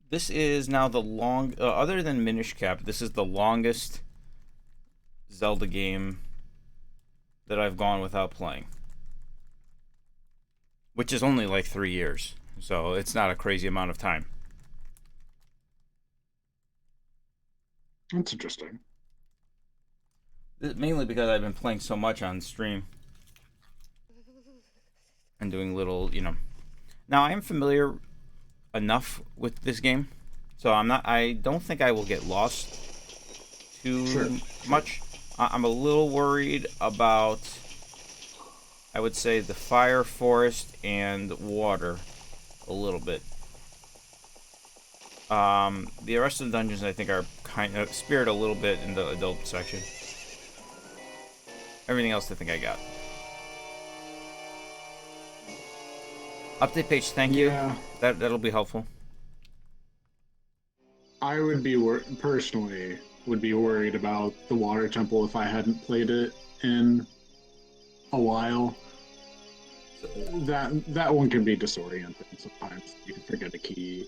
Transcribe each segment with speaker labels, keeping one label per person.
Speaker 1: This is now the other than Minish Cap, this is the longest Zelda game that I've gone without playing, which is only like 3 years. So it's not a crazy amount of time.
Speaker 2: That's interesting.
Speaker 1: Mainly because I've been playing so much on stream and doing little, Now I am familiar enough with this game, so I don't think I will get lost
Speaker 2: Sure,
Speaker 1: too
Speaker 2: sure.
Speaker 1: much. I'm a little worried about, I would say, the fire, forest, and water a little bit. The rest of the dungeons I think are kind of spirit a little bit in the adult section. Everything else I think I got. Update page, thank you.
Speaker 2: Yeah,
Speaker 1: That'll be helpful.
Speaker 2: I would be personally would be worried about the water temple if I hadn't played it in a while. That one can be disorienting sometimes. You can forget a key.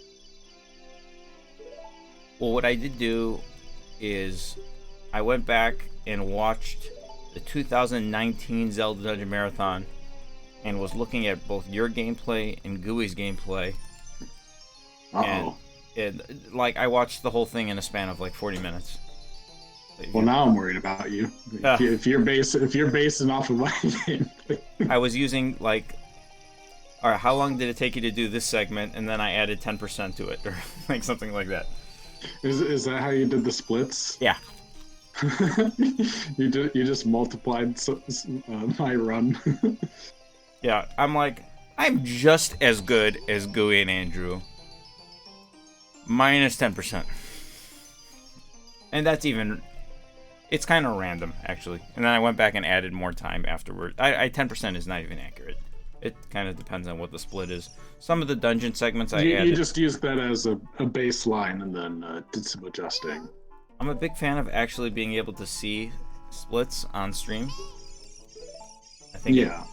Speaker 1: Well, what I did do is I went back and watched the 2019 Zelda Dungeon Marathon and was looking at both your gameplay and Gooey's gameplay, and
Speaker 2: Uh-oh.
Speaker 1: like I watched the whole thing in a span of like 40 minutes.
Speaker 2: Well, now I'm worried about you.
Speaker 1: Uh,
Speaker 2: If you're basing off of my game,
Speaker 1: I was using like, all right, how long did it take you to do this segment? And then I added 10% to it, or like something like that.
Speaker 2: is that how you did the splits?
Speaker 1: Yeah,
Speaker 2: You just multiplied my run.
Speaker 1: yeah. I'm just as good as Gooey and Andrew, minus 10%, and that's even. It's kind of random actually. And then I went back and added more time afterward. I 10% is not even accurate. It kind of depends on what the split is. Some of the dungeon segments I
Speaker 2: You
Speaker 1: added.
Speaker 2: just used that as a baseline and then did some adjusting.
Speaker 1: I'm a big fan of actually being able to see splits on stream. I think it,
Speaker 2: Yeah,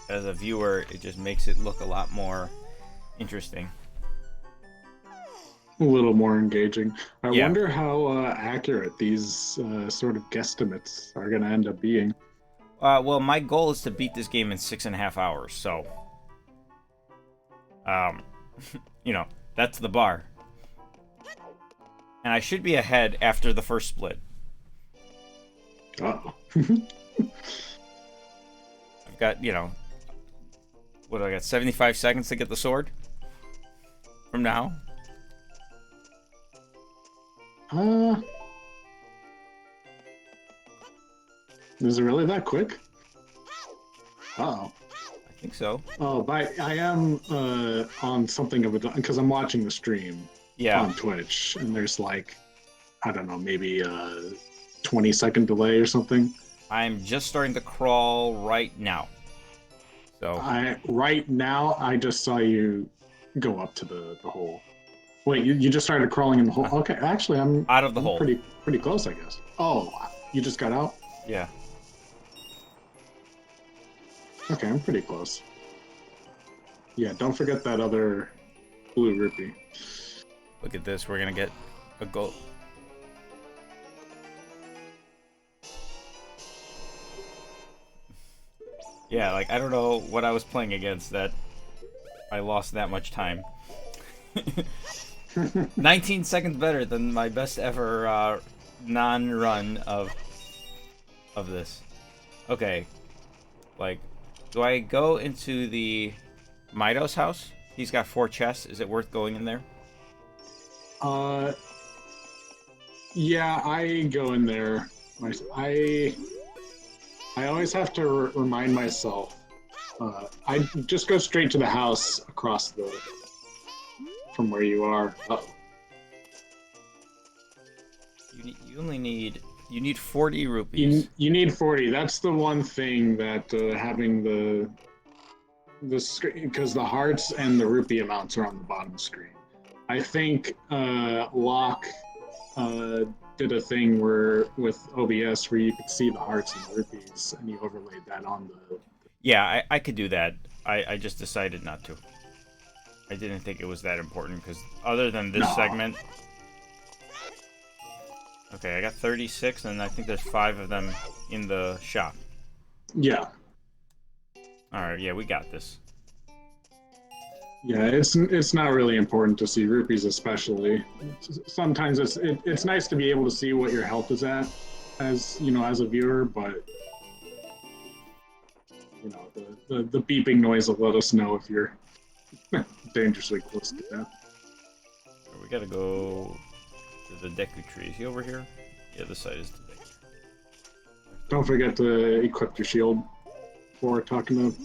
Speaker 1: as a viewer, it just makes it look a lot more interesting.
Speaker 2: a little more engaging. I
Speaker 1: Yeah.
Speaker 2: wonder how accurate these sort of guesstimates are going to end up being.
Speaker 1: Well, my goal is to beat this game in 6.5 hours. So, um, that's the bar, and I should be ahead after the first split.
Speaker 2: Oh.
Speaker 1: I've got, what do I got? 75 seconds to get the sword from now.
Speaker 2: uh, is it really that quick? Oh.
Speaker 1: I think so.
Speaker 2: Oh, but I am on something of a because I'm watching the stream
Speaker 1: Yeah,
Speaker 2: on Twitch, and there's like I don't know, maybe a 20-second delay or something.
Speaker 1: I'm just starting to crawl right now. So
Speaker 2: I right now I just saw you go up to the hole. Wait, you just started crawling in the hole. Okay, actually
Speaker 1: out of the
Speaker 2: I'm
Speaker 1: hole.
Speaker 2: pretty close, I guess. Oh, you just got out?
Speaker 1: Yeah.
Speaker 2: Okay, I'm pretty close. Yeah, don't forget that other blue rupee.
Speaker 1: Look at this. We're gonna get a goal. Yeah, like I don't know what I was playing against that I lost that much time. 19 seconds better than my best ever non-run of this. Okay, like, do I go into the Mido's house? He's got 4 chests. Is it worth going in there?
Speaker 2: uh yeah, I go in there. I I always have to remind myself. I just go straight to the house across the from where you are.
Speaker 1: You need 40 rupees.
Speaker 2: You need 40. That's the one thing that having the screen because the hearts and the rupee amounts are on the bottom screen. I think Locke uh, did a thing where with OBS where you could see the hearts and the rupees, and you overlaid that on the.
Speaker 1: Yeah, I could do that. I just decided not to. I didn't think it was that important because other than this
Speaker 2: No.
Speaker 1: segment. Okay, I got 36, and I think there's 5 of them in the shop.
Speaker 2: Yeah.
Speaker 1: Alright, yeah, we got this.
Speaker 2: Yeah, it's not really important to see rupees, especially. Sometimes it's nice to be able to see what your health is at, as you know, as a viewer. But you know, the beeping noise will let us know if you're dangerously close to death.
Speaker 1: We gotta go to the Deku tree. Is he over here? Yeah, this side is the Deku.
Speaker 2: Don't forget to equip your shield before talking to.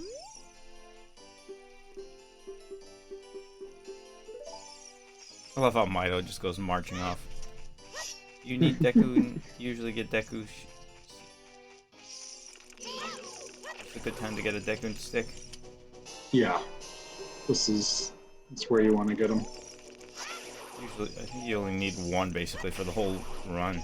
Speaker 1: I love how Mito just goes marching off. You need Deku, and you usually get Deku. It's a good time to get a Deku stick.
Speaker 2: Yeah, it's where you want to get them.
Speaker 1: Usually, I think you only need one basically for the whole run.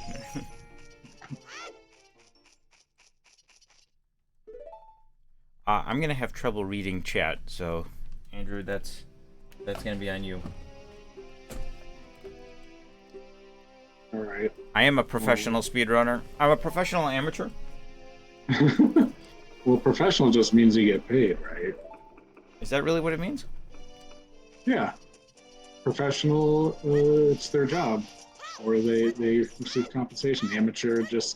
Speaker 1: I'm gonna have trouble reading chat, so Andrew, that's gonna be on you.
Speaker 2: All right.
Speaker 1: I am a professional speedrunner. I'm a professional amateur.
Speaker 2: Well, professional just means you get paid, right?
Speaker 1: Is that really what it means?
Speaker 2: Yeah. Professional, it's their job, or they receive compensation. Amateur, it's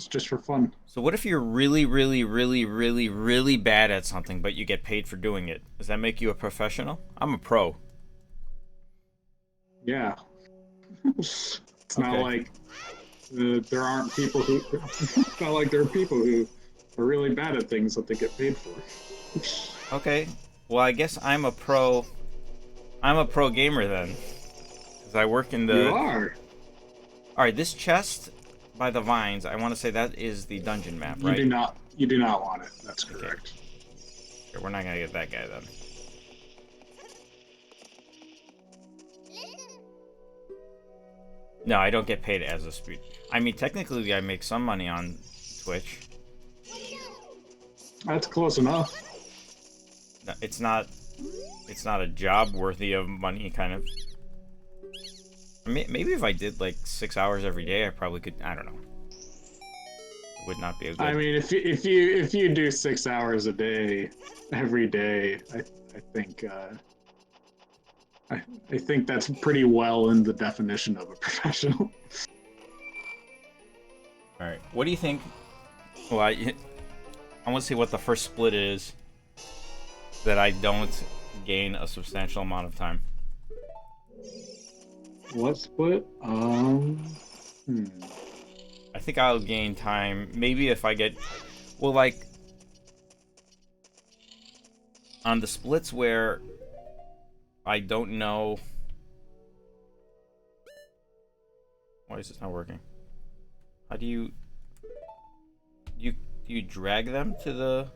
Speaker 2: just for fun.
Speaker 1: So what if you're really, really, really, really, really bad at something, but you get paid for doing it? Does that make you a professional? I'm a pro.
Speaker 2: Yeah. It's not like there aren't people who. It's not like there are people who are really bad at things that they get paid for.
Speaker 1: Okay. Well, I guess I'm a pro. I'm a pro gamer then, because I work in the.
Speaker 2: You are.
Speaker 1: All right, this chest by the vines. I want to say that is the dungeon map, right?
Speaker 2: You do not. You do not want it. That's correct.
Speaker 1: Okay, we're not gonna get that guy then. No, I don't get paid as a speed. I mean, technically, I make some money on Twitch.
Speaker 2: That's close enough.
Speaker 1: No, it's not. It's not a job worthy of money, kind of. Maybe if I did like 6 hours every day, I probably could. I don't know. It would not be a good.
Speaker 2: I mean, if you do 6 hours a day, every day, I think I think that's pretty well in the definition of a professional.
Speaker 1: All right. What do you think? Well, I want to see what the first split is that I don't gain a substantial amount of time.
Speaker 2: What split?
Speaker 1: I think I'll gain time. Maybe if I get, well, like on the splits where I don't know. Why is this not working? How do you drag them to the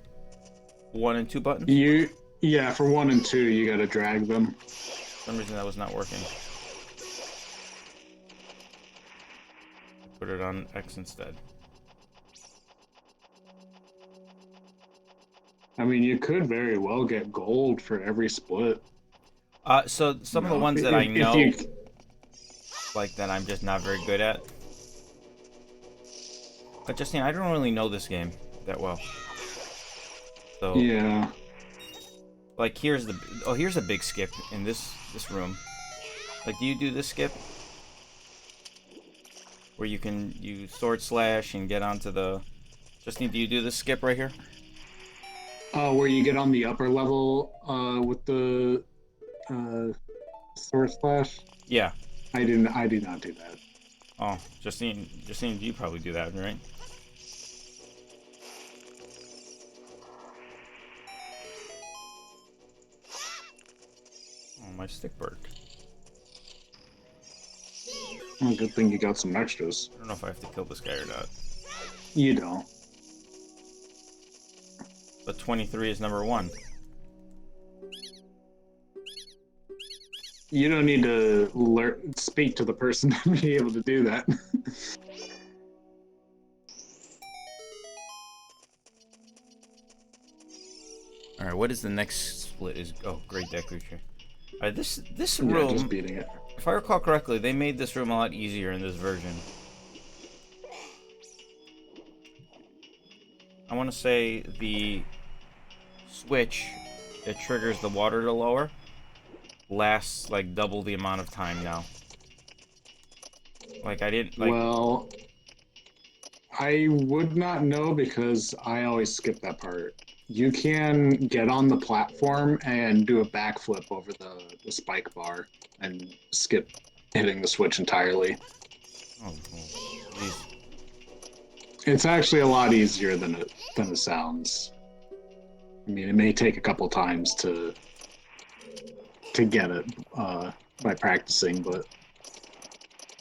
Speaker 1: 1 and 2 buttons?
Speaker 2: Yeah, for 1 and 2, you gotta drag them.
Speaker 1: For some reason that was not working. Put it on X instead.
Speaker 2: I mean, you could very well get gold for every split.
Speaker 1: So some of the ones that I know, like that I'm just not very good at. But Justine, I don't really know this game that well. So
Speaker 2: yeah,
Speaker 1: like here's a big skip in this room. Like, do you do this skip? Where you can use sword slash and get onto the. Justine, do you do this skip right here?
Speaker 2: where you get on the upper level with the sword slash.
Speaker 1: Yeah.
Speaker 2: I do not do that.
Speaker 1: Oh, Justine, you probably do that, right? Oh, my stick burnt.
Speaker 2: Well, good thing you got some extras.
Speaker 1: I don't know if I have to kill this guy or not.
Speaker 2: You don't.
Speaker 1: But 23 is number 1.
Speaker 2: You don't need to speak to the person to be able to do that.
Speaker 1: Alright, what is the next split? Oh, Great Deku Tree. This
Speaker 2: Yeah, just
Speaker 1: room,
Speaker 2: beating it.
Speaker 1: if I recall correctly, they made this room a lot easier in this version. I want to say the switch that triggers the water to lower lasts like double the amount of time now. Like I didn't like.
Speaker 2: Well, I would not know because I always skip that part. You can get on the platform and do a backflip over the spike bar and skip hitting the switch entirely.
Speaker 1: Oh, jeez.
Speaker 2: It's actually a lot easier than it sounds. I mean, it may take a couple times to get it by practicing, but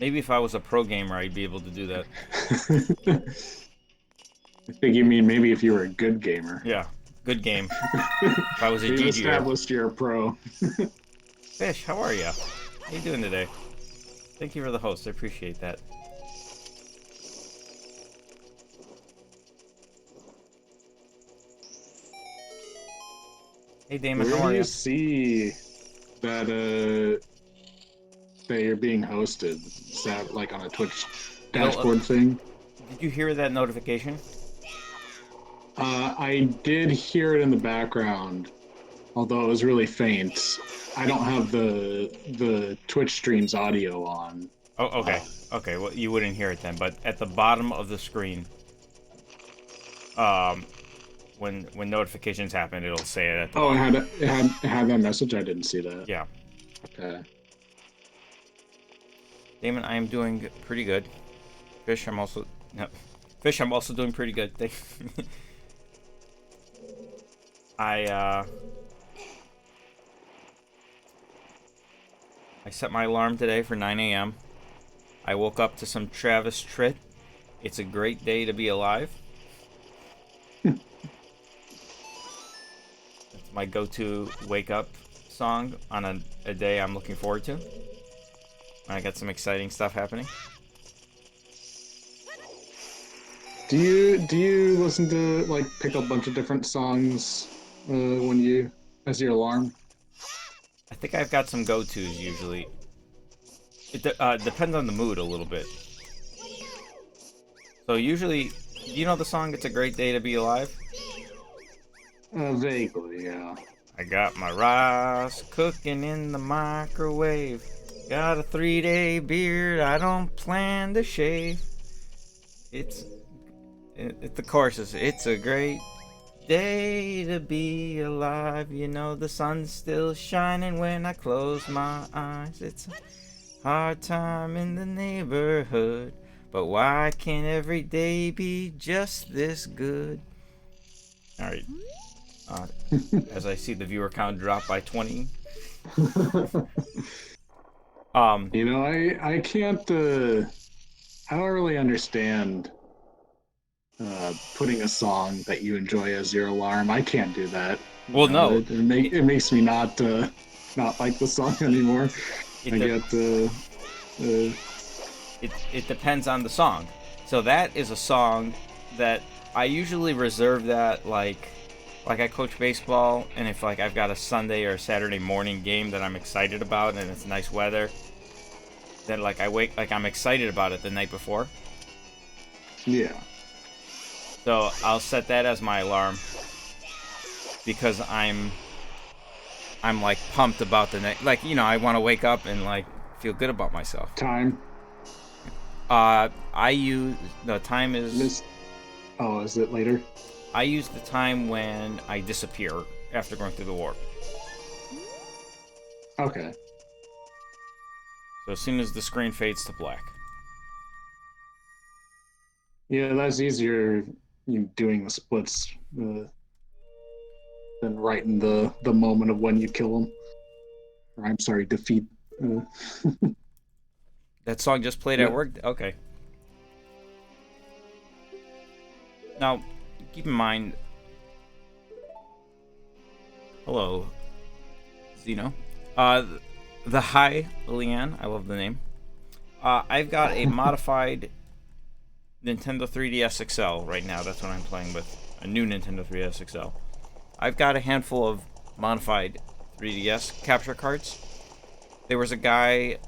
Speaker 1: Maybe if I was a pro gamer, I'd be able to do that.
Speaker 2: I think you mean maybe if you were a good gamer.
Speaker 1: Yeah, good game. If I was a
Speaker 2: We've
Speaker 1: GGer.
Speaker 2: established you're a pro.
Speaker 1: Fish, how are you? How you doing today? Thank you for the host. I appreciate that. Hey Damon,
Speaker 2: Where
Speaker 1: how
Speaker 2: do
Speaker 1: are
Speaker 2: you
Speaker 1: you?
Speaker 2: see that that you're being hosted? Is that like on a Twitch
Speaker 1: It'll.
Speaker 2: dashboard thing?
Speaker 1: Did you hear that notification?
Speaker 2: I did hear it in the background, although it was really faint. I don't have the Twitch stream's audio on.
Speaker 1: Oh,
Speaker 2: Uh,
Speaker 1: okay. Okay, well, you wouldn't hear it then, but at the bottom of the screen, um, when notifications happen, it'll say it at the
Speaker 2: oh,
Speaker 1: bottom.
Speaker 2: it had that message. I didn't see that.
Speaker 1: Yeah.
Speaker 2: Okay.
Speaker 1: Damon, I am doing pretty good. Fish, I'm also... No. Fish, I'm also doing pretty good. I set my alarm today for 9 a.m. I woke up to some Travis Tritt. It's a great day to be alive. That's my go-to wake-up song on a day I'm looking forward to. I got some exciting stuff happening.
Speaker 2: Do you listen to like pick a bunch of different songs when you as your alarm?
Speaker 1: I think I've got some go-tos usually. It depends on the mood a little bit. So usually, you know the song "It's a Great Day to Be Alive"?
Speaker 2: Vaguely, yeah.
Speaker 1: I got my rice cooking in the microwave. Got a 3-day beard. I don't plan to shave. The chorus is, "It's a great day to be alive. You know the sun's still shining when I close my eyes. It's a hard time in the neighborhood, but why can't every day be just this good?" All right. As I see the viewer count drop by 20.
Speaker 2: You know, I can't I don't really understand putting a song that you enjoy as your alarm. I can't do that.
Speaker 1: Well, no.
Speaker 2: It makes me not like the song anymore.
Speaker 1: It,
Speaker 2: I
Speaker 1: de-
Speaker 2: get
Speaker 1: it depends on the song. So that is a song that I usually reserve that like I coach baseball, and if like I've got a Sunday or a Saturday morning game that I'm excited about and it's nice weather, then like I'm excited about it the night before.
Speaker 2: yeah.
Speaker 1: So I'll set that as my alarm because I'm like pumped about the next, like, you know, I want to wake up and like feel good about myself.
Speaker 2: Time.
Speaker 1: I use the time is
Speaker 2: Oh, is it later?
Speaker 1: I use the time when I disappear after going through the warp.
Speaker 2: Okay.
Speaker 1: So as soon as the screen fades to black.
Speaker 2: Yeah, that's easier doing the splits than right in the moment of when you kill them. Or I'm sorry, defeat. Uh,
Speaker 1: That song just played at work? Okay. Now, keep in mind... Hello, Zeno. The Hi, Leanne. I love the name. I've got a modified Nintendo 3DS XL right now. That's what I'm playing with. A new Nintendo 3DS XL. I've got a handful of modified 3DS capture cards. There was a guy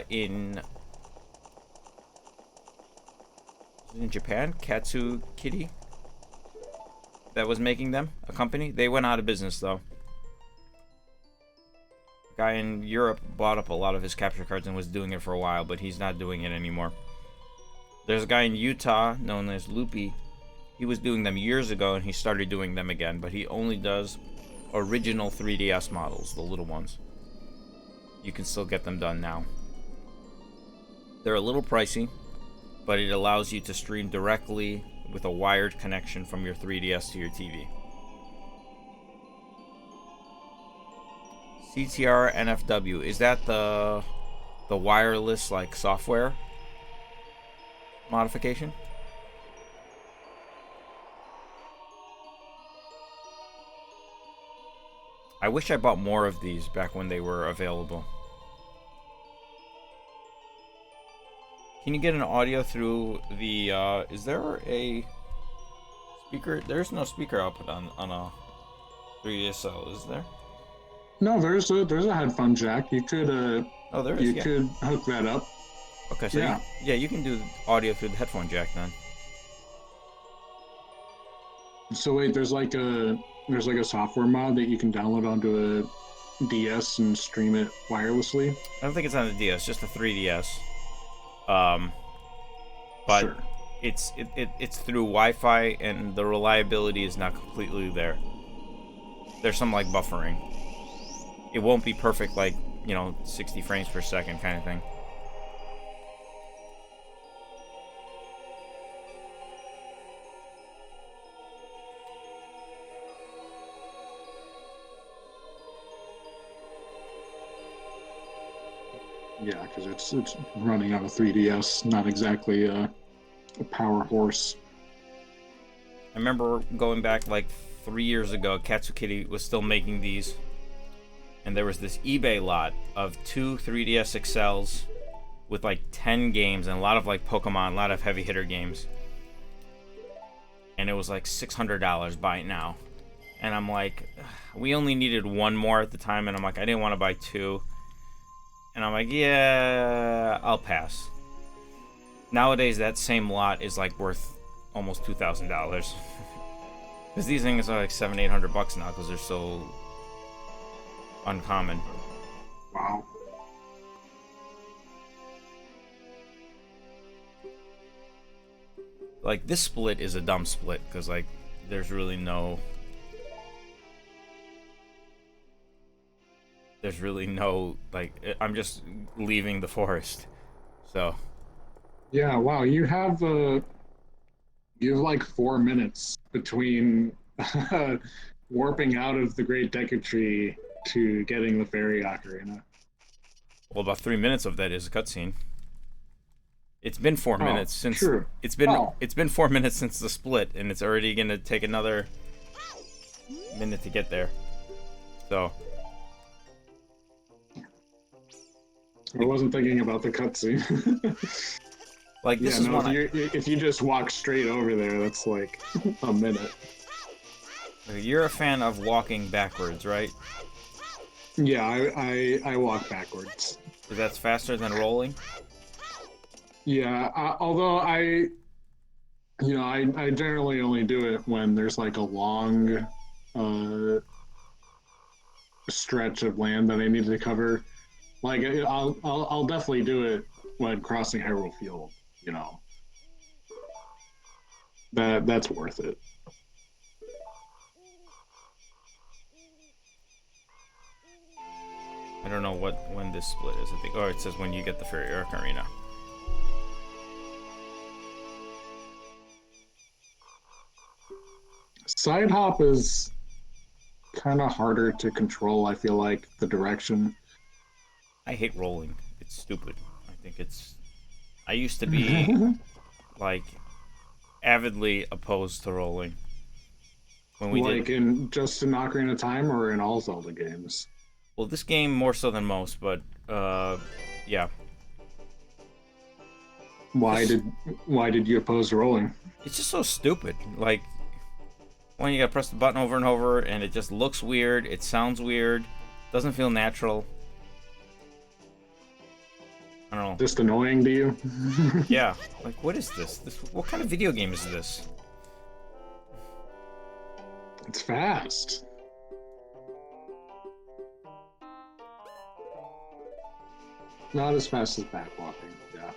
Speaker 1: in Japan, Katsu Kitty, that was making them, a company. They went out of business though. A guy in Europe bought up a lot of his capture cards and was doing it for a while, but he's not doing it anymore. There's a guy in Utah known as Loopy. He was doing them years ago and he started doing them again, but he only does original 3DS models, the little ones. You can still get them done now. They're a little pricey, but it allows you to stream directly with a wired connection from your 3DS to your TV. CTR NFW, is that the wireless like software modification? I wish I bought more of these back when they were available. Can you get an audio through the, is there a speaker? There's no speaker output on a 3DSL, is there?
Speaker 2: No, there's a headphone jack. You could
Speaker 1: oh, there is.
Speaker 2: You could hook that up.
Speaker 1: Okay, so
Speaker 2: yeah,
Speaker 1: you can do audio through the headphone jack then.
Speaker 2: So wait, there's like a software mod that you can download onto a DS and stream it wirelessly.
Speaker 1: I don't think it's on the DS, just the 3DS. But
Speaker 2: sure.
Speaker 1: it's through Wi-Fi and the reliability is not completely there. There's some like buffering. It won't be perfect, like, 60 frames per second kind of thing.
Speaker 2: Yeah, because it's running on a 3DS, not exactly a power horse.
Speaker 1: I remember going back like 3 years ago, Katsukitty was still making these, and there was this eBay lot of 2 3DS XLs with like 10 games and a lot of like Pokemon, a lot of heavy hitter games. And it was like $600, buy it now. And I'm like, we only needed one more at the time, and I'm like, I didn't want to buy 2. And I'm like, yeah, I'll pass. Nowadays, that same lot is like worth almost $2,000. Because these things are like $700-800 now because they're so uncommon.
Speaker 2: Wow.
Speaker 1: Like, this split is a dumb split because, like, there's really no like, I'm just leaving the forest. So
Speaker 2: Yeah, wow, you have like 4 minutes between warping out of the Great Deku Tree to getting the fairy ocarina.
Speaker 1: well, about 3 minutes of that is a cutscene. It's been 4 minutes since
Speaker 2: true.
Speaker 1: it's been 4 minutes since the split, and it's already gonna take another minute to get there. So
Speaker 2: I wasn't thinking about the cutscene.
Speaker 1: like, this is one
Speaker 2: if you just walk straight over there, that's like a minute.
Speaker 1: You're a fan of walking backwards, right?
Speaker 2: Yeah, I walk backwards.
Speaker 1: That's faster than rolling?
Speaker 2: Yeah, although I generally only do it when there's like a long stretch of land that I need to cover. Like, I'll definitely do it when crossing Hyrule Field. That's worth it.
Speaker 1: I don't know when this split is. I think, it says when you get the Fairy Ocarina.
Speaker 2: Side hop is kind of harder to control. I feel like the direction.
Speaker 1: I hate rolling. It's stupid. I used to be like avidly opposed to rolling. When we
Speaker 2: like in just in Ocarina of Time or in all Zelda games.
Speaker 1: Well, this game more so than most, but yeah.
Speaker 2: Why did you oppose rolling?
Speaker 1: It's just so stupid. Like, One, you gotta press the button over and over, and it just looks weird. It sounds weird. Doesn't feel natural. I don't know.
Speaker 2: Just annoying to you?
Speaker 1: Yeah, like what is this? What kind of video game is this?
Speaker 2: It's fast. Not as fast as backwalking, yeah.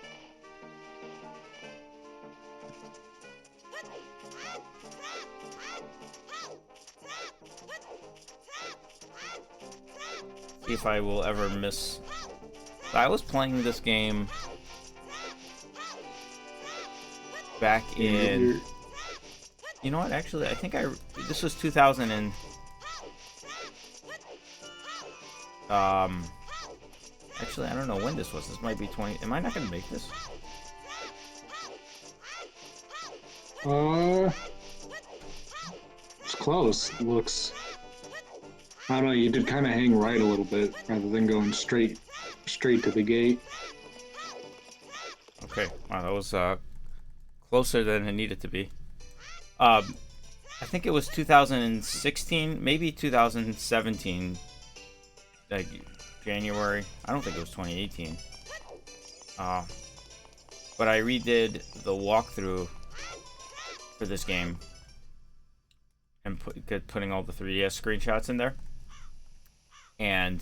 Speaker 1: See if I will ever miss. I was playing this game back in. You know what? Actually, I think this was 2000 and. Actually, I don't know when this was. This might be 20. Am I not gonna make this?
Speaker 2: It's close. It looks. I don't know. You did kind of hang right a little bit rather than going straight to the gate.
Speaker 1: Okay. Wow, that was closer than it needed to be. I think it was 2016, maybe 2017, like January. I don't think it was 2018. But I redid the walkthrough for this game and putting all the 3DS screenshots in there. And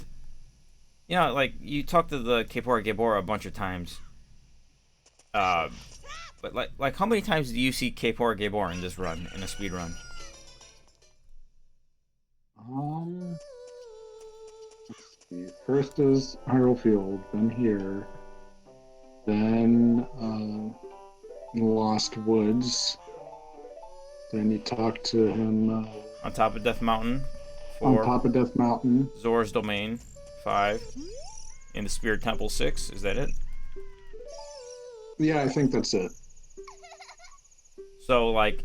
Speaker 1: you know, like you talked to the Kapora Gabora a bunch of times. But like how many times do you see Kapora Gabora in this run, in a speed run?
Speaker 2: Let's see. First is Hyrule Field, then here, then Lost Woods. Then you talk to him
Speaker 1: On top of Death Mountain,
Speaker 2: on
Speaker 1: 4.
Speaker 2: top of Death Mountain.
Speaker 1: Zora's Domain, 5. In the Spirit Temple, 6. Is that it?
Speaker 2: Yeah, I think that's it.
Speaker 1: So like,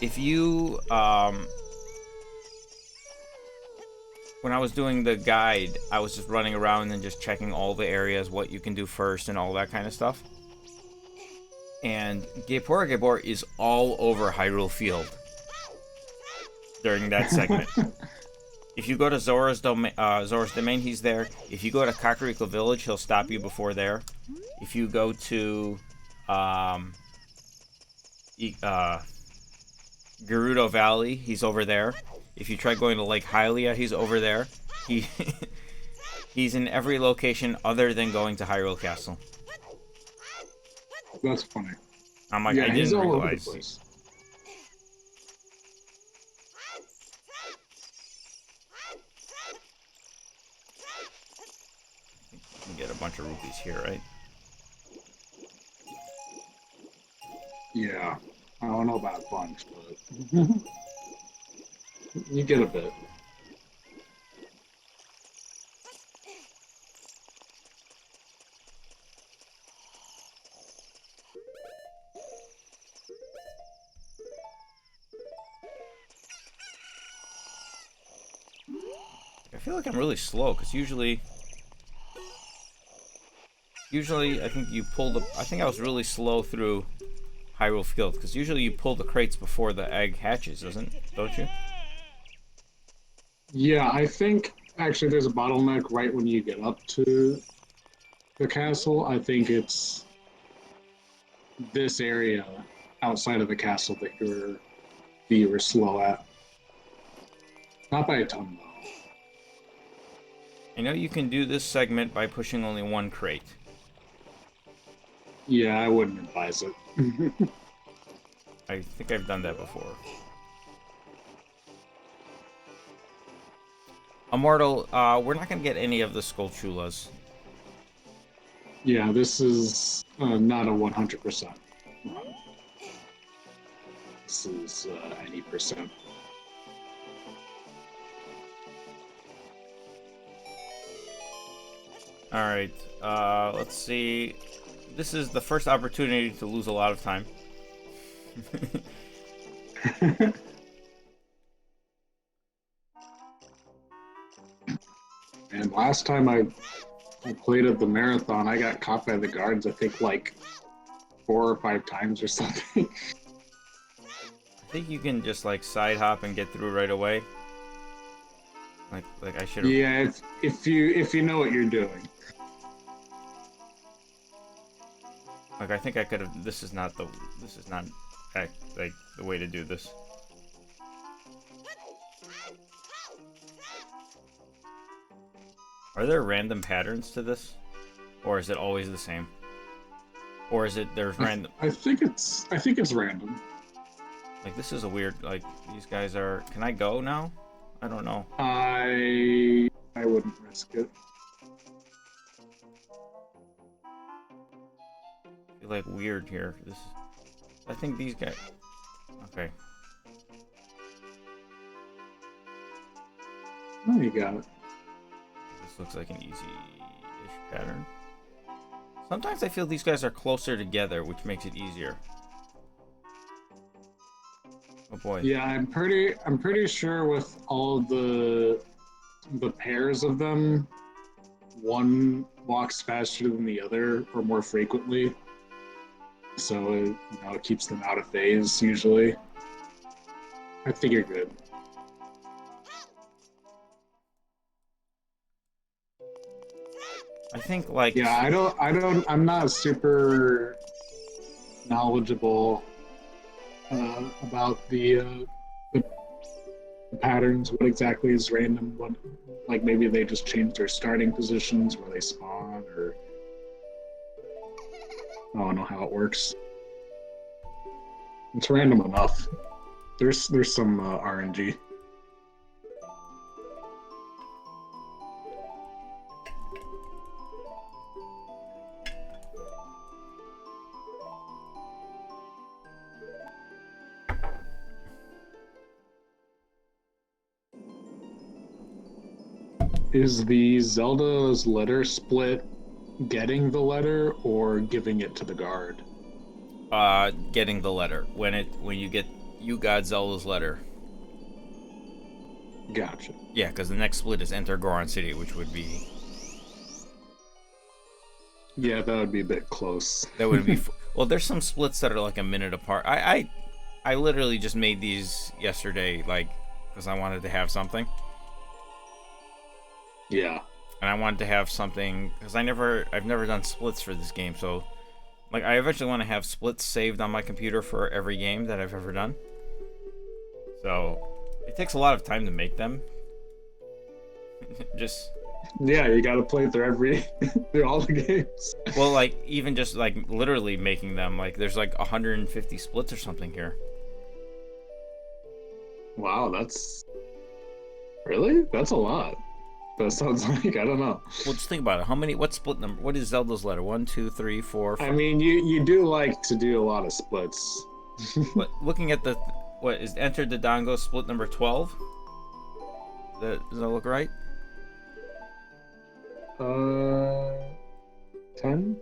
Speaker 1: if you when I was doing the guide, I was just running around and just checking all the areas, what you can do first, and all that kind of stuff. And Gapora Gabor is all over Hyrule Field during that segment. If you go to Zora's Domain, he's there. If you go to Kakariko Village, he'll stop you before there. If you go to Gerudo Valley, he's over there. If you try going to Lake Hylia, he's over there. He's in every location other than going to Hyrule Castle.
Speaker 2: That's funny.
Speaker 1: I'm like,
Speaker 2: Yeah,
Speaker 1: I
Speaker 2: he's
Speaker 1: didn't
Speaker 2: all over the
Speaker 1: realize.
Speaker 2: place.
Speaker 1: You can get a bunch of rupees here, right?
Speaker 2: Yeah. I don't know about a bunch, but you get a bit.
Speaker 1: I feel like I'm really slow because usually I think you pull the. I think I was really slow through Hyrule Field because usually you pull the crates before the egg hatches, don't you?
Speaker 2: Yeah, I think actually there's a bottleneck right when you get up to the castle. I think it's this area outside of the castle that you were slow at. Not by a ton though.
Speaker 1: I know you can do this segment by pushing only one crate.
Speaker 2: Yeah, I wouldn't advise it.
Speaker 1: I think I've done that before. Immortal, we're not gonna get any of the Skulltulas.
Speaker 2: Yeah, this is not a 100% run. This is any percent.
Speaker 1: Alright, let's see. This is the first opportunity to lose a lot of time.
Speaker 2: And last time I played at the marathon, I got caught by the guards, I think like 4 or 5 times or something.
Speaker 1: think you can just like side hop and get through right away. Like I should have.
Speaker 2: Yeah, if you know what you're doing.
Speaker 1: Like I think I could have. This is not the. This is not like the way to do this. Are there random patterns to this, or is it always the same? Or is it there's random?
Speaker 2: I think it's random.
Speaker 1: Like this is a weird. Like these guys are. Can I go now? I don't know.
Speaker 2: I wouldn't risk it.
Speaker 1: I feel like weird here. This. I think these guys. Okay.
Speaker 2: Oh, you got it.
Speaker 1: This looks like an easy-ish pattern. Sometimes I feel these guys are closer together, which makes it easier. Oh boy.
Speaker 2: Yeah, I'm pretty sure with all the pairs of them, one walks faster than the other or more frequently. So it keeps them out of phase usually. I think you're good.
Speaker 1: I think like
Speaker 2: Yeah, I'm not super knowledgeable about the patterns. What exactly is random? What, like maybe they just change their starting positions where they spawn, or I don't know how it works. It's random enough. There's some RNG. Is the Zelda's letter split getting the letter or giving it to the guard?
Speaker 1: getting the letter when you got Zelda's letter.
Speaker 2: Gotcha.
Speaker 1: Yeah, because the next split is enter Goron City, which would be
Speaker 2: Yeah, that would be a bit close.
Speaker 1: that would be well. There's some splits that are like a minute apart. I literally just made these yesterday, like because I wanted to have something.
Speaker 2: Yeah.
Speaker 1: And I wanted to have something because I've never done splits for this game, so like I eventually want to have splits saved on my computer for every game that I've ever done. So it takes a lot of time to make them. Just
Speaker 2: Yeah, you gotta play through through all the games.
Speaker 1: well, like even just like literally making them, like there's like 150 splits or something here.
Speaker 2: Wow, that's a lot. That sounds like, I don't know.
Speaker 1: Well, just think about it. What split number? What is Zelda's letter? 1, 2, 3, 4, 5.
Speaker 2: I mean, you do like to do a lot of splits.
Speaker 1: But looking at what is Enter the Dango split number 12? Does that look right?
Speaker 2: 10?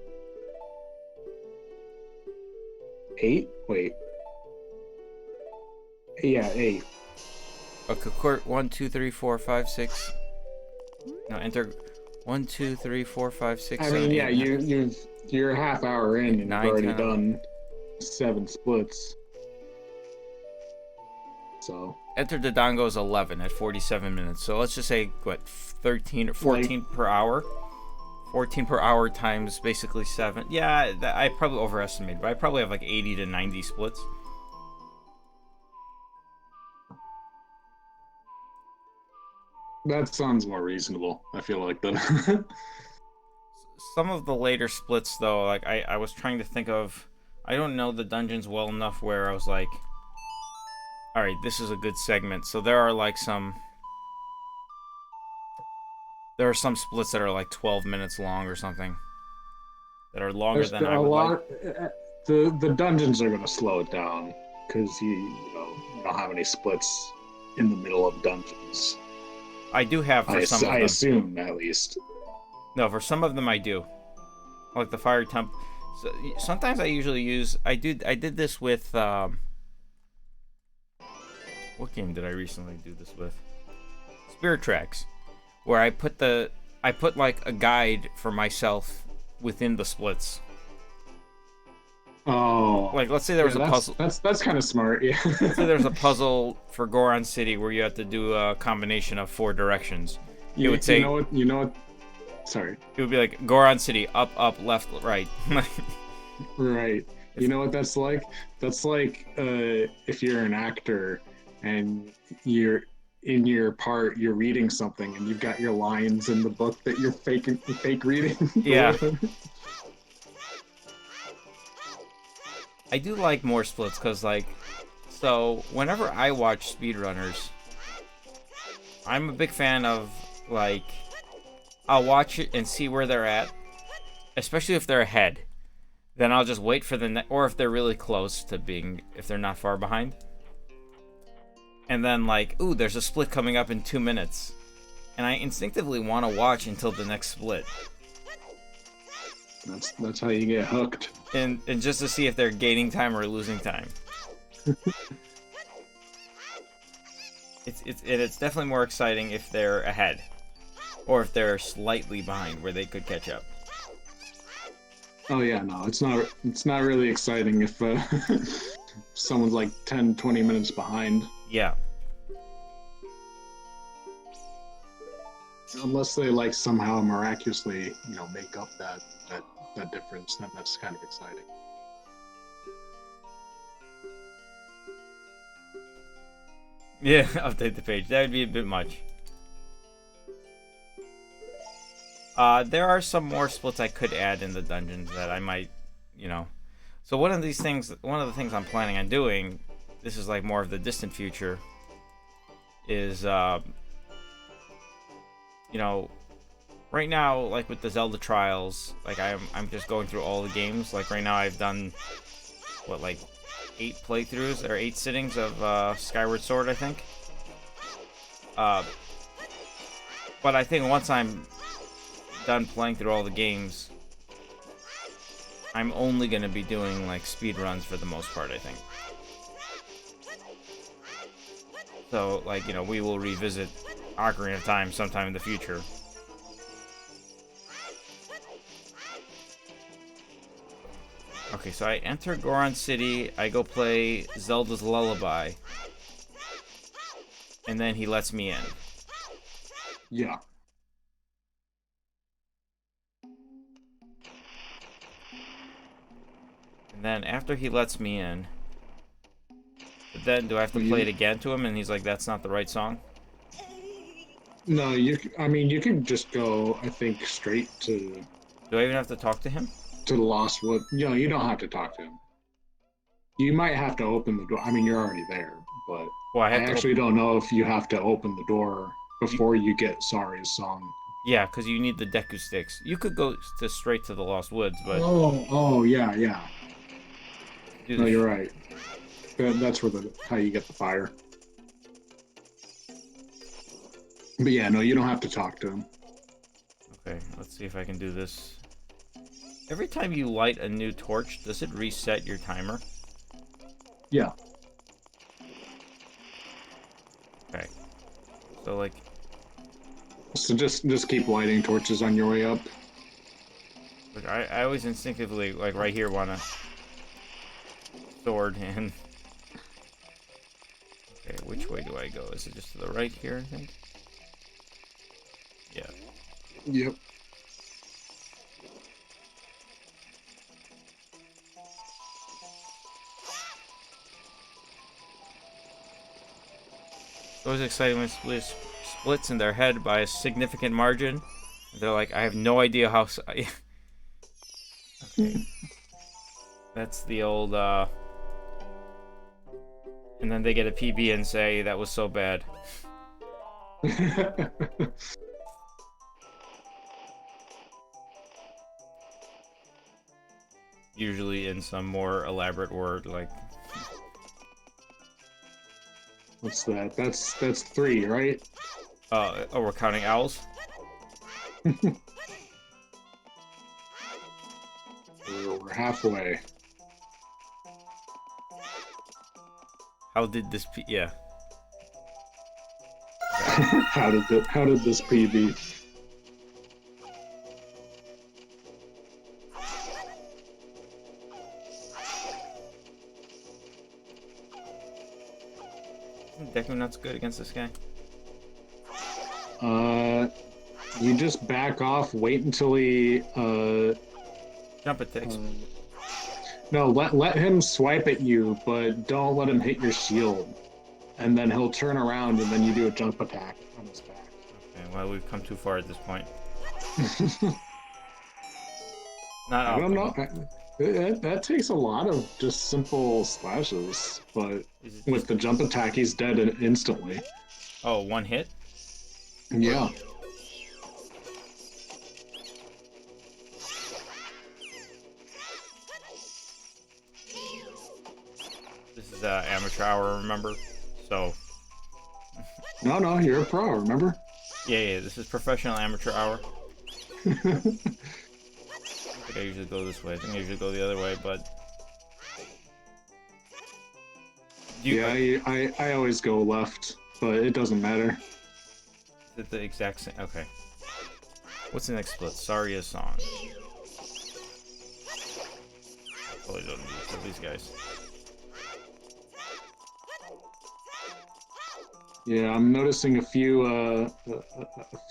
Speaker 2: 8? Wait. Yeah, 8.
Speaker 1: Okay, 1, 2, 3, 4, 5, 6. No, enter 1, 2, 3, 4, 5, 6.
Speaker 2: I
Speaker 1: 7,
Speaker 2: mean,
Speaker 1: 8,
Speaker 2: yeah,
Speaker 1: 9.
Speaker 2: you're a half hour in and
Speaker 1: 9,
Speaker 2: you've already
Speaker 1: 10,
Speaker 2: done 7 splits. So
Speaker 1: Enter the Dango is 11 at 47 minutes. So let's just say what 13 or 14 per hour. 14 per hour times basically 7. Yeah, I probably overestimated, but I probably have like 80 to 90 splits.
Speaker 2: that sounds more reasonable. I feel like that.
Speaker 1: Some of the later splits though, like I was trying to think of, I don't know the dungeons well enough where I was like, all right, this is a good segment. So there are some splits that are like 12 minutes long or something, that are longer than I would like.
Speaker 2: The dungeons are gonna slow it down because you don't have any splits in the middle of dungeons.
Speaker 1: I do have for some of them.
Speaker 2: I assume at least.
Speaker 1: No, for some of them I do. Like the fire temp. So, sometimes I usually use. I did this with. What game did I recently do this with? Spirit Tracks, where I put like a guide for myself within the splits.
Speaker 2: Oh,
Speaker 1: Like, let's say there
Speaker 2: yeah,
Speaker 1: was a puzzle.
Speaker 2: that's kind of smart. Yeah.
Speaker 1: Let's say there was a puzzle for Goron City where you had to do a combination of 4 directions. It would
Speaker 2: You
Speaker 1: say
Speaker 2: know what? You know what? Sorry.
Speaker 1: it would be like Goron City, up, up, left, right.
Speaker 2: Right. You
Speaker 1: It's,
Speaker 2: know what that's like? That's like if you're an actor and you're in your part, you're reading something and you've got your lines in the book that you're fake reading or
Speaker 1: yeah,
Speaker 2: whatever.
Speaker 1: I do like more splits because, like, so whenever I watch speedrunners, I'm a big fan of, like, I'll watch it and see where they're at, especially if they're ahead. Then I'll just wait for or if they're really close to being, if they're not far behind. And then, like, ooh, there's a split coming up in 2 minutes. And I instinctively want to watch until the next split.
Speaker 2: That's how you get hooked.
Speaker 1: And just to see if they're gaining time or losing time. It's definitely more exciting if they're ahead. Or if they're slightly behind where they could catch up.
Speaker 2: Oh yeah, no, it's not really exciting if someone's like 10, 20 minutes behind.
Speaker 1: Yeah.
Speaker 2: Unless they like somehow miraculously, make up that difference, then that's kind of exciting.
Speaker 1: Yeah, update the page. That would be a bit much. There are some more splits I could add in the dungeons that I might, So one of the things I'm planning on doing, this is like more of the distant future, is, right now, like with the Zelda trials, like I'm just going through all the games. Like right now I've done, like 8 playthroughs or 8 sittings of Skyward Sword, I think. But I think once I'm done playing through all the games, I'm only going to be doing like speed runs for the most part, I think. So, like, we will revisit Ocarina of Time sometime in the future. Okay, so I enter Goron City, I go play Zelda's Lullaby, and then he lets me in.
Speaker 2: Yeah.
Speaker 1: And then after he lets me in, then do I have to play it again to him? And he's like, "That's not the right song."
Speaker 2: No, I mean, you can just go, I think, straight to
Speaker 1: Do I even have to talk to him?
Speaker 2: the Lost Wood. You don't have to talk to him. You might have to open the door. I mean, you're already there, but
Speaker 1: Well, I
Speaker 2: I
Speaker 1: have to.
Speaker 2: actually don't know if you have to open the door before you get Sari's song.
Speaker 1: Yeah, because you need the Deku sticks. You could go straight to the Lost Woods, but
Speaker 2: Oh, yeah, yeah. No,
Speaker 1: do
Speaker 2: you're right. That's where how you get the fire. But yeah, no, you don't have to talk to him.
Speaker 1: Okay, let's see if I can do this. Every time you light a new torch, does it reset your timer?
Speaker 2: Yeah.
Speaker 1: Okay. So, like,
Speaker 2: So just keep lighting torches on your way up.
Speaker 1: I always instinctively, like, right here, want to sword in. Okay, which way do I go? Is it just to the right here, I think? Yeah.
Speaker 2: Yep.
Speaker 1: It's always exciting when splits in their head by a significant margin. They're like, I have no idea how... Okay. That's the old, And then they get a PB and say, that was so bad. Usually in some more elaborate word, like...
Speaker 2: What's that? That's 3, right?
Speaker 1: Oh, we're counting owls?
Speaker 2: We're halfway.
Speaker 1: How did this yeah.
Speaker 2: How did this PB?
Speaker 1: Deku Nut's good against this guy?
Speaker 2: You just back off, wait until he
Speaker 1: Jump attacks.
Speaker 2: no, let him swipe at you, but don't let him hit your shield. And then he'll turn around and then you do a jump attack on his back.
Speaker 1: Okay, well, we've come too far at this point. Not
Speaker 2: I don't know.
Speaker 1: optimal.
Speaker 2: That takes a lot of just simple slashes, but with the jump attack, he's dead instantly.
Speaker 1: Oh, one hit?
Speaker 2: Yeah.
Speaker 1: This is amateur hour, remember? So.
Speaker 2: No, you're a pro, remember?
Speaker 1: Yeah, this is professional amateur hour. I think I usually go this way. I think I usually go the other way, but...
Speaker 2: I always go left, but it doesn't matter.
Speaker 1: Is it the exact same? Okay. What's the next split? Saria's song. Probably don't do this with these guys.
Speaker 2: Yeah, I'm noticing a few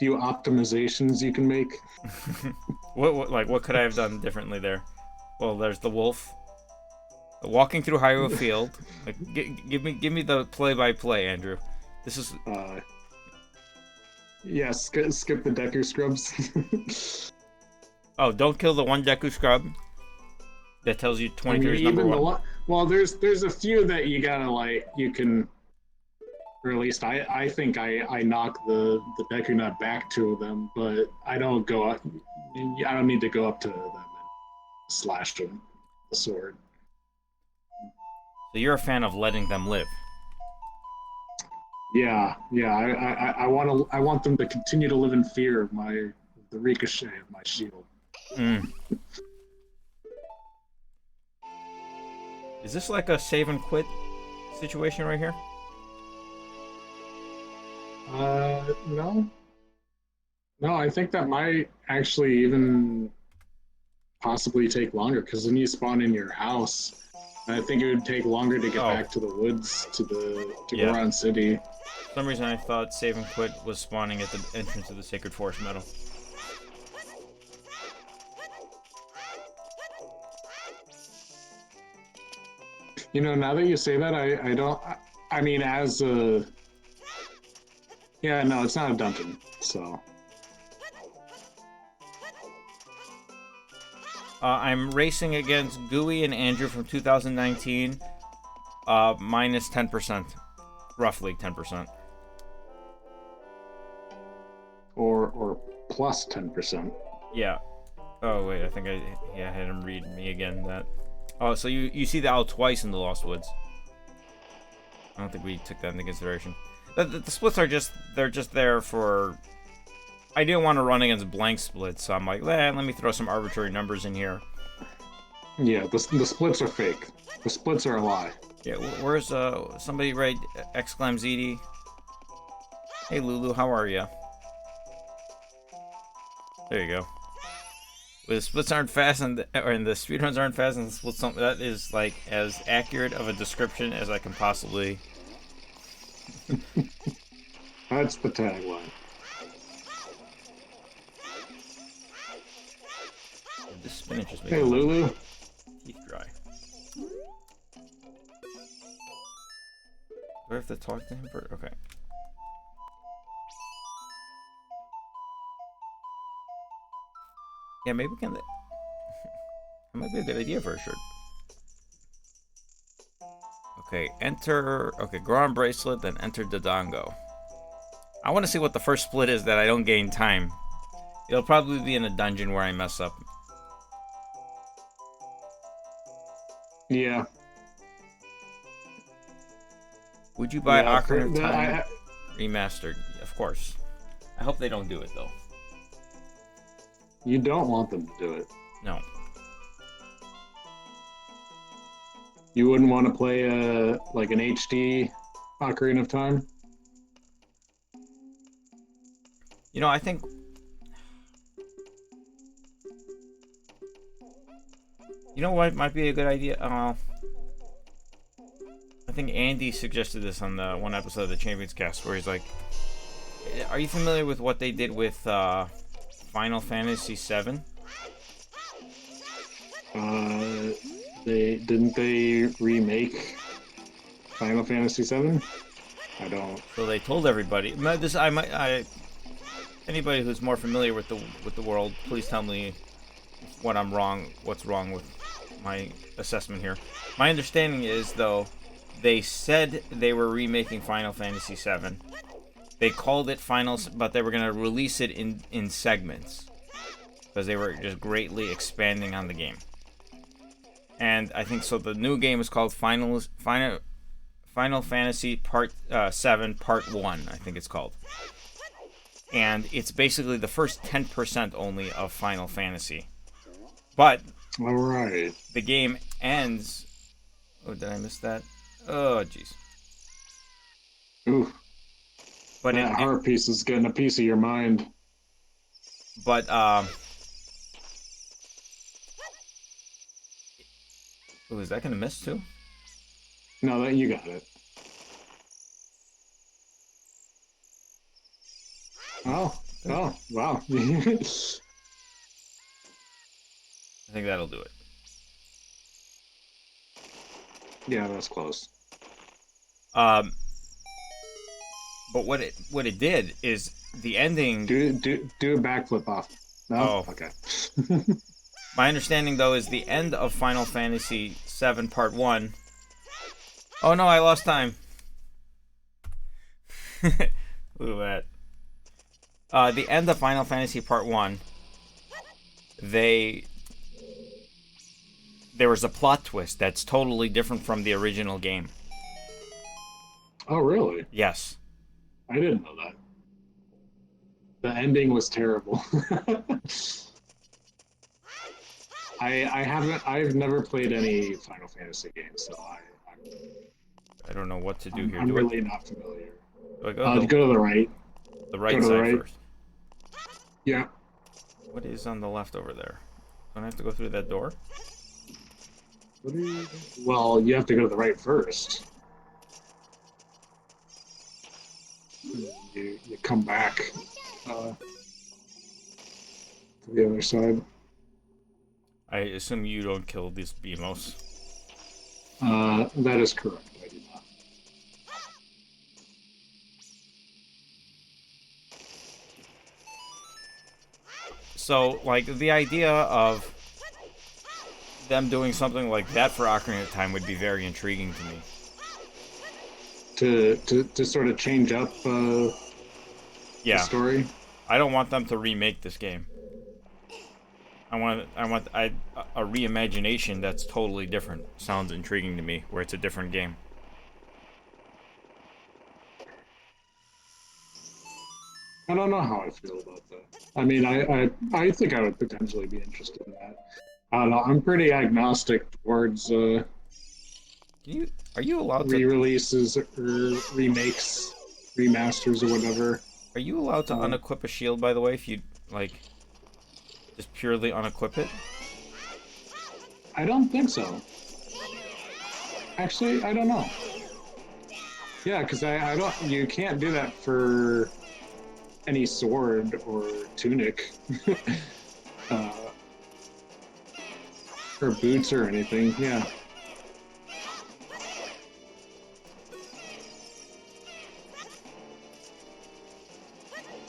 Speaker 2: optimizations you can make.
Speaker 1: What could I have done differently there? Well, there's the wolf. Walking through Hyrule Field. Like, give me the play-by-play, Andrew. This is.
Speaker 2: Yeah, skip the Deku scrubs.
Speaker 1: Oh, don't kill the one Deku scrub. That tells you 23 is number one.
Speaker 2: Well, there's a few that you gotta you can. Or at least I think I knock the Deku Nut back to them, but I don't go up. I don't need to go up to them and slash them with the sword.
Speaker 1: So you're a fan of letting them live.
Speaker 2: Yeah. I want them to continue to live in fear of the ricochet of my shield.
Speaker 1: Is this like a save and quit situation right here?
Speaker 2: No. No, I think that might actually even possibly take longer because then you spawn in your house. And I think it would take longer to get back to the woods to Goron City.
Speaker 1: For some reason I thought save and quit was spawning at the entrance of the Sacred Forest Meadow.
Speaker 2: You know, now that you say that, I don't. I mean, as a. Yeah, no, it's not a dungeon, so.
Speaker 1: I'm racing against Gooey and Andrew from 2019. Minus 10%. Roughly 10%.
Speaker 2: Or plus 10%.
Speaker 1: Yeah. Oh, wait, I think I had him read me again that. Oh, so you see the owl twice in the Lost Woods. I don't think we took that into consideration. The splits are they're just there for... I didn't want to run against blank splits, so I'm like, let me throw some arbitrary numbers in here.
Speaker 2: Yeah, the splits are fake. The splits are a lie.
Speaker 1: Yeah, where's somebody write exclam ZD? Hey Lulu, how are ya? There you go. But the splits aren't fast and the speedruns aren't fast and the splits don't, that is like as accurate of a description as I can possibly.
Speaker 2: That's the tagline.
Speaker 1: This spinach is making
Speaker 2: Hey Lulu.
Speaker 1: teeth dry. Do I have to talk to him for? Okay. Yeah, maybe we can. That might be a good idea for a shirt. Okay, enter. Okay, Goron bracelet, then enter Dodongo. I want to see what the first split is that I don't gain time. It'll probably be in a dungeon where I mess up.
Speaker 2: Yeah.
Speaker 1: Would you buy Ocarina of Time remastered? Of course. I hope they don't do it though.
Speaker 2: You don't want them to do it.
Speaker 1: No.
Speaker 2: You wouldn't want to play like an HD Ocarina of Time?
Speaker 1: You know, I think... You know what might be a good idea? I I think Andy suggested this on the one episode of the Champions Cast, where he's like, "Are you familiar with what they did with Final Fantasy VII?"
Speaker 2: They remake Final Fantasy VII? I don't.
Speaker 1: So they told everybody. Anybody who's more familiar with the world, please tell me what I'm wrong. What's wrong with my assessment here? My understanding is, though, they said they were remaking Final Fantasy VII. They called it Finals, but they were going to release it in segments because they were just greatly expanding on the game. And I think so. The new game is called Final Fantasy Part 7 Part 1. I think it's called, and it's basically the first 10% only of Final Fantasy. But
Speaker 2: all right,
Speaker 1: the game ends. Oh, did I miss that? Oh, jeez.
Speaker 2: Ooh.
Speaker 1: But
Speaker 2: that heart piece is getting a piece of your mind.
Speaker 1: But oh, is that gonna miss too?
Speaker 2: No, that you got it. Oh, wow.
Speaker 1: I think that'll do it.
Speaker 2: Yeah, that's close.
Speaker 1: But what it did is the ending.
Speaker 2: Do a backflip off. No.
Speaker 1: Oh,
Speaker 2: okay.
Speaker 1: My understanding though is the end of Final Fantasy VII Part 1. Oh no, I lost time. Look at that. The end of Final Fantasy Part 1. There was a plot twist that's totally different from the original game.
Speaker 2: Oh, really?
Speaker 1: Yes.
Speaker 2: I didn't know that. The ending was terrible. I've never played any Final Fantasy games, so
Speaker 1: I don't know what to do here.
Speaker 2: I'm really not familiar.
Speaker 1: Do I go
Speaker 2: to the right.
Speaker 1: The right side first.
Speaker 2: Yeah.
Speaker 1: What is on the left over there? Don't I have to go through that door?
Speaker 2: Well, you have to go to the right first. You come back to the other side.
Speaker 1: I assume you don't kill these BMOs.
Speaker 2: That is correct. I do not.
Speaker 1: So, like, the idea of them doing something like that for Ocarina of Time would be very intriguing to me.
Speaker 2: To sort of change up the story.
Speaker 1: I don't want them to remake this game. I want a reimagination that's totally different. Sounds intriguing to me, where it's a different game.
Speaker 2: I don't know how I feel about that. I mean, I think I would potentially be interested in that. I don't know. I'm pretty agnostic towards
Speaker 1: Are you allowed to
Speaker 2: re-releases or remakes, remasters, or whatever.
Speaker 1: Are you allowed to unequip a shield, by the way, if you like just purely unequip it?
Speaker 2: I don't think so. Actually, I don't know. Yeah, because I don't. You can't do that for any sword or tunic, or boots or anything. Yeah.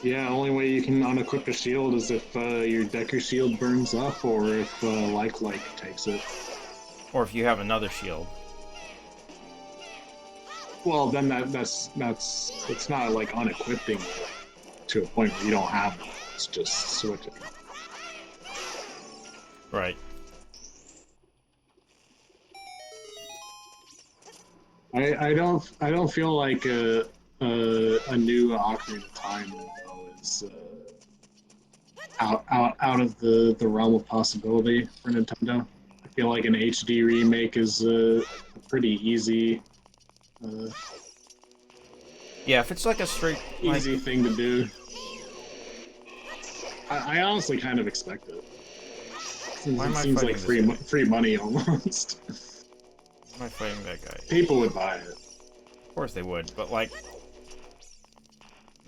Speaker 2: Yeah, only way you can unequip a shield is if your Decker shield burns up, or if like takes it.
Speaker 1: Or if you have another shield.
Speaker 2: Well, then that's it's not like unequipping to a point where you don't have it. It's just switching.
Speaker 1: Right.
Speaker 2: I don't feel like a new Ocarina of Time is out of the realm of possibility for Nintendo. I feel like an HD remake is a pretty easy.
Speaker 1: Yeah, if it's like a straight
Speaker 2: easy thing to do. I honestly kind of expect it. It seems like free money almost.
Speaker 1: Am I fighting that guy?
Speaker 2: People would buy it.
Speaker 1: Of course they would, but like,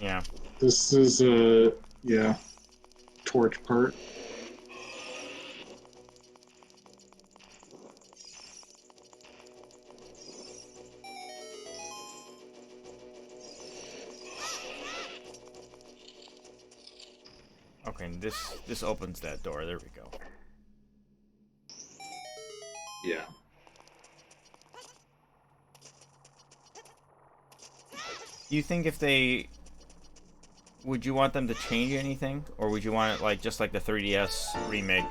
Speaker 1: yeah.
Speaker 2: This is a yeah torch part.
Speaker 1: Okay, this opens that door. There we go.
Speaker 2: Yeah.
Speaker 1: Do you think if they would you want them to change anything, or would you want it like just like the 3DS remake?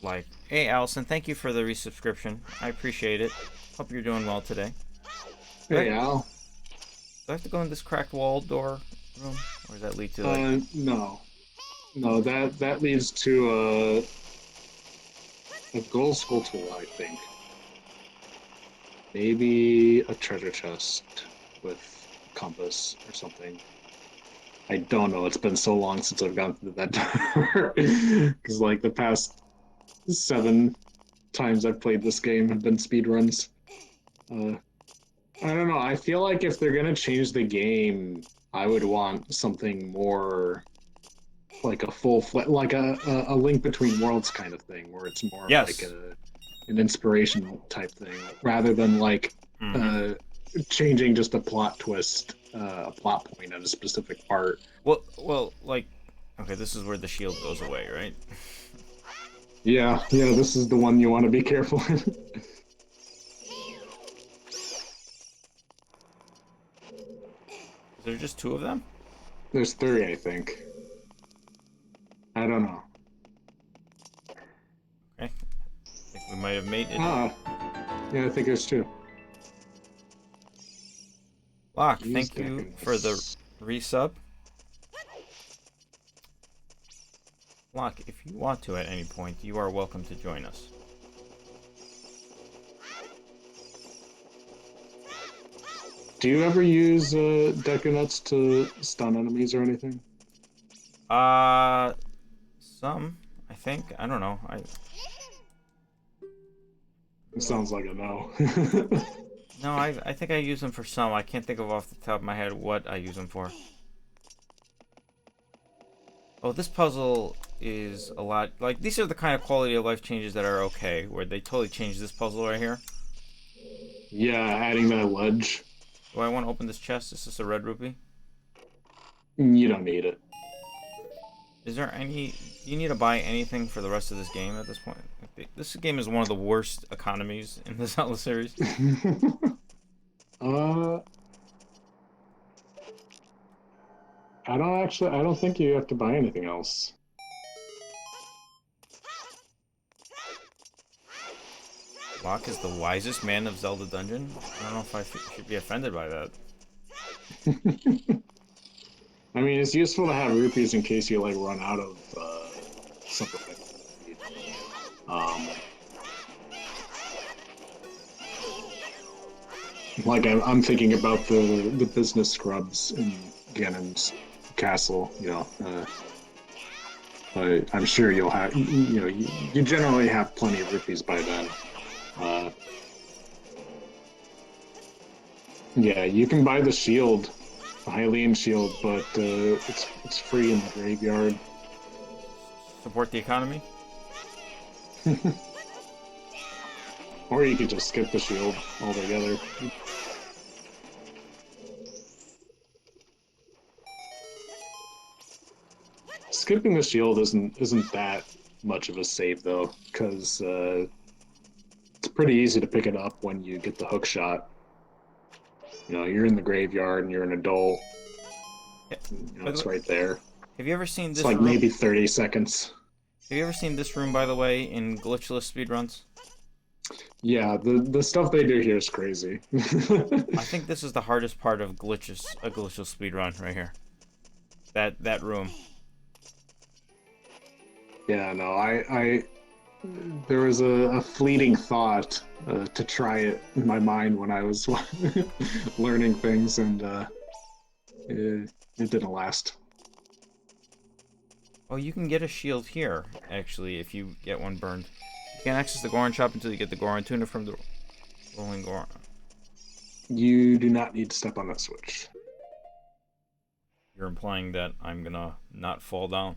Speaker 1: Like, hey Allison, thank you for the resubscription. I appreciate it. Hope you're doing well today.
Speaker 2: Hey,
Speaker 1: Do
Speaker 2: Al.
Speaker 1: I have to go in this cracked wall door room, or does that lead to like?
Speaker 2: No, no. That leads to a gold skull tool, I think. Maybe a treasure chest with a compass or something. I don't know. It's been so long since I've gone through that door. Because like the past 7 times I've played this game have been speed runs. Uh, I don't know. I feel like if they're gonna change the game, I would want something more like a like a link between worlds kind of thing, where it's more of like
Speaker 1: Yes.
Speaker 2: an inspiration type thing, rather than like
Speaker 1: Mm-hmm.
Speaker 2: uh, changing just a plot twist, a plot point at a specific part.
Speaker 1: Well, like, okay, this is where the shield goes away, right?
Speaker 2: Yeah, yeah. This is the one you want to be careful.
Speaker 1: Is there just 2 of them?
Speaker 2: There's 3, I think. I don't know.
Speaker 1: Okay, I think we might have made it.
Speaker 2: Ah, yeah, I think there's 2.
Speaker 1: Locke,
Speaker 2: Use
Speaker 1: thank you for the
Speaker 2: Deckerness.
Speaker 1: resub. Locke, if you want to at any point, you are welcome to join us.
Speaker 2: Do you ever use Decker Nuts to stun enemies or anything?
Speaker 1: Uh, some, I think. I don't know. I
Speaker 2: It sounds like a no.
Speaker 1: No, I think I use them for some. I can't think of off the top of my head what I use them for. Oh, this puzzle is a lot like these are the kind of quality of life changes that are okay, where they totally changed this puzzle right here.
Speaker 2: Yeah, adding that ledge.
Speaker 1: Do I want to open this chest? Is this a red rupee?
Speaker 2: You don't need it.
Speaker 1: Is there any? Do you need to buy anything for the rest of this game at this point? This game is one of the worst economies in the Zelda series.
Speaker 2: uh, I don't think you have to buy anything else.
Speaker 1: Locke is the wisest man of Zelda Dungeon. I don't know if I should be offended by that.
Speaker 2: I mean, it's useful to have rupees in case you like run out of something like that. Like I'm thinking about the business scrubs in Ganon's castle. I'm sure you'll have you generally have plenty of rupees by then. Uh, yeah, you can buy the shield, the Hylian shield, but it's free in the graveyard.
Speaker 1: Support the economy?
Speaker 2: Or you could just skip the shield altogether. Skipping the shield isn't that much of a save though, because it's pretty easy to pick it up when you get the hook shot. You're in the graveyard and you're an adult.
Speaker 1: Yeah. By the
Speaker 2: It's
Speaker 1: way,
Speaker 2: right there.
Speaker 1: have you ever seen
Speaker 2: It's
Speaker 1: this
Speaker 2: like
Speaker 1: room?
Speaker 2: maybe 30 seconds.
Speaker 1: Have you ever seen this room, by the way, in glitchless speedruns?
Speaker 2: Yeah, the stuff they do here is crazy.
Speaker 1: I think this is the hardest part of a glitchless speedrun right here. That room.
Speaker 2: Yeah, no, I there was a fleeting thought to try it in my mind when I was learning things, and it didn't last.
Speaker 1: Oh, you can get a shield here, actually, if you get one burned. can't access the Goron shop until you get the Goron tuna from the rolling Goron.
Speaker 2: You do not need to step on that switch.
Speaker 1: You're implying that I'm gonna not fall down.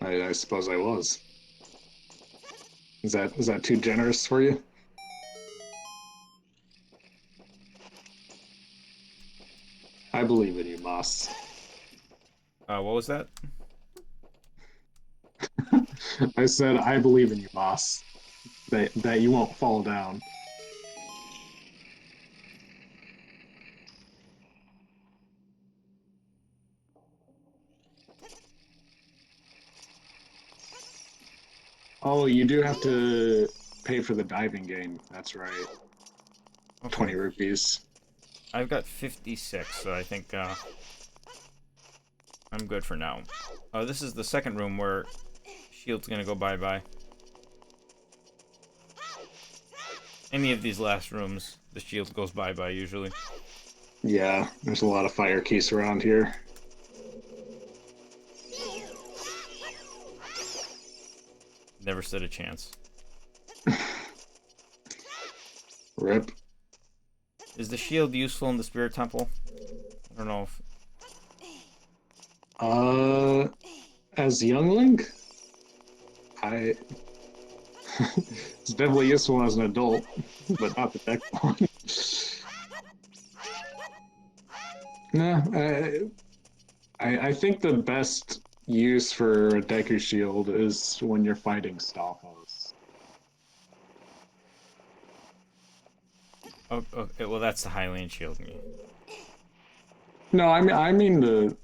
Speaker 2: I suppose I was. Is that too generous for you? I believe in you, Moss.
Speaker 1: What was that?
Speaker 2: I said I believe in you, Moss. That you won't fall down. Oh, you do have to pay for the diving game. That's right.
Speaker 1: Okay.
Speaker 2: 20 rupees.
Speaker 1: I've got 56, so I think I'm good for now. This is the second room where Shield's gonna go bye-bye. Any of these last rooms, the Shield goes bye-bye usually.
Speaker 2: Yeah, there's a lot of fire keys around here.
Speaker 1: Never stood a chance.
Speaker 2: Rip.
Speaker 1: Is the Shield useful in the Spirit Temple? I don't know if...
Speaker 2: As youngling, I it's definitely useful as an adult, but not the deck one. Nah, I think the best use for a Deku Shield is when you're fighting Stalfos.
Speaker 1: Oh, okay, well that's the Hylian Shield.
Speaker 2: No, I mean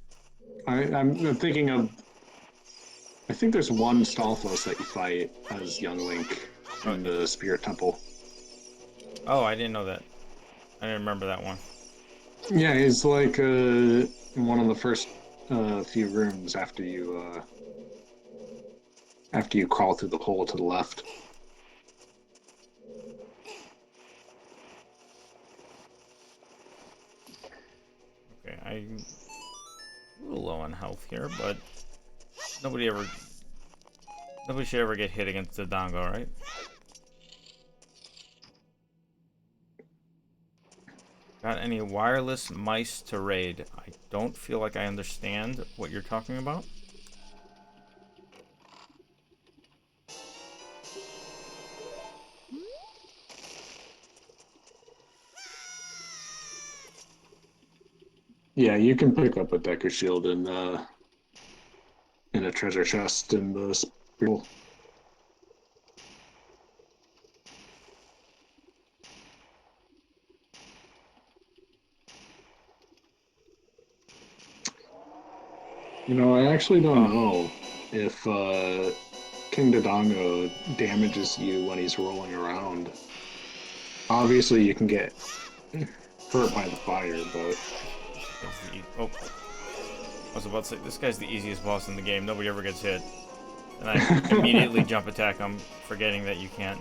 Speaker 2: I'm thinking of. I think there's one Stalfos that you fight as young Link in the Spirit Temple.
Speaker 1: Oh, I didn't know that. I didn't remember that one.
Speaker 2: Yeah, he's like in one of the first few rooms after you crawl through the hole to the left.
Speaker 1: Okay, I'm a little low on health here, but nobody should ever get hit against the Dongo, right? Got any wireless mice to raid? I don't feel like I understand what you're talking about.
Speaker 2: Yeah, you can pick up a Decker Shield in a treasure chest in the Spirit. You know, I actually don't know if King Dodongo damages you when he's rolling around. Obviously, you can get hurt by the fire, but...
Speaker 1: Oh. I was about to say, this guy's the easiest boss in the game. Nobody ever gets hit. And I immediately jump attack him, forgetting that you can't.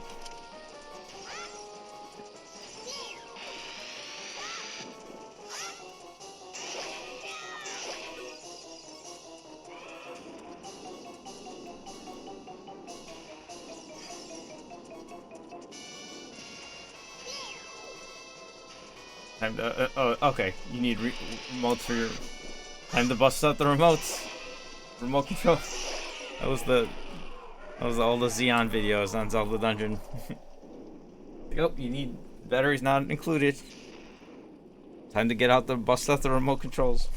Speaker 1: Time to, oh, okay. You need remotes for your... Time to bust out the remotes. Remote control. That was all the Xeon videos on Zelda Dungeon. Oh, you need batteries not included. Time to get out the bust out the remote controls.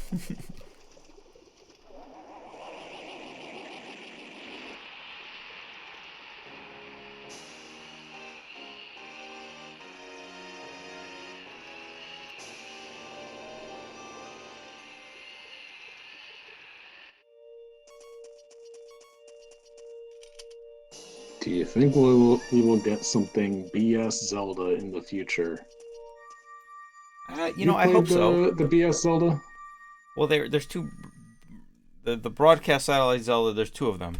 Speaker 2: Do you think we will get something BS Zelda in the future?
Speaker 1: You know, I hope so.
Speaker 2: The BS Zelda?
Speaker 1: Well, there's two. The broadcast satellite Zelda. There's two of them.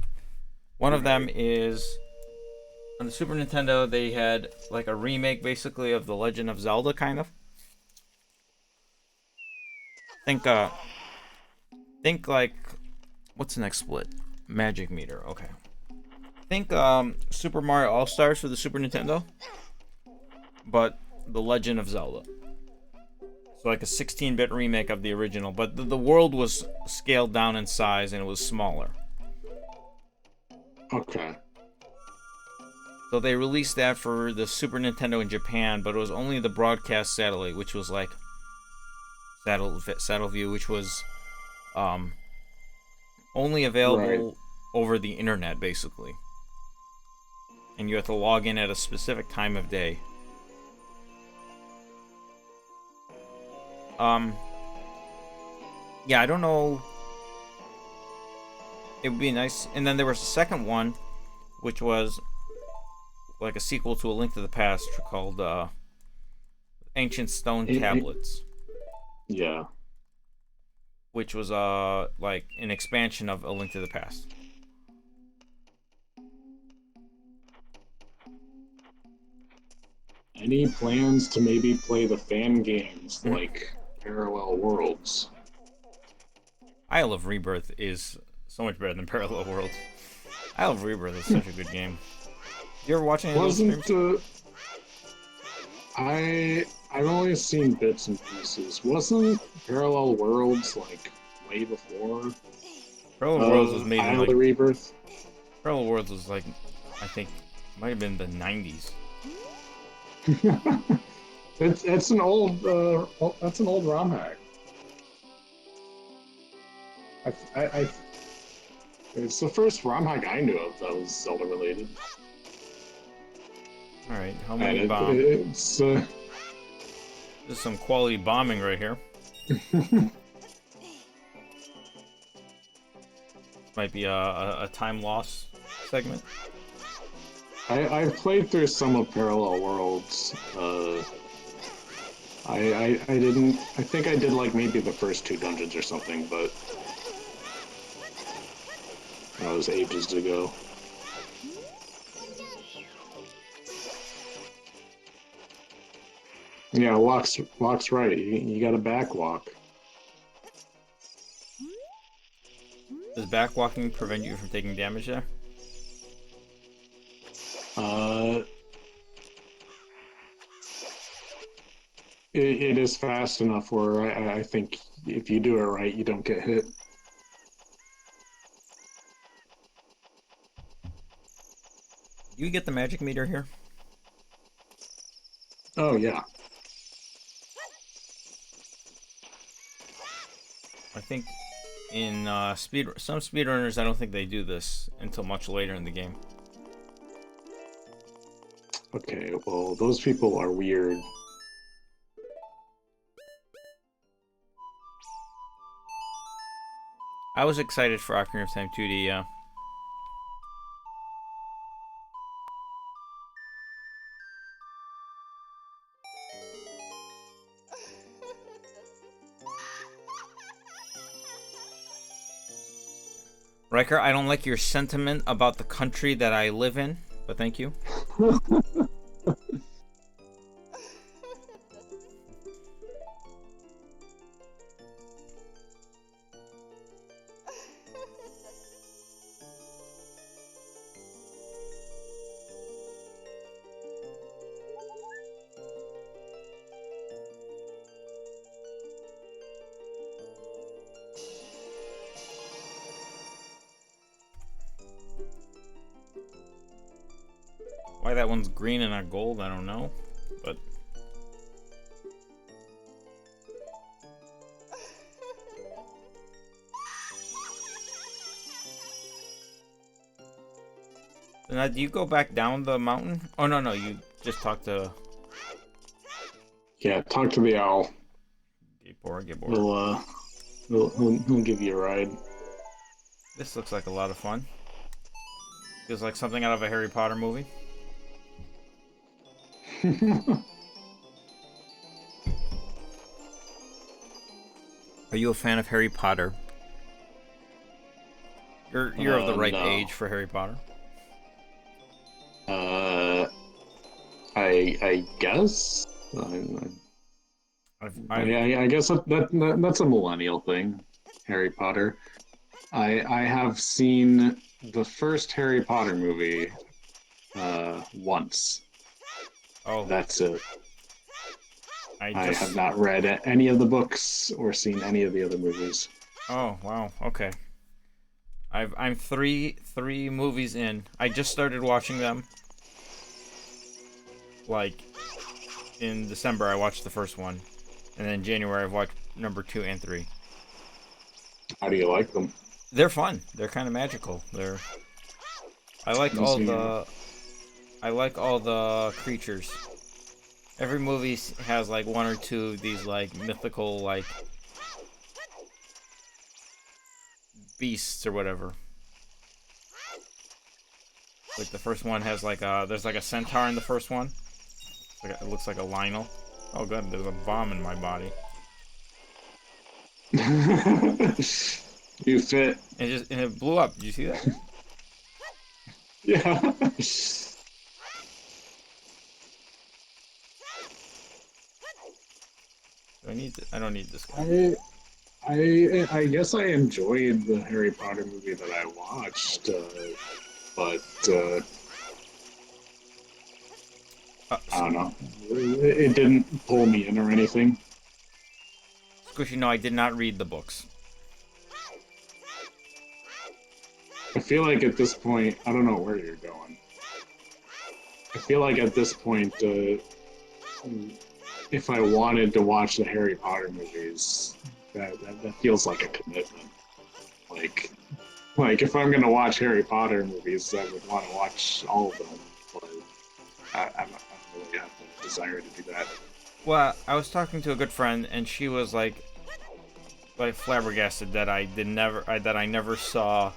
Speaker 1: One of them is on the Super Nintendo. They had like a remake, basically, of the Legend of Zelda, kind of. I think Think like, what's the next split? Magic meter. Okay. Think Super Mario All Stars for the Super Nintendo, but The Legend of Zelda. So like a 16-bit remake of the original, but the world was scaled down in size and it was smaller.
Speaker 2: Okay.
Speaker 1: So they released that for the Super Nintendo in Japan, but it was only the broadcast satellite, which was like Saddle View, which was um, only
Speaker 2: Right.
Speaker 1: available over the internet, basically. And you have to log in at a specific time of day. Um, yeah, I don't know. It would be nice. And then there was a second one, which was like a sequel to A Link to the Past called Ancient Stone Tablets,
Speaker 2: Yeah.
Speaker 1: which was like an expansion of A Link to the Past.
Speaker 2: Any plans to maybe play the fan games like Parallel Worlds?
Speaker 1: Isle of Rebirth is so much better than Parallel Worlds. Isle of Rebirth is such a good game. You ever watch any of those
Speaker 2: Wasn't
Speaker 1: streams?
Speaker 2: I've only seen bits and pieces. Wasn't Parallel Worlds like way before
Speaker 1: Parallel Worlds was made in
Speaker 2: Isle
Speaker 1: like
Speaker 2: of Rebirth?
Speaker 1: Parallel Worlds was like I think might have been the 90s.
Speaker 2: It's an old that's an old ROM hack. I it's the first ROM hack I knew of that was Zelda related,
Speaker 1: All right, how
Speaker 2: and
Speaker 1: many
Speaker 2: it,
Speaker 1: bomb?
Speaker 2: it's
Speaker 1: This is some quality bombing right here. Might be a time loss segment.
Speaker 2: I've played through some of Parallel Worlds. I didn't. I think I did like maybe the first two dungeons or something, but that was ages ago. Yeah, walks right. You got to back walk.
Speaker 1: Does backwalking prevent you from taking damage there?
Speaker 2: Uh, it is fast enough where I think if you do it right, you don't get hit.
Speaker 1: Do you get the magic meter here?
Speaker 2: Oh yeah.
Speaker 1: I think in some speedrunners, I don't think they do this until much later in the game.
Speaker 2: Okay. Well, those people are weird.
Speaker 1: I was excited for Ocarina of Time 2D. Yeah. Riker, I don't like your sentiment about the country that I live in, but thank you. Why that one's green and not gold, I don't know. But now, do you go back down the mountain? Oh no, you just talk to
Speaker 2: Yeah. Talk to the owl.
Speaker 1: Gabor. Gabor.
Speaker 2: He'll he'll give you a ride.
Speaker 1: This looks like a lot of fun. Feels like something out of a Harry Potter movie. Are you a fan of Harry Potter? You're of the right
Speaker 2: No.
Speaker 1: age for Harry Potter.
Speaker 2: Uh, I guess.
Speaker 1: I've
Speaker 2: I guess that's a millennial thing. Harry Potter. I have seen the first Harry Potter movie once.
Speaker 1: Oh,
Speaker 2: That's it.
Speaker 1: I
Speaker 2: I have
Speaker 1: just.
Speaker 2: not read any of the books or seen any of the other movies.
Speaker 1: Oh, wow. Okay. I'm three movies in. I just started watching them. Like in December, I watched the first one, and then January I've watched number 2 and 3.
Speaker 2: How do you like them?
Speaker 1: They're fun. They're kind of magical. They're. I like all
Speaker 2: Museum.
Speaker 1: the. I like all the creatures. Every movie has like one or two of these like mythical like beasts or whatever. Like the first one has like a there's like a centaur in the first one. It looks like a Lionel. Oh god, there's a bomb in my body.
Speaker 2: You fit.
Speaker 1: And it blew up. Did you see that?
Speaker 2: Yeah.
Speaker 1: I don't need this guy.
Speaker 2: I guess I enjoyed the Harry Potter movie that I watched, but I don't know. It didn't pull me in or anything.
Speaker 1: Squishy, no, I did not read the books.
Speaker 2: I feel like at this point, I don't know where you're going. I feel like at this point, if I wanted to watch the Harry Potter movies, that feels like a commitment. Like, like if I'm gonna watch Harry Potter movies, I would want to watch all of them. But I don't really have the desire to do that.
Speaker 1: Well, I was talking to a good friend, and she was like flabbergasted that that I never saw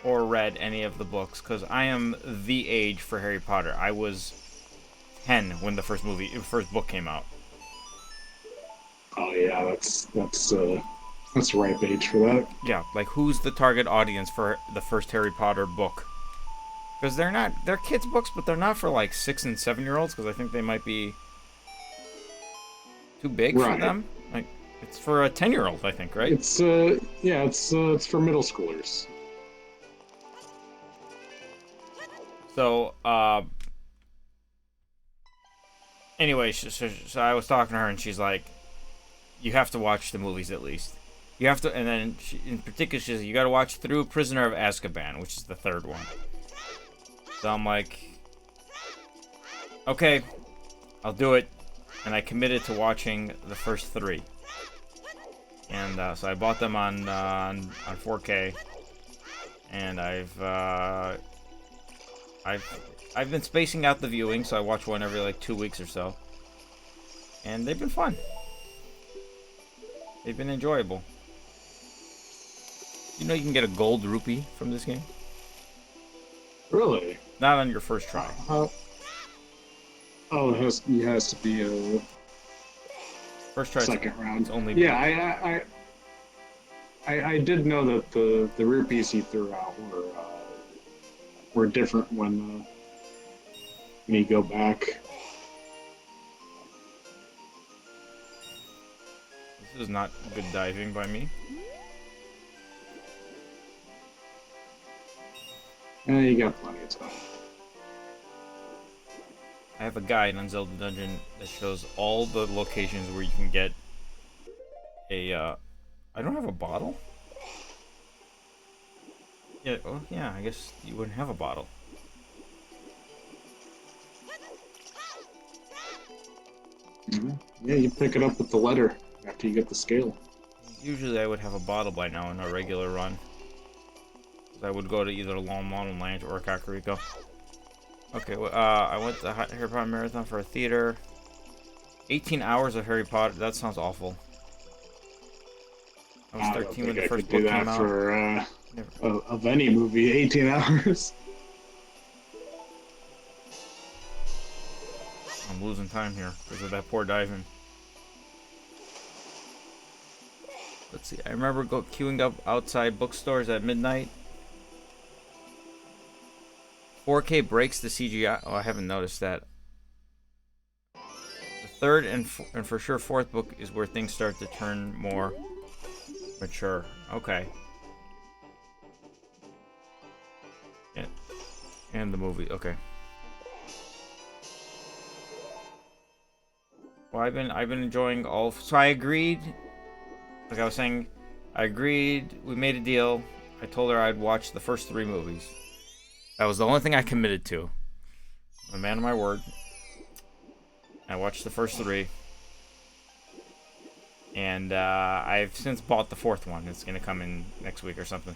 Speaker 1: or read any of the books because I am the age for Harry Potter. I was 10 when the first book came out.
Speaker 2: Oh yeah, that's ripe age for that.
Speaker 1: Yeah, like who's the target audience for the first Harry Potter book? Because they're kids books, but they're not for like 6 and 7 year olds because I think they might be too big for
Speaker 2: Right.
Speaker 1: them. Like it's for a 10-year-old, I think, right?
Speaker 2: It's yeah, it's for middle schoolers.
Speaker 1: So anyway, so I was talking to her and she's like, you have to watch the movies at least. You have to, and then in particular, she says you got to watch through Prisoner of Azkaban, which is the third one. So I'm like, okay, I'll do it, and I committed to watching the first three. And so I bought them on 4K, and I've been spacing out the viewing, so I watch one every like 2 weeks or so, and they've been fun. They've been enjoyable. You know you can get a gold rupee from this game?
Speaker 2: Really?
Speaker 1: Not on your first try.
Speaker 2: Oh, it has to be a
Speaker 1: First try,
Speaker 2: second round.
Speaker 1: it's only
Speaker 2: Yeah,
Speaker 1: blue.
Speaker 2: I did know that the rupees he threw out were different when you go back.
Speaker 1: This is not good diving by me.
Speaker 2: You got plenty of time.
Speaker 1: I have a guide on Zelda Dungeon that shows all the locations where you can get a, I don't have a bottle? Yeah, oh, yeah, I guess you wouldn't have a bottle.
Speaker 2: Mhm. Yeah, you pick it up with the letter after you get the scale.
Speaker 1: Usually I would have a bottle by now in a regular run. I would go to either Long Mountain Lounge or Kakariko. Okay, well, I went to Harry Potter Marathon for a theater. 18 hours of Harry Potter. That sounds awful. I was
Speaker 2: I don't
Speaker 1: 13 when
Speaker 2: think
Speaker 1: the
Speaker 2: I could
Speaker 1: first
Speaker 2: do
Speaker 1: book came
Speaker 2: that
Speaker 1: out.
Speaker 2: for
Speaker 1: Never.
Speaker 2: of any movie. 18 hours.
Speaker 1: I'm losing time here because of that poor diving. Let's see. I remember queuing up outside bookstores at midnight. 4K breaks the CGI. Oh, I haven't noticed that. The third and for sure fourth book is where things start to turn more Mature. Okay. Yeah. And the movie. Okay. Well, I've been enjoying all. So I agreed. Like I was saying, I agreed. We made a deal. I told her I'd watch the first 3 movies. That was the only thing I committed to. I'm a man of my word. I watched the first 3, and I've since bought the 4th one. It's gonna come in next week or something.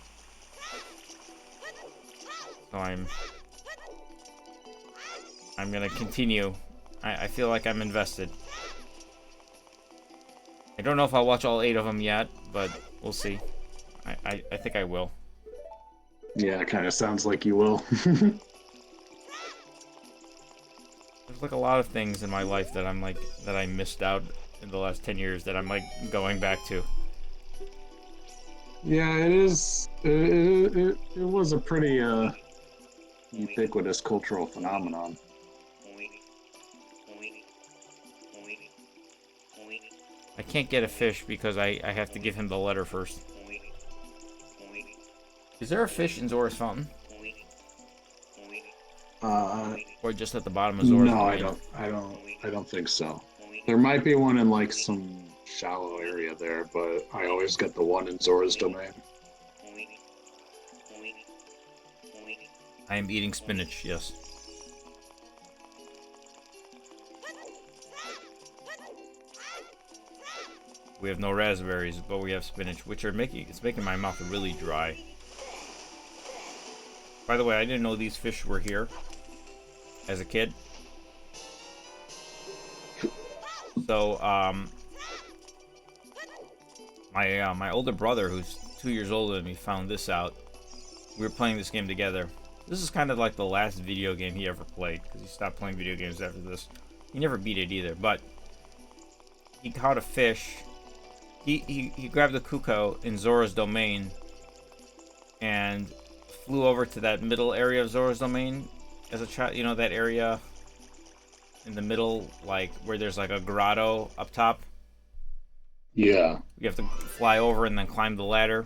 Speaker 1: So I'm gonna continue. I feel like I'm invested. I don't know if I'll watch all 8 of them yet, but we'll see. I think I will.
Speaker 2: Yeah, it kind of sounds like you will.
Speaker 1: There's like a lot of things in my life that I'm like that I missed out in the last 10 years that I'm like going back to.
Speaker 2: Yeah, it is. It was a pretty ubiquitous cultural phenomenon.
Speaker 1: I can't get a fish because I have to give him the letter first. Is there a fish in Zora's Fountain?
Speaker 2: Uh,
Speaker 1: Or just at the bottom of Zora's
Speaker 2: no,
Speaker 1: Domain?
Speaker 2: I don't think so. There might be one in like some shallow area there, but I always get the one in Zora's domain.
Speaker 1: I am eating spinach, yes. We have no raspberries, but we have spinach, which are making my mouth really dry. By the way, I didn't know these fish were here as a kid. So, my older brother, who's 2 years older than me, found this out. We were playing this game together. This is kind of like the last video game he ever played, because he stopped playing video games after this. He never beat it either, but he caught a fish. He grabbed a cuckoo in Zora's domain and flew over to that middle area of Zora's domain as a child. You know, that area in the middle, like where there's like a grotto up top.
Speaker 2: Yeah.
Speaker 1: You have to fly over and then climb the ladder.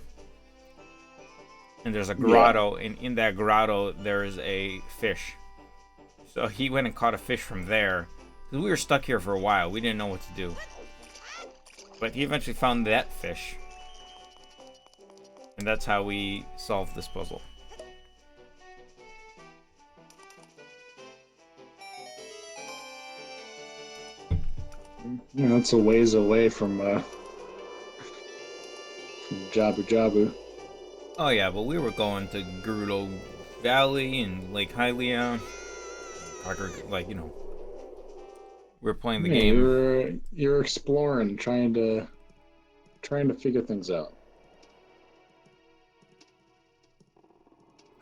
Speaker 1: And there's a grotto, and in that grotto there is a fish. So he went and caught a fish from there. Because we were stuck here for a while. We didn't know what to do. But he eventually found that fish. And that's how we solved this puzzle.
Speaker 2: Yeah, that's a ways away from Jabu Jabu.
Speaker 1: Oh yeah, but we were going to Gerudo Valley and Lake Hylian. Like, you know. We were playing the
Speaker 2: Yeah,
Speaker 1: game.
Speaker 2: you're exploring, trying to figure things out.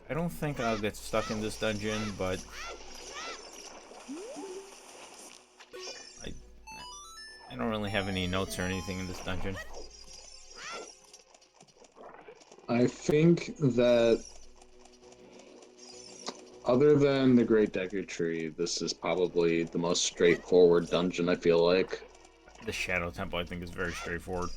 Speaker 1: I don't think I'll get stuck in this dungeon, but I don't really have any notes or anything in this dungeon.
Speaker 2: I think that other than the Great Deku Tree, this is probably the most straightforward dungeon, I feel like.
Speaker 1: The Shadow Temple, I think, is very straightforward.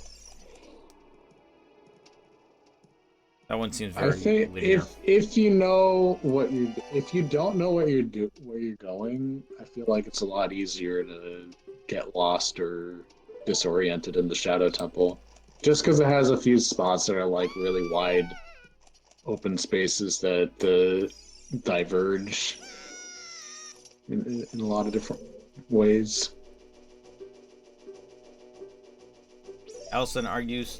Speaker 1: That one seems very
Speaker 2: I think
Speaker 1: linear.
Speaker 2: if you know what you if you don't know what where you're going, I feel like it's a lot easier to get lost or disoriented in the Shadow Temple. Just because it has a few spots that are like really wide open spaces that diverge in a lot of different ways.
Speaker 1: Allison argues,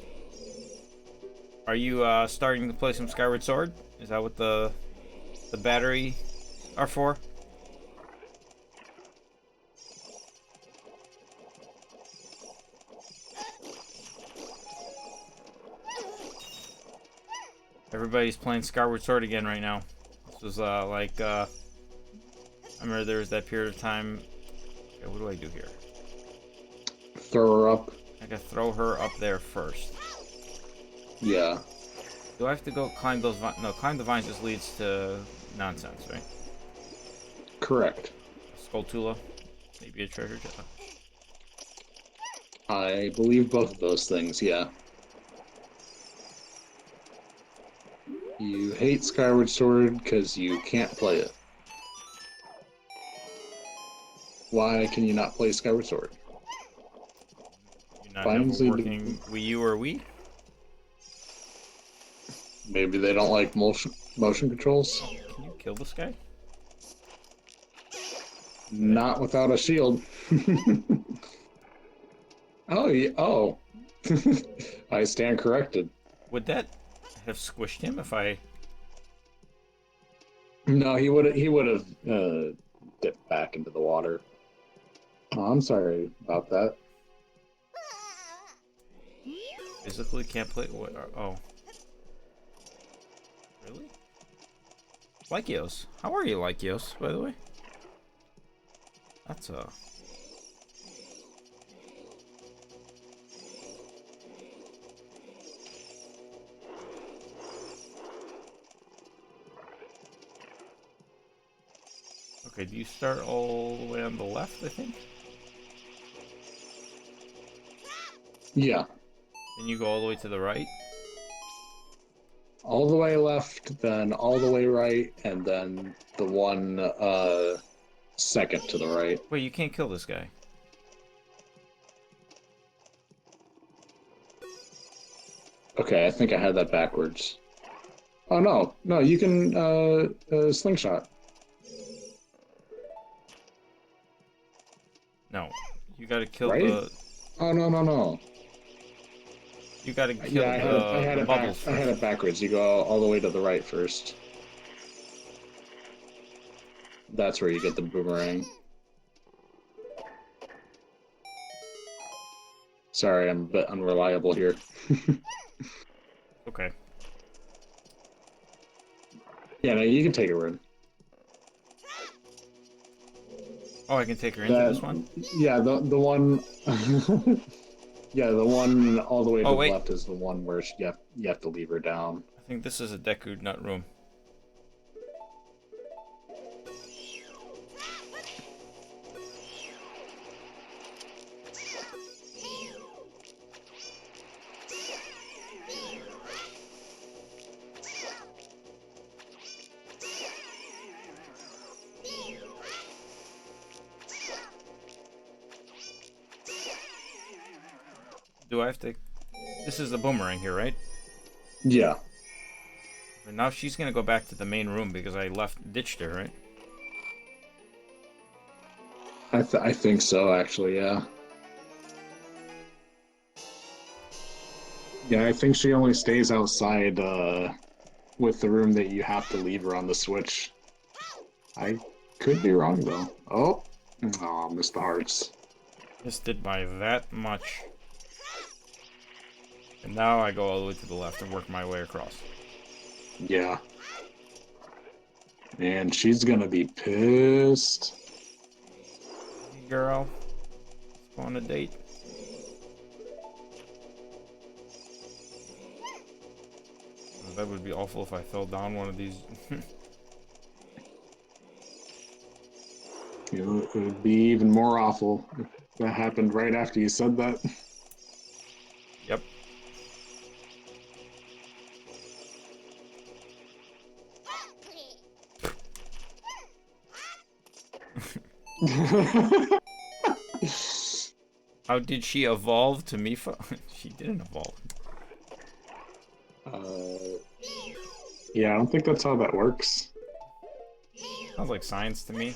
Speaker 1: are you starting to play some Skyward Sword? Is that what the battery are for? Everybody's playing Skyward Sword again right now. This was I remember there was that period of time. Okay, what do I do here?
Speaker 2: Throw her up.
Speaker 1: I gotta throw her up there first.
Speaker 2: Yeah.
Speaker 1: Do I have to go climb those vines? No, climb the vines just leads to nonsense, right?
Speaker 2: Correct.
Speaker 1: Skulltula, maybe a treasure chest.
Speaker 2: I believe both of those things, yeah. You hate Skyward Sword because you can't play it. Why can you not play Skyward Sword?
Speaker 1: You not have a
Speaker 2: Finally,
Speaker 1: working Wii U or Wii?
Speaker 2: maybe they don't like motion controls.
Speaker 1: Oh, can you kill this guy?
Speaker 2: Not without a shield. Oh, yeah. Oh. I stand corrected.
Speaker 1: Would that have squished him if I...
Speaker 2: No, he would have dipped back into the water. Oh, I'm sorry about that.
Speaker 1: physically can't play? What? Oh. Really? Lykios. How are you, Lykios, by the way? That's Okay, do you start all the way on the left, I think?
Speaker 2: Yeah.
Speaker 1: Then you go all the way to the right?
Speaker 2: All the way left, then all the way right, and then the one second to the right.
Speaker 1: Wait, you can't kill this guy.
Speaker 2: Okay, I think I had that backwards. Oh no, no, you can slingshot.
Speaker 1: No. You gotta kill
Speaker 2: Right?
Speaker 1: the...
Speaker 2: Oh no no no.
Speaker 1: You gotta
Speaker 2: Yeah,
Speaker 1: kill
Speaker 2: I had
Speaker 1: the
Speaker 2: it back.
Speaker 1: bubbles
Speaker 2: I had
Speaker 1: first.
Speaker 2: it backwards. You go all the way to the right first. That's where you get the boomerang. Sorry, I'm a bit unreliable here.
Speaker 1: Okay.
Speaker 2: Yeah, no, you can take a word.
Speaker 1: Oh, I can take her into
Speaker 2: That,
Speaker 1: this one?
Speaker 2: yeah, the one, yeah, the one all the way
Speaker 1: Oh,
Speaker 2: to the
Speaker 1: wait.
Speaker 2: left is the one where you have to leave her down.
Speaker 1: I think this is a Deku Nut room. Do I have to... This is the boomerang here, right?
Speaker 2: Yeah,
Speaker 1: And now she's gonna go back to the main room because I ditched her, right?
Speaker 2: I think so actually. Yeah, yeah, I think she only stays outside with the room that you have to leave her on the switch. I could be wrong though. Oh, missed the hearts.
Speaker 1: Missed it by that much. And now I go all the way to the left and work my way across.
Speaker 2: Yeah, and she's gonna be pissed.
Speaker 1: Hey girl, let's go on a date. Oh, that would be awful if I fell down one of these.
Speaker 2: It would be even more awful if that happened right after you said that.
Speaker 1: Yep. How did she evolve to Mifa? She didn't evolve.
Speaker 2: uh, yeah, I don't think that's how that works.
Speaker 1: Sounds like science to me.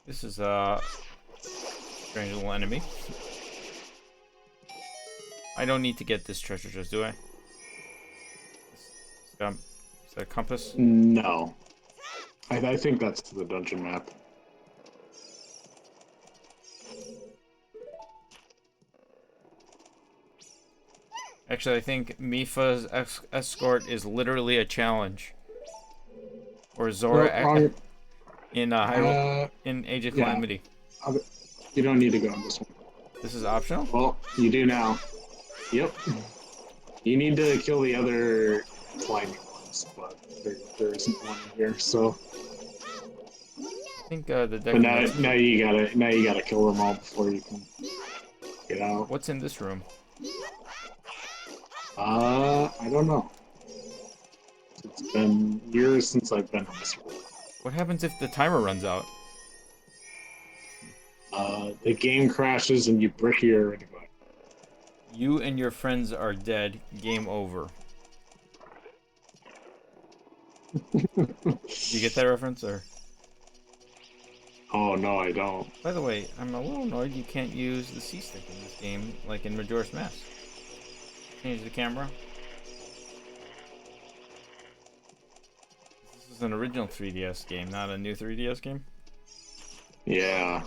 Speaker 1: This is a strange little enemy. I don't need to get this treasure chest, do I? Is that a compass?
Speaker 2: No, I think that's the dungeon map.
Speaker 1: Actually, I think Mifa's escort is literally a challenge. Or Zora
Speaker 2: Well, wrong.
Speaker 1: in Hyrule in Age of
Speaker 2: Yeah,
Speaker 1: Calamity.
Speaker 2: you don't need to go on this one.
Speaker 1: This is optional?
Speaker 2: Well, you do now. Yep. You need to kill the other climbing ones, but there isn't one in here, so.
Speaker 1: I think the
Speaker 2: But
Speaker 1: deck nuts.
Speaker 2: now you gotta kill them all before you can get out.
Speaker 1: What's in this room?
Speaker 2: I don't know. It's been years since I've been in this world.
Speaker 1: What happens if the timer runs out?
Speaker 2: The game crashes and you brick your device.
Speaker 1: You and your friends are dead. Game over. You get that reference, or?
Speaker 2: Oh no, I don't.
Speaker 1: By the way, I'm a little annoyed you can't use the C-stick in this game, like in Majora's Mask. Change the camera. This is an original 3DS game, not a new 3DS game.
Speaker 2: Yeah.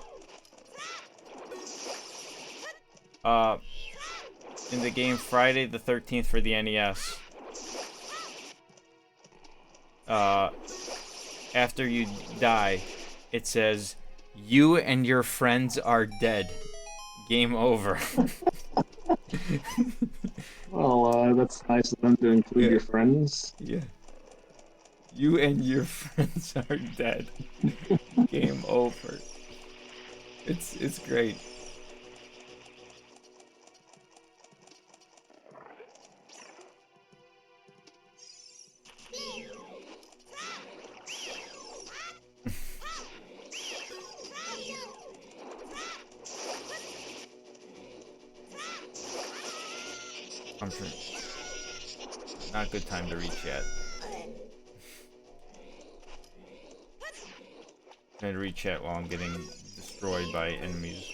Speaker 1: In the game Friday the 13th for the NES, after you die, it says, "You and your friends are dead. Game over."
Speaker 2: Well, that's nice of them to include
Speaker 1: Yeah.
Speaker 2: your friends.
Speaker 1: Yeah. You and your friends are dead. Game over. It's great. I'm sure. Not a good time to reach yet. Trying to reach chat while I'm getting destroyed by enemies.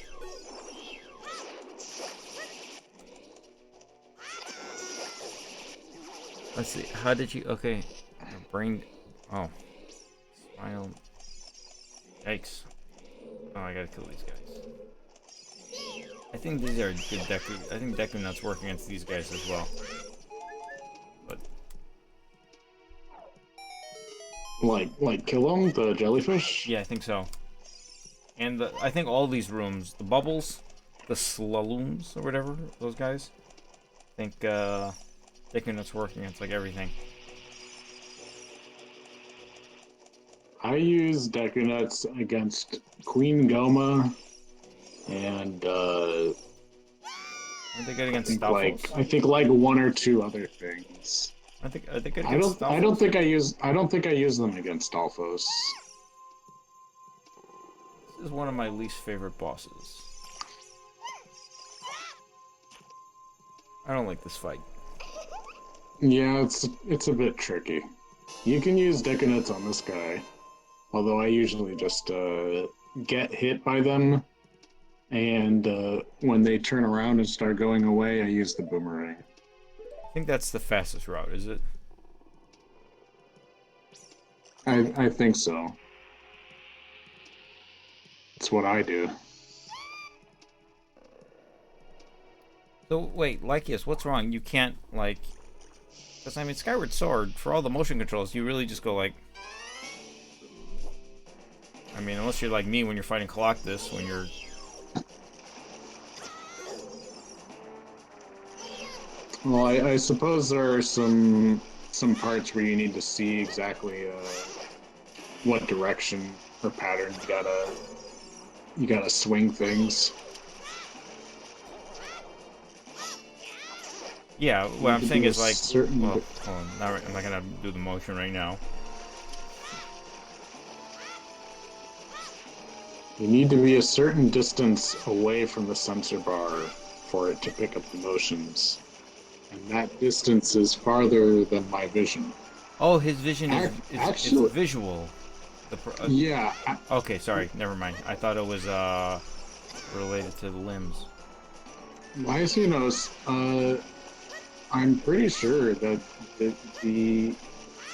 Speaker 1: Let's see. How did you? Okay. Brain. Oh. Smile. Yikes. Oh, I gotta kill these guys. I think these are good Deku. I think Deku Nut's working against these guys as well. But
Speaker 2: Like kill them, the jellyfish?
Speaker 1: yeah, I think so. And I think all these rooms, the bubbles, the slaloons or whatever, those guys. I think Deku Nut's working against like everything.
Speaker 2: I use Deku Nuts against Queen Goma and
Speaker 1: Aren't they good against Stalfos?
Speaker 2: I think like one or two other things.
Speaker 1: I think are they good against Stalfos?
Speaker 2: I don't think I use them against Stalfos.
Speaker 1: This is one of my least favorite bosses. I don't like this fight.
Speaker 2: Yeah, it's a bit tricky. You can use Deku Nuts on this guy, although I usually just get hit by them, and when they turn around and start going away, I use the boomerang.
Speaker 1: I think that's the fastest route, is it?
Speaker 2: I think so. It's what I do.
Speaker 1: So wait, Lycius, what's wrong? You can't like, because I mean Skyward Sword, for all the motion controls, you really just go like. I mean, unless you're like me when you're fighting Colossus, when you're.
Speaker 2: Well, I suppose there are some parts where you need to see exactly what direction or pattern you gotta swing things.
Speaker 1: Yeah, what I'm
Speaker 2: to
Speaker 1: saying
Speaker 2: do a
Speaker 1: is like,
Speaker 2: certain
Speaker 1: well, hold on, I'm not gonna do the motion right now.
Speaker 2: You need to be a certain distance away from the sensor bar for it to pick up the motions. And that distance is farther than my vision.
Speaker 1: Oh, his vision is
Speaker 2: Actually,
Speaker 1: it's visual.
Speaker 2: yeah.
Speaker 1: Okay, sorry, never mind. I thought it was related to the limbs.
Speaker 2: Lysianos, I'm pretty sure that the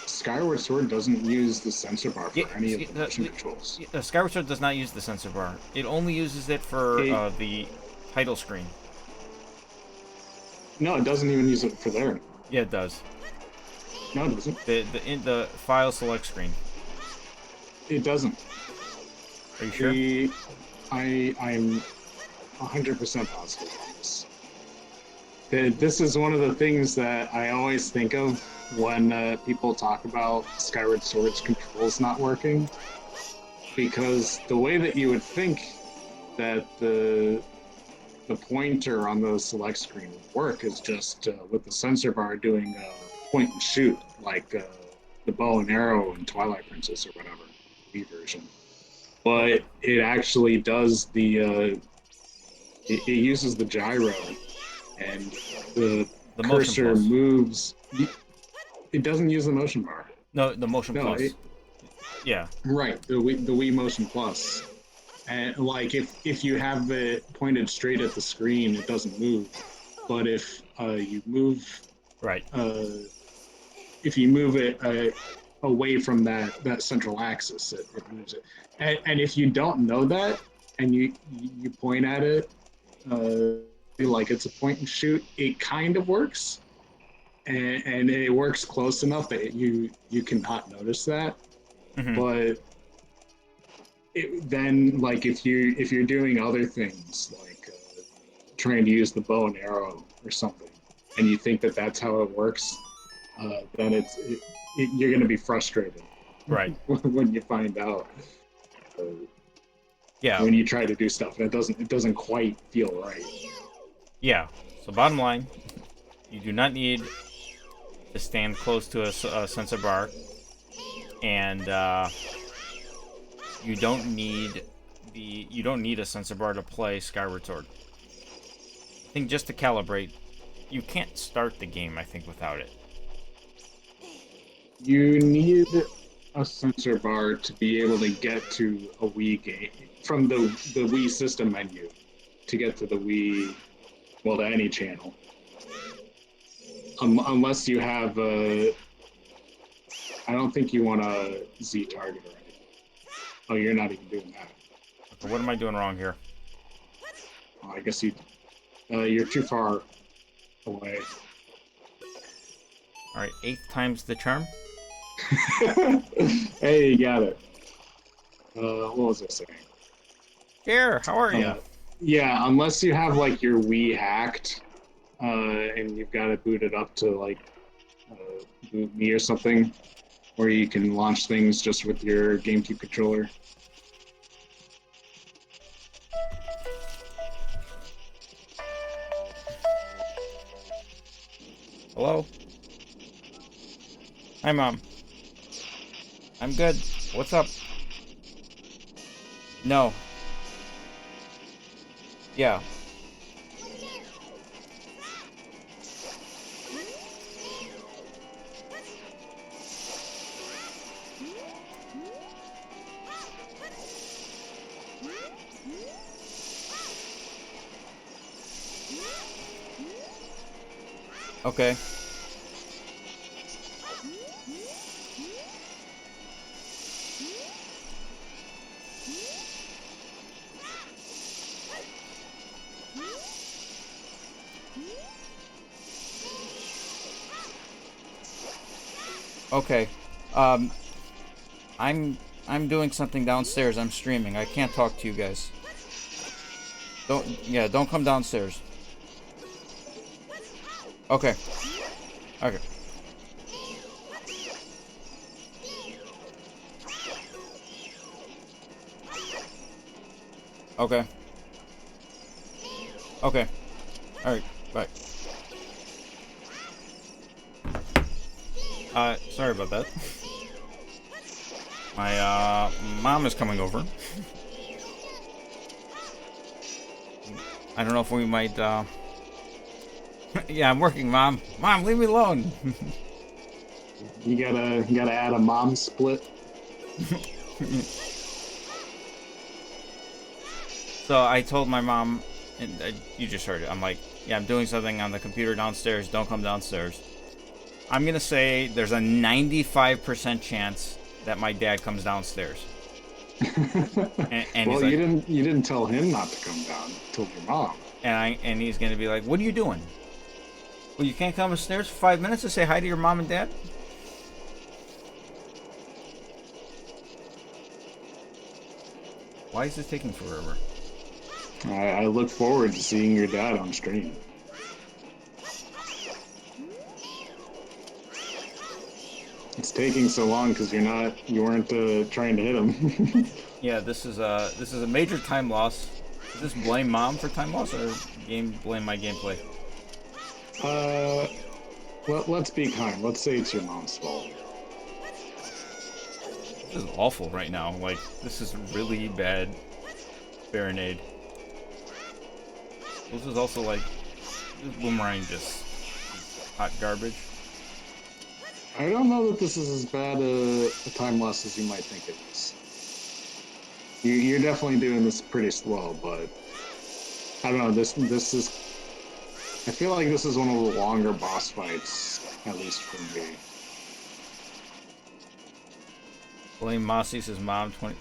Speaker 2: Skyward Sword doesn't use the sensor bar for any of the motion controls.
Speaker 1: Skyward Sword does not use the sensor bar. It only uses it for the title screen.
Speaker 2: No, it doesn't even use it for there.
Speaker 1: Yeah, it does.
Speaker 2: No, it doesn't.
Speaker 1: The file select screen.
Speaker 2: It doesn't.
Speaker 1: Are you sure?
Speaker 2: I'm 100% positive on this. This is one of the things that I always think of when people talk about Skyward Sword's controls not working. because the way that you would think that the pointer on the select screen would work is just with the sensor bar doing point and shoot, like the bow and arrow in Twilight Princess or whatever, Wii version. But it actually does it uses the gyro, and the
Speaker 1: The motion
Speaker 2: cursor
Speaker 1: plus.
Speaker 2: moves. It doesn't use the motion bar.
Speaker 1: No, the motion
Speaker 2: No,
Speaker 1: plus. Yeah.
Speaker 2: right, the Wii Motion Plus. And like if you have it pointed straight at the screen, it doesn't move. But you move
Speaker 1: Right.
Speaker 2: uh, if you move it away from that central axis, it moves it. And if you don't know that, and you point at it like it's a point and shoot, it kind of works, and it works close enough that you cannot notice that.
Speaker 1: Hmm.
Speaker 2: But then, like if you're doing other things like trying to use the bow and arrow or something, and you think that that's how it works, then you're going to be frustrated
Speaker 1: Right.
Speaker 2: when you find out uh,
Speaker 1: Yeah.
Speaker 2: when you try to do stuff and it doesn't quite feel right.
Speaker 1: Yeah. So bottom line, you do not need to stand close to a sensor bar, and you don't need a sensor bar to play Skyward Sword. I think just to calibrate, you can't start the game, I think, without it.
Speaker 2: You need a sensor bar to be able to get to a Wii game from the Wii system menu to get to the Wii, well, to any channel. Unless you have I don't think you want a Z target or anything. Oh, you're not even doing that.
Speaker 1: Okay, what am I doing wrong here?
Speaker 2: Oh, I guess you're too far away.
Speaker 1: All right, 8 times the charm.
Speaker 2: Hey, you got it. What was I saying?
Speaker 1: Here, how are you?
Speaker 2: Yeah, unless you have like your Wii hacked, and you've got it booted up to like Boot Me or something, where you can launch things just with your GameCube controller.
Speaker 1: Hello? Hi, Mom. I'm good. What's up? No. Yeah. Okay. Okay. Um, I'm I'm doing something downstairs. I'm streaming. I can't talk to you guys. Don't come downstairs. Okay. Okay. Okay. Okay. All right. Bye. Sorry about that. My mom is coming over. I don't know if we might yeah, I'm working, Mom. Mom, leave me alone.
Speaker 2: You gotta add a mom split.
Speaker 1: So I told my mom, and you just heard it. I'm like, yeah, I'm doing something on the computer downstairs. Don't come downstairs. I'm gonna say there's a 95% chance that my dad comes downstairs. And
Speaker 2: Well,
Speaker 1: he's like,
Speaker 2: you didn't tell him not to come down. You told your mom.
Speaker 1: and he's gonna be like, what are you doing? Well, you can't come upstairs for 5 minutes to say hi to your mom and dad? Why is this taking forever?
Speaker 2: I look forward to seeing your dad on stream. It's taking so long because you weren't trying to hit him.
Speaker 1: Yeah, this is a major time loss. Is this blame mom for time loss or blame my gameplay?
Speaker 2: Uh, let's be kind. Let's say it's your mom's fault.
Speaker 1: This is awful right now. Like this is really bad Baronade. This is also like this boomerang just hot garbage.
Speaker 2: I don't know that this is as bad a time loss as you might think it is. You're definitely doing this pretty slow, but I don't know. This is. I feel like this is one of the longer boss fights, at least for me.
Speaker 1: Blame Mossy mom 20.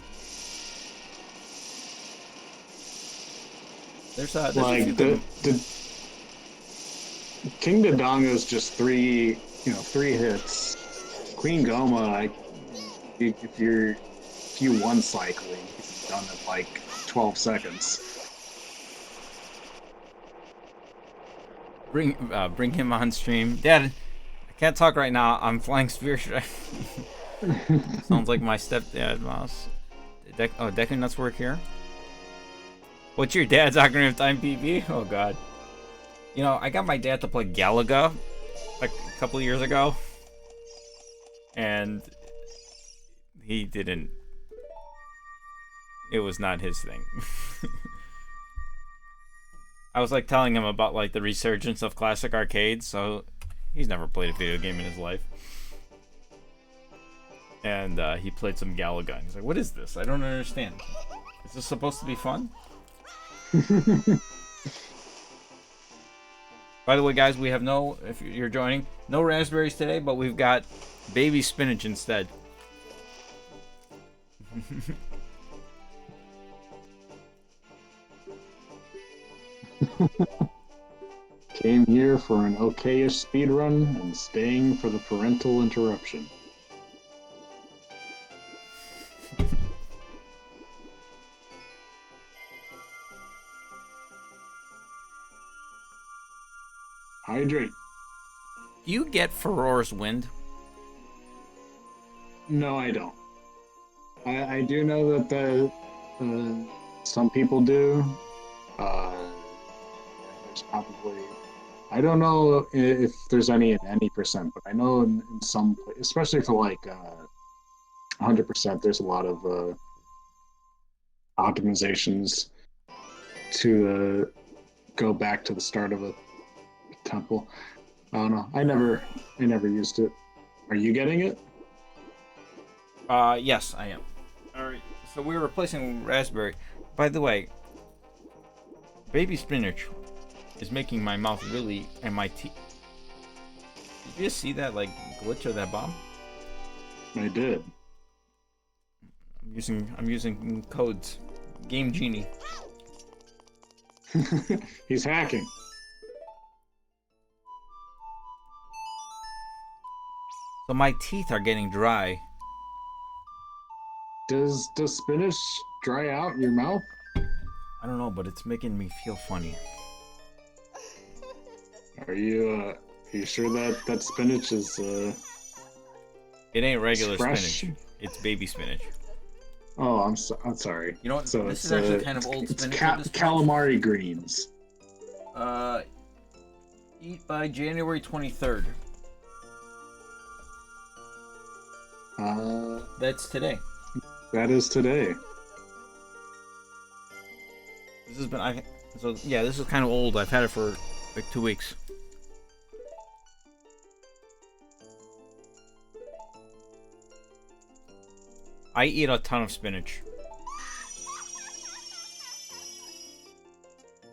Speaker 1: There's a few
Speaker 2: Like
Speaker 1: good.
Speaker 2: the King Dodonga is just three hits. Queen Goma, if you one cycling, you've done it like 12 seconds.
Speaker 1: Bring him on stream, Dad. I can't talk right now. I'm flying spear. Sounds like my stepdad, Moss. Deku Nuts work here. What's your dad's Ocarina of Time PB? Oh god. You know, I got my dad to play Galaga like a couple of years ago, and he didn't. It was not his thing. I was like telling him about like the resurgence of classic arcades, so he's never played a video game in his life. And he played some Galaga, and he's like, "What is this? I don't understand. Is this supposed to be fun?" By the way, guys, we have if you're joining, no raspberries today, but we've got baby spinach instead.
Speaker 2: Came here for an okayish speedrun and staying for the parental interruption. Hydrate.
Speaker 1: Do you get Furore's Wind?
Speaker 2: No, I don't. I do know that some people do. There's probably I don't know if there's any in any percent, but I know in some, especially for like 100%, there's a lot of optimizations to go back to the start of a temple. I don't know. I never used it. Are you getting it?
Speaker 1: Yes, I am. Alright, so we're replacing raspberry. By the way, baby spinach is making my mouth really, and my teeth. Did you just see that, like, glitch of that bomb?
Speaker 2: I did.
Speaker 1: I'm using codes. Game Genie.
Speaker 2: He's hacking.
Speaker 1: So my teeth are getting dry.
Speaker 2: Does spinach dry out your mouth?
Speaker 1: I don't know, but it's making me feel funny.
Speaker 2: Are you sure that spinach is
Speaker 1: It ain't regular
Speaker 2: fresh?
Speaker 1: spinach. It's baby spinach.
Speaker 2: Oh, I'm sorry.
Speaker 1: You know what?
Speaker 2: So
Speaker 1: this is actually kind of old
Speaker 2: it's
Speaker 1: spinach. At this
Speaker 2: calamari greens.
Speaker 1: Eat by January 23rd. That's today.
Speaker 2: That is today.
Speaker 1: This has been so yeah, this is kind of old. I've had it for like 2 weeks. I eat a ton of spinach.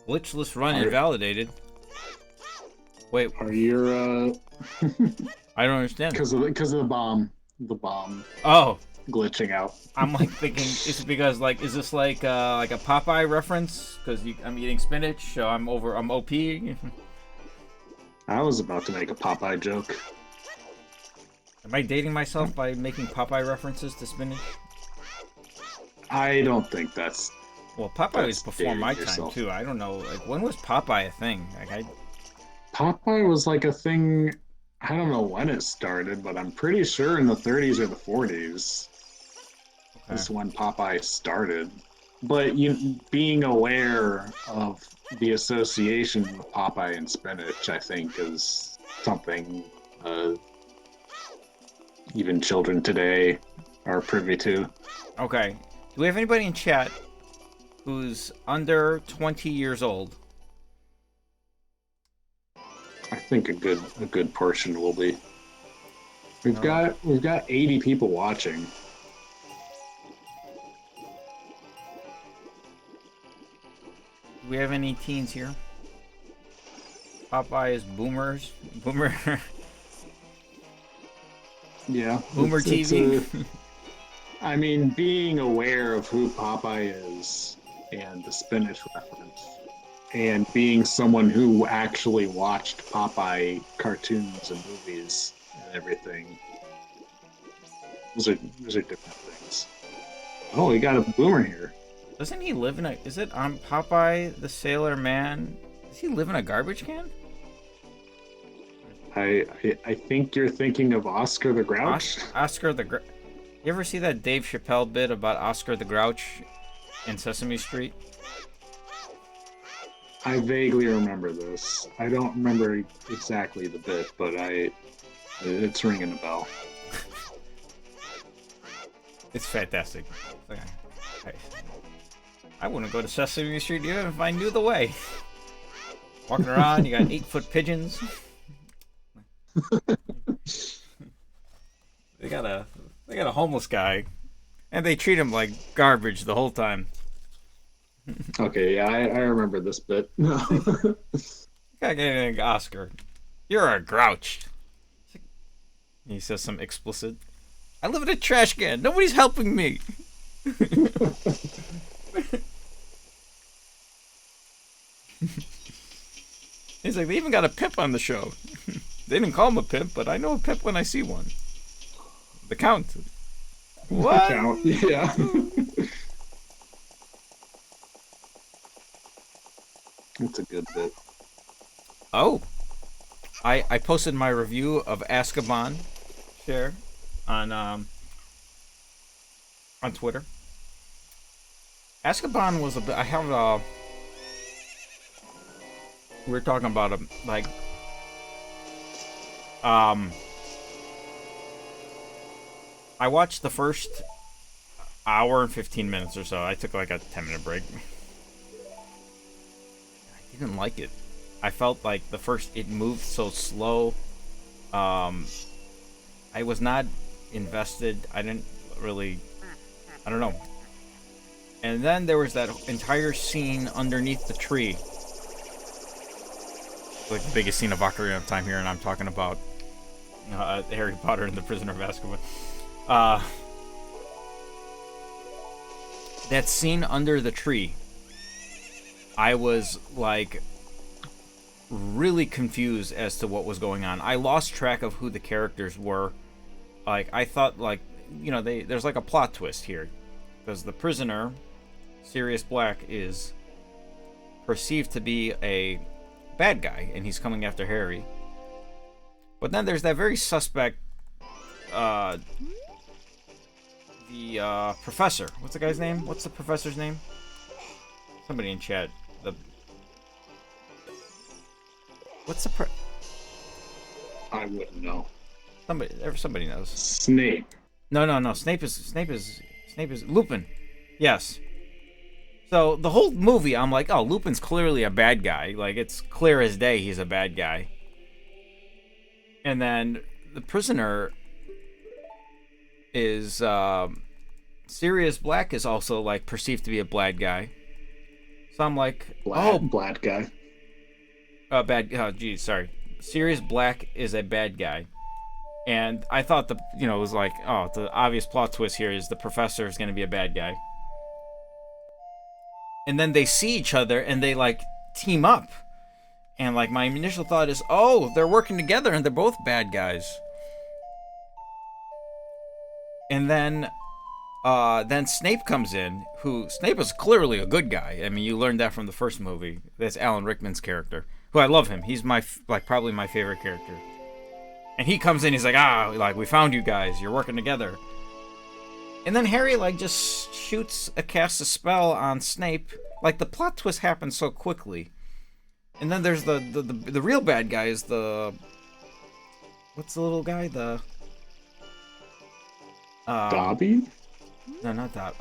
Speaker 1: Glitchless run invalidated. Wait,
Speaker 2: Are you
Speaker 1: I don't understand.
Speaker 2: because of the bomb? The bomb
Speaker 1: Oh,
Speaker 2: glitching out.
Speaker 1: I'm like thinking, is it because like, is this like a Popeye reference? Because I'm eating spinach, so I'm OP.
Speaker 2: I was about to make a Popeye joke.
Speaker 1: Am I dating myself by making Popeye references to spinach?
Speaker 2: I don't think that's.
Speaker 1: Well, Popeye was
Speaker 2: That's
Speaker 1: before
Speaker 2: dating
Speaker 1: my
Speaker 2: yourself.
Speaker 1: time too. I don't know, like when was Popeye a thing? Like
Speaker 2: Popeye was like a thing. I don't know when it started, but I'm pretty sure in the 30s or the 40s.
Speaker 1: Okay.
Speaker 2: is when Popeye started. But being aware of the association with Popeye and spinach, I think, is something even children today are privy to.
Speaker 1: Okay. Do we have anybody in chat who's under 20 years old?
Speaker 2: I think a good portion will be. We've
Speaker 1: No.
Speaker 2: got 80 people watching.
Speaker 1: Do we have any teens here? Popeye is boomers. Boomer.
Speaker 2: Yeah,
Speaker 1: Boomer TV.
Speaker 2: I mean, being aware of who Popeye is and the spinach reference, and being someone who actually watched Popeye cartoons and movies and everything, those are different things. Oh, we got a boomer here.
Speaker 1: Doesn't he live in a? Is it on Popeye the Sailor Man? Does he live in a garbage can?
Speaker 2: I think you're thinking of Oscar the Grouch.
Speaker 1: Oscar the Grouch. You ever see that Dave Chappelle bit about Oscar the Grouch in Sesame Street?
Speaker 2: I vaguely remember this. I don't remember exactly the bit, but it's ringing a bell.
Speaker 1: It's fantastic. I wouldn't go to Sesame Street even if I knew the way. Walking around, you got 8-foot pigeons. They got a homeless guy, and they treat him like garbage the whole time.
Speaker 2: Okay, yeah, I remember this bit.
Speaker 1: Gotta get an Oscar. You're a grouch. He says some explicit. I live in a trash can. Nobody's helping me. He's like, they even got a pimp on the show. They didn't call him a pimp, but I know a pimp when I see one. The Count. What?
Speaker 2: The Count, yeah. That's a good bit.
Speaker 1: Oh. I posted my review of Azkaban share on Twitter. Azkaban was a bit. I have we were talking about him like I watched the first hour and 15 minutes or so. I took like a 10-minute break. I didn't like it. I felt like it moved so slow. I was not invested. I don't know. And then there was that entire scene underneath the tree. Like the biggest scene of Ocarina of Time here, and I'm talking about Harry Potter and the Prisoner of Azkaban. That scene under the tree, I was like really confused as to what was going on. I lost track of who the characters were. Like I thought, like there's like a plot twist here, because the prisoner, Sirius Black, is perceived to be a bad guy, and he's coming after Harry. But then there's that very suspect, the professor. What's the guy's name? What's the professor's name? Somebody in chat.
Speaker 2: I wouldn't know.
Speaker 1: Somebody knows.
Speaker 2: Snape.
Speaker 1: No. Snape is Lupin. Yes. So the whole movie, I'm like, oh, Lupin's clearly a bad guy. Like, it's clear as day he's a bad guy. And then the prisoner is Sirius Black is also like perceived to be a bad guy. So I'm like,
Speaker 2: Black guy.
Speaker 1: Sorry. Sirius Black is a bad guy. And I thought it was like, oh, the obvious plot twist here is the professor is going to be a bad guy. And then they see each other and they like team up. And like my initial thought is, oh, they're working together and they're both bad guys. And then Snape comes in, Snape is clearly a good guy. I mean, you learned that from the first movie. That's Alan Rickman's character, who I love him. He's probably my favorite character. And he comes in, he's like, we found you guys. You're working together. And then Harry like just casts a spell on Snape. Like the plot twist happens so quickly. And then there's the real bad guy is the what's the little guy? The
Speaker 2: Dobby?
Speaker 1: no, not that.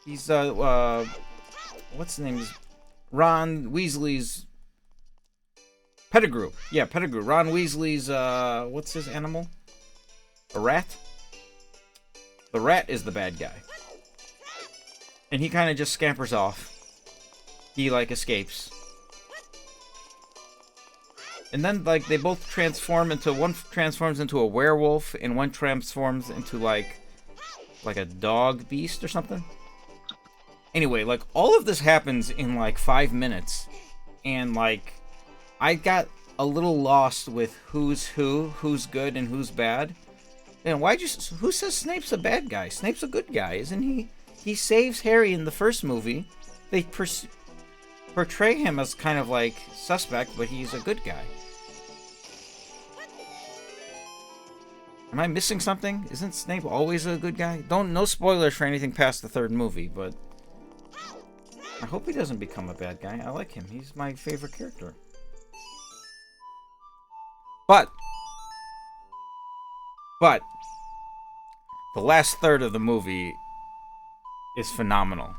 Speaker 1: He's what's the name? He's Ron Weasley's Pettigrew. Yeah, Pettigrew. Ron Weasley's what's his animal? A rat? The rat is the bad guy. And he kind of just scampers off. He like escapes. And then like they both transform into one transforms into a werewolf and one transforms into like a dog beast or something. Anyway, like all of this happens in like 5 minutes. And like I got a little lost with who's good and who's bad. And who says Snape's a bad guy? Snape's a good guy, isn't he? He saves Harry in the first movie. They portray him as kind of like suspect, but he's a good guy. Am I missing something? Isn't Snape always a good guy? No spoilers for anything past the third movie, but I hope he doesn't become a bad guy. I like him. He's my favorite character. But the last third of the movie is phenomenal.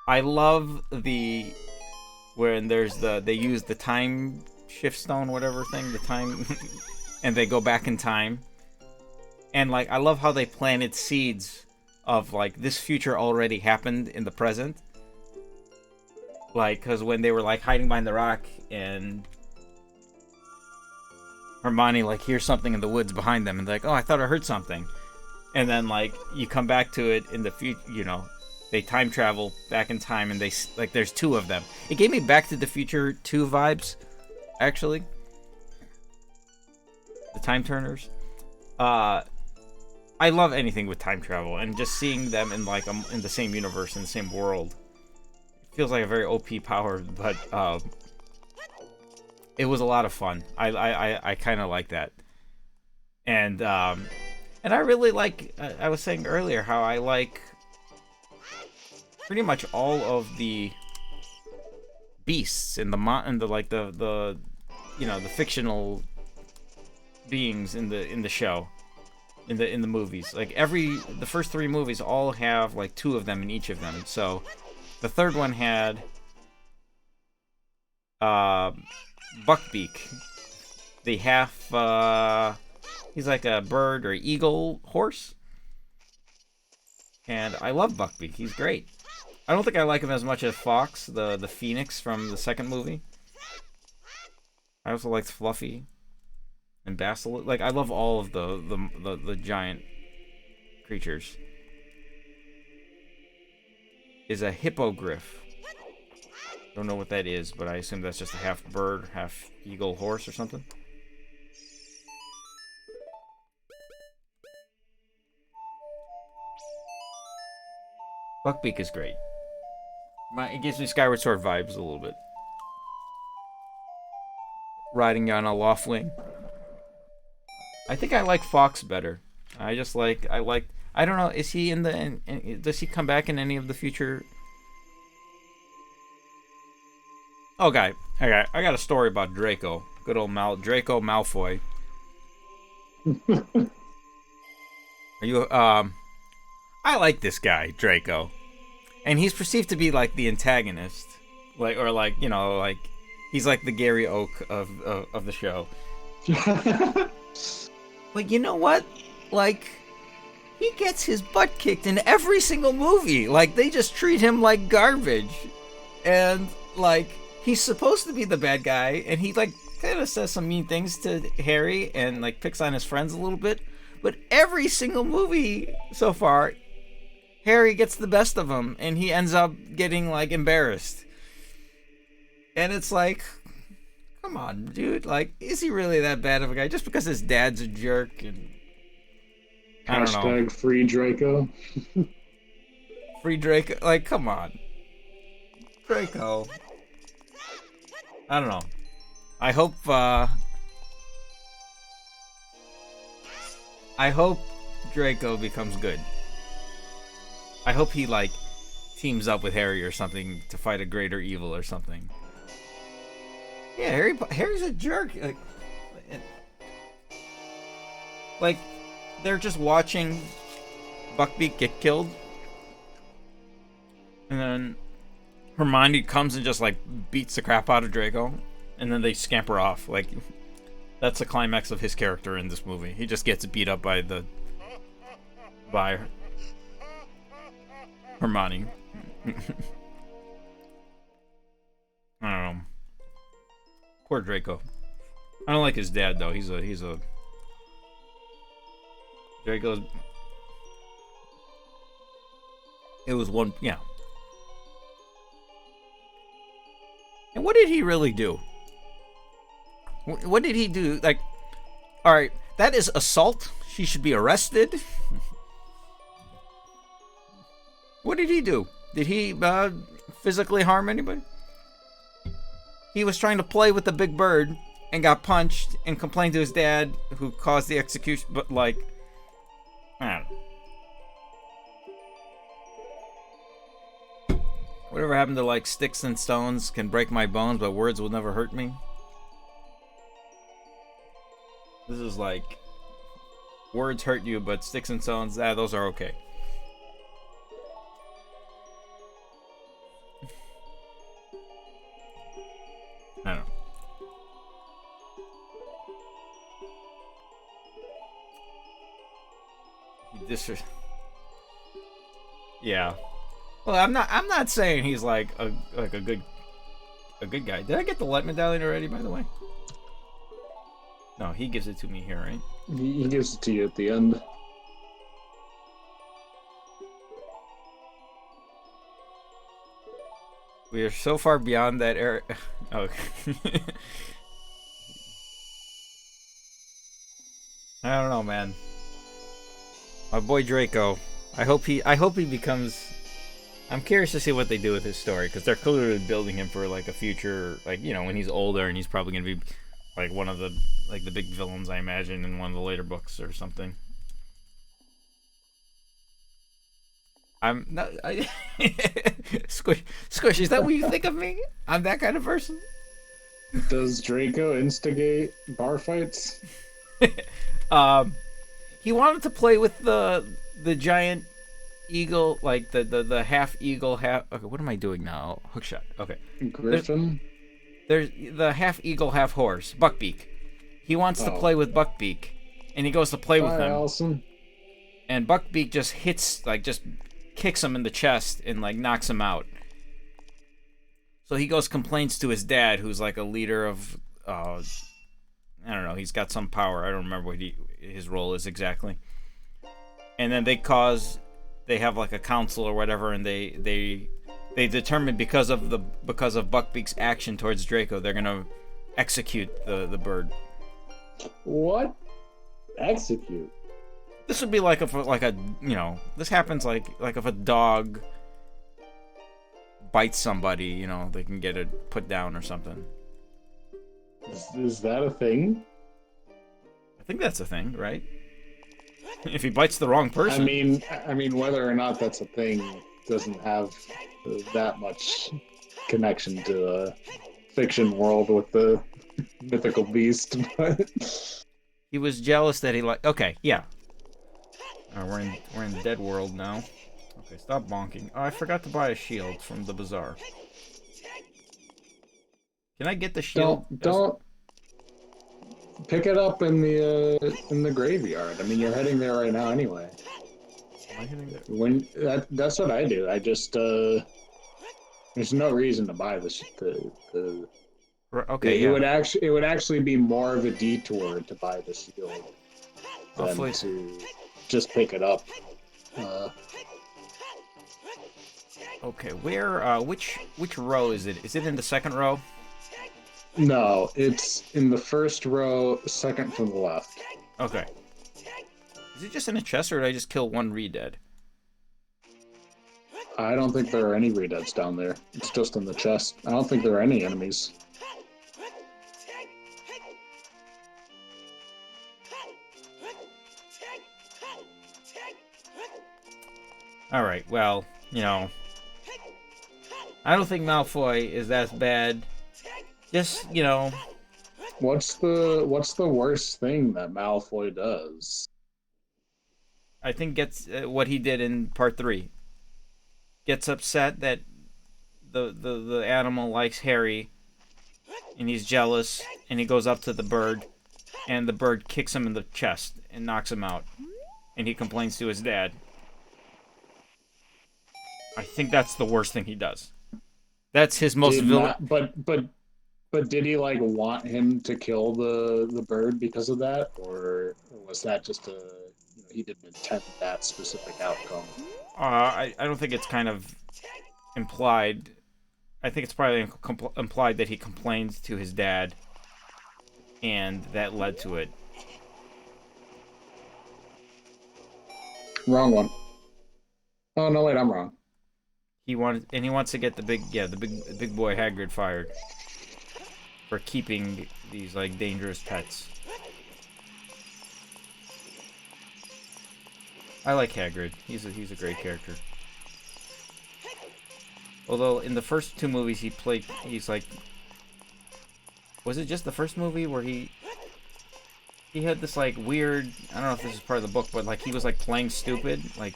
Speaker 1: I love when they use the time shift stone, whatever thing, the time, and they go back in time. And like, I love how they planted seeds of like this future already happened in the present. Like, because when they were like hiding behind the rock and Hermione like hears something in the woods behind them and they're like, oh, I thought I heard something. And then like you come back to it in the future, you know, they time travel back in time and they like there's two of them. It gave me Back to the Future 2 vibes, actually. The time turners. I love anything with time travel and just seeing them in like in the same universe, in the same world. It feels like a very OP power, but it was a lot of fun. I kind of like that. And I really like, I was saying earlier how I like pretty much all of the beasts and the you know, the fictional beings in the show, in the movies. Like the first 3 movies all have like 2 of them in each of them. So the third one had Buckbeak, the half he's like a bird or eagle horse, and I love Buckbeak. He's great. I don't think I like him as much as Fox, the phoenix from the second movie. I also liked Fluffy and Basilisk. Like, I love all of the giant creatures. Is a hippogriff. Don't know what that is, but I assume that's just a half bird, half eagle horse or something. Buckbeak is great. It gives me Skyward Sword vibes a little bit. Riding on a loft wing. I think I like Fox better. I don't know, is he does he come back in any of the future? Okay, I got a story about Draco. Good old Draco Malfoy. Are you I like this guy, Draco. And he's perceived to be like the antagonist. You know, like he's like the Gary Oak of the show. But you know what? Like, he gets his butt kicked in every single movie. Like, they just treat him like garbage. And like, he's supposed to be the bad guy, and he like kind of says some mean things to Harry and like picks on his friends a little bit. But every single movie so far, Harry gets the best of him, and he ends up getting like embarrassed. And it's like, come on, dude. Like, is he really that bad of a guy? Just because his dad's a jerk and I don't know.
Speaker 2: Hashtag free Draco.
Speaker 1: Free Draco. Like, come on, Draco. I don't know. I hope Draco becomes good. I hope he like teams up with Harry or something to fight a greater evil or something. Yeah, Harry's a jerk. Like they're just watching Buckbeak get killed, and then Hermione comes and just like beats the crap out of Draco, and then they scamper off. Like that's the climax of his character in this movie. He just gets beat up by Hermione. I don't know. Poor Draco. I don't like his dad though. He's a Draco's. It was one, yeah. And what did he really do? What did he do? Like, all right, that is assault. She should be arrested. What did he do? Did he physically harm anybody? He was trying to play with the big bird and got punched and complained to his dad, who caused the execution. But like, I don't know. Whatever happened to like sticks and stones can break my bones, but words will never hurt me? This is like, words hurt you, but sticks and stones, those are okay. I don't know. Yeah. Well, I'm not saying he's like a good guy. Did I get the light medallion already, by the way? No, he gives it to me here, right?
Speaker 2: He gives it to you at the end.
Speaker 1: We are so far beyond that era. Oh. I don't know, man. My boy Draco. I hope he becomes. I'm curious to see what they do with his story, because they're clearly building him for like a future, like, you know, when he's older and he's probably gonna be like one of the the big villains, I imagine, in one of the later books or something. I'm not. Squish. Is that what you think of me? I'm that kind of person.
Speaker 2: Does Draco instigate bar fights?
Speaker 1: He wanted to play with the giant eagle, like the half eagle, half. Okay, what am I doing now? Hookshot. Okay.
Speaker 2: Griffin.
Speaker 1: There's the half eagle, half horse, Buckbeak. He wants to play with Buckbeak, and he goes to play with him.
Speaker 2: Allison.
Speaker 1: And Buckbeak just hits, like, just kicks him in the chest and like knocks him out. So he goes, complains to his dad, who's like a leader of, I don't know, he's got some power. I don't remember what his role is exactly. And then they have like a council or whatever, and they determine because of Buckbeak's action towards Draco, they're gonna execute the bird.
Speaker 2: What? Execute?
Speaker 1: This would be like this happens like if a dog bites somebody, they can get it put down or something.
Speaker 2: Is that a thing?
Speaker 1: I think that's a thing, right? If he bites the wrong person.
Speaker 2: I mean, whether or not that's a thing doesn't have that much connection to a fiction world with the mythical beast. But
Speaker 1: he was jealous that he okay, yeah. We're in Dead World now. Okay, stop bonking. Oh, I forgot to buy a shield from the bazaar. Can I get the shield?
Speaker 2: Don't pick it up in the graveyard. I mean, you're heading there right now anyway.
Speaker 1: Am I heading there?
Speaker 2: That's what I do. I just there's no reason to buy this.
Speaker 1: Okay,
Speaker 2: it would actually be more of a detour to buy the shield than to just pick it up.
Speaker 1: Okay, where? Which row is it? Is it in the second row?
Speaker 2: No, it's in the first row, second from the left.
Speaker 1: Okay. Is it just in a chest, or did I just kill one re-dead?
Speaker 2: I don't think there are any re-deads down there. It's just in the chest. I don't think there are any enemies.
Speaker 1: All right. Well, I don't think Malfoy is that bad. Just,
Speaker 2: What's the worst thing that Malfoy does?
Speaker 1: I think gets what he did in part 3. Gets upset that the animal likes Harry, and he's jealous, and he goes up to the bird, and the bird kicks him in the chest and knocks him out, and he complains to his dad. I think that's the worst thing he does. That's his most
Speaker 2: Did
Speaker 1: villain.
Speaker 2: not, but did he like want him to kill the bird because of that, or was that just he didn't intend that specific outcome?
Speaker 1: I don't think it's kind of implied. I think it's probably implied that he complained to his dad, and that led to it.
Speaker 2: Wrong one. Oh no, wait, I'm wrong.
Speaker 1: He wants to get the big boy Hagrid fired for keeping these like dangerous pets. I like Hagrid. He's a great character. Although in the first 2 movies he's like, was it just the first movie where he had this like weird, I don't know if this is part of the book, but like he was like playing stupid. Like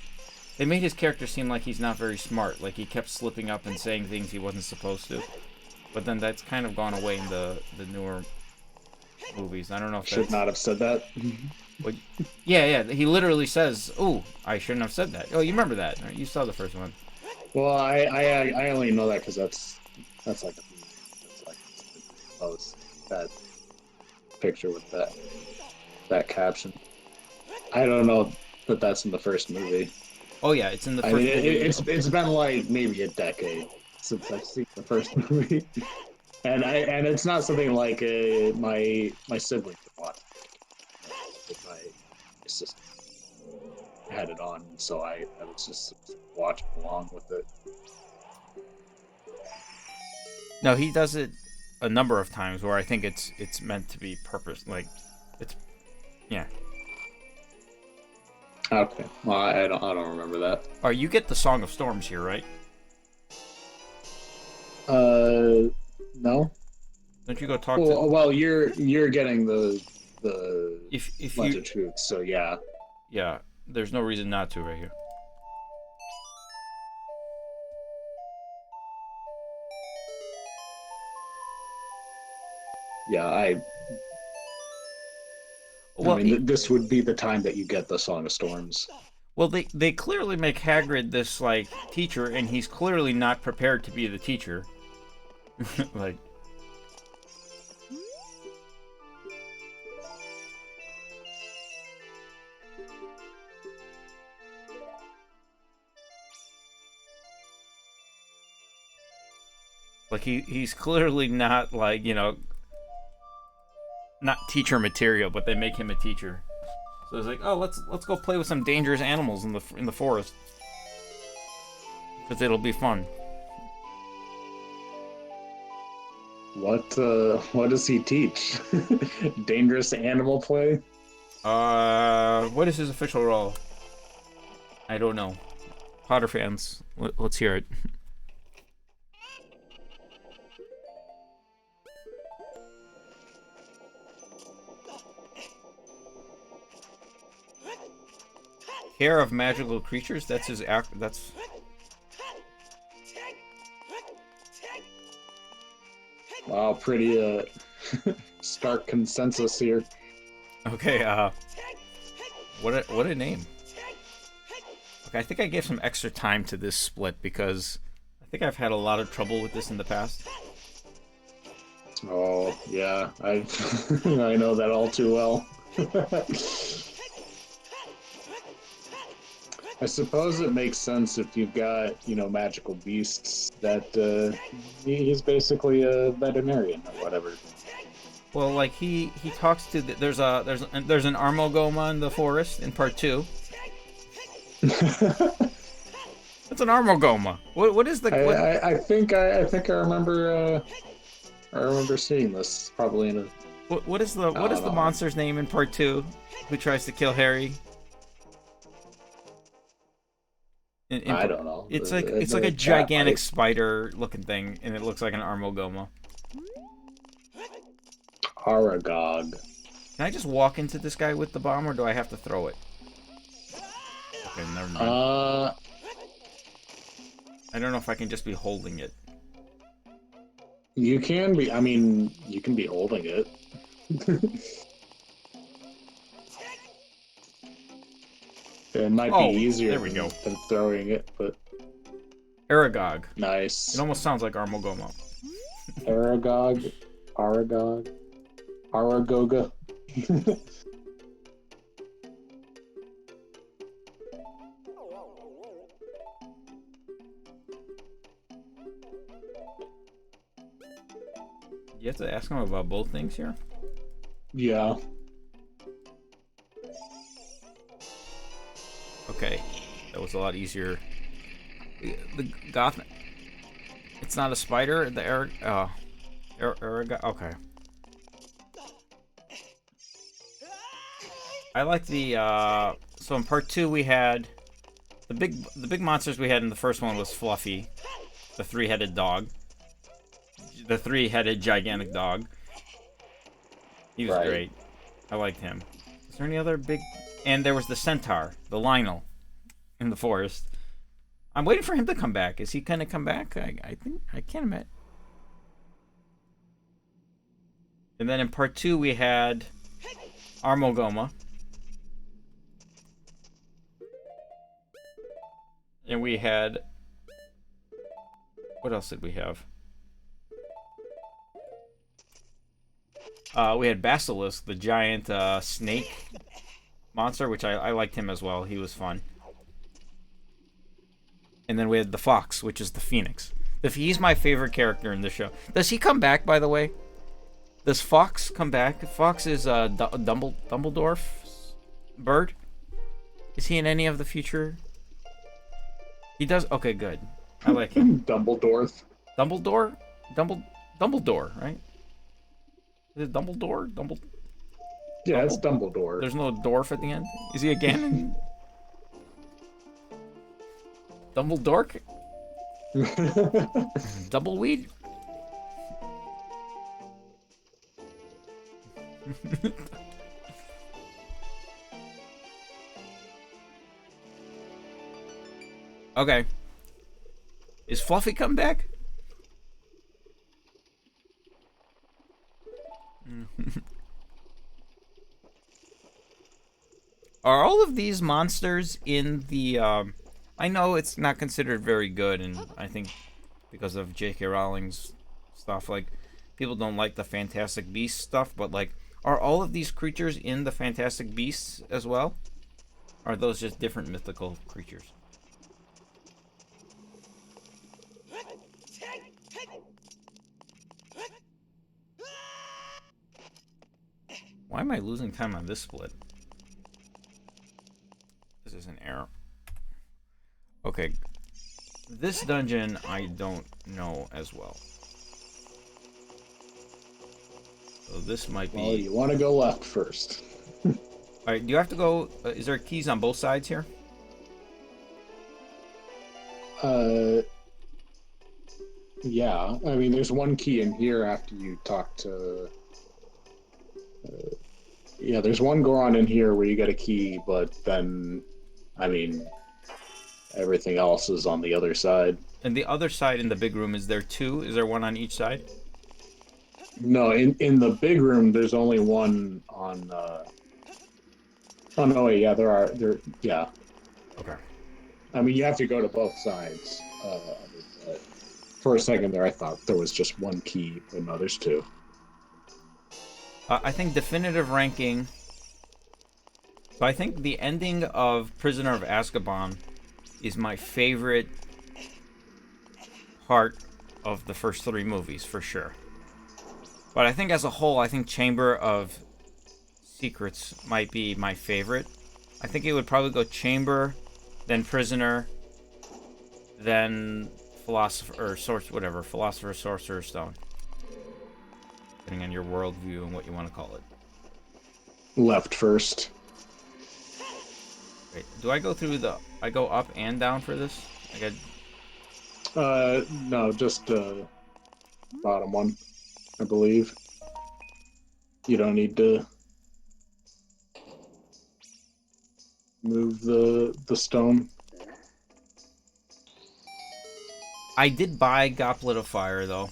Speaker 1: they made his character seem like he's not very smart. Like he kept slipping up and saying things he wasn't supposed to. But then that's kind of gone away in the newer movies. I don't know if
Speaker 2: Should not have said that.
Speaker 1: But yeah. He literally says, "Oh, I shouldn't have said that." Oh, you remember that? Right? You saw the first one.
Speaker 2: Well, I only know that because that's like it's like post that picture with that caption. I don't know that that's in the first movie.
Speaker 1: Oh yeah, it's in the first
Speaker 2: I mean,
Speaker 1: movie.
Speaker 2: it's been like maybe a decade since I've seen the first movie, and it's not something like my sibling could watch. My sister had it on, so I was just watching along with it.
Speaker 1: No, he does it a number of times where I think it's meant to be purpose. Like, it's yeah.
Speaker 2: Okay, well I don't remember that.
Speaker 1: Oh, you get the Song of Storms here, right?
Speaker 2: No.
Speaker 1: Don't you go talk to?
Speaker 2: Well, you're getting the
Speaker 1: If
Speaker 2: Lens
Speaker 1: you
Speaker 2: of Truth, so yeah.
Speaker 1: yeah, there's no reason not to right here.
Speaker 2: Yeah, I
Speaker 1: Well,
Speaker 2: mean, this would be the time that you get the Song of Storms.
Speaker 1: well, they clearly make Hagrid this like teacher, and he's clearly not prepared to be the teacher. Like, he's clearly not like not teacher material, but they make him a teacher. So it's like, oh, let's go play with some dangerous animals in the forest, because it'll be fun.
Speaker 2: What does he teach? Dangerous animal play?
Speaker 1: What is his official role? I don't know. Potter fans, let's hear it. Care of magical creatures. That's his act. That's.
Speaker 2: Wow, pretty stark consensus here.
Speaker 1: Okay. What a name. Okay, I think I gave some extra time to this split because I think I've had a lot of trouble with this in the past.
Speaker 2: Oh yeah, I I know that all too well. I suppose it makes sense if you've got magical beasts that he's basically a veterinarian or whatever.
Speaker 1: Well, like he talks to there's an Armogoma in the forest in part 2. That's an Armogoma. What is the?
Speaker 2: I think I remember seeing this probably in a.
Speaker 1: What is the monster's name in part 2? Who tries to kill Harry?
Speaker 3: I don't know.
Speaker 1: It's like a
Speaker 3: The cat
Speaker 1: gigantic
Speaker 3: might.
Speaker 1: spider looking thing, and it looks like an Armogoma.
Speaker 3: Aragog.
Speaker 1: Can I just walk into this guy with the bomb, or do I have to throw it? Okay, never mind. I don't know if I can just be holding it.
Speaker 3: You can be. I mean, you can be holding it. It might be
Speaker 1: Oh,
Speaker 3: easier
Speaker 1: there we go.
Speaker 3: than throwing it, but
Speaker 1: Aragog. It
Speaker 3: nice.
Speaker 1: almost sounds like Armogoma.
Speaker 3: Aragog, Aragog, Aragoga.
Speaker 1: You have to ask him about both things here?
Speaker 3: Yeah.
Speaker 1: Okay. That was a lot easier. The Goth... It's not a spider? The Aragog... Okay. I like the, So in part 2 we had... The big monsters we had in the first one was Fluffy. The three-headed dog. The three-headed gigantic dog. He was great. I liked him. Is there any other big... And there was the centaur, the Lionel, in the forest. I'm waiting for him to come back. Is he gonna come back? I think... I can't imagine. And then in part 2 we had... Armogoma. And we had... What else did we have? We had Basilisk, the giant snake monster, which I liked him as well. He was fun. And then we had the Fox, which is the Phoenix. He's my favorite character in the show. Does he come back, by the way? Does Fox come back? Fox is Dumbledore's bird. Is he in any of the future? He does. Okay, good. I like him.
Speaker 3: Dumbledore.
Speaker 1: Dumbledore, right? Is it Dumbledore?
Speaker 3: Yeah, it's Dumbledore.
Speaker 1: There's no dwarf at the end. Is he a Ganon? Dumbledork? Doubleweed? Okay. Is Fluffy come back? Are all of these monsters in the... I know it's not considered very good, and I think because of J.K. Rowling's stuff, like, people don't like the Fantastic Beasts stuff, but, like, are all of these creatures in the Fantastic Beasts as well? Or are those just different mythical creatures? Why am I losing time on this split? This is an error. Okay. This dungeon I don't know as well. So this might be...
Speaker 3: Well, you want to go left first.
Speaker 1: Alright, do you have to go... is there keys on both sides here?
Speaker 3: Yeah. I mean, there's one key in here after you talk to... yeah, there's one Goron in here where you get a key, but then, I mean, everything else is on the other side.
Speaker 1: And the other side in the big room, is there two? Is there one on each side?
Speaker 3: No, in the big room, there's only one on, Oh, no, wait, yeah, yeah.
Speaker 1: Okay.
Speaker 3: I mean, you have to go to both sides. For a second there, I thought there was just one key, but no, there's two.
Speaker 1: I think definitive ranking... So I think the ending of Prisoner of Azkaban is my favorite part of the first three movies, for sure. But I think as a whole, I think Chamber of Secrets might be my favorite. I think it would probably go Chamber, then Prisoner, then Philosopher, or Philosopher's Sorcerer's Stone. Depending on your worldview and what you want to call it.
Speaker 3: Left first.
Speaker 1: Wait, do I go through the I go up and down for this. I got.
Speaker 3: No, just bottom one, I believe. You don't need to move the stone.
Speaker 1: I did buy Goblet of Fire though,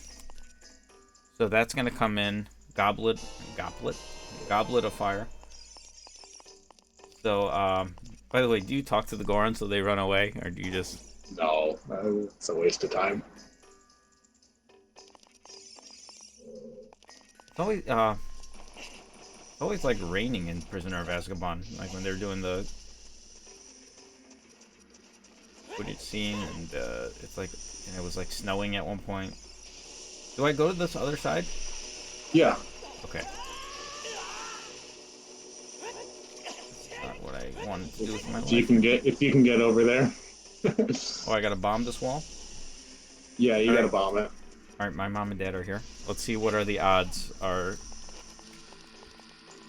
Speaker 1: so that's gonna come in. Goblet of Fire. So, by the way, do you talk to the Gorons so they run away, or do you just?
Speaker 3: No, it's a waste of time.
Speaker 1: It's always like raining in Prisoner of Azkaban, like when they're doing the footage scene, and it's like, and it was like snowing at one point. Do I go to this other side?
Speaker 3: Yeah.
Speaker 1: Okay. Not what I wanted to do with my
Speaker 3: If
Speaker 1: life.
Speaker 3: you can get over there.
Speaker 1: Oh, I gotta bomb this wall?
Speaker 3: Yeah, you
Speaker 1: All
Speaker 3: gotta
Speaker 1: right.
Speaker 3: bomb it.
Speaker 1: Alright, my mom and dad are here. Let's see what are the odds are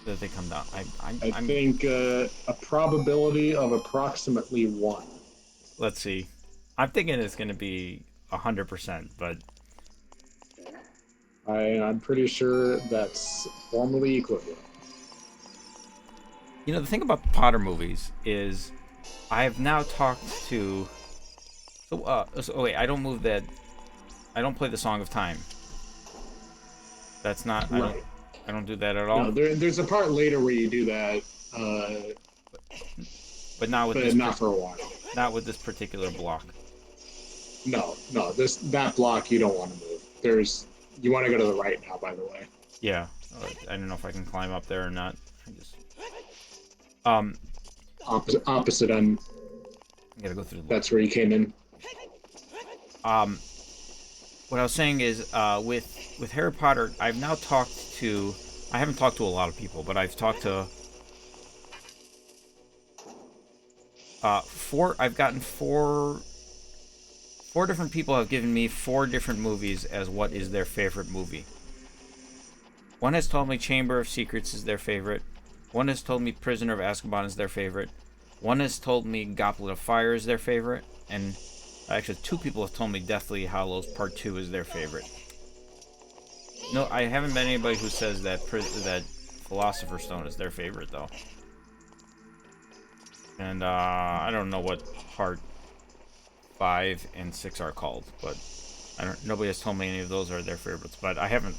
Speaker 1: that they come down.
Speaker 3: I think a probability of approximately 1.
Speaker 1: Let's see. I'm thinking it's gonna be 100%, but
Speaker 3: I'm pretty sure that's formally equivalent.
Speaker 1: you know, the thing about the Potter movies is I have now talked to. So wait, I don't move that. I don't play the Song of Time. That's not.
Speaker 3: Right.
Speaker 1: I don't do that at all.
Speaker 3: No, there's a part later where you do that,
Speaker 1: But not with
Speaker 3: but
Speaker 1: this.
Speaker 3: not for a while.
Speaker 1: Not with this particular block.
Speaker 3: No, that block you don't want to move. You want to go to the right now, by the way.
Speaker 1: Yeah. I don't know if I can climb up there or not. I just.
Speaker 3: Opposite end.
Speaker 1: I gotta go through the.
Speaker 3: That's where you came in.
Speaker 1: What I was saying is, with Harry Potter, I've now talked to. I haven't talked to a lot of people, but I've talked to. I've gotten four different people have given me 4 different movies as what is their favorite movie. One has told me Chamber of Secrets is their favorite. One has told me Prisoner of Azkaban is their favorite. One has told me Goblet of Fire is their favorite. And actually, 2 people have told me Deathly Hallows Part 2 is their favorite. No, I haven't met anybody who says that Philosopher's Stone is their favorite, though. And I don't know what Part 5 and 6 are called, but nobody has told me any of those are their favorites. But I haven't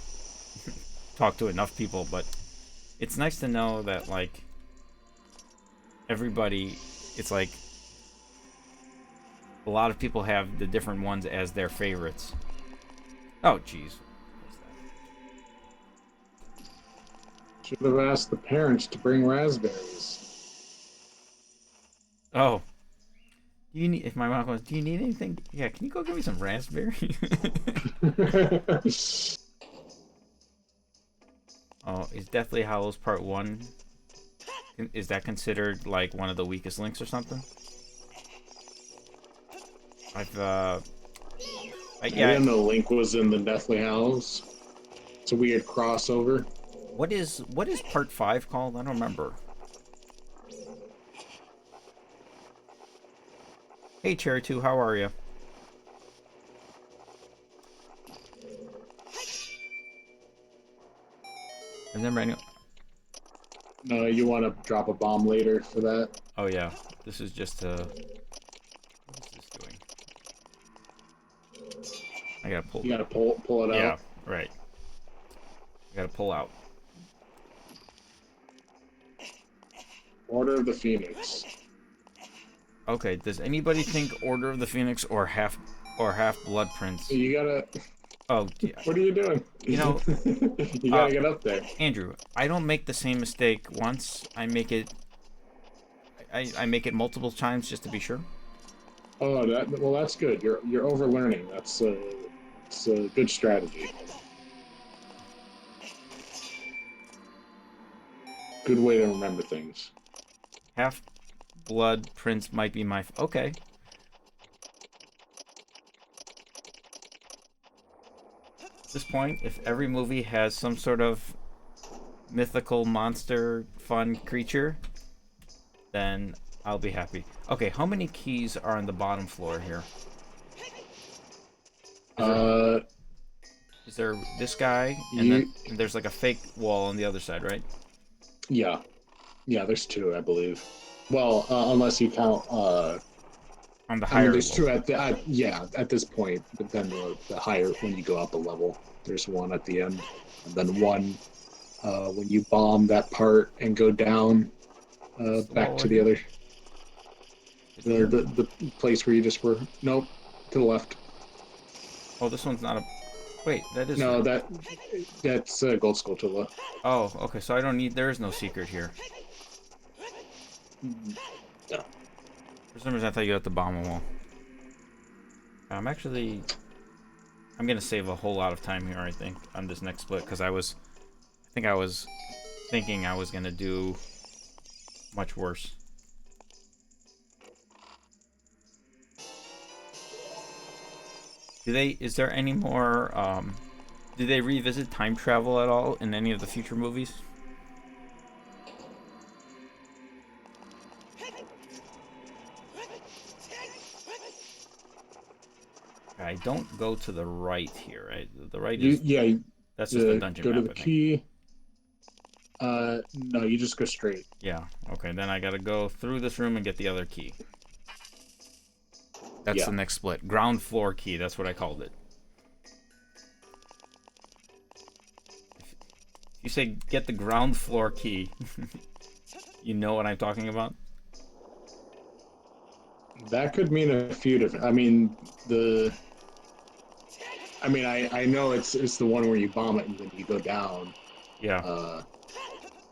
Speaker 1: talked to enough people. But it's nice to know that, like, everybody, it's like a lot of people have the different ones as their favorites. Oh, jeez.
Speaker 3: Should have asked the parents to bring raspberries.
Speaker 1: Oh. Do you need, if my mom goes, do you need anything? Yeah, can you go get me some raspberry? Oh, is Deathly Hallows Part 1, is that considered like one of the weakest links or something?
Speaker 3: I didn't know Link was in the Deathly Hallows. It's a weird crossover.
Speaker 1: What is Part 5 called? I don't remember. Hey, Cherry 2, how are you? I've never any.
Speaker 3: No, you want to drop a bomb later for that?
Speaker 1: Oh yeah, this is just what is this doing? I gotta pull.
Speaker 3: You gotta pull it out.
Speaker 1: Yeah, right. I gotta pull out.
Speaker 3: Order of the Phoenix.
Speaker 1: Okay, does anybody think Order of the Phoenix or Half Blood Prince?
Speaker 3: You gotta.
Speaker 1: Oh, yeah.
Speaker 3: What are you doing?
Speaker 1: You know,
Speaker 3: you gotta get up there.
Speaker 1: Andrew, I don't make the same mistake once. I make it. I make it multiple times just to be sure.
Speaker 3: Oh, that's good. You're overlearning. That's a good strategy. Good way to remember things.
Speaker 1: Half Blood Prince might be my. Okay. At this point, if every movie has some sort of mythical monster fun creature, then I'll be happy. Okay, how many keys are on the bottom floor here?
Speaker 3: Uh,
Speaker 1: Is there this guy, and then
Speaker 3: you,
Speaker 1: there's like a fake wall on the other side, right?
Speaker 3: yeah, yeah. There's two, I believe. Well, unless you count.
Speaker 1: On the
Speaker 3: I mean,
Speaker 1: higher
Speaker 3: there's
Speaker 1: level.
Speaker 3: two yeah, at this point. But then the higher when you go up a level, there's one at the end, and then one when you bomb that part and go down
Speaker 1: It's the
Speaker 3: back
Speaker 1: wall
Speaker 3: to
Speaker 1: right
Speaker 3: the
Speaker 1: here?
Speaker 3: other
Speaker 1: Is it here?
Speaker 3: the place where you just were. Nope, to the left.
Speaker 1: Oh, this one's not a... Wait, that is
Speaker 3: No,
Speaker 1: the...
Speaker 3: that's Gold Skulltula.
Speaker 1: Oh, okay, so I don't need... There is no secret here.
Speaker 3: Yeah.
Speaker 1: For some reason, I thought you had to bomb them all. I'm actually... I'm gonna save a whole lot of time here, I think, on this next split, because I think I was thinking I was gonna do much worse. Is there any more, do they revisit time travel at all in any of the future movies? I don't go to the right here, right? The right is,
Speaker 3: Yeah,
Speaker 1: that's just the dungeon
Speaker 3: go to
Speaker 1: map,
Speaker 3: the
Speaker 1: I think.
Speaker 3: key. No, you just go straight.
Speaker 1: Yeah, okay, then I gotta go through this room and get the other key. That's the next split. Ground floor key, that's what I called it. If you say get the ground floor key, you know what I'm talking about?
Speaker 3: That could mean a few different. I mean, I know it's the one where you bomb it and then you go down.
Speaker 1: Yeah.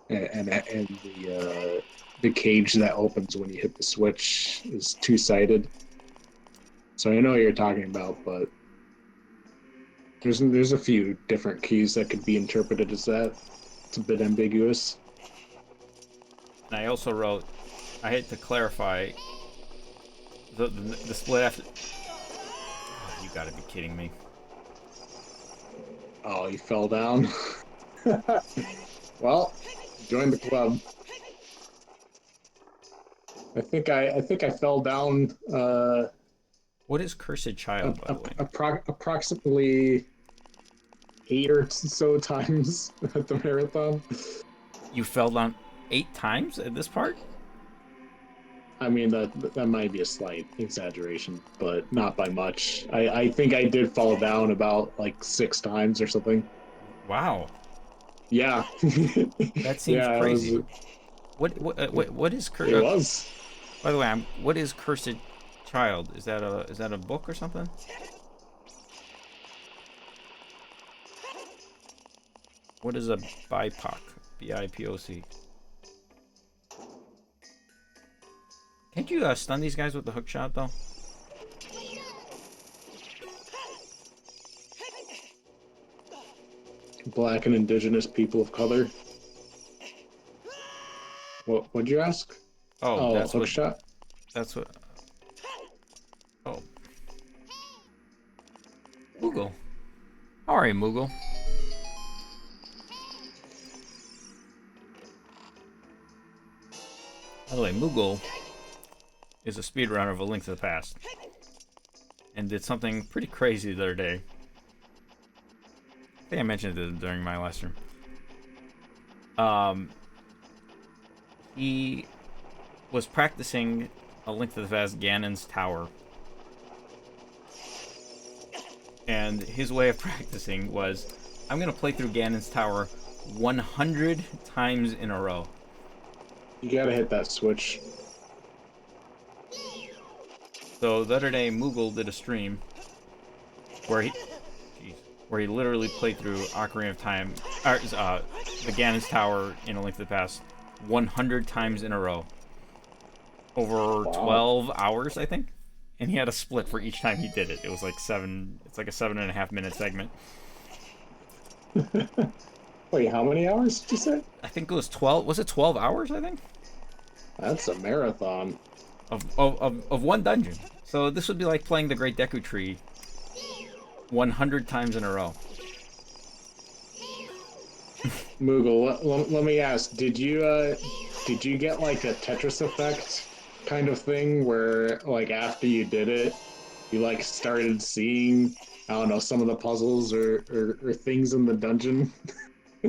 Speaker 3: And the cage that opens when you hit the switch is two-sided. So I know what you're talking about, but there's a few different keys that could be interpreted as that. It's a bit ambiguous.
Speaker 1: And I also wrote, I had to clarify the split after. Oh, you gotta be kidding me.
Speaker 3: Oh, you fell down. Well, join the club. I think I fell down
Speaker 1: What is Cursed Child, by the way?
Speaker 3: approximately 8 or so times at the marathon.
Speaker 1: You fell down 8 times at this part?
Speaker 3: I mean that might be a slight exaggeration, but not by much. I think I did fall down about like 6 times or something.
Speaker 1: Wow.
Speaker 3: Yeah,
Speaker 1: That seems
Speaker 3: yeah,
Speaker 1: crazy. What is
Speaker 3: it was.
Speaker 1: By the way, what is Cursed Child? Is that a book or something? What is a BIPOC? BIPOC. Can't you stun these guys with the hook shot though?
Speaker 3: Black and indigenous people of color. What'd you ask?
Speaker 1: Oh,
Speaker 3: Oh, hook shot.
Speaker 1: That's what. Oh, Moogle. How are you, Moogle? By the way, Moogle is a speedrunner of A Link to the Past, and did something pretty crazy the other day. I think I mentioned it during my last stream. He was practicing A Link to the Past Ganon's Tower. And his way of practicing was, I'm going to play through Ganon's Tower 100 times in a row.
Speaker 3: You gotta hit that switch.
Speaker 1: So the other day, Moogle did a stream where he literally played through Ocarina of Time, the Ganon's Tower in A Link to the Past 100 times in a row. Over 12 hours, I think. And he had a split for each time he did it. It was like it's like a 7.5 minute segment.
Speaker 3: Wait, how many hours did you say?
Speaker 1: I think it was 12. Was it 12 hours, I think?
Speaker 3: That's a marathon.
Speaker 1: Of one dungeon. So this would be like playing the Great Deku Tree 100 times in a row.
Speaker 3: Moogle, let me ask, did you get like a Tetris effect
Speaker 2: kind of thing where like after you did it, you like started seeing, I don't know, some of the puzzles or things in the dungeon. I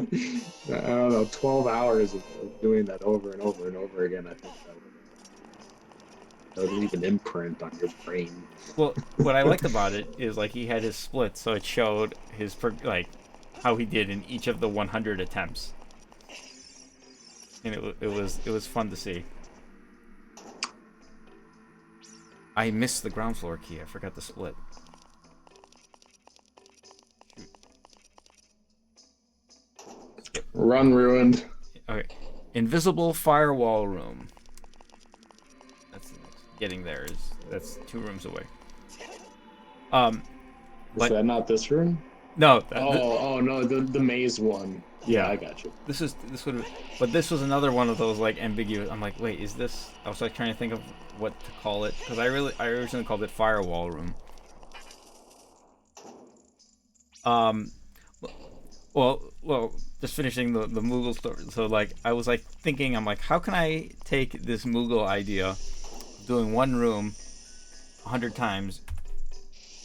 Speaker 2: don't know, 12 hours of doing that over and over and over again. I think that would leave an imprint on your brain.
Speaker 1: Well, what I liked about it is like he had his split, so it showed his like how he did in each of the 100 attempts, and it was fun to see. I missed the ground floor key. I forgot the split. Shoot.
Speaker 2: Run ruined.
Speaker 1: Okay, invisible firewall room. That's the next. Getting there is that's 2 rooms away.
Speaker 2: Is that not this room?
Speaker 1: No.
Speaker 2: Oh no, the maze one. Yeah, I got you.
Speaker 1: This would, but this was another one of those like ambiguous. I'm like, wait, is this? I was like trying to think of what to call it because I originally called it firewall room. Well, just finishing the Moogle story. So like, I was like thinking, I'm like, how can I take this Moogle idea, doing one room, 100 times,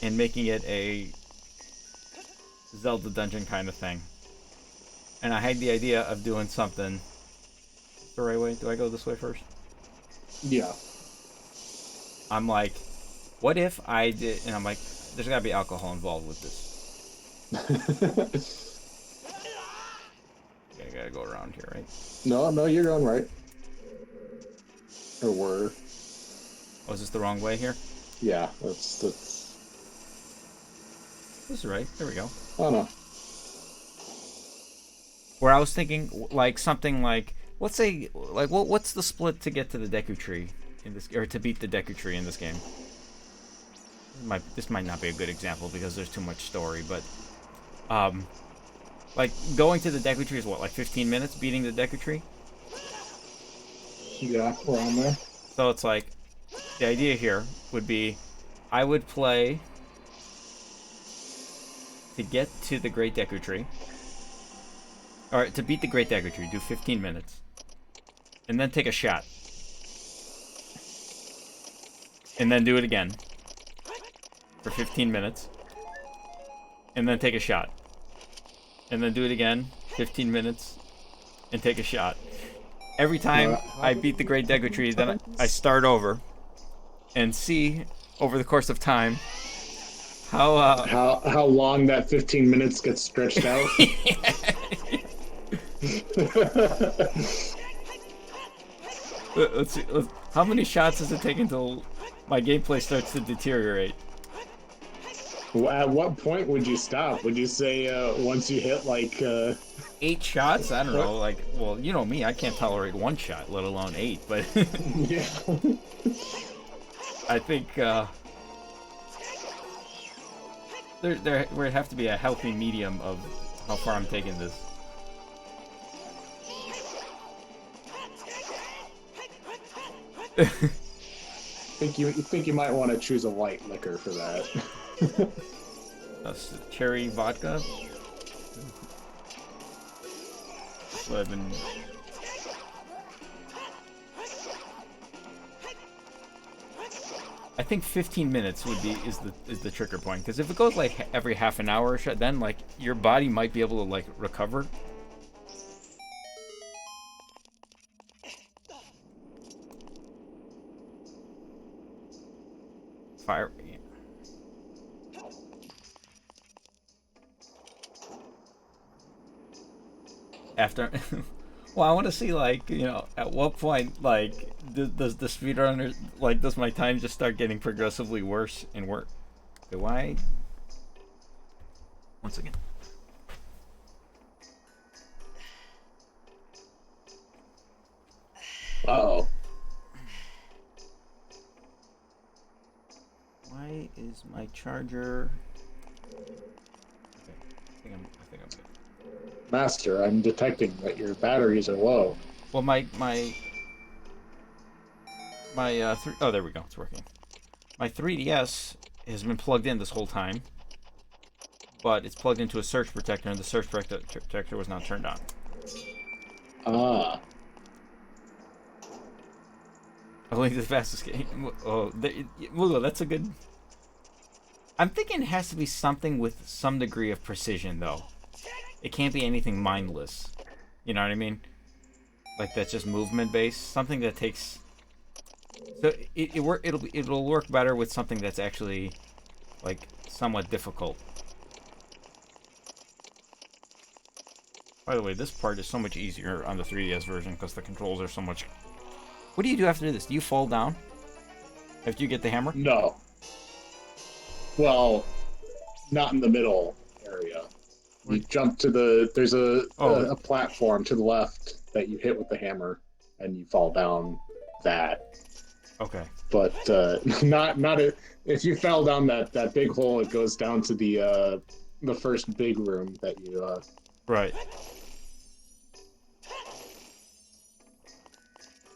Speaker 1: and making it a Zelda dungeon kind of thing. And I had the idea of doing something the right way. Do I go this way first?
Speaker 2: Yeah.
Speaker 1: I'm like, what if I did? And I'm like, there's got to be alcohol involved with this. Okay, I gotta go around here, right?
Speaker 2: No, you're going right. Or were.
Speaker 1: Oh, is this the wrong way here?
Speaker 2: Yeah, that's.
Speaker 1: This is right. There we go.
Speaker 2: Oh no.
Speaker 1: Where I was thinking, like something like, let's say, like, what's the split to get to the Deku Tree in this, or to beat the Deku Tree in this game? This might not be a good example because there's too much story, but, like going to the Deku Tree is what, like 15 minutes beating the Deku Tree?
Speaker 2: Yeah, we're on there.
Speaker 1: So it's like, the idea here would be, I would play to get to the Great Deku Tree. Or to beat the Great Deku Tree, do 15 minutes. And then take a shot. And then do it again. For 15 minutes. And then take a shot. And then do it again, 15 minutes. And take a shot. Every time I beat the Great Deku Tree, then I start over. And see, over the course of time,
Speaker 2: how long that 15 minutes gets stretched out.
Speaker 1: Let's see. How many shots does it take until my gameplay starts to deteriorate?
Speaker 2: At what point would you stop? Would you say once you hit like
Speaker 1: 8 shots? I don't know. Like, well, you know me. I can't tolerate 1 shot, let alone 8. But
Speaker 2: yeah,
Speaker 1: I think there would have to be a healthy medium of how far I'm taking this.
Speaker 2: think you might want to choose a light liquor for that.
Speaker 1: That's cherry vodka. That's what I've been. I think 15 minutes is the trigger point, because if it goes like every half an hour, then like your body might be able to like recover. Fire. Yeah. After, well, I want to see like, you know, at what point like does the speedrunner, like, does my time just start getting progressively worse and worse? Okay, why? Once again.
Speaker 2: Uh-oh.
Speaker 1: Why is my charger? Okay, I think I'm good.
Speaker 2: Master, I'm detecting that your batteries are low.
Speaker 1: Well, oh, there we go, it's working. My 3DS has been plugged in this whole time, but it's plugged into a surge protector, and the surge protector was not turned on.
Speaker 2: Ah.
Speaker 1: A Link to the Past Escape. Oh, Mugo, that's a good. I'm thinking it has to be something with some degree of precision, though. It can't be anything mindless. You know what I mean? Like that's just movement based. Something that takes. So it'll work better with something that's actually like somewhat difficult. By the way, this part is so much easier on the 3DS version because the controls are so much. What do you do after this? Do you fall down after you get the hammer?
Speaker 3: No. Well, not in the middle area. You jump to there's a platform to the left that you hit with the hammer, and you fall down that.
Speaker 1: Okay.
Speaker 3: But if you fell down that big hole, it goes down to the first big room that you.
Speaker 1: Right.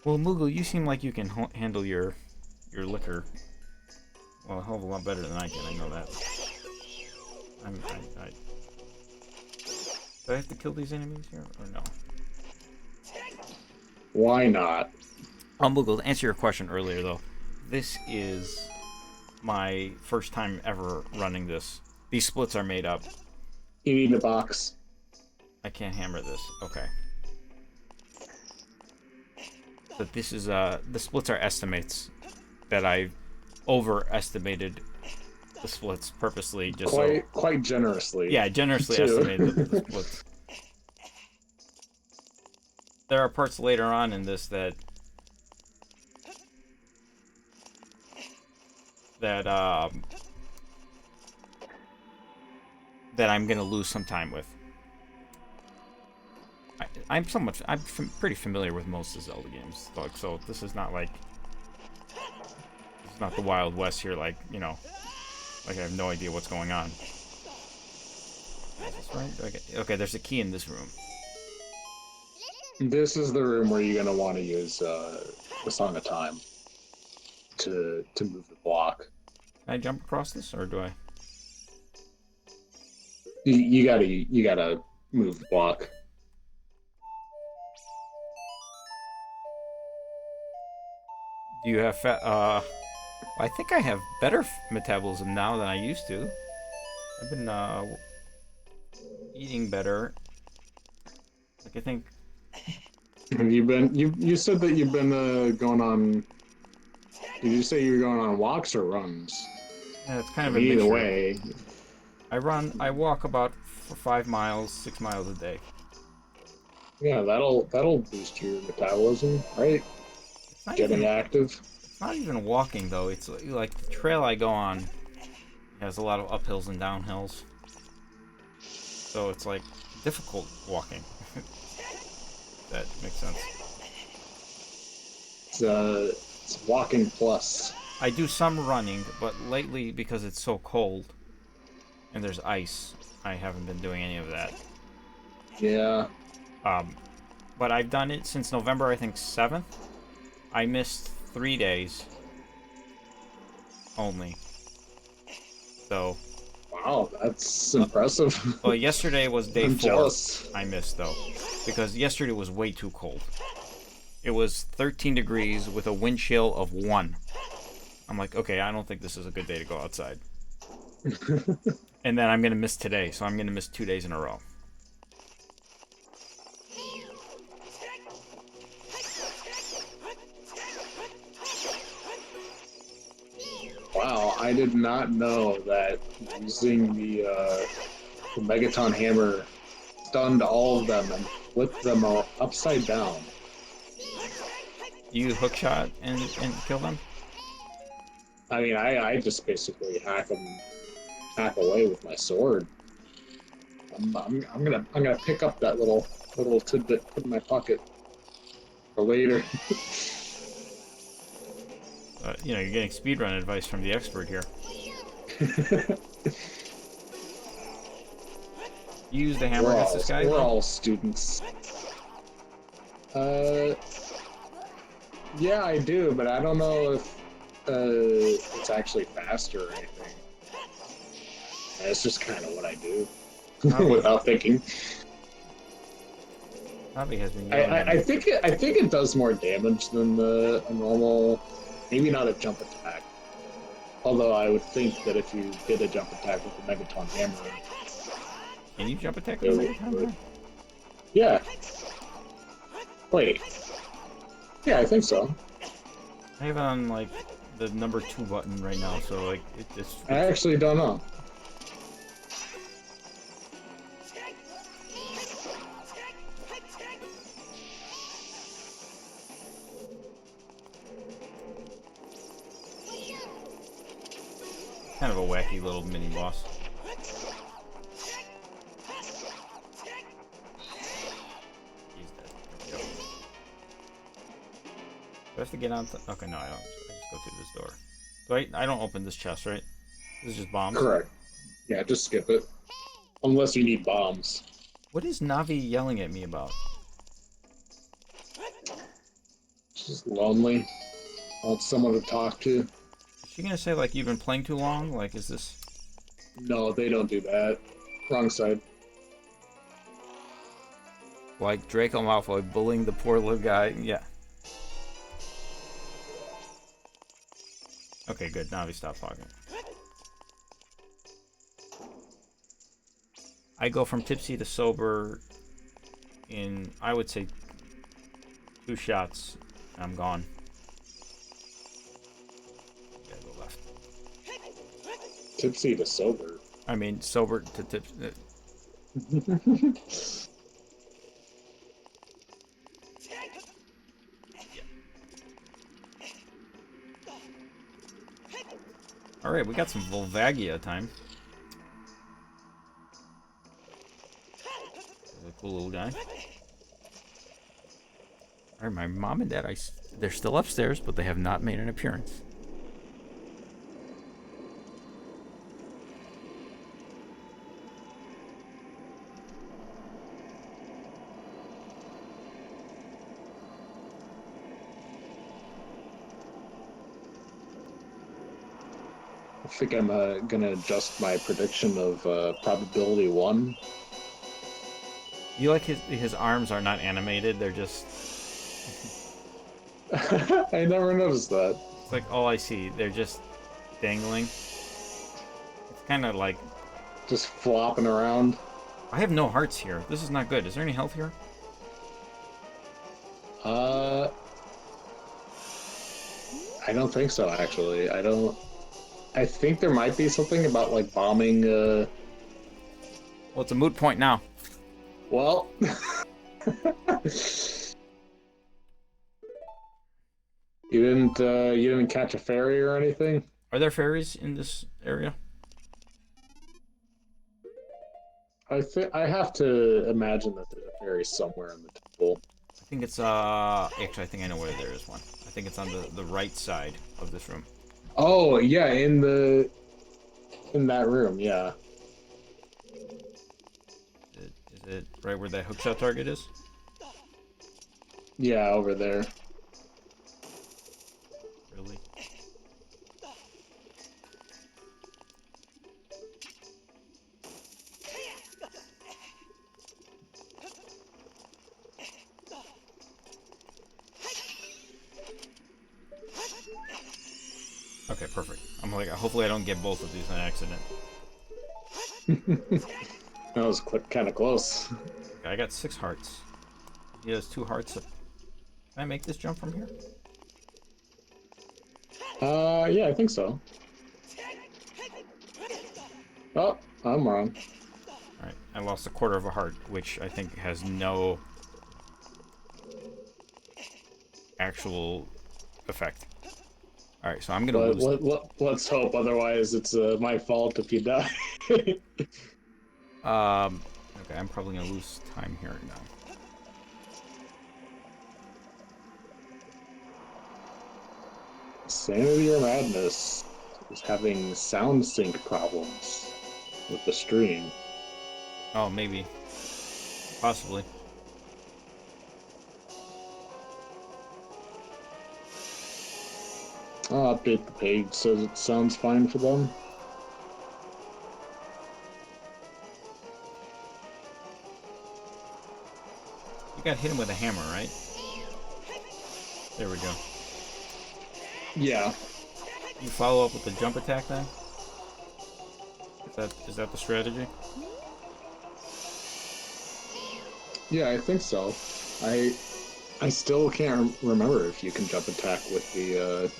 Speaker 1: Well, Moogle, you seem like you can handle your liquor. Well, a hell of a lot better than I can. I know that. Do I have to kill these enemies here or no?
Speaker 3: Why not?
Speaker 1: Moogle, to answer your question earlier though, this is my first time ever running this. These splits are made up.
Speaker 3: You need a box.
Speaker 1: I can't hammer this. Okay. But this is the splits are estimates that I overestimated the splits purposely just
Speaker 3: quite generously.
Speaker 1: Yeah, generously
Speaker 3: too.
Speaker 1: estimated the splits. There are parts later on in this that I'm gonna lose some time with. I'm pretty familiar with most of Zelda games, so this is not like it's not the Wild West here. Like like I have no idea what's going on. Is this right? Okay, there's a key in this room.
Speaker 3: This is the room where you're gonna want to use the Song of Time to move the block.
Speaker 1: Can I jump across this, or do I?
Speaker 3: You gotta move the block.
Speaker 1: Do you have I think I have better metabolism now than I used to. I've been eating better. Like I think.
Speaker 3: Have you been? You said that you've been going on. Did you say you were going on walks or runs?
Speaker 1: Yeah, it's kind of a
Speaker 3: either
Speaker 1: mixture.
Speaker 3: way.
Speaker 1: I walk about 5 miles, 6 miles a day.
Speaker 3: Yeah, that'll boost your metabolism, right? Getting active.
Speaker 1: It's not even walking though. It's like the trail I go on has a lot of uphills and downhills, so it's like difficult walking. That makes sense.
Speaker 3: It's walking plus.
Speaker 1: I do some running, but lately because it's so cold and there's ice, I haven't been doing any of that.
Speaker 3: Yeah.
Speaker 1: But I've done it since November, I think 7th. I missed 3 days only. So.
Speaker 3: Wow, that's impressive.
Speaker 1: Well, yesterday was day 4.
Speaker 3: Jealous.
Speaker 1: I missed though, because yesterday was way too cold. It was 13 degrees with a wind chill of 1. I'm like, okay, I don't think this is a good day to go outside. And then I'm gonna miss today, so I'm gonna miss 2 days in a row.
Speaker 3: Wow, I did not know that using the Megaton hammer stunned all of them and flipped them all upside down.
Speaker 1: You hookshot and kill them?
Speaker 3: I mean, I just basically hack away with my sword. I'm gonna pick up that little tidbit, put in my pocket for later.
Speaker 1: You're getting speedrun advice from the expert here. You use the hammer against this guy?
Speaker 3: We're all students. Yeah, I do, but I don't know if it's actually faster or anything. It's just kind of what I do without thinking.
Speaker 1: Navi has been
Speaker 3: I,
Speaker 1: yelling
Speaker 3: I,
Speaker 1: at
Speaker 3: I
Speaker 1: me.
Speaker 3: think it does more damage than a normal, maybe not a jump attack. Although I would think that if you did a jump attack with the Megaton Hammer,
Speaker 1: Can you jump attack with
Speaker 3: it
Speaker 1: a Megaton
Speaker 3: would.
Speaker 1: Hammer?
Speaker 3: Yeah. Wait. Yeah, I think so.
Speaker 1: I have it on like the number 2 button right now, so like it's
Speaker 3: I actually don't know.
Speaker 1: kind of a wacky little mini boss. He's dead. There we go. Do I have to get on? Okay, no, I don't. I just go through this door. I don't open this chest, right? This is just bombs.
Speaker 3: Correct. Yeah, just skip it. Unless you need bombs.
Speaker 1: What is Navi yelling at me about?
Speaker 3: Just lonely. Want someone to talk to.
Speaker 1: Is she gonna say like you've been playing too long? Like, is this?
Speaker 3: No, they don't do that. Wrong side.
Speaker 1: Like Draco Malfoy bullying the poor little guy? Yeah. Okay, good. Navi, stop talking. I go from tipsy to sober in, I would say, 2 shots. And I'm gone. Gotta go left.
Speaker 3: Tipsy to sober.
Speaker 1: I mean, sober to tips. Alright, we got some Volvagia time. There's a cool little guy. Alright, my mom and dad, they're still upstairs, but they have not made an appearance.
Speaker 3: I think I'm gonna adjust my prediction of probability 1.
Speaker 1: You like his arms are not animated, they're just...
Speaker 3: I never noticed that.
Speaker 1: It's like all I see, they're just dangling. It's kind of like...
Speaker 3: Just flopping around.
Speaker 1: I have no hearts here. This is not good. Is there any health here?
Speaker 3: I don't think so, actually. I think there might be something about, like, bombing,
Speaker 1: Well, it's a moot point now.
Speaker 3: Well... You didn't catch a ferry or anything?
Speaker 1: Are there fairies in this area?
Speaker 3: I have to imagine that there's a ferry somewhere in the temple.
Speaker 1: I think it's, actually, I think I know where there is one. I think it's on the right side of this room.
Speaker 3: Oh, yeah, in that room, yeah.
Speaker 1: Is it right where that hookshot target is?
Speaker 3: Yeah, over there.
Speaker 1: Really? Okay, perfect. I'm like, hopefully I don't get both of these on accident.
Speaker 3: That was kind of close.
Speaker 1: Okay, I got 6 hearts. He has 2 hearts. Can I make this jump from here?
Speaker 3: Yeah, I think so. Oh, I'm wrong.
Speaker 1: Alright, I lost a quarter of a heart, which I think has no actual effect. Alright, so I'm gonna lose.
Speaker 3: Let's hope, otherwise it's my fault if you die.
Speaker 1: Okay, I'm probably gonna lose time here now.
Speaker 3: Sanity or Madness is having sound sync problems with the stream.
Speaker 1: Oh, maybe. Possibly.
Speaker 3: I'll update the page so it sounds fine for them.
Speaker 1: got hit him with a hammer, right? There we go.
Speaker 3: Yeah.
Speaker 1: You follow up with the jump attack then? Is that the strategy?
Speaker 3: Yeah, I think so. I still can't remember if you can jump attack with the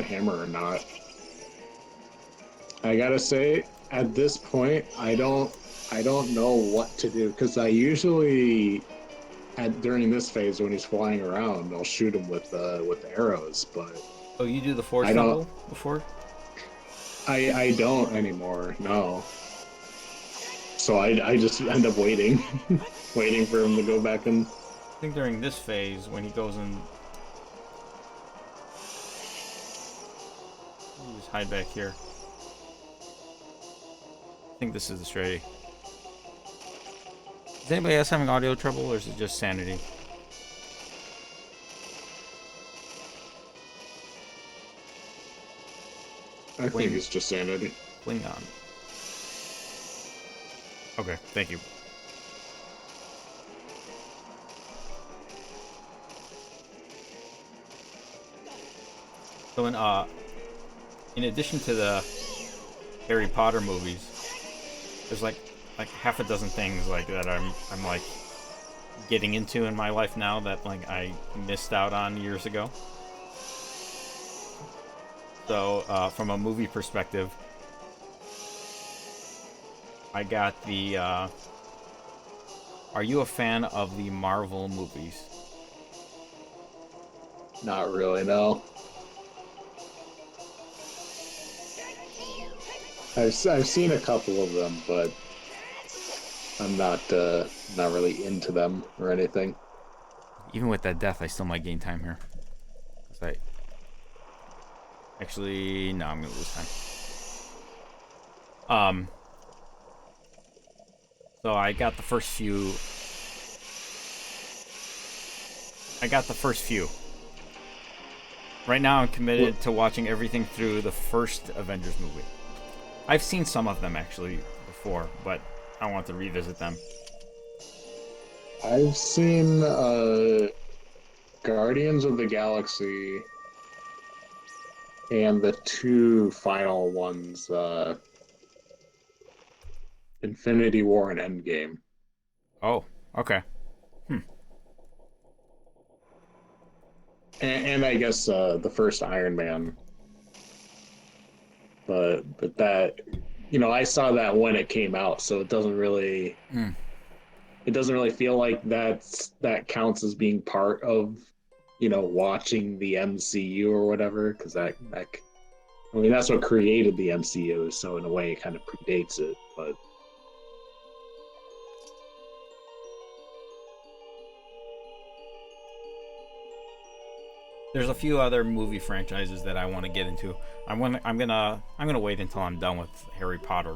Speaker 3: hammer or not. I gotta say, at this point, I don't know what to do because I usually during this phase when he's flying around, I'll shoot him with arrows, but
Speaker 1: Oh, you do the force
Speaker 3: I don't
Speaker 1: temple before?
Speaker 3: I don't anymore. No. So I just end up waiting, waiting for him to go back in.
Speaker 1: I think during this phase, when he goes in... You just hide back here. I think this is the strategy. Is anybody else having audio trouble, or is it just sanity?
Speaker 3: I think it's just sanity.
Speaker 1: Klingon. Okay, thank you. So in addition to the Harry Potter movies, there's like half a dozen things like that I'm like getting into in my life now that like I missed out on years ago. So from a movie perspective, I got the are you a fan of the Marvel movies?
Speaker 3: Not really, no. I've seen a couple of them, but I'm not really into them or anything.
Speaker 1: Even with that death, I still might gain time here. Cause I actually no, I'm gonna lose time. So I got the first few. I got the first few. Right now, I'm committed to watching everything through the first Avengers movie. I've seen some of them actually before, but I want to revisit them.
Speaker 3: I've seen Guardians of the Galaxy and the two final ones, Infinity War and Endgame.
Speaker 1: Oh, okay.
Speaker 3: And I guess the first Iron Man. But that, I saw that when it came out, so it doesn't really feel like that counts as being part of watching the MCU or whatever, because I mean that's what created the MCU, so in a way it kind of predates it. But
Speaker 1: There's a few other movie franchises that I want to get into. I'm gonna wait until I'm done with Harry Potter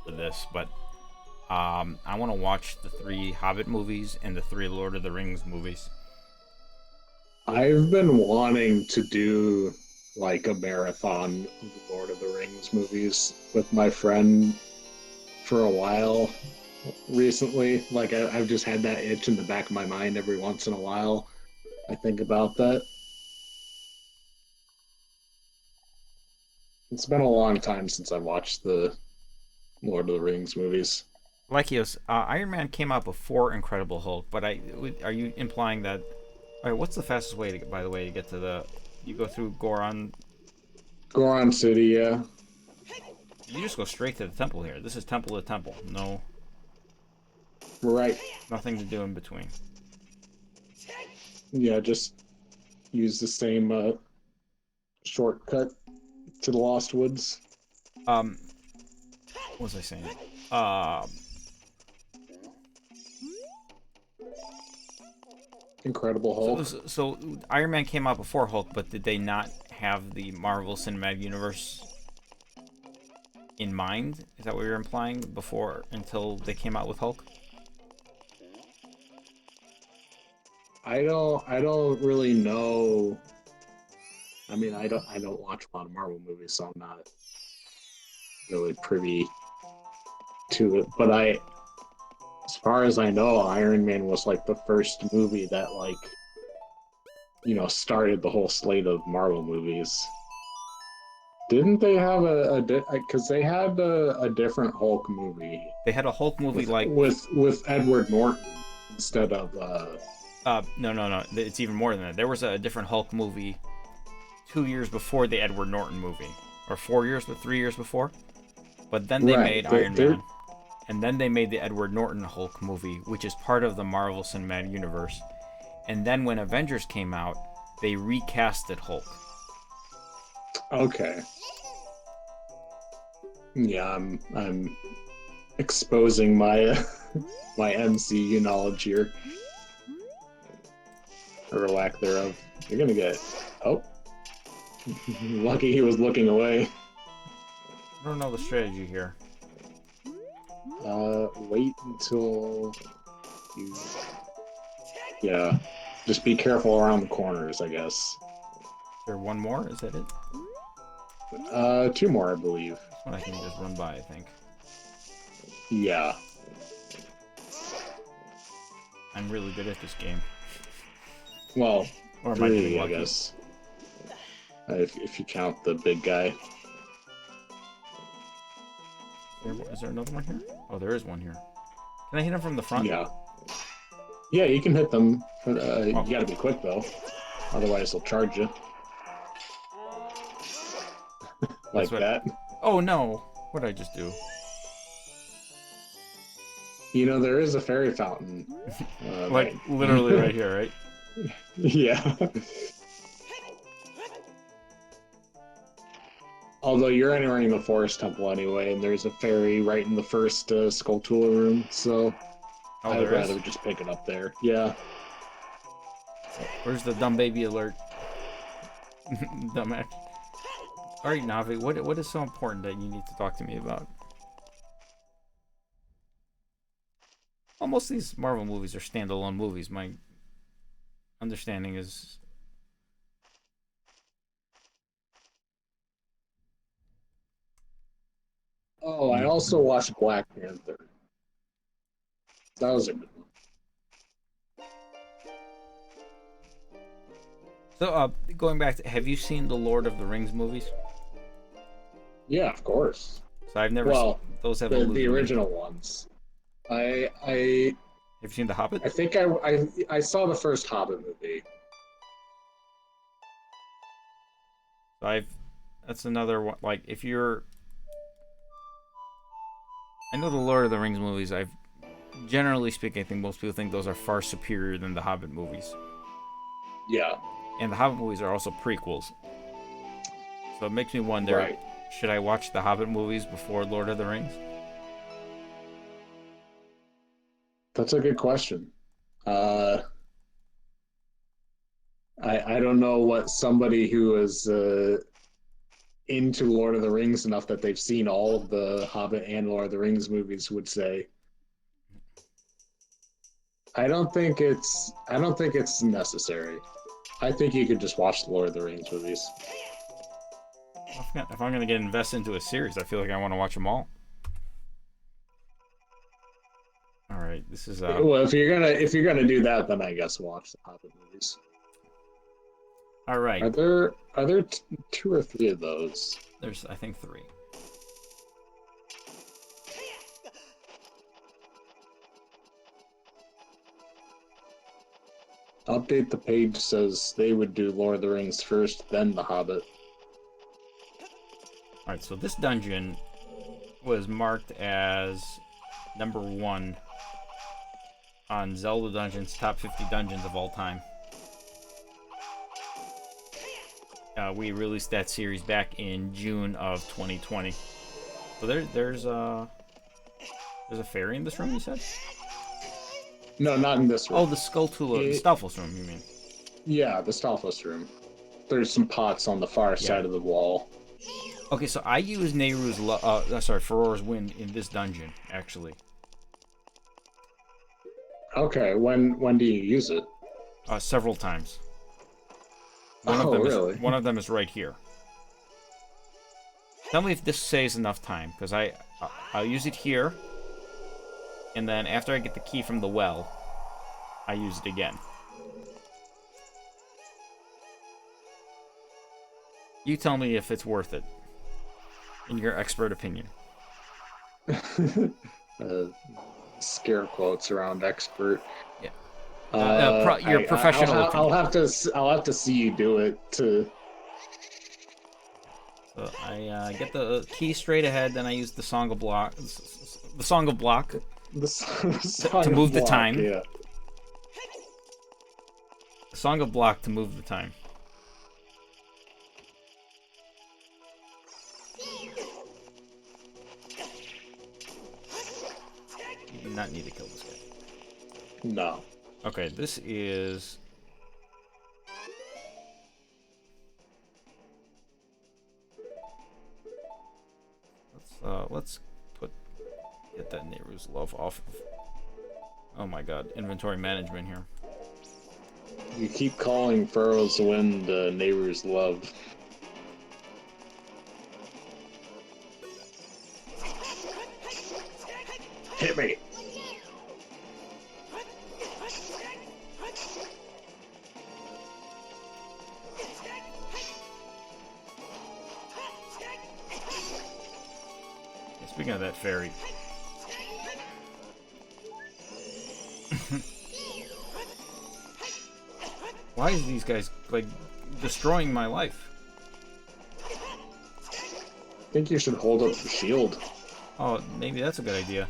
Speaker 1: for this, but I want to watch the 3 Hobbit movies and the 3 Lord of the Rings movies.
Speaker 3: I've been wanting to do like a marathon of the Lord of the Rings movies with my friend for a while recently. Like I've just had that itch in the back of my mind every once in a while. I think about that. It's been a long time since I watched the Lord of the Rings movies.
Speaker 1: Lykios, Iron Man came out before Incredible Hulk, but are you implying that? All right, what's the fastest way to, by the way, to get to the? You go through Goron.
Speaker 3: Goron City, yeah.
Speaker 1: You just go straight to the temple here. This is temple to temple. No,
Speaker 3: Right.
Speaker 1: nothing to do in between.
Speaker 3: Yeah, just use the same shortcut to the Lost Woods.
Speaker 1: Um, what was I saying? Um,
Speaker 3: Incredible
Speaker 1: so,
Speaker 3: Hulk.
Speaker 1: so, so Iron Man came out before Hulk, but did they not have the Marvel Cinematic Universe in mind? Is that what you're implying? Before, until they came out with Hulk?
Speaker 3: I don't really know. I mean, I don't watch a lot of Marvel movies, so I'm not really privy to it, but as far as I know, Iron Man was like the first movie that like, started the whole slate of Marvel movies. Didn't they have because they had a different Hulk movie
Speaker 1: They had a Hulk movie
Speaker 3: with Edward Norton instead of
Speaker 1: no. It's even more than that. There was a different Hulk movie 2 years before the Edward Norton movie, or 3 years before. But then they made Iron Man, and then they made the Edward Norton Hulk movie, which is part of the Marvel Cinematic Universe. And then when Avengers came out, they recasted Hulk.
Speaker 3: Okay. Yeah, I'm exposing my my MCU knowledge here, or lack thereof. You're gonna get lucky he was looking away.
Speaker 1: I don't know the strategy here.
Speaker 3: Wait until you. Yeah, just be careful around the corners, I guess.
Speaker 1: Is there one more? Is that it?
Speaker 3: 2 more, I believe.
Speaker 1: This one I can just run by, I think.
Speaker 3: Yeah.
Speaker 1: I'm really good at this game.
Speaker 3: Well,
Speaker 1: Or am I getting
Speaker 3: 3, I
Speaker 1: lucky?
Speaker 3: guess. If you count the big guy.
Speaker 1: Is there another one here? Oh, there is one here. Can I hit him from the front?
Speaker 3: Yeah. Yeah, you can hit them. But, you gotta be quick, though. Otherwise, they'll charge you. Like that.
Speaker 1: Oh, no. What did I just do?
Speaker 3: There is a fairy fountain.
Speaker 1: Like, literally right here, right?
Speaker 3: Yeah. Although you're entering the forest temple anyway, and there's a fairy right in the first Skulltula room, so I'd rather just pick it up there. Yeah.
Speaker 1: Where's the dumb baby alert? Dumbass. Alright, Navi, what is so important that you need to talk to me about? Well, most of these Marvel movies are standalone movies. My understanding is...
Speaker 3: Oh, I also watched Black Panther. That was a good one.
Speaker 1: So, going back to... Have you seen the Lord of the Rings movies?
Speaker 3: Yeah, of course.
Speaker 1: So I've never
Speaker 3: Well,
Speaker 1: seen... Those have
Speaker 3: the original ones. I
Speaker 1: Have you seen The Hobbit?
Speaker 3: I think I saw the first Hobbit movie.
Speaker 1: That's another one. Like, if you're... I know the Lord of the Rings movies, generally speaking, I think most people think those are far superior than the Hobbit movies.
Speaker 3: Yeah.
Speaker 1: And the Hobbit movies are also prequels. So it makes me wonder,
Speaker 3: Right.
Speaker 1: Should I watch the Hobbit movies before Lord of the Rings?
Speaker 3: That's a good question. I don't know what somebody who is into Lord of the Rings enough that they've seen all of the Hobbit and Lord of the Rings movies would say. I don't think it's necessary. I think you could just watch the Lord of the Rings movies.
Speaker 1: If I'm going to get invested into a series, I feel like I want to watch them all. All right, this is
Speaker 3: Well, if you're gonna do that, then I guess watch the Hobbit movies.
Speaker 1: all right.
Speaker 3: Are there 2 or 3 of those?
Speaker 1: There's, I think, 3.
Speaker 3: Update the page says they would do Lord of the Rings first, then The Hobbit.
Speaker 1: All right, so this dungeon was marked as number 1 on Zelda Dungeons top 50 dungeons of all time. We released that series back in June of 2020. So there's a fairy in this room, you said?
Speaker 3: No, not in this room.
Speaker 1: Oh, the Skulltula, the Stalfos room, you mean?
Speaker 3: Yeah, the Stalfos room. There's some pots on the far side of the wall.
Speaker 1: Okay, so I use Farore's Wind in this dungeon, actually.
Speaker 3: Okay, when do you use it?
Speaker 1: Several times.
Speaker 3: Really?
Speaker 1: One of them is right here. Tell me if this saves enough time, because I'll use it here, and then after I get the key from the well, I use it again. You tell me if it's worth it, in your expert opinion.
Speaker 3: Scare quotes around expert.
Speaker 1: Yeah. Your professional
Speaker 3: I'll
Speaker 1: opinion.
Speaker 3: I'll have to see you do it to.
Speaker 1: So I get the key straight ahead, then I use the Song of Block, the Song of Block
Speaker 3: The song
Speaker 1: to
Speaker 3: of
Speaker 1: move the
Speaker 3: block,
Speaker 1: time.
Speaker 3: Yeah.
Speaker 1: The Song of Block to move the time. You do not need to kill this guy.
Speaker 3: No.
Speaker 1: Okay, this is... Let's get that Nehru's Love off of... Oh my god, inventory management here.
Speaker 3: You keep calling Pharaoh's Wind Nehru's Love. Hit me!
Speaker 1: Speaking of that fairy... Why is these guys, like, destroying my life?
Speaker 3: I think you should hold up the shield.
Speaker 1: Oh, maybe that's a good idea.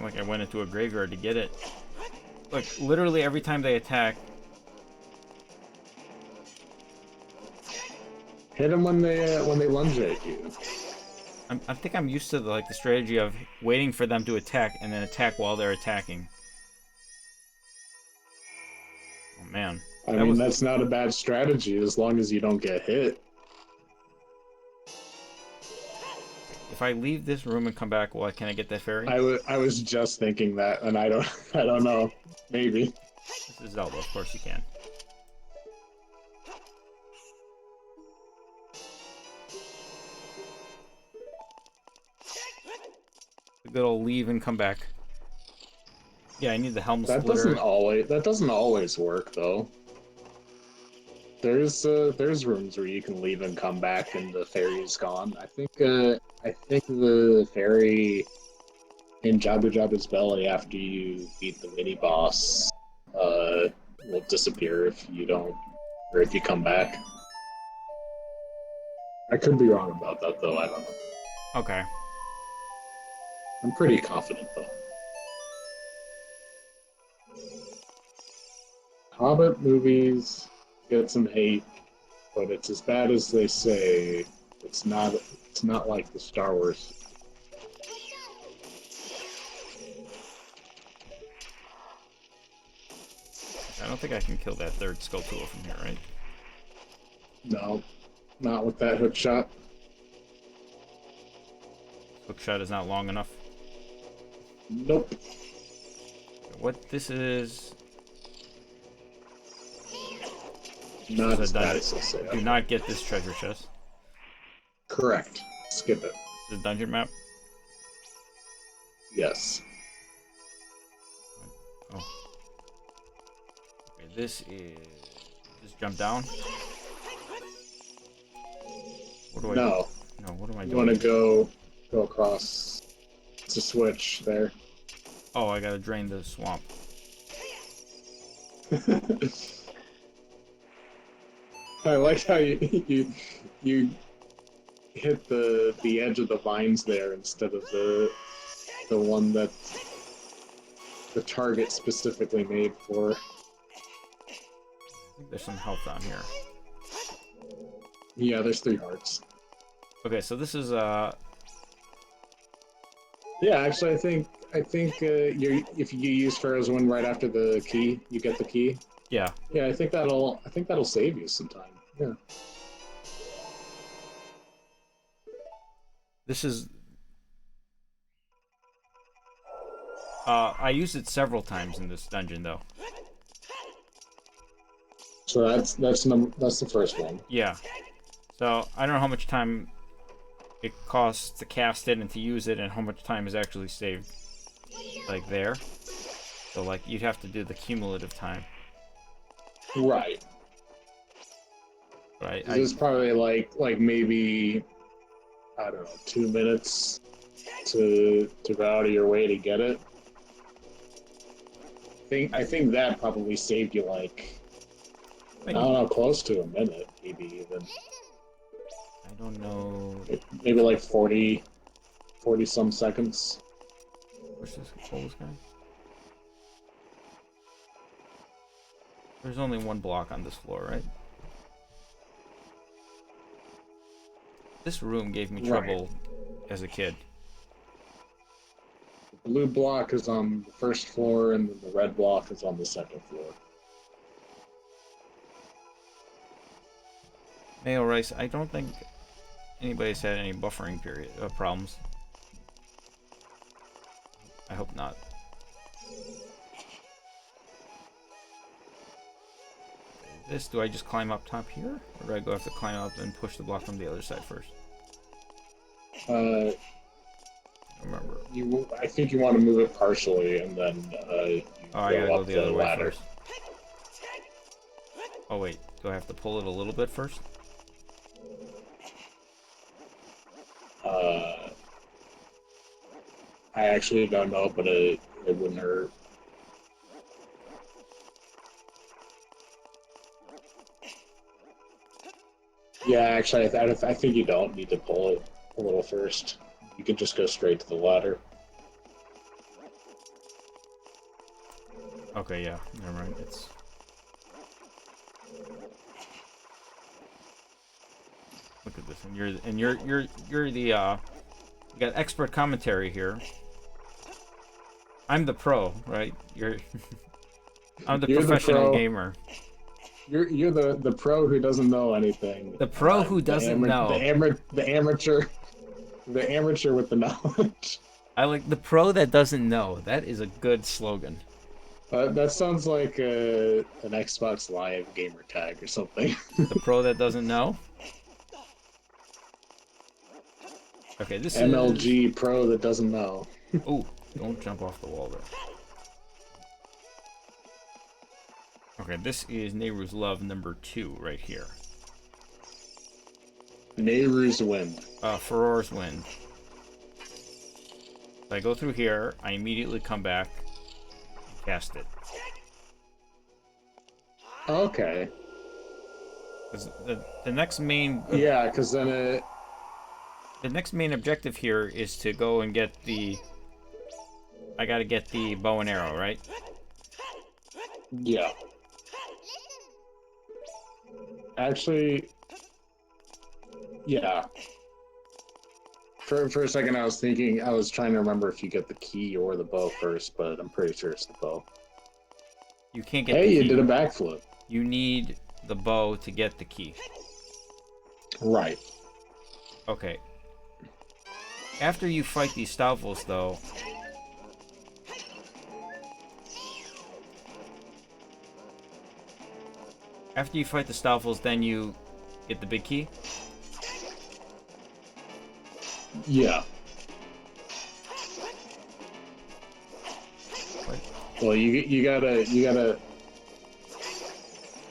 Speaker 1: Like I went into a graveyard to get it. Like, literally every time they attack...
Speaker 3: Hit them when they lunge at you.
Speaker 1: I think I'm used to the strategy of waiting for them to attack and then attack while they're attacking. Oh man.
Speaker 3: I mean, that's not a bad strategy as long as you don't get hit.
Speaker 1: If I leave this room and come back, can I get that fairy?
Speaker 3: I was just thinking that, and I don't know. Maybe.
Speaker 1: This is Zelda, of course you can. The good old leave and come back. Yeah, I need the helm splitter.
Speaker 3: That doesn't always work though. There's rooms where you can leave and come back and the fairy's gone. I think the fairy in Jabu Jabu's belly after you beat the mini boss will disappear if you don't, or if you come back. I could be wrong about that though, I don't know.
Speaker 1: Okay.
Speaker 3: I'm pretty confident though. Hobbit movies get some hate, but it's as bad as they say. It's not like the Star Wars.
Speaker 1: I don't think I can kill that third Skulltula from here, right?
Speaker 3: No, not with that hook shot.
Speaker 1: Hook shot is not long enough.
Speaker 3: Nope.
Speaker 1: What this is...
Speaker 3: Not as bad
Speaker 1: dungeon.
Speaker 3: as they say.
Speaker 1: Do not get this treasure chest.
Speaker 3: Correct. Skip it.
Speaker 1: This is dungeon map.
Speaker 3: Yes.
Speaker 1: Oh. Okay, this is... Just jump down. What do I
Speaker 3: No.
Speaker 1: do? No, what am I doing?
Speaker 3: You want to go across. It's a switch there.
Speaker 1: Oh, I gotta drain the swamp.
Speaker 3: I like how you hit the edge of the vines there instead of the one that the target specifically made for.
Speaker 1: I think there's some health down here.
Speaker 3: Yeah, there's 3 hearts.
Speaker 1: Okay, so this is
Speaker 3: Yeah, actually, I think if you use Pharaoh's Wind right after the key, you get the key.
Speaker 1: yeah.
Speaker 3: Yeah, I think that'll save you some time. Yeah.
Speaker 1: This is I used it several times in this dungeon though.
Speaker 3: So that's the first one.
Speaker 1: Yeah. So I don't know how much time it costs to cast it and to use it, and how much time is actually saved, like there. So like you'd have to do the cumulative time.
Speaker 3: Right.
Speaker 1: Right.
Speaker 3: This is probably like maybe, I don't know, 2 minutes to go out of your way to get it. I think that probably saved you like, I don't know, close to a minute, maybe even.
Speaker 1: I don't know.
Speaker 3: Maybe like 40 some seconds.
Speaker 1: Push this old guy. There's only one block on this floor, right? This room gave me trouble as a kid.
Speaker 3: The blue block is on the first floor, and then the red block is on the second floor.
Speaker 1: Mayo Rice, I don't think anybody's had any buffering period problems. I hope not. This, do I just climb up top here? Or do I go have to climb up and push the block from the other side first? Remember.
Speaker 3: I think you want to move it partially, and then you
Speaker 1: I gotta go the other way
Speaker 3: ladder.
Speaker 1: first. Oh wait, do I have to pull it a little bit first?
Speaker 3: I actually don't know, but it wouldn't hurt. Yeah, actually, I think you don't need to pull it a little first. You can just go straight to the ladder.
Speaker 1: Okay, yeah, never mind. It's look at this, and you're the you got expert commentary here. I'm the pro, right? I'm the professional gamer.
Speaker 3: You're the pro who doesn't know anything.
Speaker 1: The pro who doesn't know.
Speaker 3: The amateur with the knowledge.
Speaker 1: I like the pro that doesn't know. That is a good slogan.
Speaker 3: That sounds like an Xbox Live gamer tag or something.
Speaker 1: The pro that doesn't know. Okay, this
Speaker 3: MLG is... pro that doesn't know.
Speaker 1: Ooh, don't jump off the wall there. Okay, this is Nehru's Love number 2 right here.
Speaker 3: Nehru's Wind.
Speaker 1: Furor's Wind. If I go through here, I immediately come back and cast it.
Speaker 3: Okay.
Speaker 1: The next main...
Speaker 3: Yeah, because then it...
Speaker 1: The next main objective here is to go and get the... I gotta get the bow and arrow, right?
Speaker 3: Yeah. Actually... Yeah. For a second I was trying to remember if you get the key or the bow first, but I'm pretty sure it's the bow.
Speaker 1: You can't get the key.
Speaker 3: Hey, you did a backflip.
Speaker 1: You need the bow to get the key.
Speaker 3: Right.
Speaker 1: Okay. After you fight these Stalfos, though... After you fight the Stalfos, then you get the big key?
Speaker 3: Yeah.
Speaker 1: What?
Speaker 3: Well, you gotta...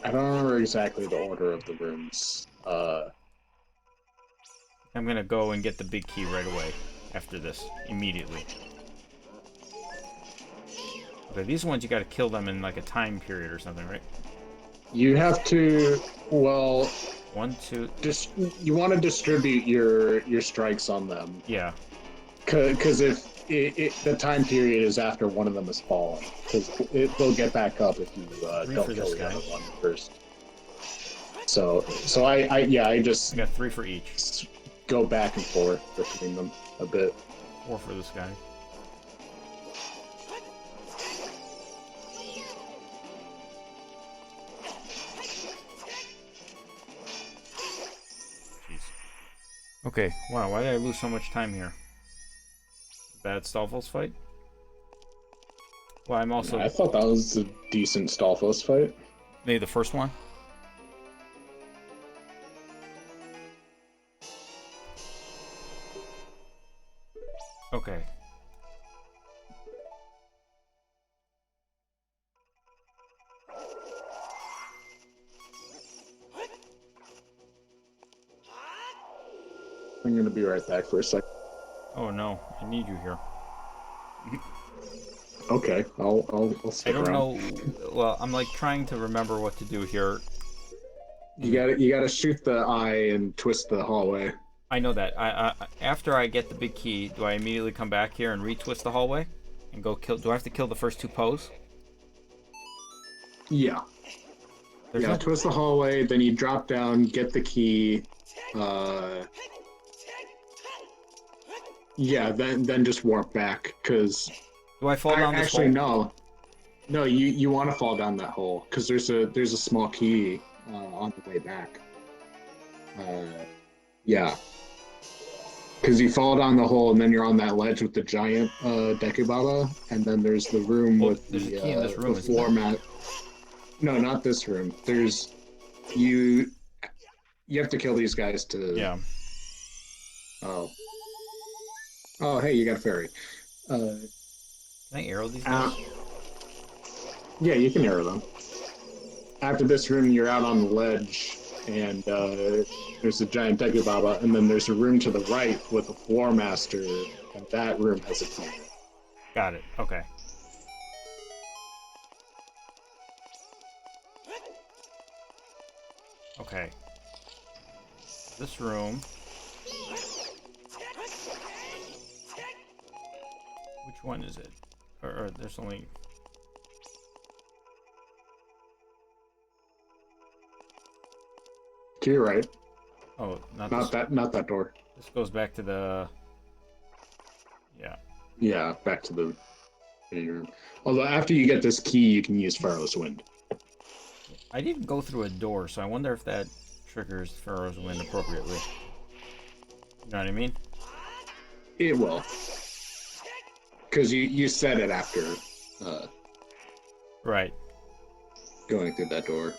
Speaker 3: I don't remember exactly the order of the rooms.
Speaker 1: I'm gonna go and get the big key right away. After this. Immediately. Okay, these ones you gotta kill them in like a time period or something, right?
Speaker 3: You have to... Well...
Speaker 1: 1, 2...
Speaker 3: You want to distribute your strikes on them.
Speaker 1: Yeah.
Speaker 3: Because if the time period is after one of them has fallen, because they'll get back up if you don't kill the other one first. So I just
Speaker 1: got 3 for each.
Speaker 3: Go back and forth between them a bit.
Speaker 1: 4 for this guy. Okay, wow, why did I lose so much time here? Bad Stalfos fight? Well, I'm also...
Speaker 3: I thought that was a decent Stalfos fight.
Speaker 1: Maybe the first one?
Speaker 3: I'm gonna be right back for a sec.
Speaker 1: Oh no, I need you here.
Speaker 3: Okay, I'll
Speaker 1: I
Speaker 3: stick
Speaker 1: don't
Speaker 3: around.
Speaker 1: know. Well, I'm like trying to remember what to do here. And
Speaker 3: You gotta shoot the eye and twist the hallway.
Speaker 1: I know that. After I get the big key, do I immediately come back here and retwist the hallway and go kill? Do I have to kill the first two Poes?
Speaker 3: Yeah.
Speaker 1: There's
Speaker 3: Yeah,
Speaker 1: no.
Speaker 3: twist the hallway, then you drop down, get the key. Uh, yeah, then just warp back. Cause
Speaker 1: Do I fall
Speaker 3: I
Speaker 1: down this
Speaker 3: actually
Speaker 1: hole?
Speaker 3: no, no, you want to fall down that hole because there's a small key on the way back. Uh, yeah, because you fall down the hole and then you're on that ledge with the giant Dekubaba, and then there's the room
Speaker 1: Well,
Speaker 3: with
Speaker 1: there's a key in this
Speaker 3: the
Speaker 1: room, isn't
Speaker 3: floor
Speaker 1: there?
Speaker 3: mat. No, not this room. There's you. You have to kill these guys to.
Speaker 1: Yeah.
Speaker 3: Oh, oh, hey, you got a fairy. Uh,
Speaker 1: Can I arrow these
Speaker 3: uh,
Speaker 1: guys?
Speaker 3: yeah, you can arrow them. After this room, you're out on the ledge, and there's a giant Dekubaba, and then there's a room to the right with a floor master, and that room has a key.
Speaker 1: Got it. Okay. Okay. This room. Which one is it? Or there's only.
Speaker 3: To your right.
Speaker 1: Oh, not
Speaker 3: Not
Speaker 1: this.
Speaker 3: that. Not that door.
Speaker 1: This goes back to the. Yeah.
Speaker 3: Yeah, back to the main room. Although after you get this key, you can use Pharaoh's Wind.
Speaker 1: I didn't go through a door, so I wonder if that triggers Pharaoh's Wind appropriately. You know what I mean?
Speaker 3: It will, because you said it after uh,
Speaker 1: Right.
Speaker 3: going through that door.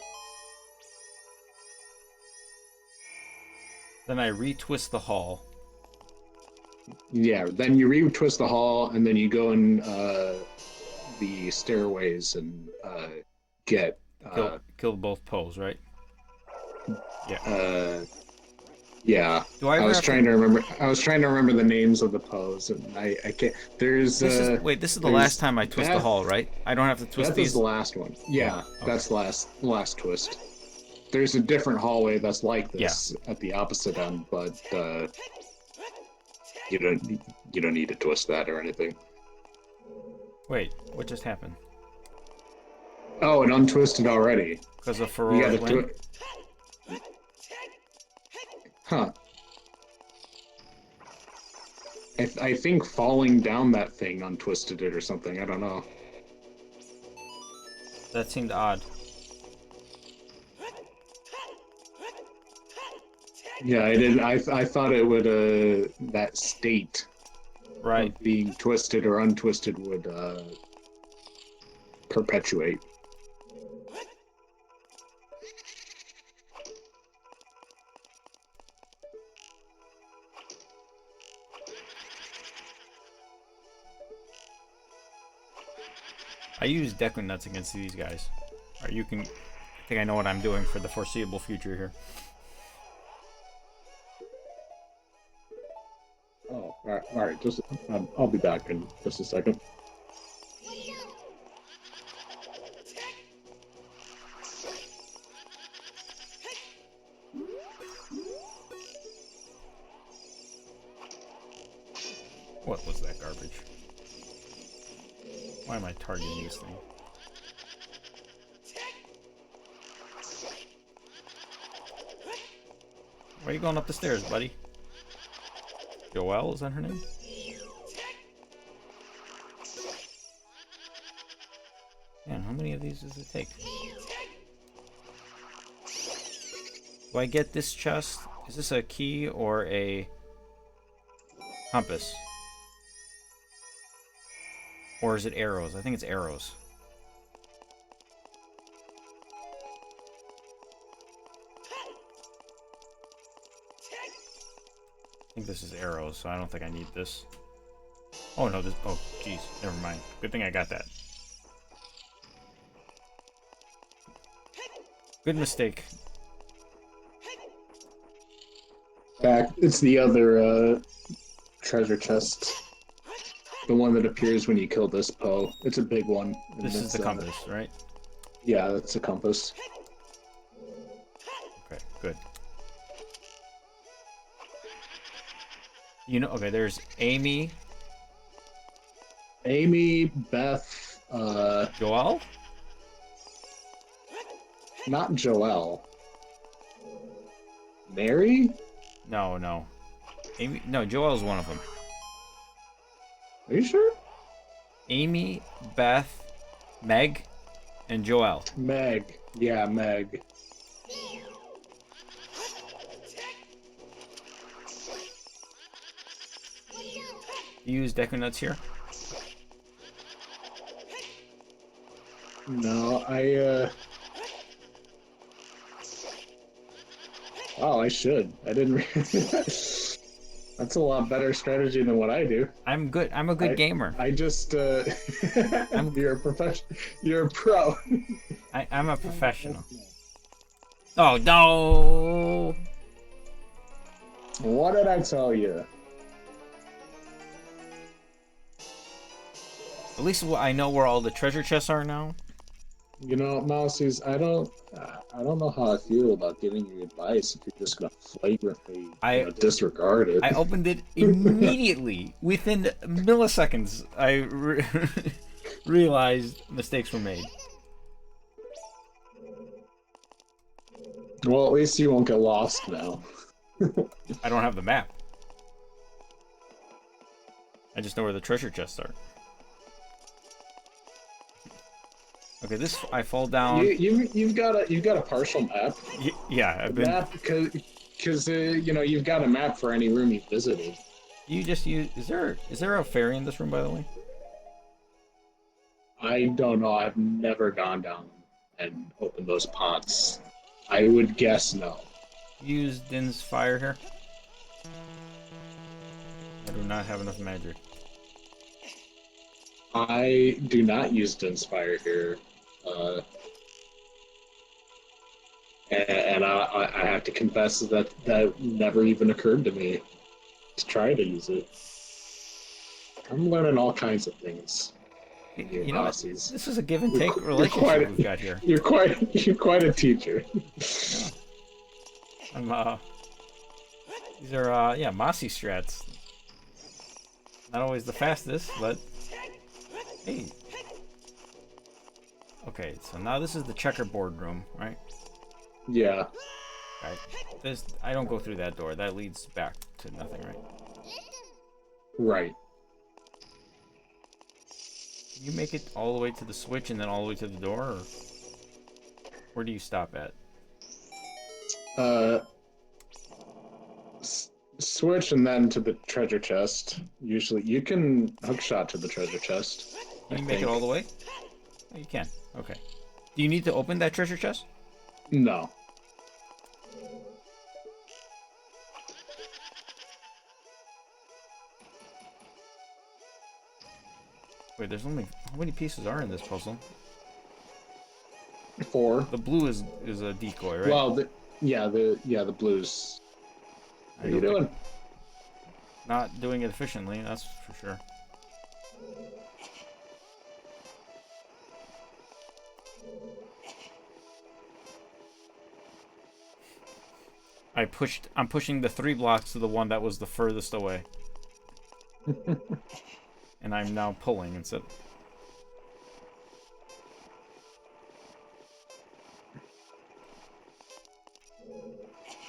Speaker 1: Then I retwist the hall.
Speaker 3: Yeah, then you retwist the hall, and then you go in the stairways and get
Speaker 1: Kill both Poes, right? Yeah.
Speaker 3: uh, yeah.
Speaker 1: Do I
Speaker 3: I
Speaker 1: ever
Speaker 3: was
Speaker 1: have to?
Speaker 3: trying to remember. I was trying to remember the names of the pose, and I can't.
Speaker 1: This is wait. This is the last
Speaker 3: There's
Speaker 1: time I twist the hall, right? I don't have to twist
Speaker 3: Beth is the
Speaker 1: these.
Speaker 3: last one.
Speaker 1: Yeah.
Speaker 3: Yeah,
Speaker 1: Okay.
Speaker 3: that's the last twist. There's a different hallway that's like
Speaker 1: Yeah.
Speaker 3: this at the opposite end, but you don't you don't need to twist that or anything.
Speaker 1: Wait. What just happened?
Speaker 3: Oh, it untwisted already.
Speaker 1: Because of
Speaker 3: You
Speaker 1: Ferora's
Speaker 3: gotta do
Speaker 1: Wind?
Speaker 3: it. Huh. I think falling down that thing untwisted it or something. I don't know.
Speaker 1: That seemed odd.
Speaker 3: Yeah, I did. I thought it would that state
Speaker 1: Right.
Speaker 3: of being twisted or untwisted would perpetuate.
Speaker 1: I use Deku Nuts against these guys. Or you can. I think I know what I'm doing for the foreseeable future here.
Speaker 3: Oh, all right. Just I'll be back in just a second.
Speaker 1: What was that garbage? Why am I targeting this thing? Why are you going up the stairs, buddy? Joelle, is that her name? Man, how many of these does it take? Do I get this chest? Is this a key or a compass? Or is it arrows? I think it's arrows. I think this is arrows, so I don't think I need this. Oh no, this. Oh, jeez. Never mind. Good thing I got that. Good mistake.
Speaker 3: back. It's the other treasure chest. The one that appears when you kill this Poe. It's a big one. And
Speaker 1: This is
Speaker 3: it's,
Speaker 1: the compass, right?
Speaker 3: Yeah, that's a compass.
Speaker 1: Okay, good. You know, okay, there's Amy.
Speaker 3: Amy, Beth,
Speaker 1: Joel?
Speaker 3: not Joelle. Mary?
Speaker 1: No, no. Amy, no, Joel's one of them.
Speaker 3: Are you sure?
Speaker 1: Amy, Beth, Meg, and Joel.
Speaker 3: Meg. Yeah, Meg.
Speaker 1: You use Deku Nuts here?
Speaker 3: No, Oh, I should. I didn't. That's a lot better strategy than what I do.
Speaker 1: I'm good. I'm a good gamer.
Speaker 3: I just. You're a professional. You're a pro.
Speaker 1: I'm a professional. Oh, no!
Speaker 3: What did I tell you?
Speaker 1: At least I know where all the treasure chests are now.
Speaker 3: You know, Mousies, I don't know how I feel about giving you advice if you're just gonna flagrantly disregard it.
Speaker 1: I opened it immediately. Within milliseconds, I realized mistakes were made.
Speaker 3: Well, at least you won't get lost now.
Speaker 1: I don't have the map. I just know where the treasure chests are. Okay, this I fall down.
Speaker 3: You've got a partial map.
Speaker 1: Yeah, I've been.
Speaker 3: Map because you know you've got a map for any room you've visited.
Speaker 1: You just use. Is there a fairy in this room, by the way?
Speaker 3: I don't know. I've never gone down and opened those pots. I would guess no.
Speaker 1: Use Din's fire here. I do not have enough magic.
Speaker 3: I do not use Din's fire here. And I have to confess that never even occurred to me to try to use it. I'm learning all kinds of things.
Speaker 1: You know, this is a give and take relationship we've got here.
Speaker 3: You're quite a teacher.
Speaker 1: Yeah. I'm these are yeah, mossy strats. Not always the fastest, but hey. Okay, so now this is the checkerboard room, right?
Speaker 3: Yeah.
Speaker 1: Right. I don't go through that door. That leads back to nothing, right?
Speaker 3: Right.
Speaker 1: Can you make it all the way to the switch and then all the way to the door, or where do you stop at?
Speaker 3: Switch and then to the treasure chest. Usually, you can hookshot to the treasure chest.
Speaker 1: Can you make it all the way? Oh, you can. Okay. Do you need to open that treasure chest?
Speaker 3: No.
Speaker 1: Wait, there's only how many pieces are in this puzzle?
Speaker 3: 4.
Speaker 1: The blue is a decoy, right?
Speaker 3: Well, the blues. What are you doing?
Speaker 1: Not doing it efficiently, that's for sure. I'm pushing the 3 blocks to the one that was the furthest away. And I'm now pulling instead.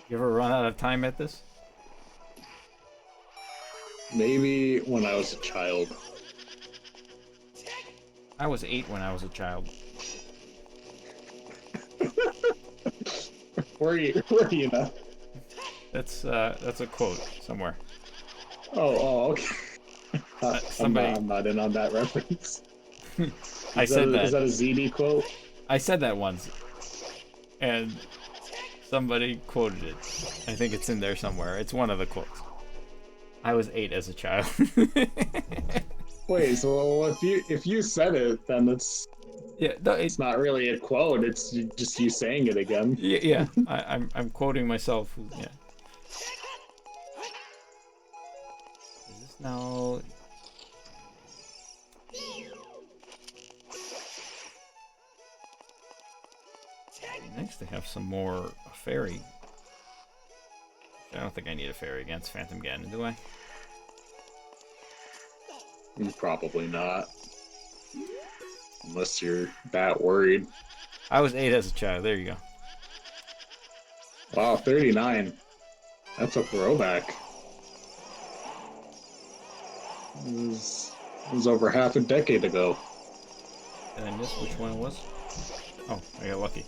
Speaker 1: You ever run out of time at this?
Speaker 3: Maybe when I was a child.
Speaker 1: I was 8 when I was a child.
Speaker 3: Were you now?
Speaker 1: That's a quote somewhere.
Speaker 3: Oh, okay.
Speaker 1: Somebody...
Speaker 3: I'm not in on that reference.
Speaker 1: I said that.
Speaker 3: Is that a ZD quote?
Speaker 1: I said that once, and somebody quoted it. I think it's in there somewhere. It's one of the quotes. I was 8 as a child.
Speaker 3: Wait, so if you said it, then it's it's not really a quote. It's just you saying it again.
Speaker 1: Yeah. I'm quoting myself. Yeah. No. Nice to have some more fairy. I don't think I need a fairy against Phantom Ganon, do I?
Speaker 3: Probably not. Unless you're that worried.
Speaker 1: I was 8 as a child. There you go.
Speaker 3: Wow, 39. That's a throwback. It was over half a decade ago.
Speaker 1: Did I miss which one it was? Oh, I got lucky.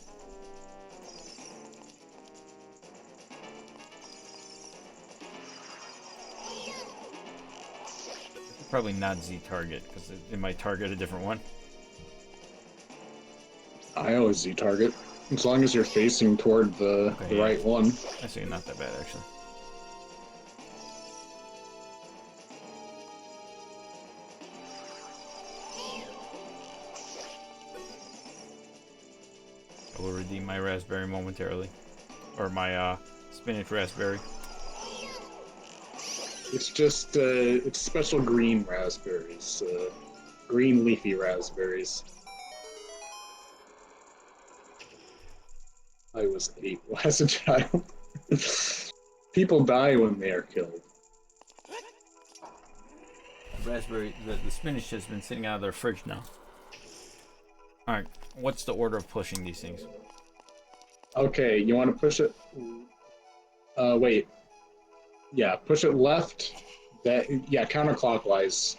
Speaker 1: Probably not Z target because it might target a different one.
Speaker 3: I always Z target. As long as you're facing toward the right one.
Speaker 1: Actually, not that bad, actually. I will redeem my raspberry momentarily. Or my spinach raspberry.
Speaker 3: It's just, it's special green raspberries. Green leafy raspberries. I was 8 as a child. People die when they are killed.
Speaker 1: Raspberry, the spinach has been sitting out of their fridge now. Alright, what's the order of pushing these things?
Speaker 3: Okay, you want to push it? Wait. Yeah, push it left. Yeah, counterclockwise.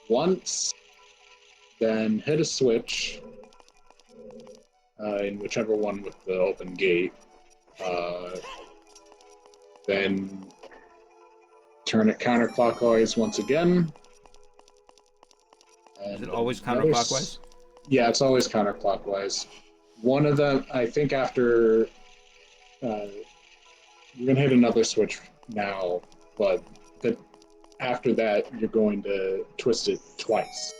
Speaker 3: Once, then hit a switch. In whichever one with the open gate. Then turn it counterclockwise once again.
Speaker 1: Is it always counterclockwise?
Speaker 3: Yeah, it's always counterclockwise. One of them, I think after... you're going to hit another switch now, but after that, you're going to twist it twice.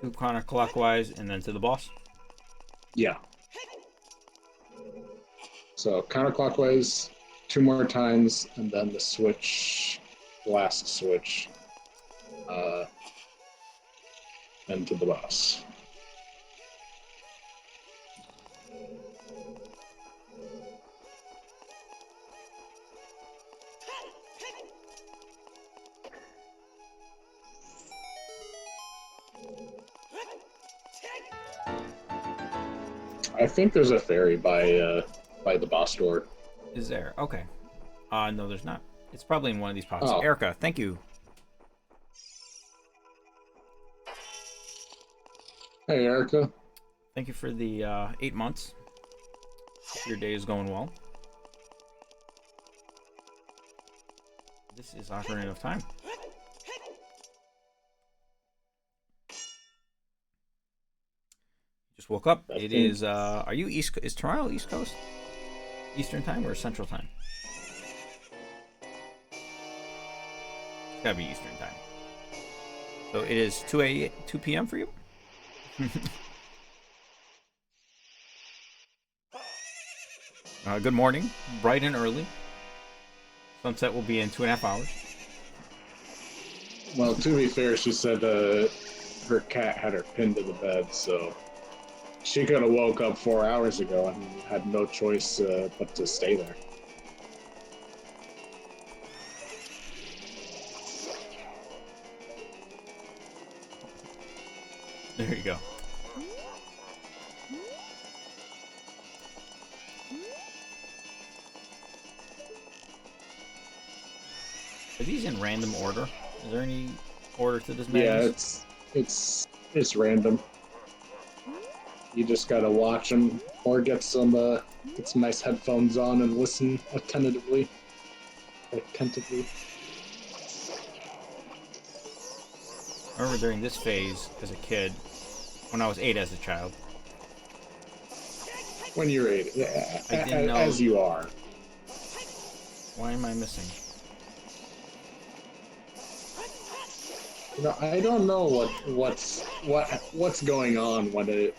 Speaker 1: 2 counterclockwise and then to the boss?
Speaker 3: Yeah. So counterclockwise 2 more times, and then the switch, last switch, and to the boss. I think there's a fairy by the boss door.
Speaker 1: Is there? Okay. No, there's not. It's probably in one of these pots.
Speaker 3: Oh.
Speaker 1: Erica, thank you.
Speaker 3: Hey, Erica.
Speaker 1: Thank you for the 8 months. Hope your day is going well. This is Ocarina of Time. Just woke up. It is, are you is Toronto East Coast? Eastern Time or Central Time? It's gotta be Eastern Time. So it is 2 p.m. for you? Good morning. Bright and early. Sunset will be in 2.5 hours.
Speaker 3: Well, to be fair, she said her cat had her pinned to the bed, so she could have woke up 4 hours ago and had no choice but to stay there.
Speaker 1: There you go. Are these in random order? Is there any order to this madness?
Speaker 3: Yeah, it's random. You just gotta watch them or get some nice headphones on and listen attentively. Attentively.
Speaker 1: I remember during this phase as a kid, when I was 8 as a child.
Speaker 3: When you're 8, yeah,
Speaker 1: I didn't know.
Speaker 3: as you are.
Speaker 1: Why am I missing?
Speaker 3: You know, I don't know what's going on when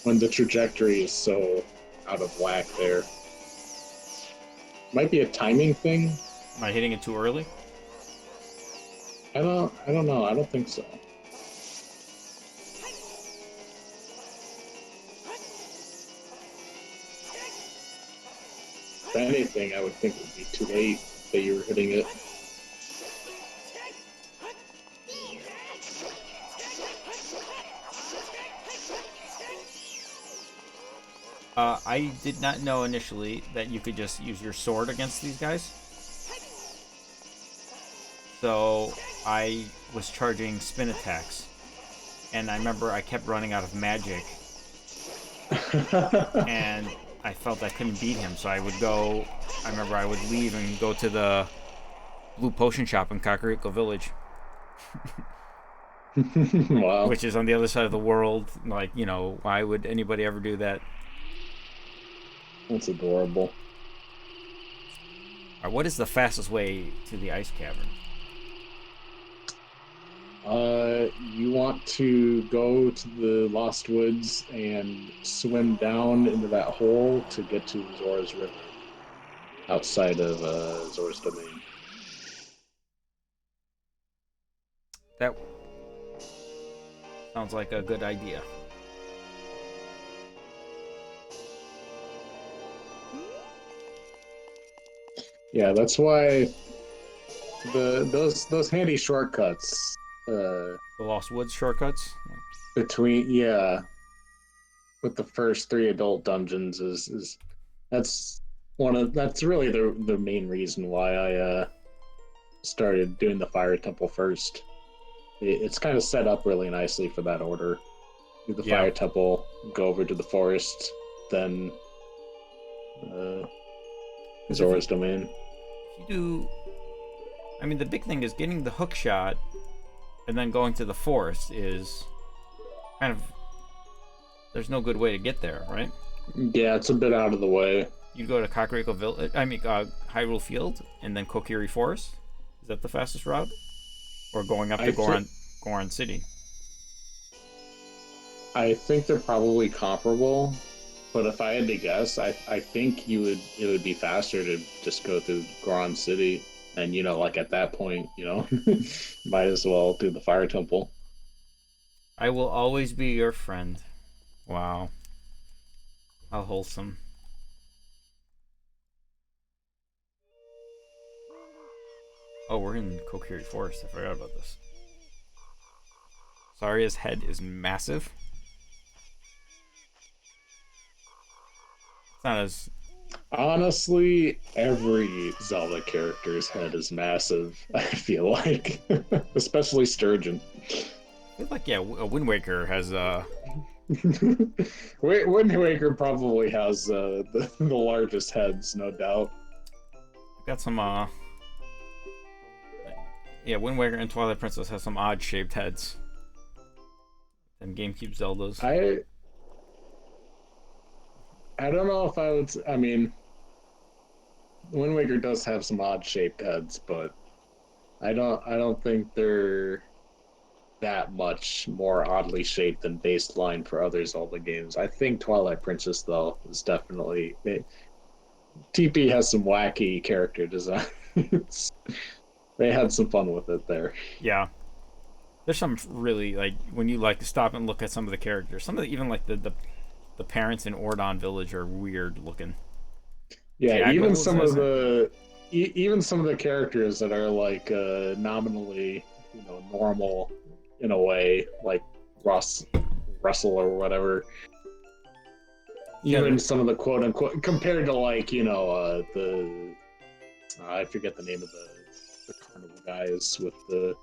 Speaker 3: when the trajectory is so out of whack there. Might be a timing thing.
Speaker 1: Am I hitting it too early?
Speaker 3: I don't know. I don't think so. If anything, I would think it would be too late that you were hitting it.
Speaker 1: I did not know initially that you could just use your sword against these guys. So I was charging spin attacks. And I remember I kept running out of magic. And I felt I couldn't beat him. So I remember I would leave and go to the blue potion shop in Kakariko Village.
Speaker 3: Wow.
Speaker 1: Which is on the other side of the world. Like, why would anybody ever do that?
Speaker 3: That's adorable.
Speaker 1: Alright, what is the fastest way to the ice cavern?
Speaker 3: You want to go to the Lost Woods and swim down into that hole to get to Zora's River, outside of Zora's Domain.
Speaker 1: That sounds like a good idea.
Speaker 3: Yeah, that's why those handy shortcuts
Speaker 1: The Lost Woods shortcuts?
Speaker 3: between with the first three adult dungeons is that's that's really the main reason why I started doing the Fire Temple first. It's kind of set up really nicely for that order. Do the
Speaker 1: Yeah.
Speaker 3: Fire Temple, go over to the forest, then Zora's Domain.
Speaker 1: If you do, I mean, the big thing is getting the hook shot, and then going to the forest is kind of. There's no good way to get there, right?
Speaker 3: Yeah, it's a bit out of the way.
Speaker 1: You go to Kakariko Village, Hyrule Field, and then Kokiri Forest. Is that the fastest route? Or going up to Goron City?
Speaker 3: I think they're probably comparable, but if I had to guess, I think it would be faster to just go through Goron City, and like at that point, might as well do the Fire Temple.
Speaker 1: I will always be your friend. Wow. How wholesome. Oh, we're in Kokiri Forest. I forgot about this. Saria's head is massive. It's not as.
Speaker 3: Honestly, every Zelda character's head is massive, I feel like. Especially Sturgeon.
Speaker 1: I feel like, yeah, Wind Waker has.
Speaker 3: Wind Waker probably has the largest heads, no doubt.
Speaker 1: Got some. Yeah, Wind Waker and Twilight Princess have some odd shaped heads. And GameCube Zeldas.
Speaker 3: I don't know if I would. I mean, Wind Waker does have some odd shaped heads, but I don't think they're that much more oddly shaped than baseline for other Zelda games. I think Twilight Princess though is definitely TP has some wacky character designs. They had some fun with it there.
Speaker 1: Yeah. There's some really, like, when you stop and look at some of the characters, some of the, even like the parents in Ordon Village are weird looking.
Speaker 3: Yeah, even some of the characters that are like nominally, normal in a way, like Russell or whatever. Even some of the quote unquote compared to like the I forget the name of the carnival guys with the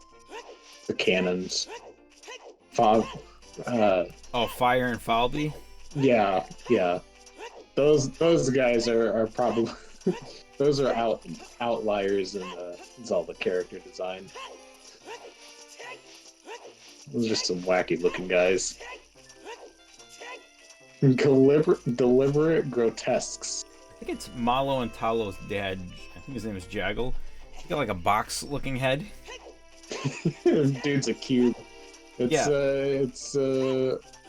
Speaker 3: cannons.
Speaker 1: Fire and Falby.
Speaker 3: Yeah. Those guys are probably those are outliers in Zelda character design. Those are some wacky looking guys. Deliberate grotesques.
Speaker 1: I think it's Malo and Talo's dad. I think his name is Jaggle. He's got like a box looking head.
Speaker 3: Dude's a cube. It's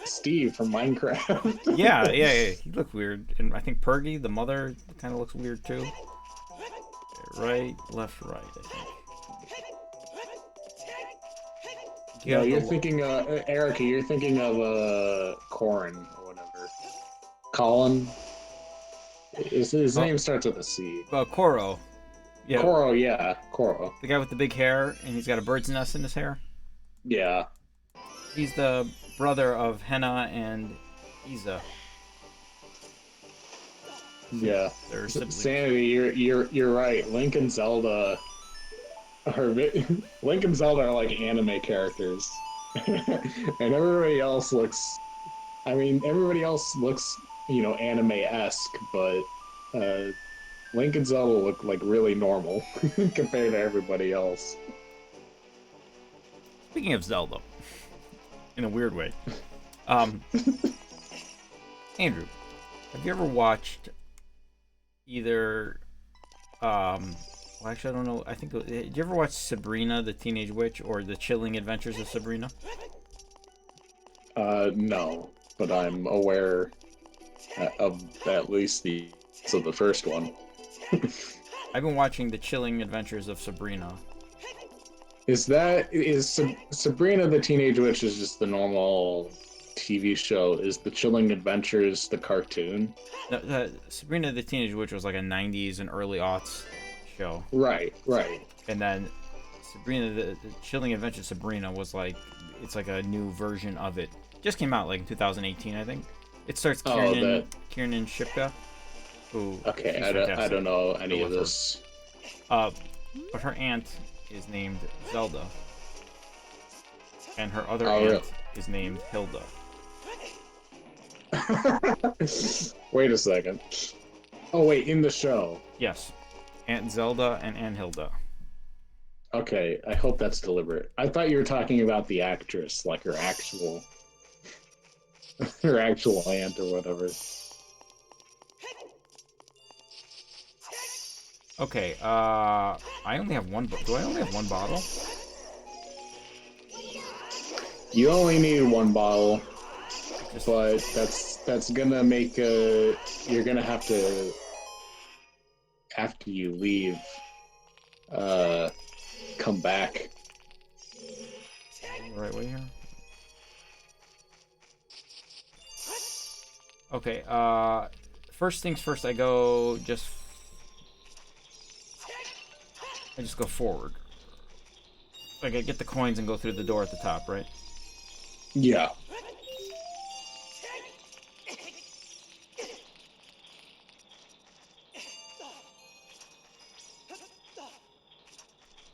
Speaker 3: Steve from Minecraft.
Speaker 1: yeah. He looked weird. And I think Pergy, the mother, kind of looks weird too. Right, left, right, I think. You
Speaker 3: No,
Speaker 1: have
Speaker 3: you're
Speaker 1: the
Speaker 3: thinking, Erica, you're thinking of Corin or whatever. Colin. His
Speaker 1: oh,
Speaker 3: name starts with a C.
Speaker 1: Koro. Yeah,
Speaker 3: Koro, yeah, Koro.
Speaker 1: the guy with the big hair and he's got a bird's nest in his hair.
Speaker 3: Yeah,
Speaker 1: He's the brother of Henna and Iza.
Speaker 3: yeah.
Speaker 1: They're siblings.
Speaker 3: Sanity, you're right. Link and Zelda are Link and Zelda are like anime characters, and everybody else looks. I mean, everybody else looks, anime-esque, but uh, Link and Zelda look like really normal compared to everybody else.
Speaker 1: Speaking of Zelda, in a weird way, um, Andrew, have you ever watched either? Well, actually, I don't know. I think. Did you ever watch Sabrina the Teenage Witch or The Chilling Adventures of Sabrina?
Speaker 3: No, but I'm aware of at least the first one.
Speaker 1: I've been watching The Chilling Adventures of Sabrina.
Speaker 3: Is Sabrina the Teenage Witch is just the normal TV show? Is the Chilling Adventures the cartoon?
Speaker 1: Sabrina the Teenage Witch was like a '90s and early aughts show,
Speaker 3: Right, right.
Speaker 1: and then Sabrina the Chilling Adventures of Sabrina was like it's like a new version of it. Just came out like in 2018, I think. It starts Kiernan Shipka, who
Speaker 3: Okay,
Speaker 1: she's
Speaker 3: I
Speaker 1: fantastic.
Speaker 3: don't know any
Speaker 1: Go
Speaker 3: of
Speaker 1: with her.
Speaker 3: this.
Speaker 1: But her aunt is named Zelda, and her other
Speaker 3: Oh,
Speaker 1: aunt
Speaker 3: really?
Speaker 1: is named Hilda.
Speaker 3: Wait a second. Oh wait, in the show.
Speaker 1: Yes, Aunt Zelda and Aunt Hilda.
Speaker 3: Okay, I hope that's deliberate. I thought you were talking about the actress, like her actual her actual aunt or whatever.
Speaker 1: Okay, I only have one. Do I only have one bottle?
Speaker 3: You only need one bottle,
Speaker 1: Just
Speaker 3: but that's gonna make you're gonna have to after you leave come back.
Speaker 1: the right way here. Okay. First things first. I just go forward. Like I get the coins and go through the door at the top, right?
Speaker 3: Yeah.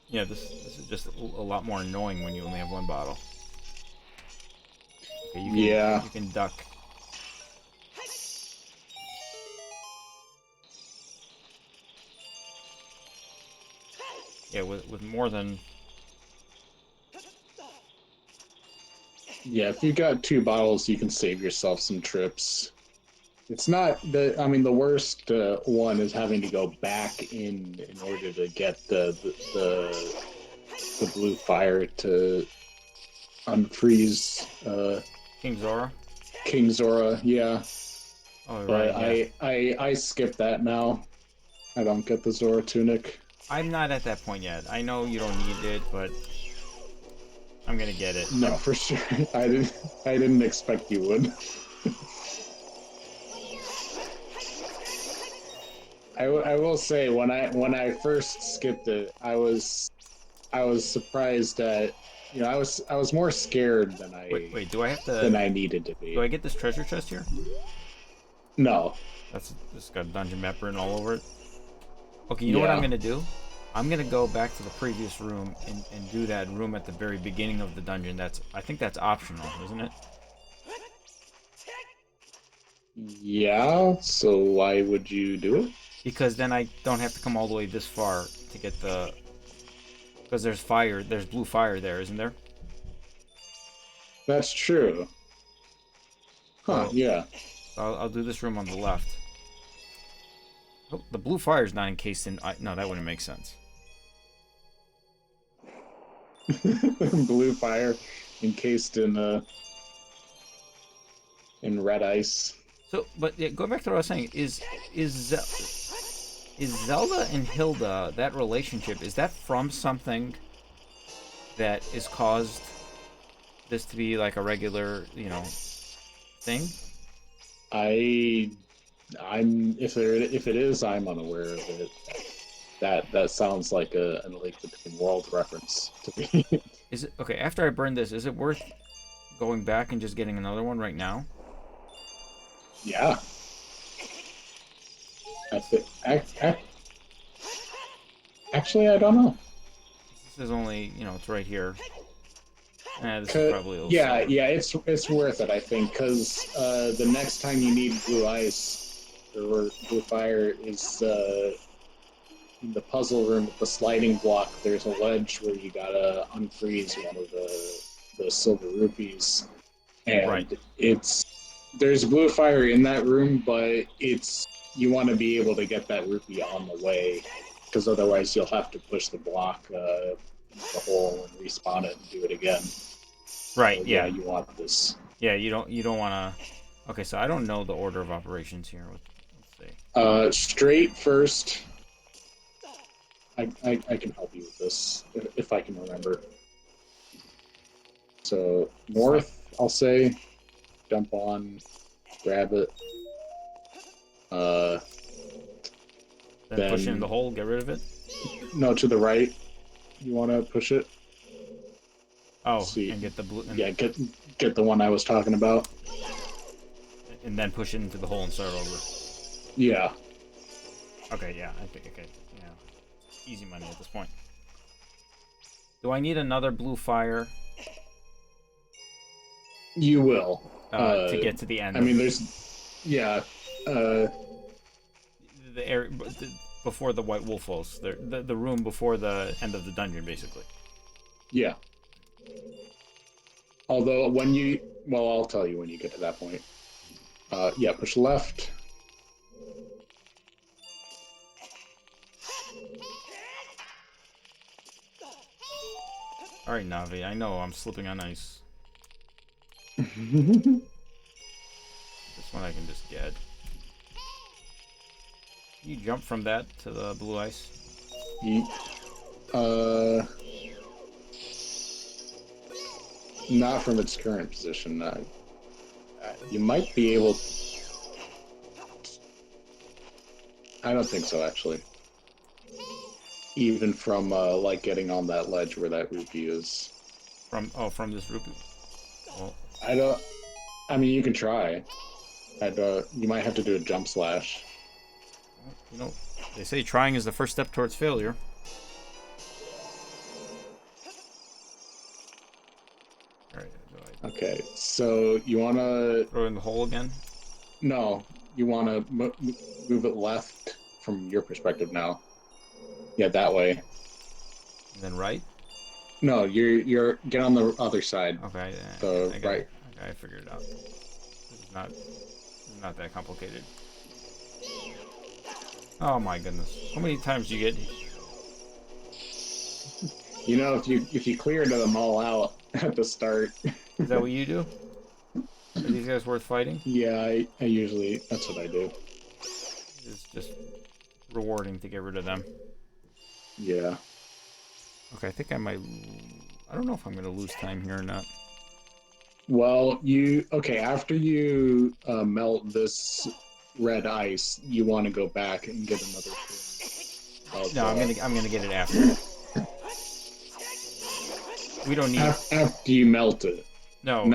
Speaker 1: Yeah. This is just a lot more annoying when you only have one bottle. Okay,
Speaker 3: Yeah.
Speaker 1: You can duck. Yeah, with more than
Speaker 3: Yeah, if you got two bottles, you can save yourself some trips. It's not the worst one is having to go back in order to get the blue fire to unfreeze
Speaker 1: King Zora.
Speaker 3: King Zora. Yeah,
Speaker 1: Oh
Speaker 3: but
Speaker 1: right, yeah.
Speaker 3: I skip that now. I don't get the Zora tunic.
Speaker 1: I'm not at that point yet. I know you don't need it, but I'm gonna get it.
Speaker 3: No, for sure. I didn't expect you would. I will say when I first skipped it, I was surprised that I was more scared than
Speaker 1: Wait. Do I have
Speaker 3: than
Speaker 1: to?
Speaker 3: I needed to
Speaker 1: Do I
Speaker 3: be.
Speaker 1: get this treasure chest here?
Speaker 3: No.
Speaker 1: This got a dungeon map written all over it. Okay, you know what I'm
Speaker 3: Yeah.
Speaker 1: gonna do? I'm gonna go back to the previous room and do that room at the very beginning of the dungeon. I think that's optional, isn't it?
Speaker 3: Yeah. So why would you do it?
Speaker 1: Because then I don't have to come all the way this far to get the. Because there's blue fire there, isn't there?
Speaker 3: That's true. Huh?
Speaker 1: So
Speaker 3: Yeah.
Speaker 1: I'll do this room on the left. Oh, the blue fire's not encased in. No, that wouldn't make sense.
Speaker 3: Blue fire encased in red ice.
Speaker 1: So, but yeah, going back to what I was saying, is Zelda and Hilda, that relationship, is that from something that is caused this to be like a regular, thing?
Speaker 3: If it is, I'm unaware of it. That sounds like a Link Between Worlds reference to me.
Speaker 1: Is it okay? After I burn this, is it worth going back and just getting another one right now?
Speaker 3: Yeah. I thi- Actually, I don't know.
Speaker 1: This is only, it's right here. This is probably a little
Speaker 3: Yeah,
Speaker 1: silver.
Speaker 3: yeah, it's worth it, I think, because the next time you need blue ice or blue fire is in the puzzle room with the sliding block. There's a ledge where you gotta unfreeze one of the silver rupees, and
Speaker 1: Right.
Speaker 3: there's blue fire in that room, but you want to be able to get that rupee on the way, because otherwise you'll have to push the block into the hole and respawn it and do it again.
Speaker 1: Right.
Speaker 3: So,
Speaker 1: Yeah.
Speaker 3: you want this.
Speaker 1: Yeah. You don't want to. Okay. So I don't know the order of operations here. Let's see.
Speaker 3: Straight first. I can help you with this if I can remember. So north, I'll say, jump on, grab it.
Speaker 1: Then push it in
Speaker 3: Then
Speaker 1: the hole. Get rid of it.
Speaker 3: no, to the right. You want to push it.
Speaker 1: Oh,
Speaker 3: See,
Speaker 1: and get the blue.
Speaker 3: yeah, get the one I was talking about.
Speaker 1: And then push it into the hole and start over.
Speaker 3: Yeah.
Speaker 1: Okay. Yeah. I think. Okay. Yeah. Easy money at this point. Do I need another blue fire?
Speaker 3: You will.
Speaker 1: To get to the end.
Speaker 3: I mean, there's, yeah.
Speaker 1: The area before the White Wolf falls. The room before the end of the dungeon, basically.
Speaker 3: Yeah. Although I'll tell you when you get to that point. Yeah, push left.
Speaker 1: All right, Navi. I know I'm slipping on ice. This one I can just get. You jump from that to the blue ice.
Speaker 3: Not from its current position. You might be able. I don't think so, actually. Even from like getting on that ledge where that rupee is.
Speaker 1: From this rupee. Well,
Speaker 3: I mean, you can try. You might have to do a jump slash.
Speaker 1: They say trying is the first step towards failure. All right.
Speaker 3: Okay, so you want to
Speaker 1: Throw it in the hole again?
Speaker 3: No, you want to move it left from your perspective now. Yeah, that way.
Speaker 1: And then right?
Speaker 3: No, you're get on the other side.
Speaker 1: Okay.
Speaker 3: Right.
Speaker 1: I figured it out. This is not that complicated. Oh my goodness! How many times do you get?
Speaker 3: You know, if you clear them all out at the start.
Speaker 1: Is that what you do? Are these guys worth fighting?
Speaker 3: Yeah, I usually that's what I do.
Speaker 1: It's just rewarding to get rid of them.
Speaker 3: Yeah.
Speaker 1: Okay, I think I might. I don't know if I'm gonna lose time here or not.
Speaker 3: Well, after you melt this red ice, you want to go back and get another thing.
Speaker 1: No, I'm gonna get it after. We don't need.
Speaker 3: After you melt it.
Speaker 1: No.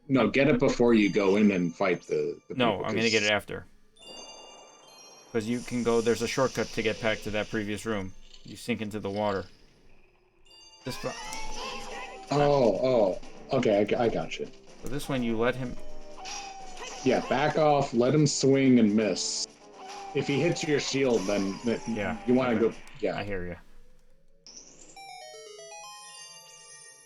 Speaker 3: No, get it before you go in and fight the
Speaker 1: No,
Speaker 3: people,
Speaker 1: I'm gonna get it after. Because you can go. There's a shortcut to get back to that previous room. You sink into the water. This.
Speaker 3: Oh. Okay, I got you.
Speaker 1: So this one, you let him.
Speaker 3: Yeah, back off. Let him swing and miss. If he hits your shield, then
Speaker 1: Yeah.
Speaker 3: you want to go.
Speaker 1: I
Speaker 3: Yeah.
Speaker 1: hear you.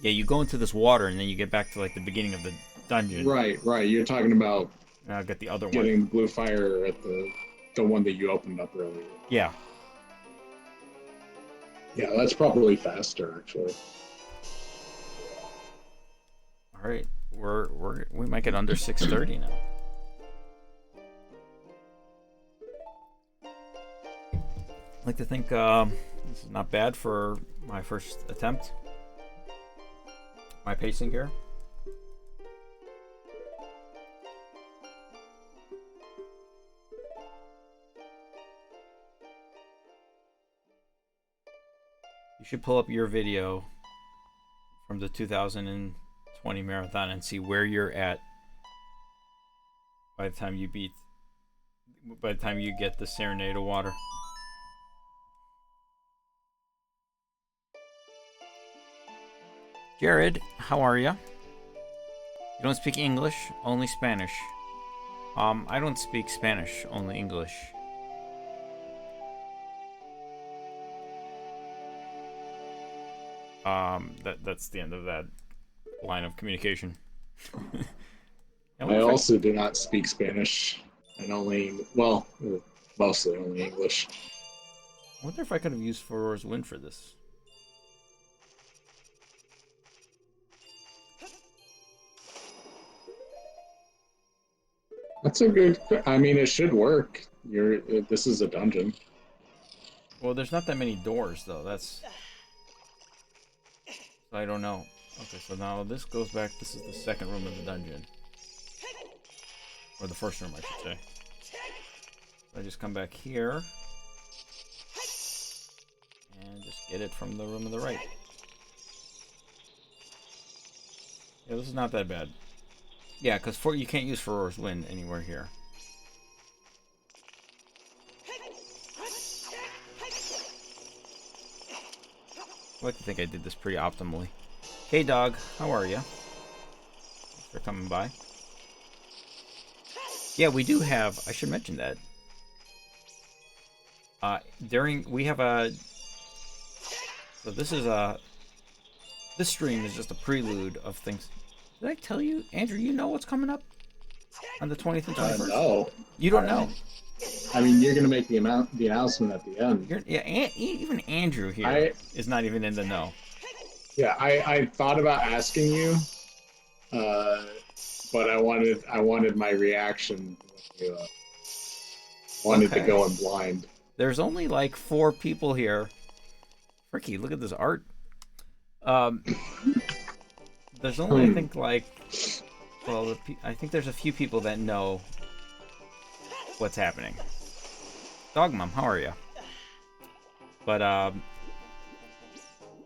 Speaker 1: Yeah, you go into this water and then you get back to like the beginning of the dungeon.
Speaker 3: Right. You're talking about
Speaker 1: And I'll get the other one.
Speaker 3: getting blue fire at the one that you opened up earlier.
Speaker 1: Yeah.
Speaker 3: Yeah, that's probably faster actually.
Speaker 1: All right. We might get under 6:30 now. I'd like to think this is not bad for my first attempt. My pacing here. You should pull up your video from the 2020 marathon and see where you're at by the time you get the Serenade of Water. Jared, how are ya? You don't speak English, only Spanish. I don't speak Spanish, only English. That's the end of that line of communication.
Speaker 3: I also do not speak Spanish, and mostly only English.
Speaker 1: I wonder if I could have used Furor's Wind for this.
Speaker 3: That's a good. I mean, it should work. This is a dungeon.
Speaker 1: Well, there's not that many doors, though. I don't know. Okay, so now this goes back. This is the second room of the dungeon. Or the first room, I should say. So I just come back here. And just get it from the room on the right. Yeah, this is not that bad. Yeah, because you can't use Furor's Wind anywhere here. I like to think I did this pretty optimally. Hey dog, how are you? Thanks for coming by. Yeah, we do have, I should mention that. So this stream is just a prelude of things. Did I tell you, Andrew, you know what's coming up on the 20th and 21st?
Speaker 3: No.
Speaker 1: You don't know.
Speaker 3: I mean, you're going to make the announcement at the end.
Speaker 1: Even Andrew here is not even in the know.
Speaker 3: Yeah, I thought about asking you, but I wanted my reaction. You wanted to go in blind.
Speaker 1: There's only like 4 people here. Fricky, look at this art. There's only, I think, I think there's a few people that know what's happening. Dog Mom, how are you? But,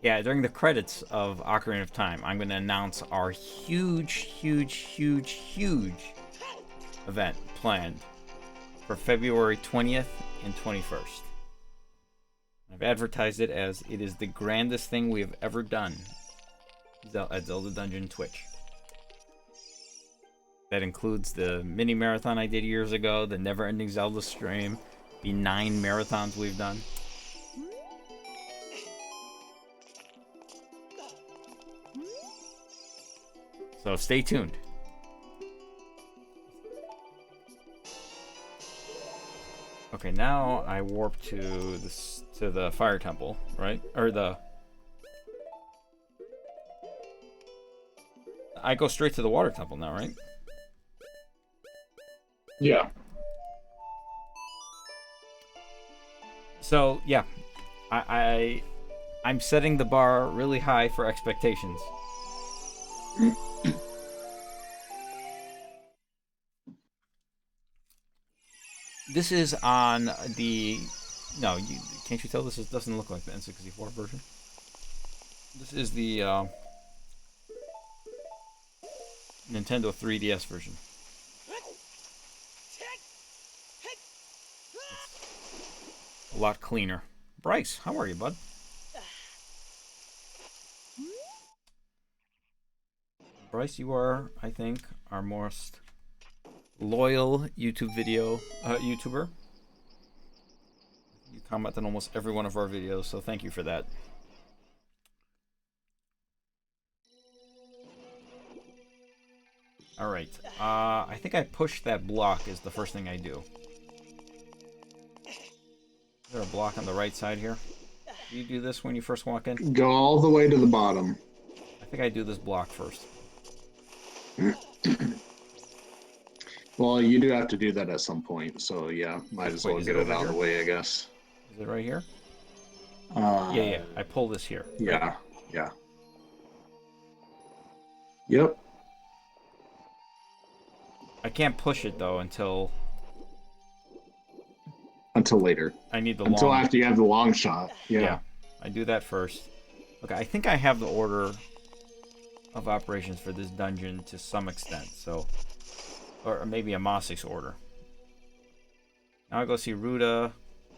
Speaker 1: yeah, during the credits of Ocarina of Time, I'm going to announce our huge event planned for February 20th and 21st. I've advertised it as it is the grandest thing we have ever done at Zelda Dungeon Twitch. That includes the mini marathon I did years ago, the never-ending Zelda stream, the 9 marathons we've done. So stay tuned. Okay, now I warp to the Fire Temple, right? I go straight to the Water Temple now, right?
Speaker 3: Yeah.
Speaker 1: So yeah, I'm setting the bar really high for expectations. This is on the... No, can't you tell this doesn't look like the N64 version? This is the Nintendo 3DS version. It's a lot cleaner. Bryce, how are you, bud? Bryce, you are, I think, our most loyal YouTuber. You comment on almost every one of our videos, so thank you for that. Alright, I think I push that block is the first thing I do. Is there a block on the right side here? Do you do this when you first walk in?
Speaker 2: Go all the way to the bottom.
Speaker 1: I think I do this block first.
Speaker 2: Well, you do have to do that at some point, so yeah, might as well get it out of the way, I guess.
Speaker 1: Is it right here? Yeah, I pull this here.
Speaker 2: Yeah, yeah. Yep.
Speaker 1: I can't push it, though, until
Speaker 2: later.
Speaker 1: I need the
Speaker 2: until after you have the long shot. Yeah.
Speaker 1: I do that first. Okay, I think I have the order of operations for this dungeon to some extent, so... Or maybe a Mossix order. Now I go see Ruda,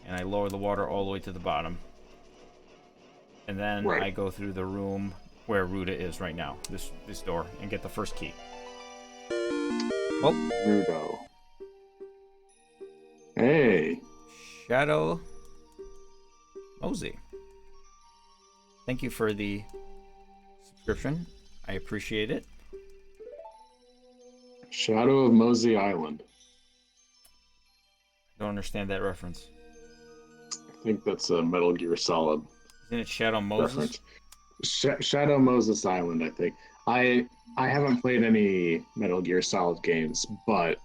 Speaker 1: and I lower the water all the way to the bottom. And then
Speaker 2: Right.
Speaker 1: I go through the room where Ruda is right now, this door, and get the first key. Oh,
Speaker 2: Rudo. Hey.
Speaker 1: Shadow Mosey. Thank you for the subscription. I appreciate it.
Speaker 2: Shadow of Mosey Island.
Speaker 1: Don't understand that reference.
Speaker 2: I think that's a Metal Gear Solid
Speaker 1: Isn't it Shadow Moses?
Speaker 2: reference. Shadow Moses Island, I think. I haven't played any Metal Gear Solid games, but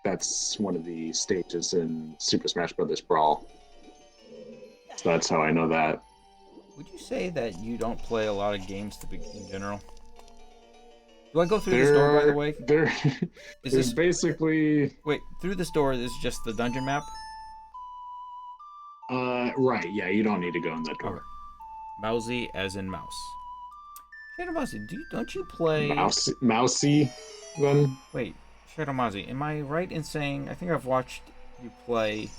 Speaker 2: that's one of the stages in Super Smash Bros. Brawl. So that's how I know that.
Speaker 1: Would you say that you don't play a lot of games in general? Do I go through this door, by the way? Is
Speaker 2: There's
Speaker 1: this...
Speaker 2: basically...
Speaker 1: Wait, through this door is just the dungeon map?
Speaker 2: Right, yeah, you don't need to go in that door.
Speaker 1: Okay. Mousy as in mouse. Shadow Mousy, don't you play...
Speaker 2: Mousy, then?
Speaker 1: Wait, Shadow Mousy, am I right in saying... I think I've watched you play... You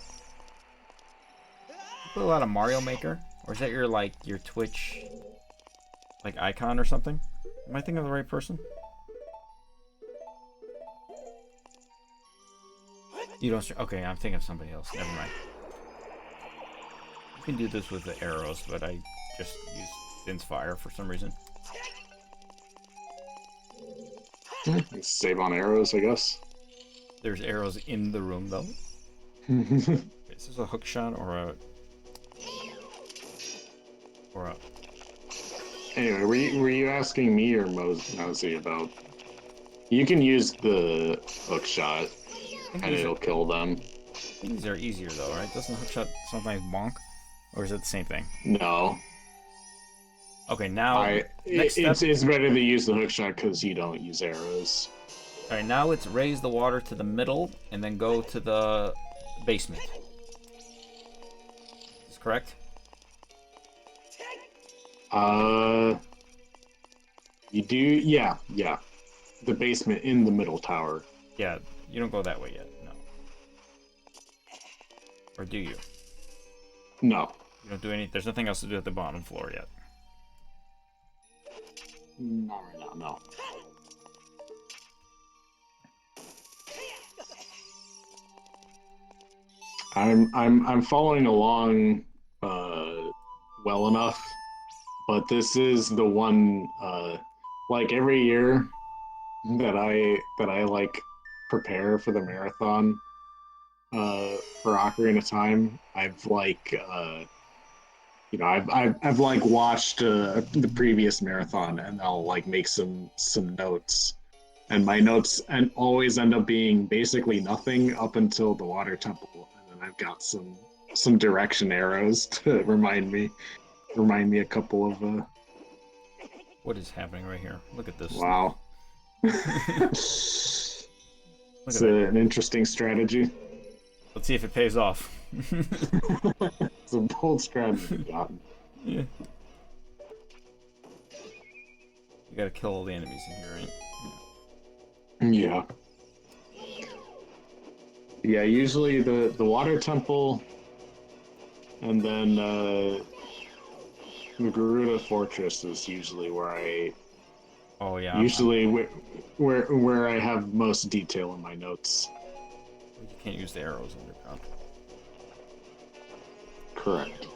Speaker 1: play a lot of Mario Maker? Or is that your Twitch... icon or something? Am I thinking of the right person? You don't... Okay, I'm thinking of somebody else. Never mind. You can do this with the arrows, but I just use Finn's Fire for some reason.
Speaker 2: Save on arrows, I guess.
Speaker 1: There's arrows in the room, though. Is this a hook shot or a...
Speaker 2: Anyway, were you asking me or Mosey about... You can use the hook shot, and it'll kill them.
Speaker 1: These are easier, though, right? Doesn't the hook shot sometimes bonk? Or is it the same thing?
Speaker 2: No.
Speaker 1: Okay, now...
Speaker 2: It's better to use the hook shot because you don't use arrows.
Speaker 1: Alright, now it's raise the water to the middle, and then go to the basement. Is this correct?
Speaker 2: You do, yeah. The basement in the middle tower.
Speaker 1: Yeah, you don't go that way yet, no. Or do you?
Speaker 2: No.
Speaker 1: You don't do any... There's nothing else to do at the bottom floor yet.
Speaker 2: Not right now, no. I'm following along well enough, but this is the one every year that I prepare for the marathon for Ocarina of Time. I've watched the previous marathon, and I'll make some notes, and my notes and always end up being basically nothing up until the water temple, and then I've got some direction arrows to remind me a couple of
Speaker 1: What is happening right here? Look at this.
Speaker 2: Wow. It's an interesting strategy.
Speaker 1: Let's see if it pays off.
Speaker 2: It's a bold strategy, Cotton.
Speaker 1: Yeah. You gotta kill all the enemies in here, right?
Speaker 2: Yeah. Yeah, usually the water temple, and then the Garuda Fortress is usually where I...
Speaker 1: Oh yeah.
Speaker 2: Usually where I have most detail in my notes.
Speaker 1: You can't use the arrows underground.
Speaker 2: Correct.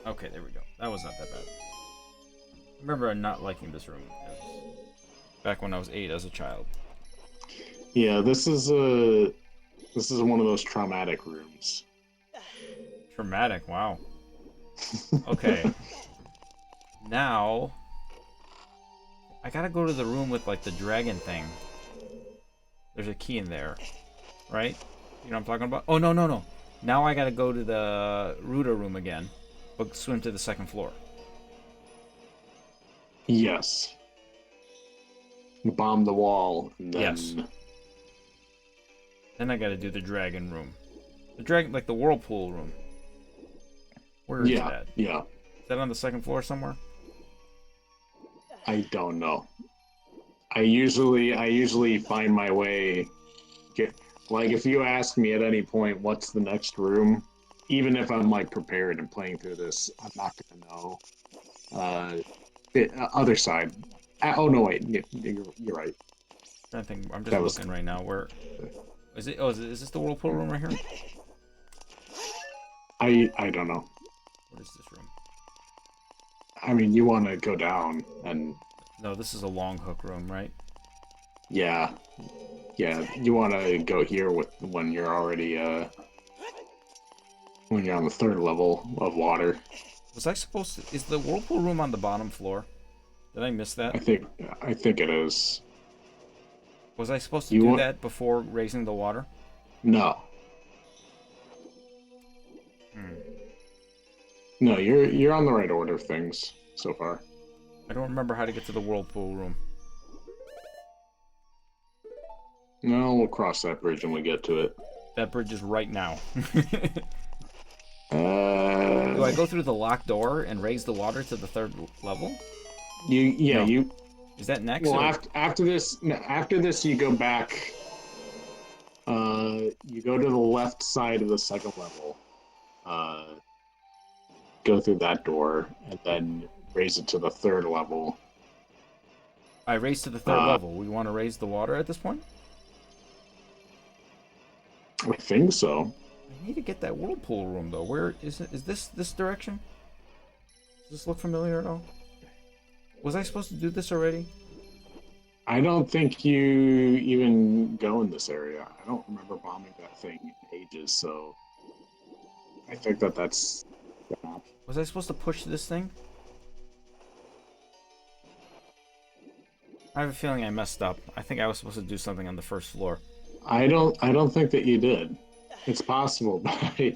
Speaker 1: Okay, there we go. That was not that bad. I remember not liking this room back when I was 8 as a child.
Speaker 2: Yeah, this is one of those traumatic rooms.
Speaker 1: Traumatic, wow. Okay. Now I gotta go to the room with the dragon thing. There's a key in there, right? You know what I'm talking about? Oh no. Now I gotta go to the Ruda room again, but swim to the second floor.
Speaker 2: Yes. Bomb the wall, and then...
Speaker 1: Yes. Then I gotta do the dragon room. The dragon, like the whirlpool room. Where is that?
Speaker 2: Yeah.
Speaker 1: Is that on the second floor somewhere?
Speaker 2: I don't know. I usually find my way. Like if you ask me at any point what's the next room, even if I'm like prepared and playing through this, I'm not gonna know. Other side. Oh no, wait. You're right.
Speaker 1: I think I'm just looking right now. Where is it? Oh, is this the whirlpool room right here?
Speaker 2: I don't know.
Speaker 1: What is this room?
Speaker 2: I mean, you want to go down and
Speaker 1: No, this is a long hook room, right?
Speaker 2: yeah. You want to go here when you're already when you're on the third level of water.
Speaker 1: Was I supposed to? Is the whirlpool room on the bottom floor? Did I miss that?
Speaker 2: I think it is.
Speaker 1: Was I supposed to do that before raising the water?
Speaker 2: No. No, you're on the right order of things so far.
Speaker 1: I don't remember how to get to the whirlpool room.
Speaker 2: No, we'll cross that bridge when we get to it.
Speaker 1: That bridge is right now.
Speaker 2: Do
Speaker 1: I go through the locked door and raise the water to the third level?
Speaker 2: You.
Speaker 1: Is that next?
Speaker 2: Well, after this, you go back. You go to the left side of the second level. Go through that door and then raise it to the third level.
Speaker 1: I raise to the third level. We want to raise the water at this point?
Speaker 2: I think so.
Speaker 1: I need to get that whirlpool room though. Where is it? Is this direction? Does this look familiar at all? Was I supposed to do this already?
Speaker 2: I don't think you even go in this area. I don't remember bombing that thing in ages, so I think that's an option.
Speaker 1: Was I supposed to push this thing? I have a feeling I messed up. I think I was supposed to do something on the first floor.
Speaker 2: I don't think that you did. It's possible, but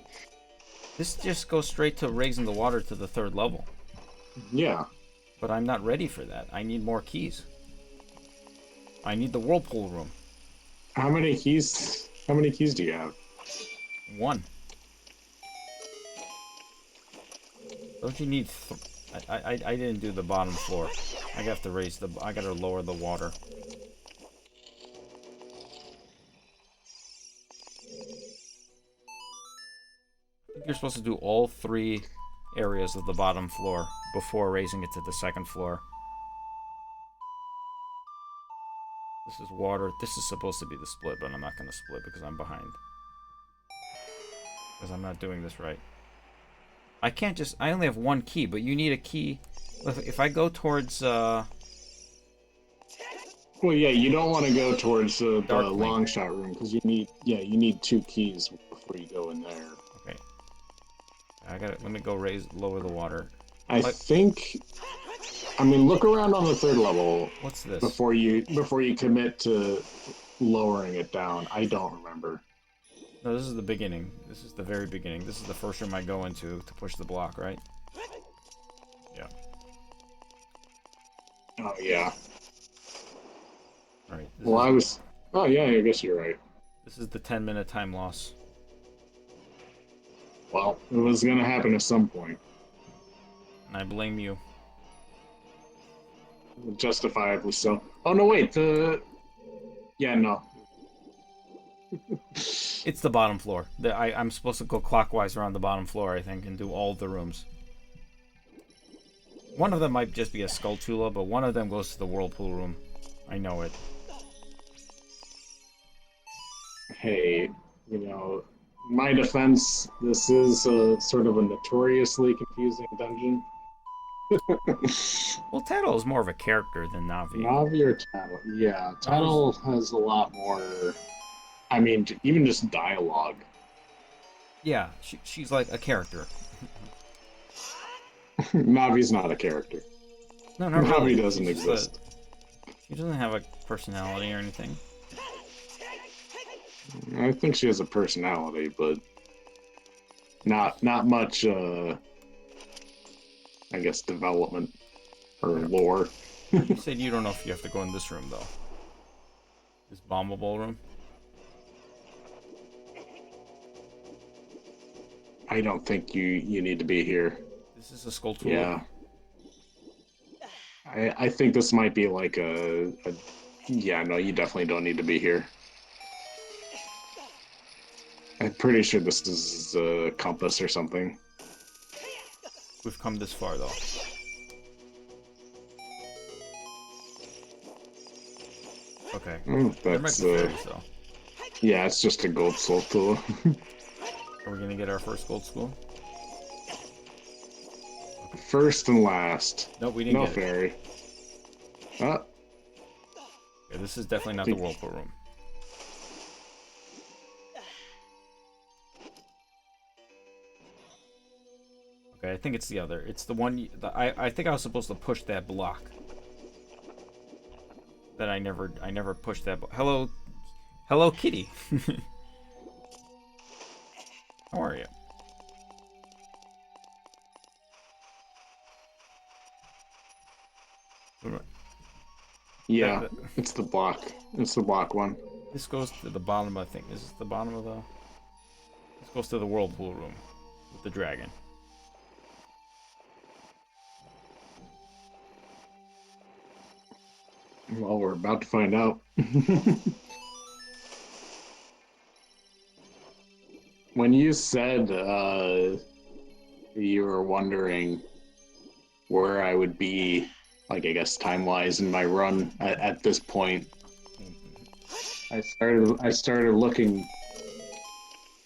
Speaker 1: this just goes straight to raising the water to the third level.
Speaker 2: Yeah.
Speaker 1: But I'm not ready for that. I need more keys. I need the whirlpool room.
Speaker 2: How many keys do you have?
Speaker 1: 1. Don't you need I didn't do the bottom floor. I have to I gotta lower the water. I think you're supposed to do all 3 areas of the bottom floor before raising it to the second floor. This is water. This is supposed to be the split, but I'm not going to split because I'm behind. Because I'm not doing this right. I can't just... I only have 1 key, but you need a key. If I go towards...
Speaker 2: Well, yeah, you don't want to go towards the long shot room because you need 2 keys before you go in there.
Speaker 1: Okay. Let me go lower the water.
Speaker 2: I mean, look around on the third level.
Speaker 1: What's this?
Speaker 2: Before you commit to lowering it down. I don't remember.
Speaker 1: No, this is the beginning. This is the very beginning. This is the first room I go into to push the block, right? Yeah.
Speaker 2: Oh, yeah.
Speaker 1: Alright.
Speaker 2: Oh, yeah, I guess you're right.
Speaker 1: This is the 10-minute time loss.
Speaker 2: Well, it was going to happen at some point.
Speaker 1: And I blame you.
Speaker 2: Justifiably so. Oh, no, wait. Yeah, no.
Speaker 1: It's the bottom floor. I'm supposed to go clockwise around the bottom floor, I think, and do all the rooms. One of them might just be a Skulltula, but one of them goes to the whirlpool room. I know it.
Speaker 2: Hey, my defense, this is sort of a notoriously confusing dungeon.
Speaker 1: Well, Tattle is more of a character than Navi.
Speaker 2: Navi or Tattle? Yeah, Tattle has a lot more... I mean, even just dialogue.
Speaker 1: Yeah, she's like a character.
Speaker 2: Navi's not a character.
Speaker 1: No, not
Speaker 2: Navi
Speaker 1: really.
Speaker 2: doesn't exist.
Speaker 1: She doesn't have a personality or anything.
Speaker 2: I think she has a personality, but not much, I guess, development or lore.
Speaker 1: You said you don't know if you have to go in this room, though. This bombable room?
Speaker 2: I don't think you need to be here.
Speaker 1: This is a Skulltula.
Speaker 2: Yeah. I think this might be like a yeah, no, you definitely don't need to be here. I'm pretty sure this is a compass or something.
Speaker 1: We've come this far, though. Okay. There might
Speaker 2: That's
Speaker 1: be fairies, though.
Speaker 2: yeah, it's just a gold soul tool.
Speaker 1: Are we gonna get our first gold school?
Speaker 2: First and last.
Speaker 1: Nope, we didn't
Speaker 2: No
Speaker 1: get it.
Speaker 2: fairy. Ah,
Speaker 1: Okay, this is definitely not the whirlpool room. Okay, I think it's the other. It's the one. I think I was supposed to push that block. That I never pushed that. Hello, kitty. How are you?
Speaker 2: yeah, it's the block. It's the block one.
Speaker 1: This goes to the bottom. I think this is the bottom of the. This goes to the whirlpool room with the dragon.
Speaker 2: Well, we're about to find out. When you said you were wondering where I would be, like I guess time-wise in my run at this point, I started looking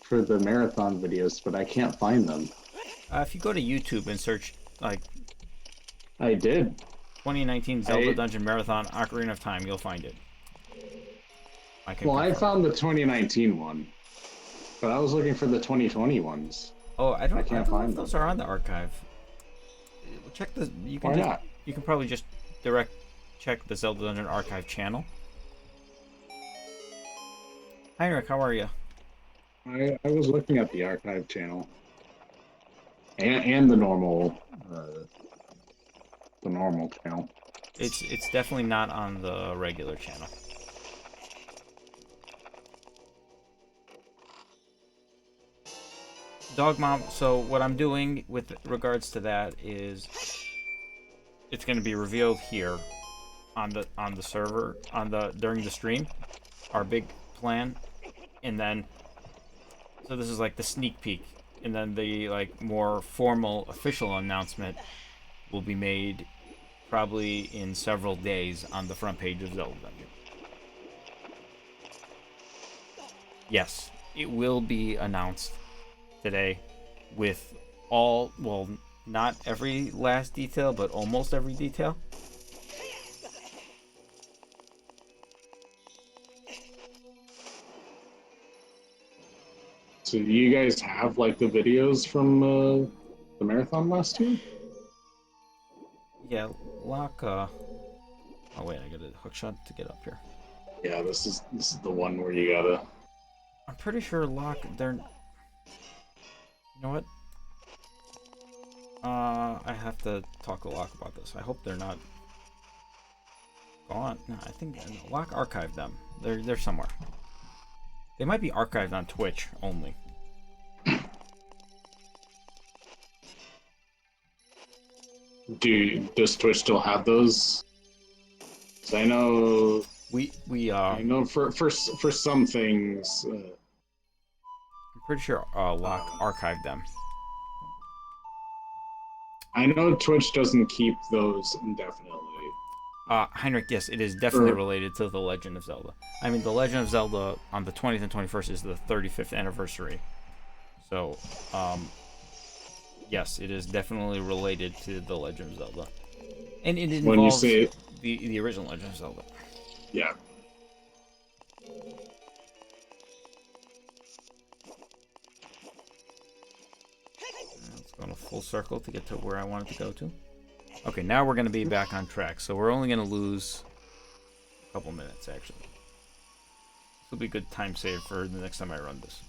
Speaker 2: for the marathon videos, but I can't find them.
Speaker 1: If you go to YouTube and search like
Speaker 2: I did.
Speaker 1: 2019 Zelda Dungeon Marathon Ocarina of Time, you'll find it.
Speaker 2: I
Speaker 1: confirm.
Speaker 2: found the 2019 one, but I was looking for the 2020 ones.
Speaker 1: Oh, I can't
Speaker 2: find
Speaker 1: know if
Speaker 2: them.
Speaker 1: those are on the archive. Check the.
Speaker 2: Why not?
Speaker 1: You can probably just check the Zelda Dungeon Archive channel. Heinrich, how are you?
Speaker 2: I was looking at the archive channel and the normal channel.
Speaker 1: It's definitely not on the regular channel. Dog Mom, so what I'm doing with regards to that is it's going to be revealed here on the server during the stream, our big plan, and then so this is like the sneak peek, and then the like more formal official announcement will be made probably in several days on the front page of Zelda Dungeon. Yes, it will be announced today with all, well, not every last detail, but almost every detail.
Speaker 2: So do you guys have like the videos from the marathon last year?
Speaker 1: Yeah, Locke, oh wait, I got a hookshot to get up here.
Speaker 2: Yeah, this is the one where you gotta.
Speaker 1: I'm pretty sure Locke, they're... You know what? I have to talk to Locke about this. I hope they're not gone. No, I think Locke archived them. They're somewhere. They might be archived on Twitch only.
Speaker 2: Does Twitch still have those? 'Cause I know I know for some things.
Speaker 1: I'm pretty sure Locke archived them.
Speaker 2: I know Twitch doesn't keep those indefinitely.
Speaker 1: Heinrich, yes, it is definitely related to The Legend of Zelda. I mean, The Legend of Zelda on the 20th and 21st is the 35th anniversary. So, yes, it is definitely related to The Legend of Zelda. And it involves
Speaker 2: When you say
Speaker 1: the original Legend of Zelda.
Speaker 2: yeah.
Speaker 1: Let's go in a full circle to get to where I wanted to go to. Okay, now we're going to be back on track. So we're only going to lose a couple minutes, actually. This will be a good time save for the next time I run this.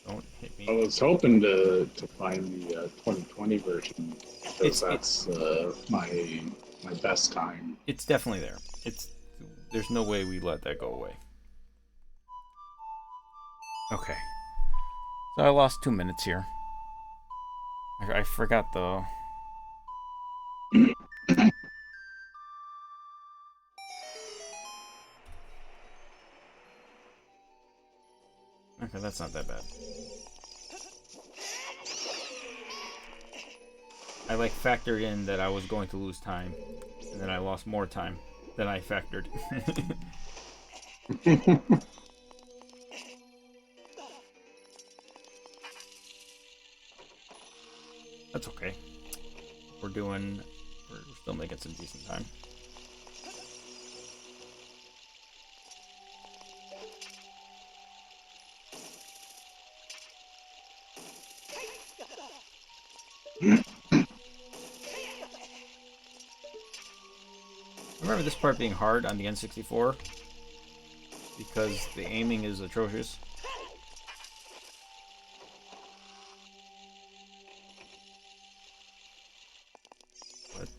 Speaker 1: Don't hit me.
Speaker 2: I was hoping to find the 2020 version because that's my best time.
Speaker 1: It's definitely there. It's there's no way we let that go away. Okay. So I lost 2 minutes here. I forgot the... Okay, that's not that bad. I like factored in that I was going to lose time, and then I lost more time than I factored. That's okay. We're still making some decent time. Remember this part being hard on the N64 because the aiming is atrocious. What?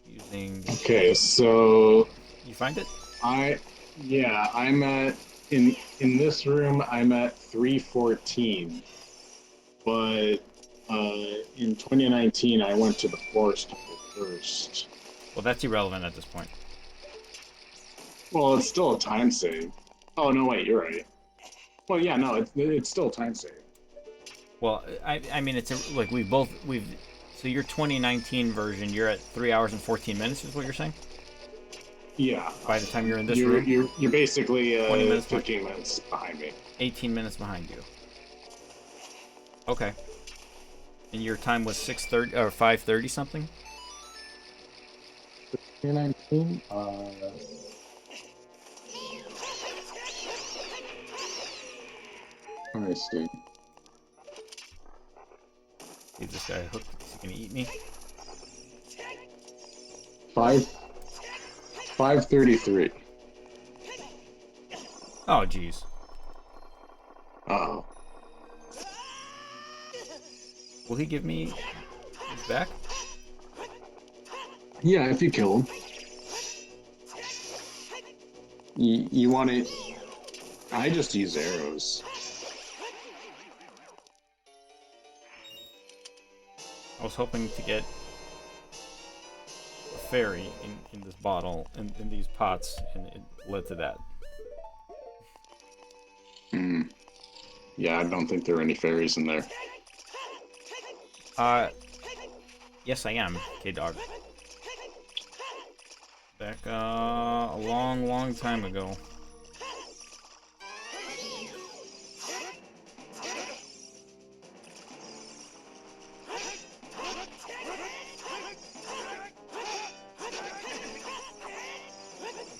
Speaker 1: Using.
Speaker 2: Okay, so
Speaker 1: You find it?
Speaker 2: I'm at in this room. I'm at 314, but in 2019 I went to the forest temple first.
Speaker 1: Well, that's irrelevant at this point.
Speaker 2: Well, it's still a time save. Oh no, wait, you're right. Well, yeah, no, it's still a time save.
Speaker 1: Well, I mean, like so your 2019 version, you're at 3 hours and 14 minutes, is what you're saying?
Speaker 2: Yeah.
Speaker 1: By the time you're in this room?
Speaker 2: You're basically
Speaker 1: 20 minutes
Speaker 2: 15 minutes behind me.
Speaker 1: 18 minutes behind you. Okay. And your time was 6:30 or 5:30 something?
Speaker 2: 2019? Let me see.
Speaker 1: Leave this guy hooked. Is he gonna eat me?
Speaker 2: 5:33.
Speaker 1: Oh, jeez.
Speaker 2: Oh.
Speaker 1: Will he give me his back?
Speaker 2: Yeah, if you kill him. You want to... I just use arrows.
Speaker 1: I was hoping to get a fairy in this bottle, in these pots, and it led to that.
Speaker 2: Hmm. Yeah, I don't think there are any fairies in there.
Speaker 1: Yes I am, K-Dog. Back, a long, long time ago.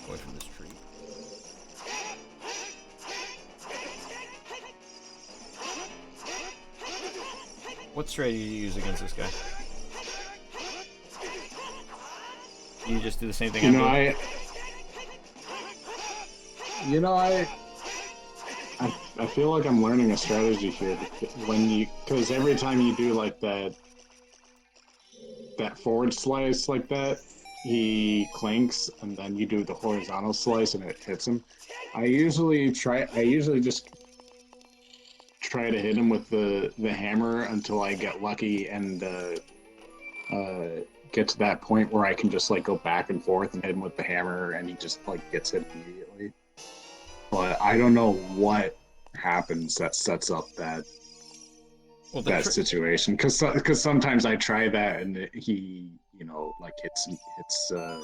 Speaker 1: Away from this tree. What strategy do you use against this guy? You just do the same thing I'm doing?
Speaker 2: I feel like I'm learning a strategy here because every time you do like that forward slice like that, he clinks, and then you do the horizontal slice and it hits him. I usually just try to hit him with the hammer until I get lucky and get to that point where I can just like go back and forth and hit him with the hammer, and he just like gets hit immediately. But I don't know what happens that sets up that situation, because sometimes I try that and he like hits the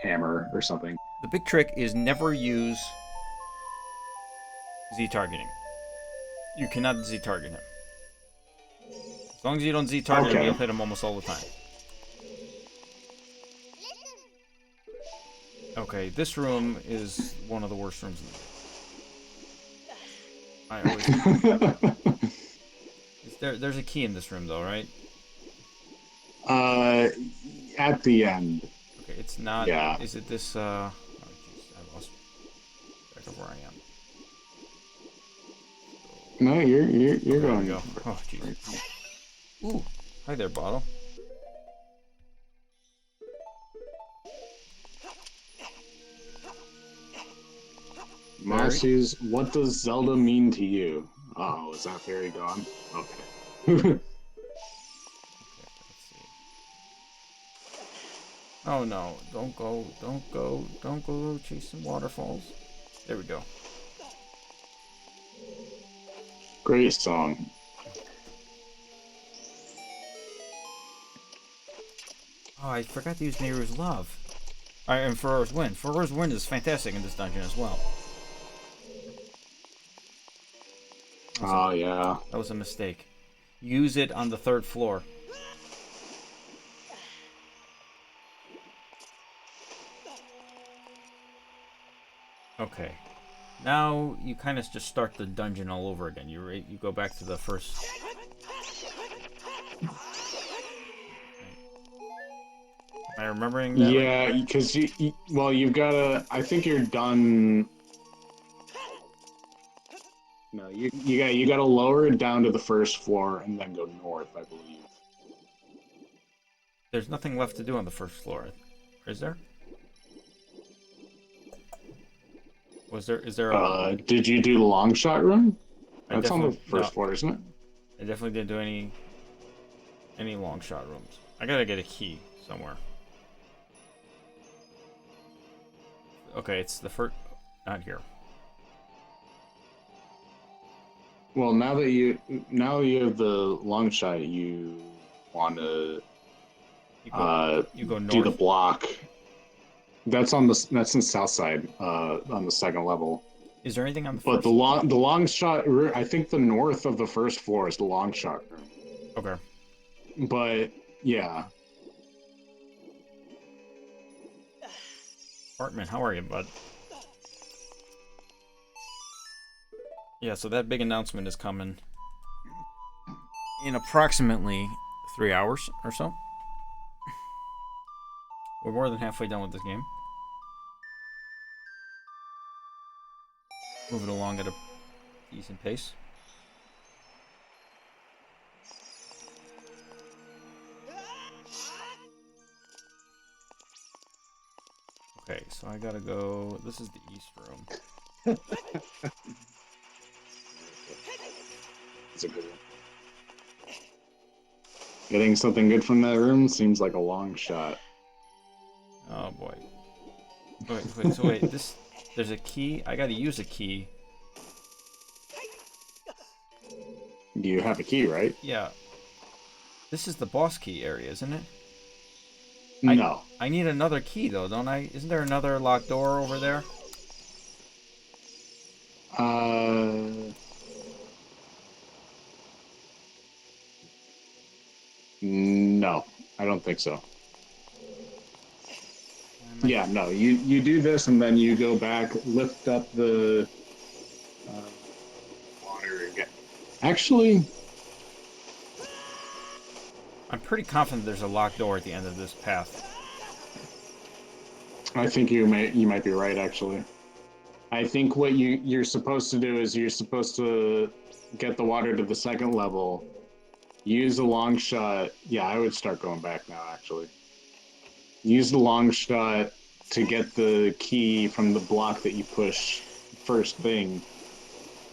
Speaker 2: hammer or something.
Speaker 1: The big trick is never use Z targeting. You cannot Z target him. As long as you don't Z target him, you'll hit him almost all the time. Okay, this room is one of the worst rooms in the game. There's a key in this room though, right?
Speaker 2: At the end.
Speaker 1: Okay, it's not.
Speaker 2: Yeah.
Speaker 1: Is it this? Oh, jeez, I lost track of where I am.
Speaker 2: No, you're
Speaker 1: There
Speaker 2: going.
Speaker 1: we go. Oh, jeez. Ooh, hi there, bottle.
Speaker 2: Marcy's, what does Zelda mean to you? Oh, is that fairy gone? Okay.
Speaker 1: Okay, let's see. Oh no, don't go, don't go, don't go chasing waterfalls. There we go.
Speaker 2: Great song.
Speaker 1: Oh, I forgot to use Nehru's Love. Alright, and Furor's Wind. Furor's Wind is fantastic in this dungeon as well.
Speaker 2: Oh, yeah.
Speaker 1: That was a mistake. Use it on the 3rd floor. Okay. Now you kind of just start the dungeon all over again. You go back to the first. Am I remembering that right?
Speaker 2: Yeah, because well, you've got to. I think you're done. No, you got to lower it down to the first floor and then go north, I believe.
Speaker 1: There's nothing left to do on the first floor, is there? Is there a...
Speaker 2: Did you do the long shot room?
Speaker 1: I
Speaker 2: That's on the
Speaker 1: definitely
Speaker 2: first floor, isn't it?
Speaker 1: I definitely didn't do any long shot rooms. I gotta get a key somewhere. Okay, it's the first... Not here.
Speaker 2: Well, now you have the long shot, you want to
Speaker 1: You go
Speaker 2: do the
Speaker 1: north.
Speaker 2: block. That's in the south side, on the second level.
Speaker 1: Is there anything on the
Speaker 2: But
Speaker 1: first?
Speaker 2: the long shot, I think the north of the first floor is the long shot room.
Speaker 1: Okay.
Speaker 2: But yeah,
Speaker 1: Bartman, how are you, bud? Yeah, so that big announcement is coming in approximately 3 hours or so. We're more than halfway done with this game. Moving along at a decent pace. Okay, so I gotta go... This is the east room.
Speaker 2: it's a good one. Getting something good from that room seems like a long shot.
Speaker 1: Oh boy. Wait, this... There's a key. I gotta use a key.
Speaker 2: You have a key, right?
Speaker 1: Yeah. This is the boss key area, isn't it?
Speaker 2: No.
Speaker 1: I need another key, though, don't I? Isn't there another locked door over there?
Speaker 2: No, I don't think so. Yeah, no. You do this, and then you go back, lift up the water again. Actually,
Speaker 1: I'm pretty confident there's a locked door at the end of this path.
Speaker 2: I think you might be right. Actually, I think what you're supposed to do is you're supposed to get the water to the second level, use a long shot. Yeah, I would start going back now. Actually, use the long shot to get the key from the block that you push first thing,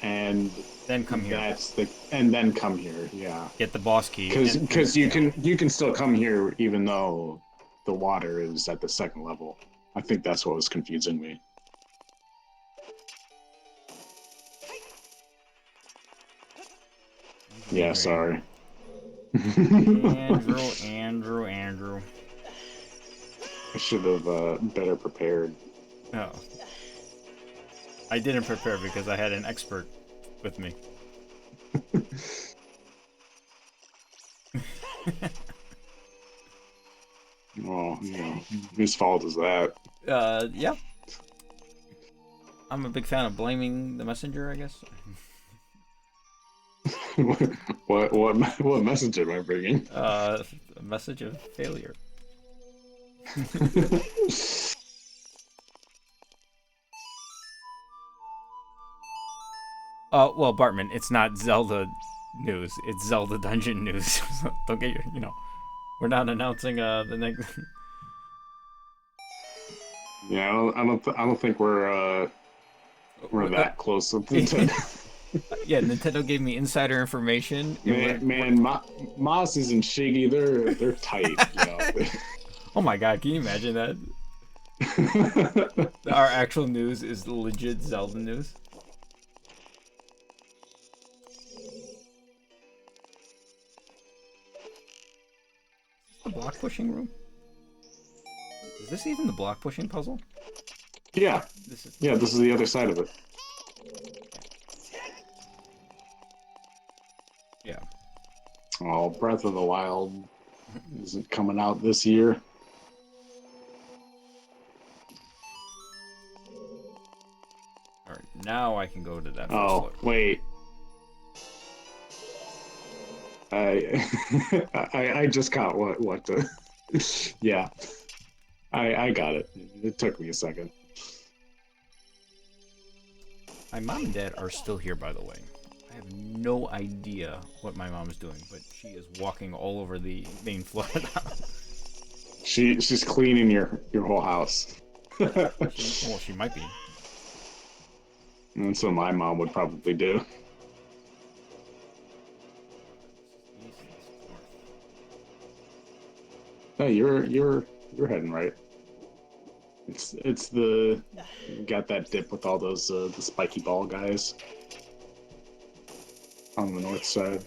Speaker 2: and
Speaker 1: Then come here.
Speaker 2: And then come here. Yeah,
Speaker 1: Get the boss key.
Speaker 2: because you can still come here even though the water is at the second level. I think that's what was confusing me. Yeah, sorry.
Speaker 1: Andrew.
Speaker 2: I should have better prepared.
Speaker 1: Oh. I didn't prepare because I had an expert with me.
Speaker 2: Well, whose fault is that?
Speaker 1: Yeah. I'm a big fan of blaming the messenger, I guess.
Speaker 2: what message am I bringing?
Speaker 1: A message of failure. Well, Bartman, it's not Zelda news. It's Zelda Dungeon news. Don't get your, we're not announcing the next.
Speaker 2: Yeah, I don't think we're We're that close with Nintendo.
Speaker 1: Yeah, Nintendo gave me insider information. And
Speaker 2: Moss and Shiggy, they're tight, you know.
Speaker 1: Oh my god, can you imagine that? Our actual news is legit Zelda news. Is this the block pushing room? Is this even the block pushing puzzle?
Speaker 2: Yeah.
Speaker 1: This is
Speaker 2: This is the other side of it.
Speaker 1: yeah.
Speaker 2: Oh, Breath of the Wild isn't coming out this year.
Speaker 1: Alright, now I can go to that first
Speaker 2: Oh,
Speaker 1: look.
Speaker 2: wait. I just got what the yeah. I got it. It took me a second.
Speaker 1: My mom and dad are still here, by the way. I have no idea what my mom is doing, but she is walking all over the main floor of the house.
Speaker 2: She's cleaning your whole house.
Speaker 1: Well, she might be.
Speaker 2: That's what my mom would probably do. Hey, you're heading right. It's the you got that dip with all those the spiky ball guys on the north side.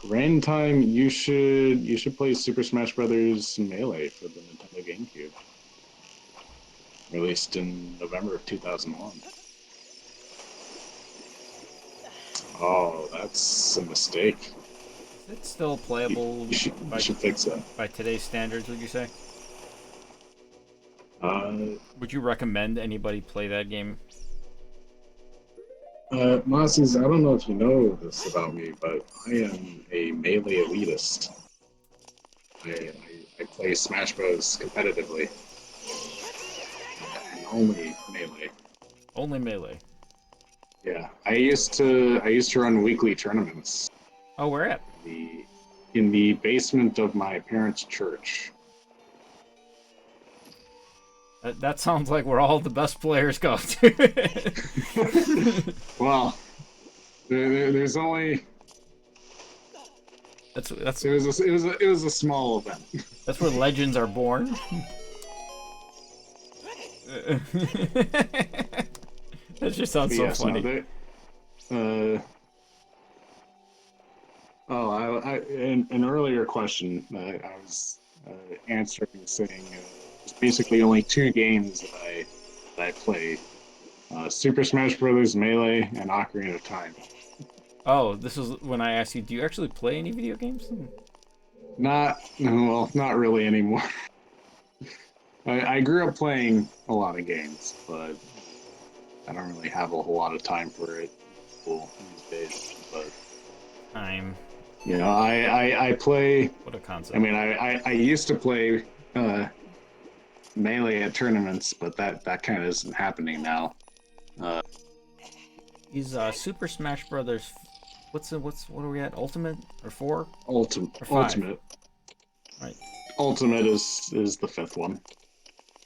Speaker 2: Random time, you should play Super Smash Brothers Melee for the Nintendo GameCube. Released in November of 2001. Oh, that's a mistake.
Speaker 1: Is it still playable
Speaker 2: You should fix that.
Speaker 1: by today's standards, would you say?
Speaker 2: Would
Speaker 1: you recommend anybody play that game?
Speaker 2: Moses, I don't know if you know this about me, but I am a Melee elitist. I play Smash Bros. Competitively. And only Melee.
Speaker 1: Only Melee.
Speaker 2: Yeah, I used to run weekly tournaments.
Speaker 1: Oh, where at?
Speaker 2: In the basement of my parents' church.
Speaker 1: That sounds like where all the best players go to.
Speaker 2: Well, there's only.
Speaker 1: That's
Speaker 2: it was a small event.
Speaker 1: That's where legends are born. That just sounds so funny.
Speaker 2: An earlier question I was answering saying there's basically only two games that I play: Super Smash Brothers Melee and Ocarina of Time.
Speaker 1: Oh, this is when I asked you, do you actually play any video games?
Speaker 2: Not really anymore. I grew up playing a lot of games, but I don't really have a whole lot of time for it these days. But
Speaker 1: time.
Speaker 2: You know, I play.
Speaker 1: What a concept.
Speaker 2: I mean, I used to play Melee at tournaments, but that kind of isn't happening now.
Speaker 1: Is Super Smash Brothers? What are we at? Ultimate or 4?
Speaker 2: Ultimate.
Speaker 1: Or 5? Ultimate. Right.
Speaker 2: Ultimate is the 5th one.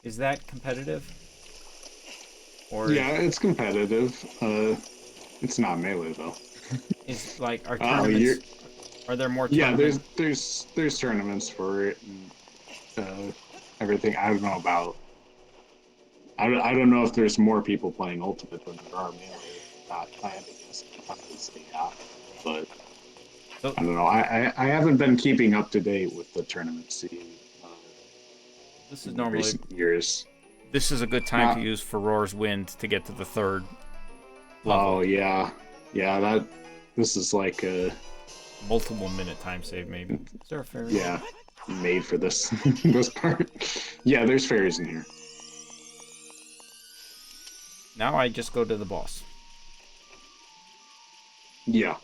Speaker 1: Is that competitive? Or
Speaker 2: yeah, it's competitive. It's not Melee though.
Speaker 1: Is like our tournaments? Are there more tournaments?
Speaker 2: Yeah, there's tournaments for it and everything. I don't know about. I don't know if there's more people playing Ultimate than there are Melee. Not playing against yeah, but so, I don't know. I haven't been keeping up to date with the tournament scene.
Speaker 1: This is normally
Speaker 2: recent years.
Speaker 1: This is a good time to use Furor's Wind to get to the 3rd level.
Speaker 2: Oh yeah, this is like a
Speaker 1: multiple minute time save maybe. Is there a fairy?
Speaker 2: Yeah, made for this this part. Yeah, there's fairies in here.
Speaker 1: Now I just go to the boss.
Speaker 2: Yeah.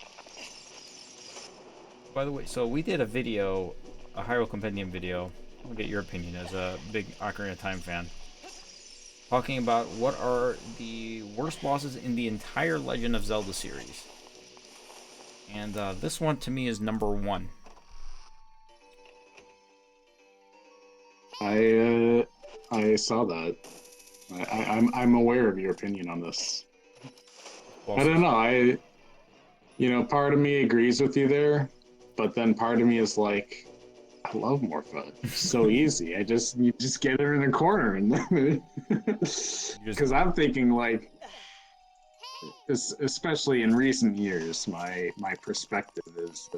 Speaker 1: By the way, so we did a video, a Hyrule Compendium video. I'll get your opinion as a big Ocarina of Time fan. Talking about what are the worst bosses in the entire Legend of Zelda series. And this one to me is number 1.
Speaker 2: I saw that. I'm aware of your opinion on this. I don't know. Part of me agrees with you there, but then part of me is like, I love Morpha. It's so easy. You just get her in a corner, and then because I'm thinking like, especially in recent years, my perspective is,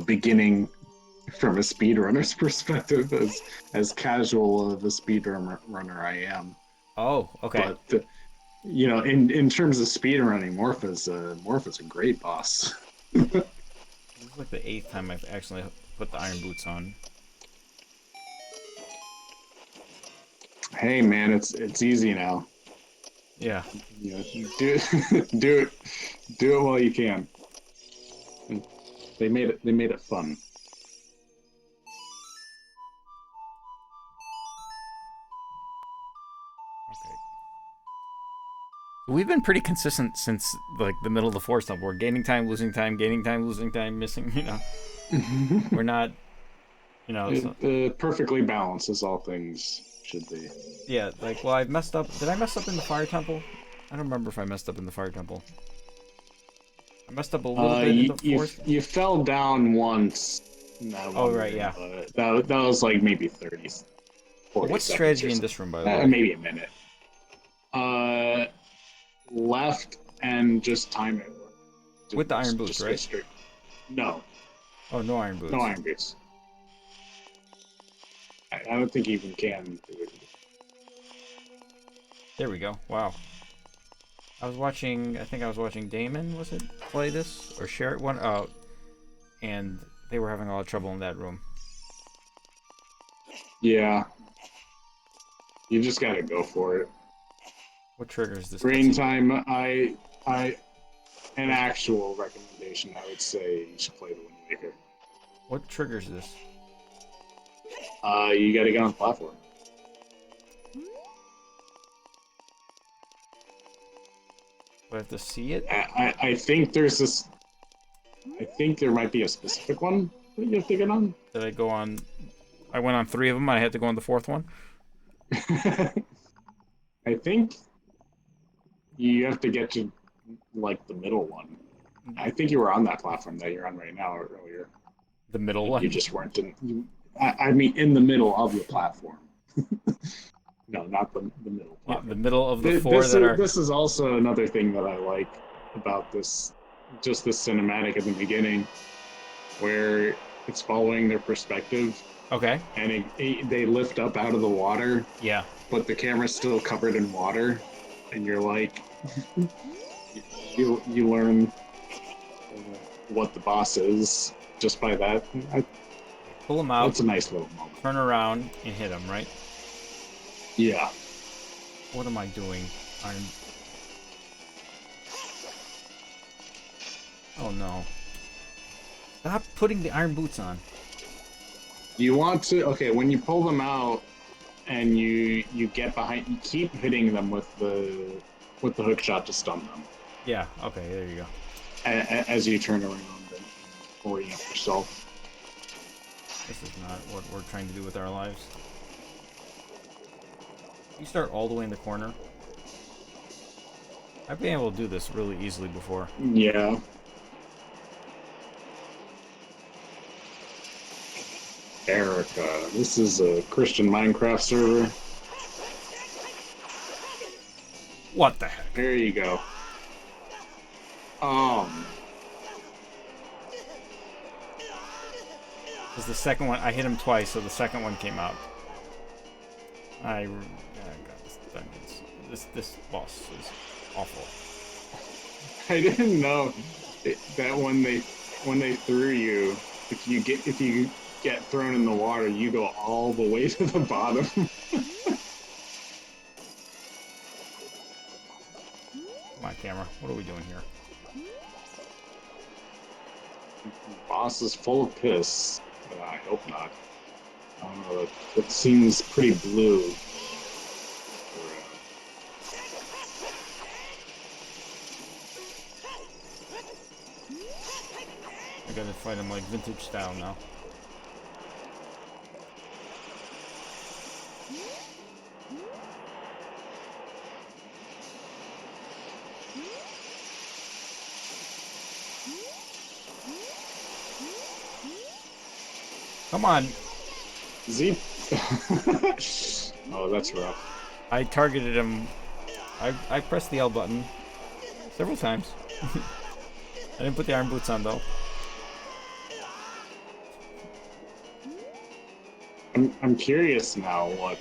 Speaker 2: beginning from a speedrunner's perspective, as casual of a speedrunner I am.
Speaker 1: Oh, okay.
Speaker 2: But in terms of speedrunning, Morpha's a great boss.
Speaker 1: This is like the 8th time I've actually put the iron boots on.
Speaker 2: Hey man, it's easy now.
Speaker 1: Yeah.
Speaker 2: You do do it while you can. They made it fun.
Speaker 1: Okay. We've been pretty consistent since like the middle of the forest up. We're gaining time, losing time, gaining time, losing time, missing. We're not.
Speaker 2: Perfectly balanced as all things should be.
Speaker 1: Yeah, like, well, I've messed up. Did I mess up in the fire temple? I don't remember if I messed up in the fire temple. I messed up a little bit in the forest.
Speaker 2: You fell down once.
Speaker 1: Oh, right, yeah.
Speaker 2: That was like maybe 30, 40
Speaker 1: What's
Speaker 2: seconds
Speaker 1: strategy
Speaker 2: or
Speaker 1: in
Speaker 2: something.
Speaker 1: this room, by the way?
Speaker 2: Maybe a minute. Left and just time it.
Speaker 1: With the iron boots, right?
Speaker 2: Straight. No.
Speaker 1: Oh, no iron boots.
Speaker 2: No iron boots. I don't think you even can do it.
Speaker 1: There we go. Wow. I think I was watching Damon, was it, play this? Or share it one out. And they were having a lot of trouble in that room.
Speaker 2: Yeah. You just gotta go for it.
Speaker 1: What triggers this?
Speaker 2: Green time, an actual recommendation, I would say you should play the Wind Waker.
Speaker 1: What triggers this?
Speaker 2: You gotta get on the platform.
Speaker 1: Do I have to see it?
Speaker 2: I think there's this. I think there might be a specific one that you have to get on.
Speaker 1: Did I go on? I went on 3 of them. I had to go on the 4th one.
Speaker 2: I think you have to get to like the middle one. I think you were on that platform that you're on right now or earlier.
Speaker 1: The middle one?
Speaker 2: You just weren't in. I mean, in the middle of the platform. No, not the middle platform.
Speaker 1: Yeah, the middle of the 4 that are.
Speaker 2: This is also another thing that I like about this, just this cinematic at the beginning, where it's following their perspective.
Speaker 1: Okay.
Speaker 2: And they lift up out of the water.
Speaker 1: Yeah.
Speaker 2: But the camera's still covered in water, and you're like, you learn what the boss is just by that.
Speaker 1: Pull him out.
Speaker 2: It's a nice little moment.
Speaker 1: Turn around and hit him, right?
Speaker 2: Yeah.
Speaker 1: What am I doing? Oh no. Stop putting the iron boots on.
Speaker 2: You want to, okay, when you pull them out and you get behind, you keep hitting them with the hook shot to stun them.
Speaker 1: Yeah, okay, there you go.
Speaker 2: As you turn around and orient yourself.
Speaker 1: This is not what we're trying to do with our lives. You start all the way in the corner. I've been able to do this really easily before.
Speaker 2: Yeah. Erica, this is a Christian Minecraft server.
Speaker 1: What the heck?
Speaker 2: There you go.
Speaker 1: Because the second one, I hit him twice, so the second one came out. I got this boss is awful.
Speaker 2: I didn't know that when they threw you, if you get thrown in the water, you go all the way to the bottom.
Speaker 1: Come on, camera. What are we doing here?
Speaker 2: Boss is full of piss. I hope not. I don't know. It seems pretty blue.
Speaker 1: I gotta fight him like vintage style now. Come on.
Speaker 2: Z. Oh, that's rough.
Speaker 1: I targeted him. I pressed the L button several times. I didn't put the iron boots on though.
Speaker 2: I'm curious now what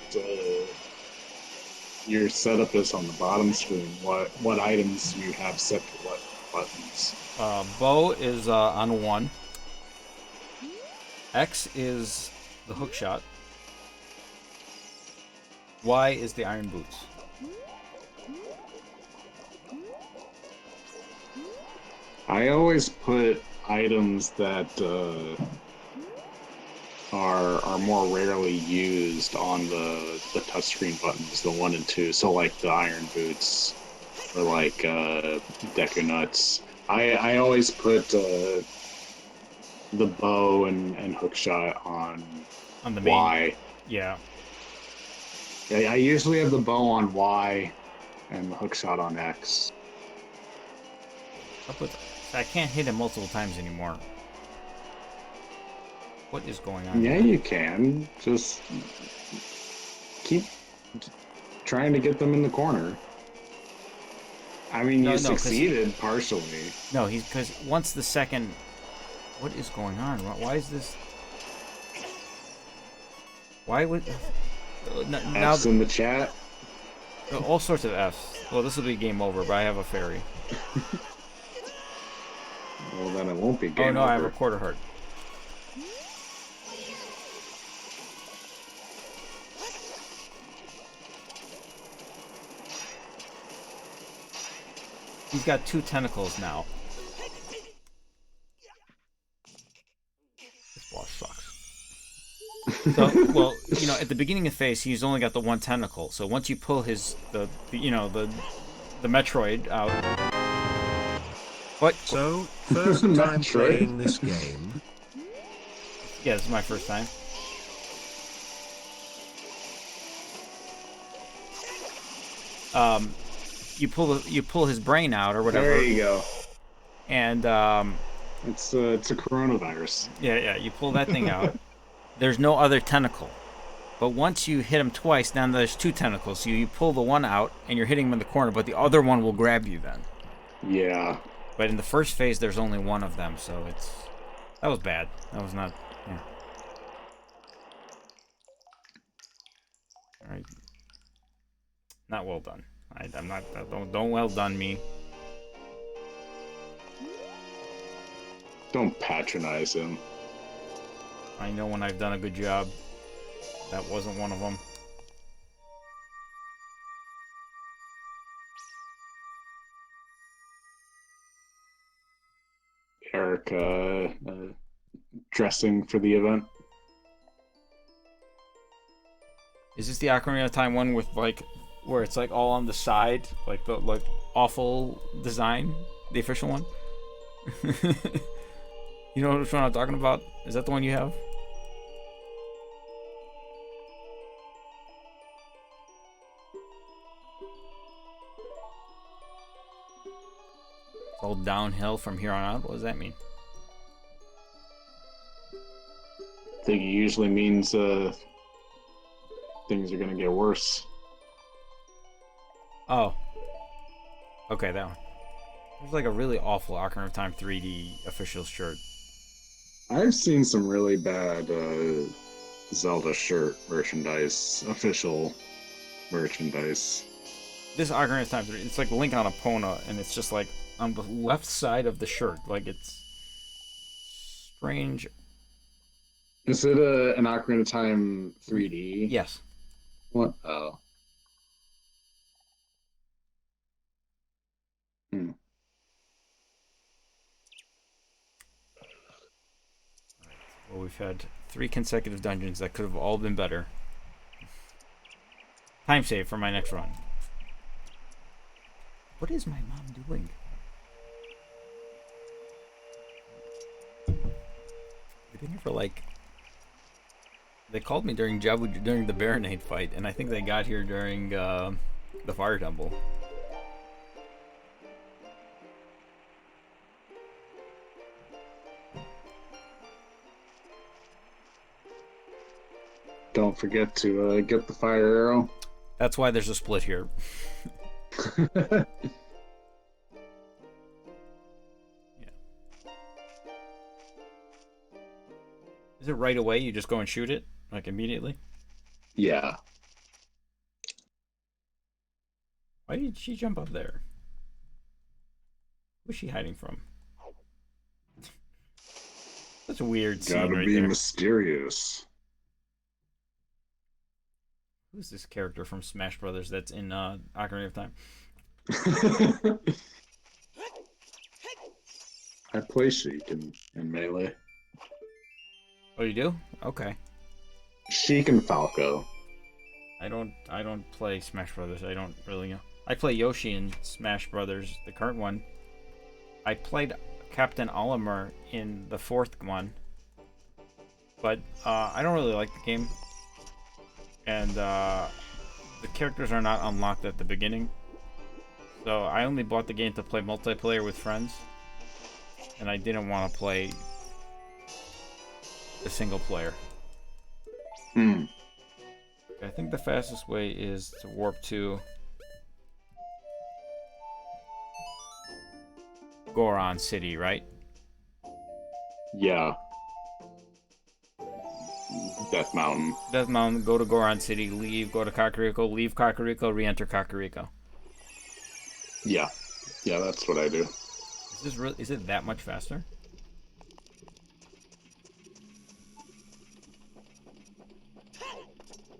Speaker 2: your setup is on the bottom screen. What items you have set to what buttons?
Speaker 1: Bow is on 1. X is the hook shot. Y is the iron boots.
Speaker 2: I always put items that are more rarely used on the touchscreen buttons, the 1 and 2. So like the iron boots or like Deku Nuts. I always put the bow and hook shot on
Speaker 1: On the main.
Speaker 2: Y.
Speaker 1: Yeah.
Speaker 2: I usually have the bow on Y and the hook shot on X.
Speaker 1: I can't hit him multiple times anymore. What is going on?
Speaker 2: Yeah,
Speaker 1: here?
Speaker 2: you can. Just keep trying to get them in the corner. I mean, you succeeded partially.
Speaker 1: No, he's because once the second. What is going on? Why is this? Why would? Now
Speaker 2: F's in the chat.
Speaker 1: all sorts of Fs. Well, this will be game over, but I have a fairy.
Speaker 2: Well, then it won't be game over.
Speaker 1: Oh no, I have a quarter heart. He's got 2 tentacles now. This boss sucks. So, well, you know, at the beginning of phase, he's only got the 1 tentacle. So once you pull his the Metroid out. What?
Speaker 4: So, first time playing this game?
Speaker 1: Yeah, this is my first time. You pull his brain out or whatever.
Speaker 2: There you go.
Speaker 1: And
Speaker 2: it's a coronavirus.
Speaker 1: Yeah, you pull that thing out. There's no other tentacle. But once you hit him twice, then there's 2 tentacles. So you pull the one out and you're hitting him in the corner, but the other one will grab you then.
Speaker 2: Yeah.
Speaker 1: But in the first phase, there's only one of them, so that was bad. That was not. Yeah. All right. Not well done. I'm not. Don't well done me.
Speaker 2: Don't patronize him.
Speaker 1: I know when I've done a good job. That wasn't one of them.
Speaker 2: Eric dressing for the event.
Speaker 1: Is this the Ocarina of Time one with like where it's like all on the side, like the awful design, the official one? You know which one I'm talking about? Is that the one you have? It's all downhill from here on out. What does that mean?
Speaker 2: I think it usually means things are gonna get worse.
Speaker 1: Oh. Okay, that one. There's like a really awful Ocarina of Time 3D official shirt.
Speaker 2: I've seen some really bad Zelda shirt merchandise, official merchandise.
Speaker 1: This Ocarina of Time 3, it's like Link on Epona, and it's just like on the left side of the shirt. Like it's strange.
Speaker 2: Is it an Ocarina of Time 3D?
Speaker 1: Yes.
Speaker 2: What? Oh.
Speaker 1: Well, we've had 3 consecutive dungeons that could have all been better. Time save for my next run. What is my mom doing? They've been here for like... They called me during during the Baronade fight, and I think they got here during the Fire Temple.
Speaker 2: don't forget to get the fire arrow.
Speaker 1: That's why there's a split here. Yeah. Is it right away? You just go and shoot it? Like immediately?
Speaker 2: Yeah.
Speaker 1: Why did she jump up there? Who's she hiding from? That's a weird scene
Speaker 2: Gotta
Speaker 1: right
Speaker 2: be
Speaker 1: there.
Speaker 2: mysterious.
Speaker 1: Who's this character from Smash Brothers that's in Ocarina of Time?
Speaker 2: I play Sheik in Melee.
Speaker 1: Oh, you do? Okay.
Speaker 2: Sheik and Falco.
Speaker 1: I don't play Smash Brothers. I don't really know. I play Yoshi in Smash Brothers, the current one. I played Captain Olimar in the fourth one, but I don't really like the game, and the characters are not unlocked at the beginning. So I only bought the game to play multiplayer with friends, and I didn't want to play the single player.
Speaker 2: Hmm.
Speaker 1: I think the fastest way is to warp to Goron City, right?
Speaker 2: Yeah. Death Mountain.
Speaker 1: Death Mountain, go to Goron City, leave, go to Kakariko, leave Kakariko, re-enter Kakariko.
Speaker 2: Yeah. Yeah, that's what I do.
Speaker 1: Is it that much faster?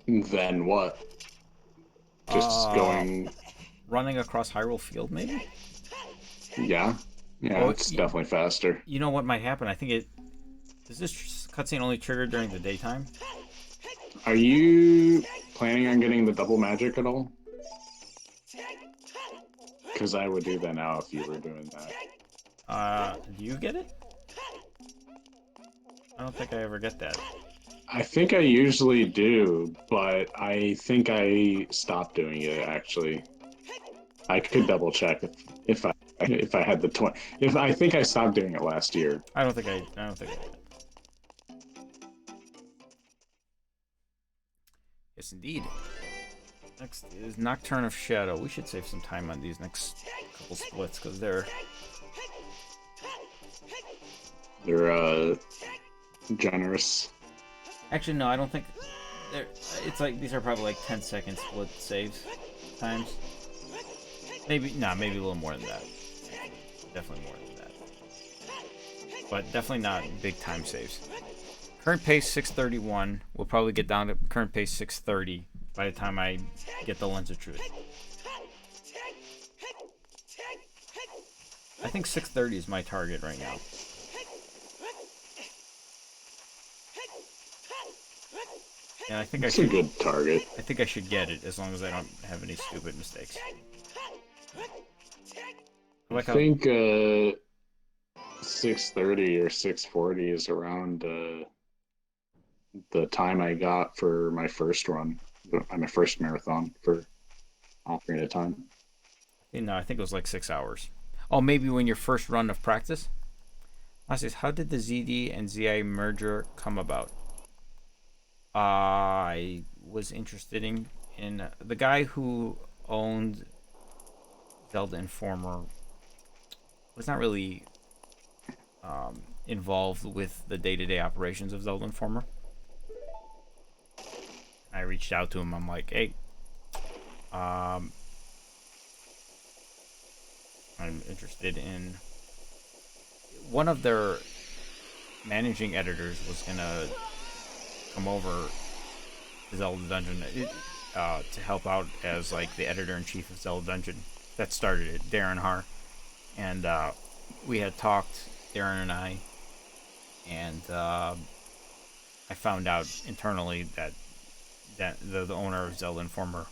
Speaker 2: Then what? Just going.
Speaker 1: Running across Hyrule Field, maybe?
Speaker 2: Yeah. Yeah,
Speaker 1: Oh,
Speaker 2: it's definitely faster.
Speaker 1: You know what might happen? I think it... Does this cutscene only trigger during the daytime?
Speaker 2: Are you planning on getting the double magic at all? Because I would do that now if you were doing that.
Speaker 1: Do you get it? I don't think I ever get that.
Speaker 2: I think I usually do, but I think I stopped doing it actually. I could double check if I had the 20. If I think I stopped doing it last year.
Speaker 1: I don't think I did it. Yes, indeed. Next is Nocturne of Shadow. We should save some time on these next couple splits because they're
Speaker 2: generous.
Speaker 1: actually no. I don't think they're. It's like these are probably like 10-second split saves times. Maybe maybe a little more than that. Definitely more than that. But definitely not big time saves. Current pace 631. We'll probably get down to current pace 630 by the time I get the Lens of Truth. I think 630 is my target right now. And I think
Speaker 2: It's a good target.
Speaker 1: I think I should get it as long as I don't have any stupid mistakes.
Speaker 2: I think 630 or 640 is around the time I got for my first run, my first marathon for Ocarina of Time.
Speaker 1: No, I think it was like 6 hours. Oh, maybe when your first run of practice? Says, how did the ZD and ZI merger come about? I was interested in the guy who owned Zelda Informer was not really involved with the day-to-day operations of Zelda Informer. I reached out to him. I'm like, hey, I'm interested in one of their managing editors was gonna come over to Zelda Dungeon to help out as like the editor-in-chief of Zelda Dungeon. That started it, Darren Har, and we had talked, Darren and I, and I found out internally that the owner of Zelda Informer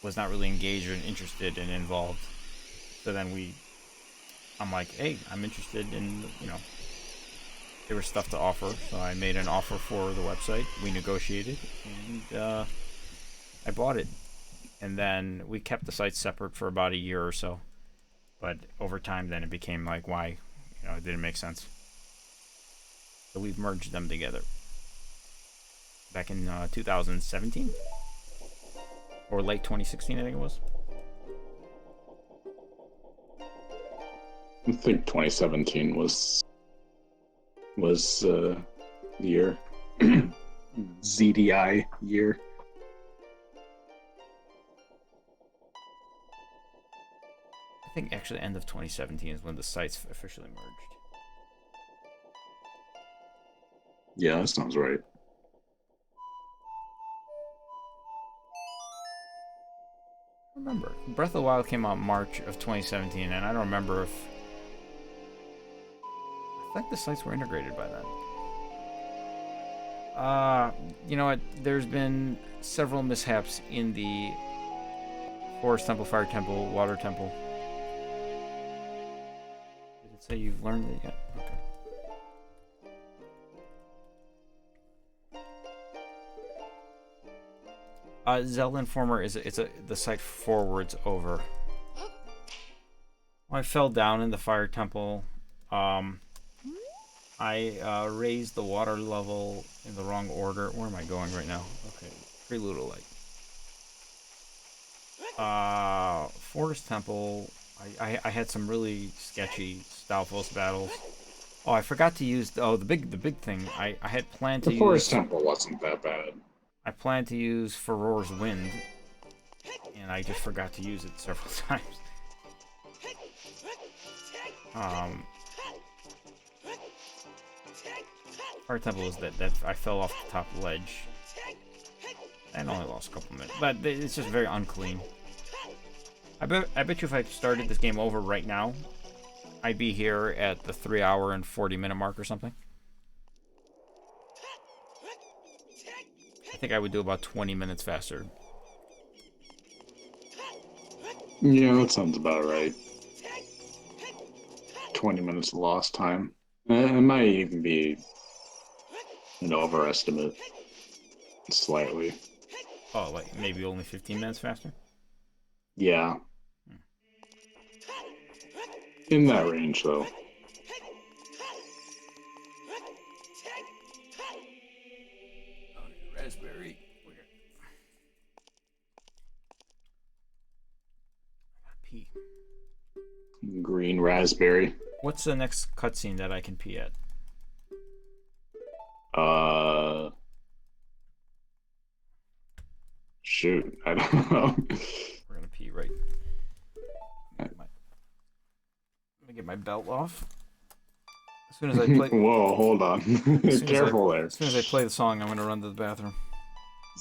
Speaker 1: was not really engaged or interested and involved. So then I'm like, hey, I'm interested in, there was stuff to offer. So I made an offer for the website. We negotiated, and I bought it. And then we kept the site separate for about a year or so. But over time, then it became like, why? It didn't make sense. So we've merged them together. back in 2017 or late 2016, I think it was.
Speaker 3: I think 2017 was the year.
Speaker 2: ZDI year.
Speaker 1: I think actually end of 2017 is when the sites officially merged.
Speaker 2: Yeah, that sounds right.
Speaker 1: I remember Breath of the Wild came out March of 2017, and I don't remember if I think the sites were integrated by then. You know what? There's been several mishaps in the Forest Temple, Fire Temple, Water Temple. Did it say you've learned it yet? Okay. Zelda Informer is the site forwards over. I fell down in the Fire Temple. I raised the water level in the wrong order. Where am I going right now? Okay, Preludolite. Forest Temple. I had some really sketchy Stalfos battles. Oh, I forgot to use the big thing. I had planned to
Speaker 3: The Forest Temple wasn't that bad.
Speaker 1: I planned to use Furor's Wind, and I just forgot to use it several times. Fire Temple is that I fell off the top ledge and only lost a couple minutes, but it's just very unclean. I bet you if I started this game over right now, I'd be here at the 3 hour and 40-minute mark or something. I think I would do about 20 minutes faster.
Speaker 2: Yeah, that sounds about right. 20 minutes lost time. It might even be an overestimate. Slightly.
Speaker 1: Oh, like maybe only 15 minutes faster?
Speaker 2: Yeah. In that range, though.
Speaker 1: Raspberry. Pee.
Speaker 2: Green raspberry.
Speaker 1: What's the next cutscene that I can pee at?
Speaker 2: Shoot, I don't know.
Speaker 1: We're gonna pee right. Let me get my belt off. As soon as I play.
Speaker 2: Whoa, hold on. Careful there.
Speaker 1: As soon as I play the song, I'm gonna run to the bathroom.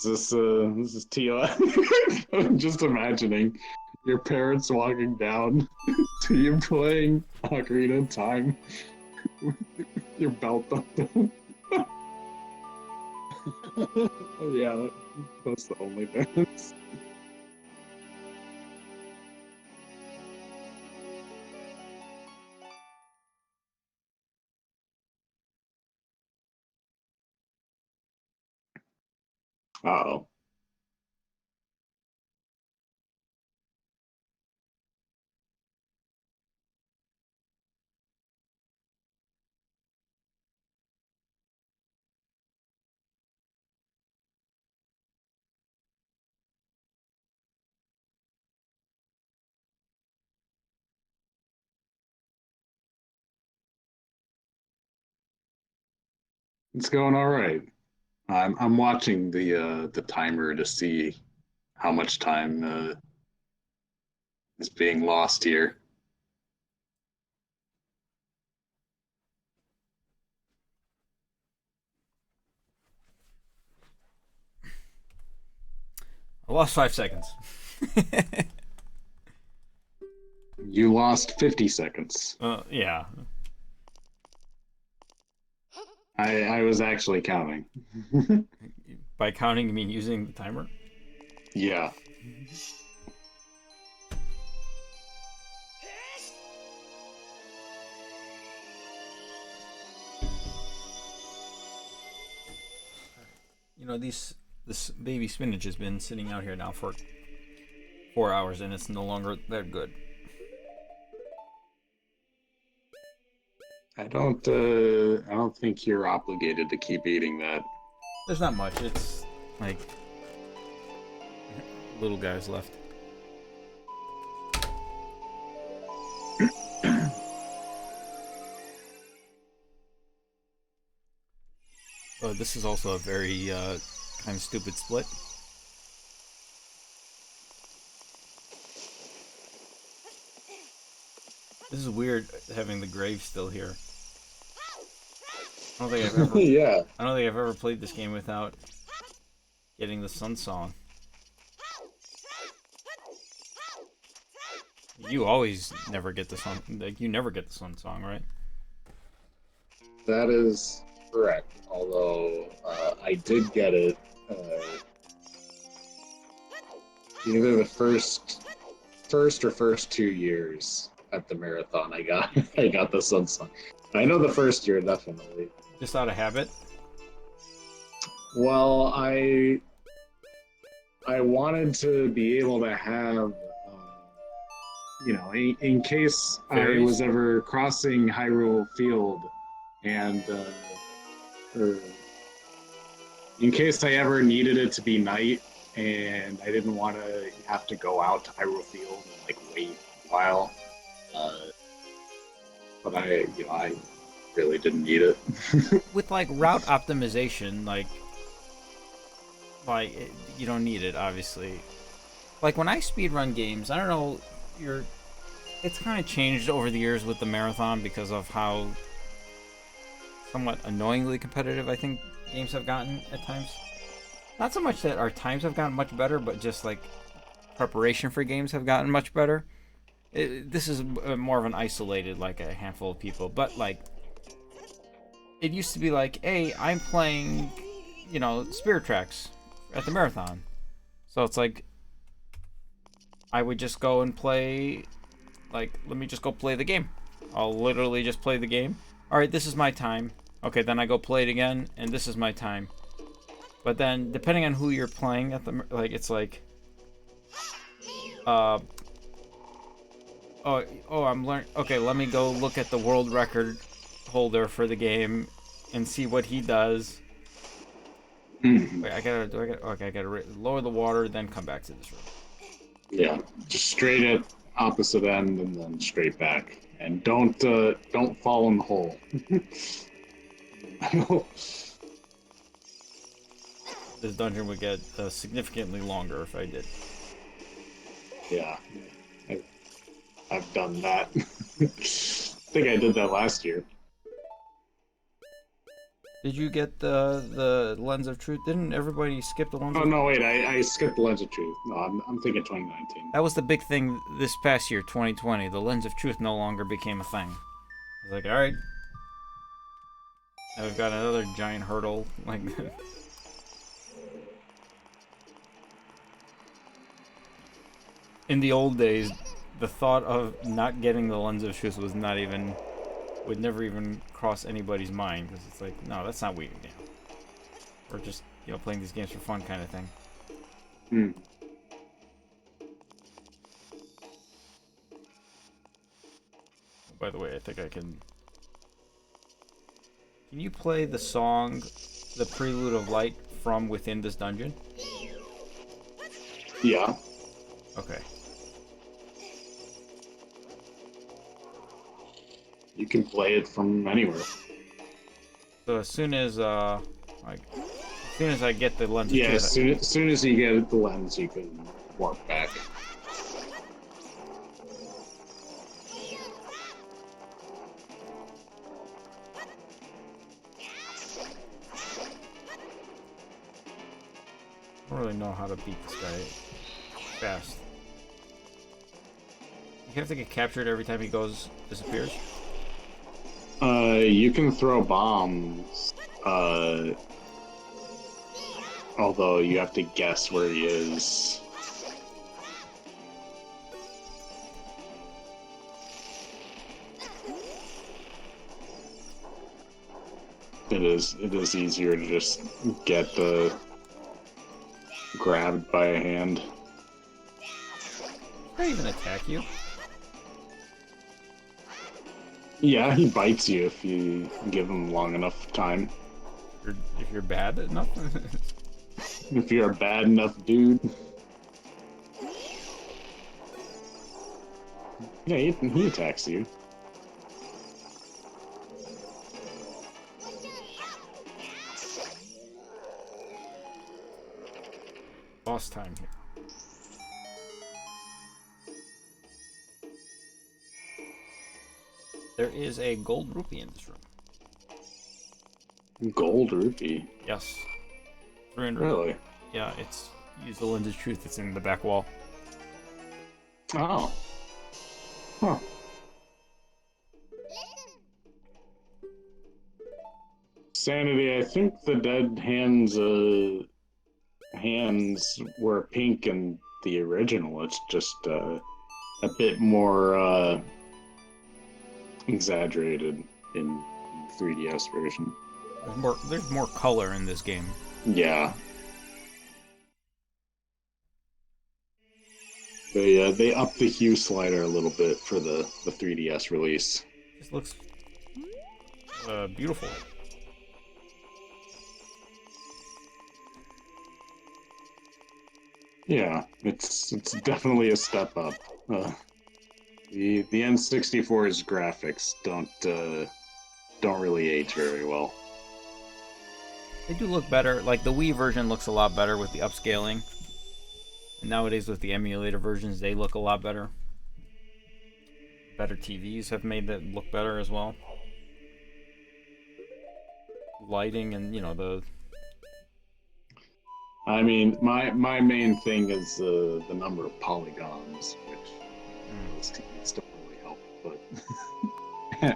Speaker 2: This is TLF. I'm just imagining your parents walking down to you playing Ocarina of Time with your belt undone. Yeah, that's the only difference. Uh-oh. It's going all right. I'm watching the timer to see how much time is being lost here.
Speaker 1: I lost 5 seconds.
Speaker 2: You lost 50 seconds.
Speaker 1: Yeah.
Speaker 2: I was actually counting.
Speaker 1: By counting, you mean using the timer?
Speaker 2: Yeah.
Speaker 1: You know, this baby spinach has been sitting out here now for 4 hours, and it's no longer that good.
Speaker 2: I don't think you're obligated to keep eating that.
Speaker 1: There's not much. It's like little guys left. This is also a very kind of stupid split. This is weird having the grave still here. I don't think I've ever.
Speaker 3: Yeah.
Speaker 1: I don't think I've ever played this game without getting the Sun Song. You always never get the Sun. Like you never get the Sun Song, right?
Speaker 3: That is correct. Although I did get it either the first or first 2 years at the marathon. I got I got the Sun Song. I know the first year definitely.
Speaker 1: Just out of habit.
Speaker 3: Well, I wanted to be able to have,
Speaker 2: in case
Speaker 1: Fairies?
Speaker 2: I was ever crossing Hyrule Field, and or in case I ever needed it to be night, and I didn't want to have to go out to Hyrule Field and like wait a while. But I really didn't need it.
Speaker 1: With like route optimization, like you don't need it, obviously. Like when I speedrun games, I don't know, it's kind of changed over the years with the marathon because of how somewhat annoyingly competitive I think games have gotten at times. Not so much that our times have gotten much better, but just like preparation for games have gotten much better. This is more of an isolated, like a handful of people, but like it used to be like, hey, I'm playing, Spirit Tracks at the marathon. So it's like, I would just go and play, like, let me just go play the game. I'll literally just play the game. Alright, this is my time. Okay, then I go play it again, and this is my time. But then, depending on who you're playing at the, like, it's like, I'm learning, okay, let me go look at the world record holder for the game and see what he does. Wait, I gotta lower the water, then come back to this room.
Speaker 2: Yeah, just straight at opposite end and then straight back, and don't fall in the hole.
Speaker 1: This dungeon would get significantly longer if I did.
Speaker 2: Yeah, I've done that. I think I did that last year.
Speaker 1: Did you get the Lens of Truth? Didn't everybody skip the Lens
Speaker 2: Oh
Speaker 1: of
Speaker 2: no, wait, I skipped the Lens of Truth. No, I'm thinking 2019.
Speaker 1: That was the big thing this past year, 2020. The Lens of Truth no longer became a thing. I was like, alright. Now we've got another giant hurdle. Like, in the old days, the thought of not getting the Lens of Truth was not even, would never even cross anybody's mind, because it's like, no, that's not what we do. We're just, playing these games for fun kind of thing. By the way, I think I can... Can you play the song, The Prelude of Light, from within this dungeon?
Speaker 2: Yeah.
Speaker 1: Okay.
Speaker 2: You can play it from anywhere.
Speaker 1: So as soon as I get the Lens of
Speaker 2: Yeah,
Speaker 1: Truth...
Speaker 2: as soon as you get the lens, you can warp back.
Speaker 1: I don't really know how to beat this guy fast. You have to get captured every time he disappears?
Speaker 2: You can throw bombs. Although you have to guess where he is. It is easier to just get grabbed by a hand.
Speaker 1: Can I even attack you?
Speaker 2: Yeah, he bites you if you give him long enough time.
Speaker 1: If you're bad enough.
Speaker 2: If you're a bad enough dude. Yeah, he attacks you.
Speaker 1: Boss time here. There is a gold rupee in this room.
Speaker 2: Gold rupee.
Speaker 1: Yes. 300.
Speaker 2: Really?
Speaker 1: Yeah, it's use the lens of truth. It's in the back wall.
Speaker 2: Oh. Huh. Sanity, I think the dead hands were pink in the original. It's just a bit more exaggerated in the 3DS version.
Speaker 1: There's more color in this game.
Speaker 2: Yeah. They upped the hue slider a little bit for the 3DS release.
Speaker 1: Just looks beautiful.
Speaker 2: Yeah, it's definitely a step up. The N64's graphics don't really age very well.
Speaker 1: They do look better. Like the Wii version looks a lot better with the upscaling. And nowadays with the emulator versions, they look a lot better. Better TVs have made that look better as well. Lighting and the.
Speaker 2: I mean, my main thing is the number of polygons, which those TVs don't really help, but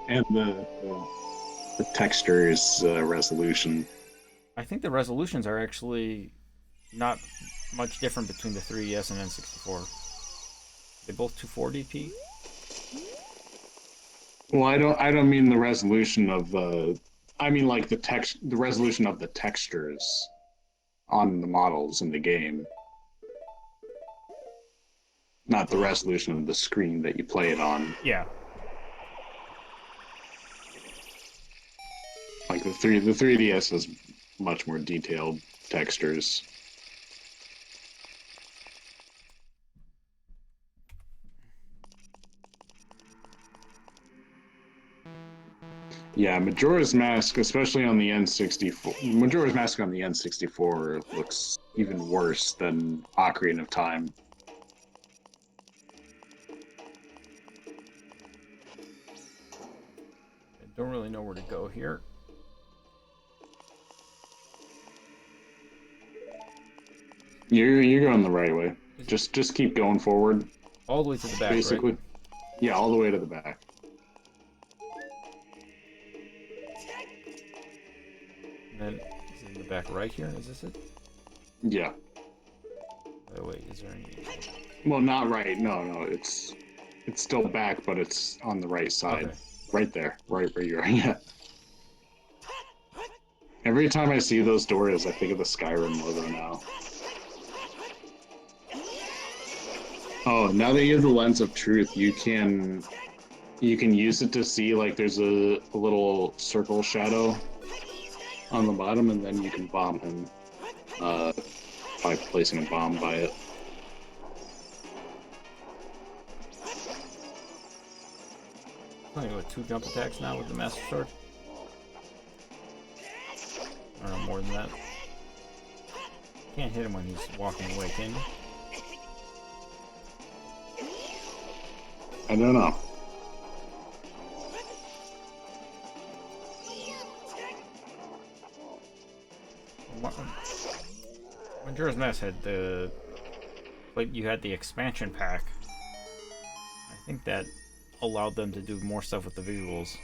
Speaker 2: and the textures resolution.
Speaker 1: I think the resolutions are actually not much different between the 3DS and N64. They both 240p.
Speaker 2: Well, I don't mean the resolution of I mean like the resolution of the textures on the models in the game. Not the resolution of the screen that you play it on.
Speaker 1: Yeah.
Speaker 2: Like the 3DS has much more detailed textures. Yeah, Majora's Mask, especially on the N64. Majora's Mask on the N64 looks even worse than Ocarina of Time.
Speaker 1: I don't really know where to go here.
Speaker 2: You're going the right way. Just keep going forward.
Speaker 1: All the way to the back,
Speaker 2: Basically.
Speaker 1: right?
Speaker 2: Yeah, all the way to the back.
Speaker 1: And then is it in the back right here? Is this it?
Speaker 2: Yeah.
Speaker 1: Oh, wait, is there any?
Speaker 2: Well, not right. No, it's still back, but it's on the right side.
Speaker 1: Okay.
Speaker 2: Right there. Right where you are. Yeah. Every time I see those doors, I think of the Skyrim logo now. Oh, now that you have the lens of truth, you can use it to see like there's a little circle shadow on the bottom, and then you can bomb him by placing a bomb by it.
Speaker 1: I go with 2 jump attacks now with the Master Sword. I don't know, more than that. Can't hit him when he's walking away, can you?
Speaker 2: I don't know.
Speaker 1: Majora's Mask had the... Like, you had the expansion pack. I think that allowed them to do more stuff with the visuals.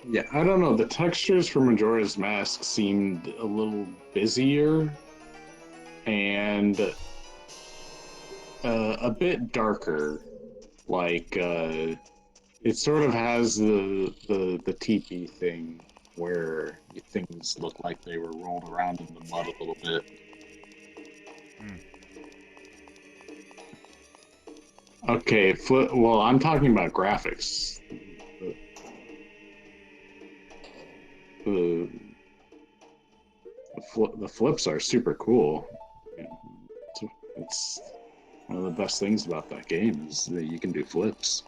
Speaker 2: Yeah, I don't know. The textures for Majora's Mask seemed a little busier and a bit darker. Like it sort of has the teepee thing where things look like they were rolled around in the mud a little bit. Okay, well, I'm talking about graphics. The flips are super cool. It's one of the best things about that game is that you can do flips.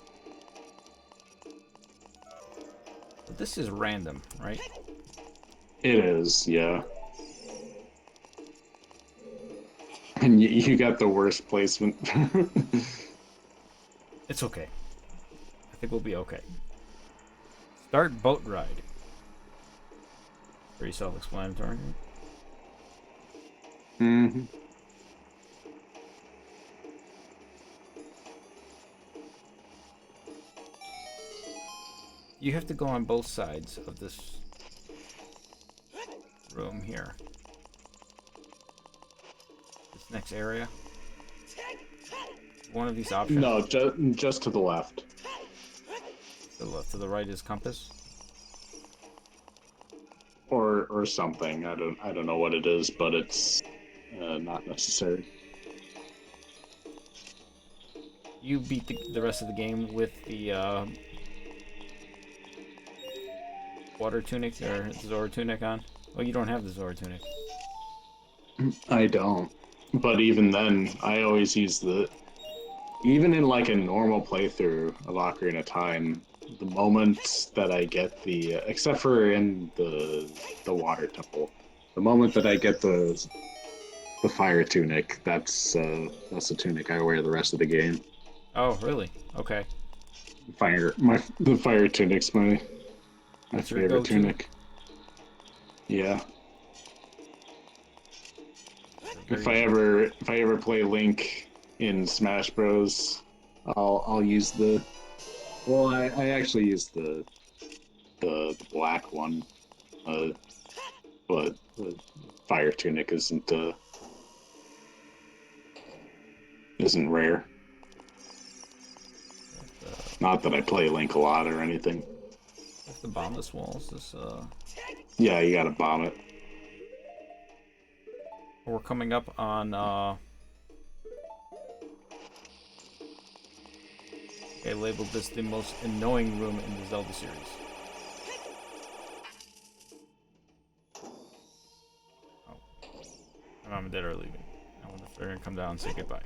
Speaker 1: But this is random, right?
Speaker 2: It is, yeah. And you got the worst placement.
Speaker 1: It's okay. I think we'll be okay. Start boat ride. Pretty self-explanatory.
Speaker 2: Mm-hmm.
Speaker 1: You have to go on both sides of this room here. This next area. One of these options.
Speaker 2: No, just to the left.
Speaker 1: The left to the right is compass.
Speaker 2: Or something. I don't know what it is, but it's not necessary.
Speaker 1: You beat the rest of the game with the water tunic or Zora tunic on. Oh, you don't have the Zora tunic.
Speaker 2: I don't. But even then, I always use even in like a normal playthrough of Ocarina of Time, the moment that I get except for in the water temple, the moment that I get the fire tunic, that's the tunic I wear the rest of the game.
Speaker 1: Oh, really? Okay.
Speaker 2: The fire tunic's my
Speaker 1: That's your
Speaker 2: favorite
Speaker 1: go-to?
Speaker 2: tunic. Yeah. If I ever play Link in Smash Bros, I'll use I actually use the black one, but the fire tunic isn't rare. Not that I play Link a lot or anything.
Speaker 1: Have to bomb this wall. Is this
Speaker 2: Yeah, you gotta bomb it.
Speaker 1: we're coming up on I labeled this the most annoying room in the Zelda series. Oh. My mom and dad are leaving. I wonder if they're gonna come down and say goodbye.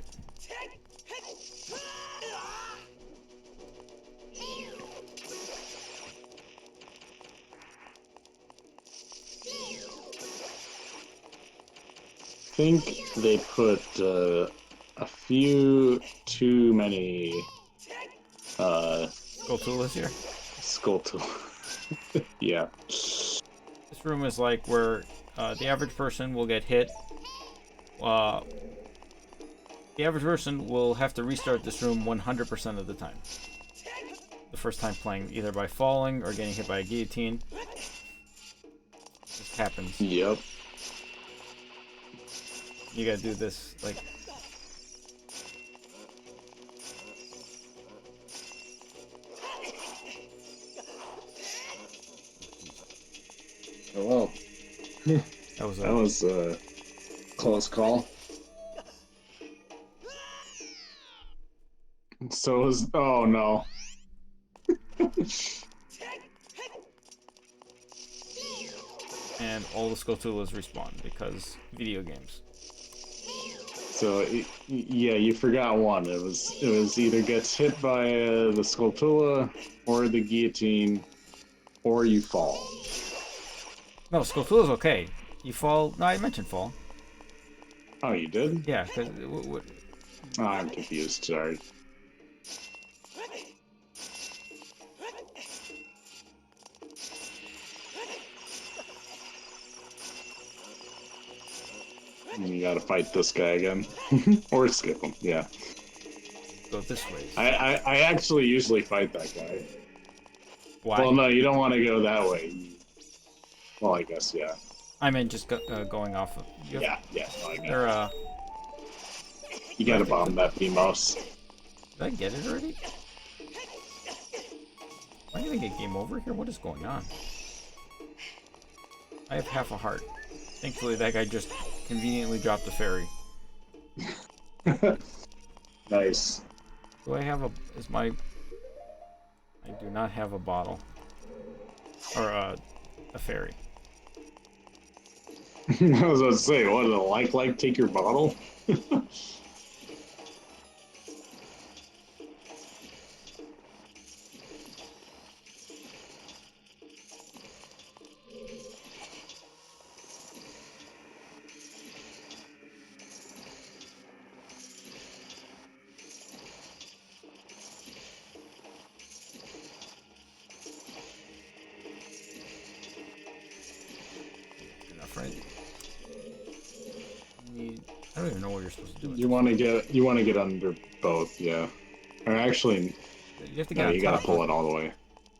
Speaker 2: I think they put a few too many
Speaker 1: Skulltula's here.
Speaker 2: Skulltula. Yeah.
Speaker 1: This room is like where the average person will get hit. The average person will have to restart this room 100% of the time. The first time playing, either by falling or getting hit by a guillotine. This happens.
Speaker 2: Yep.
Speaker 1: You gotta do this, like...
Speaker 3: Oh well.
Speaker 1: That was
Speaker 3: a close call.
Speaker 2: So is oh no.
Speaker 1: and all the Skulltulas respawn because video games.
Speaker 2: So yeah, you forgot one. It was either gets hit by the Skulltula or the guillotine, or you fall.
Speaker 1: No, Skulltula's okay. You fall. No, I mentioned fall.
Speaker 2: Oh, you did?
Speaker 1: Yeah, because.
Speaker 2: Oh, I'm confused. Sorry. You gotta fight this guy again, or skip him. Yeah.
Speaker 1: Go this way.
Speaker 2: I actually usually fight that guy.
Speaker 1: Why?
Speaker 2: Well, no, you don't want to go that way. Well, I guess yeah.
Speaker 1: I meant just going off of.
Speaker 2: Yeah. No, I got
Speaker 1: They're
Speaker 2: You gotta bomb that BMOS.
Speaker 1: Did I get it already? Am I gonna get game over here? What is going on? I have half a heart. Thankfully, that guy just conveniently dropped the fairy.
Speaker 2: Nice.
Speaker 1: Do I have a... Is my... I do not have a bottle. Or a fairy.
Speaker 2: I was about to say, what did a like take your bottle?
Speaker 1: Enough, right? I don't even know what you're supposed to do.
Speaker 2: You want to get under both, yeah. Or actually,
Speaker 1: You have to
Speaker 2: no,
Speaker 1: get on
Speaker 2: you got to
Speaker 1: top.
Speaker 2: pull it all the way.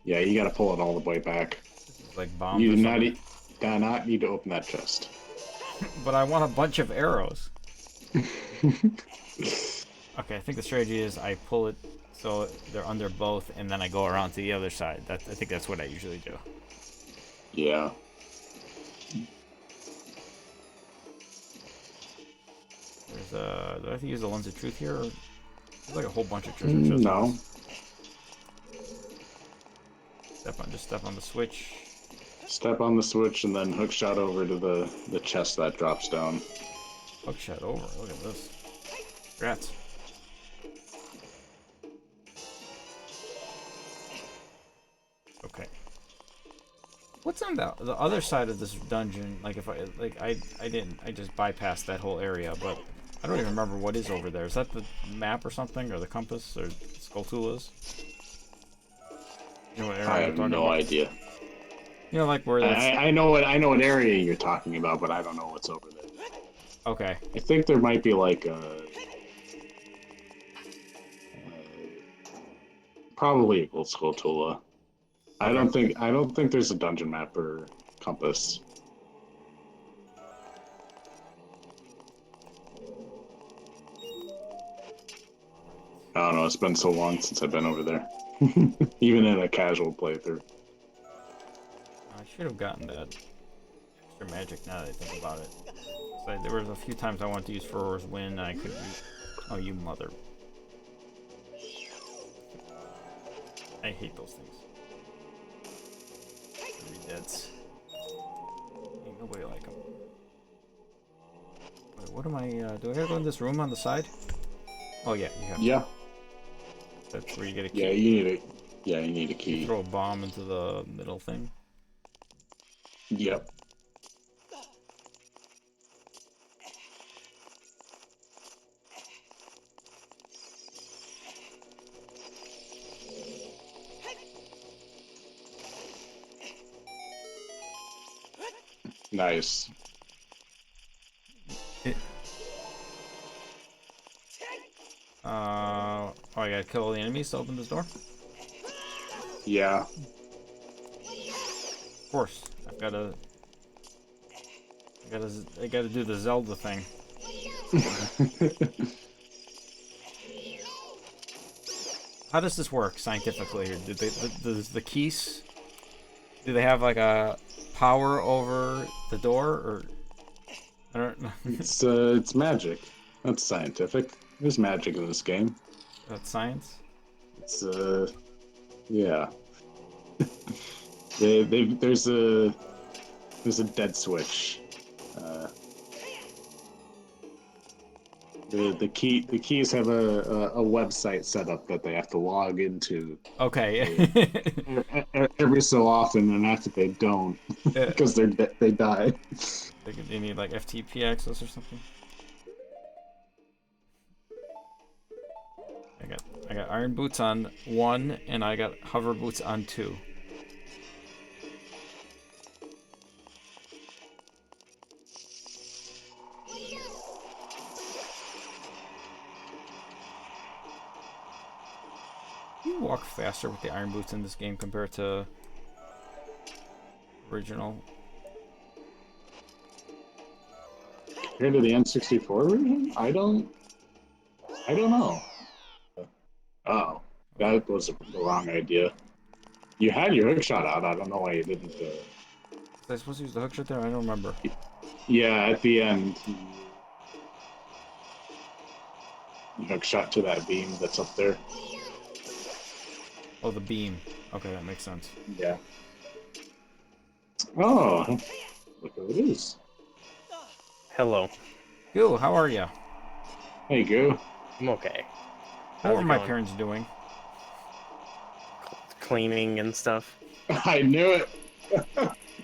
Speaker 2: Yeah, you got to pull it all the way back.
Speaker 1: This is like bombs
Speaker 2: You
Speaker 1: or
Speaker 2: do
Speaker 1: something.
Speaker 2: not need to open that chest.
Speaker 1: But I want a bunch of arrows. Okay, I think the strategy is I pull it so they're under both, and then I go around to the other side. I think that's what I usually do.
Speaker 2: Yeah.
Speaker 1: There's do I have to use the lens of truth here? Or there's like a whole bunch of treasure chests.
Speaker 2: No.
Speaker 1: Just step on the switch.
Speaker 2: Step on the switch and then hook shot over to the chest that drops down.
Speaker 1: Hook shot over. Look at this. Congrats. Okay. What's on the other side of this dungeon? Like if I just bypassed that whole area, but I don't even remember what is over there. Is that the map or something, or the compass, or Skulltula's? You know what area
Speaker 2: I
Speaker 1: I'm
Speaker 2: have
Speaker 1: talking
Speaker 2: no
Speaker 1: about?
Speaker 2: idea.
Speaker 1: You know, like where that's
Speaker 2: I know what area you're talking about, but I don't know what's over there.
Speaker 1: okay.
Speaker 2: I think there might be like probably a Skulltula.
Speaker 1: Okay.
Speaker 2: I don't think there's a dungeon map or compass. I don't know. It's been so long since I've been over there, even in a casual playthrough.
Speaker 1: I should have gotten that extra magic now that I think about it. So there was a few times I wanted to use Furor's Wind, and I couldn't use. Oh, you mother! I hate those things. Deads. Ain't nobody like them. Wait, what am I? Do I gotta go in this room on the side? Oh yeah, you have. To.
Speaker 2: Yeah.
Speaker 1: That's where you get a key.
Speaker 2: Yeah, you need a you need a
Speaker 1: You
Speaker 2: key.
Speaker 1: throw a bomb into the middle thing.
Speaker 2: Yep. Nice.
Speaker 1: Oh, I gotta kill all the enemies to open this door?
Speaker 2: Yeah.
Speaker 1: Of course. I gotta do the Zelda thing. How does this work scientifically? Do the keys, do they have like a power over the door, or I don't know.
Speaker 2: It's magic. That's scientific. There's magic in this game.
Speaker 1: That's science.
Speaker 2: It's yeah. There's a dead switch. Uh, the keys have a website set up that they have to log into
Speaker 1: Okay.
Speaker 2: every so often, and after they don't, because they die.
Speaker 1: They need like FTP access or something. I got iron boots on 1, and I got hover boots on 2. You walk faster with the iron boots in this game compared to original.
Speaker 2: Compared to the N64 version, I don't know. Oh, that was the wrong idea. You had your hookshot out. I don't know why you didn't.
Speaker 1: Was I supposed to use the hookshot there? I don't remember.
Speaker 2: Yeah, at the end, you hookshot to that beam that's up there.
Speaker 1: Oh, the beam. Okay, that makes sense.
Speaker 2: Yeah. Oh, look who it is.
Speaker 5: Hello.
Speaker 1: Goo, how are you?
Speaker 2: Hey, Goo.
Speaker 5: I'm okay.
Speaker 1: How
Speaker 5: How's
Speaker 1: are
Speaker 5: it
Speaker 1: my
Speaker 5: going?
Speaker 1: parents doing?
Speaker 5: Cleaning and stuff.
Speaker 2: I knew it.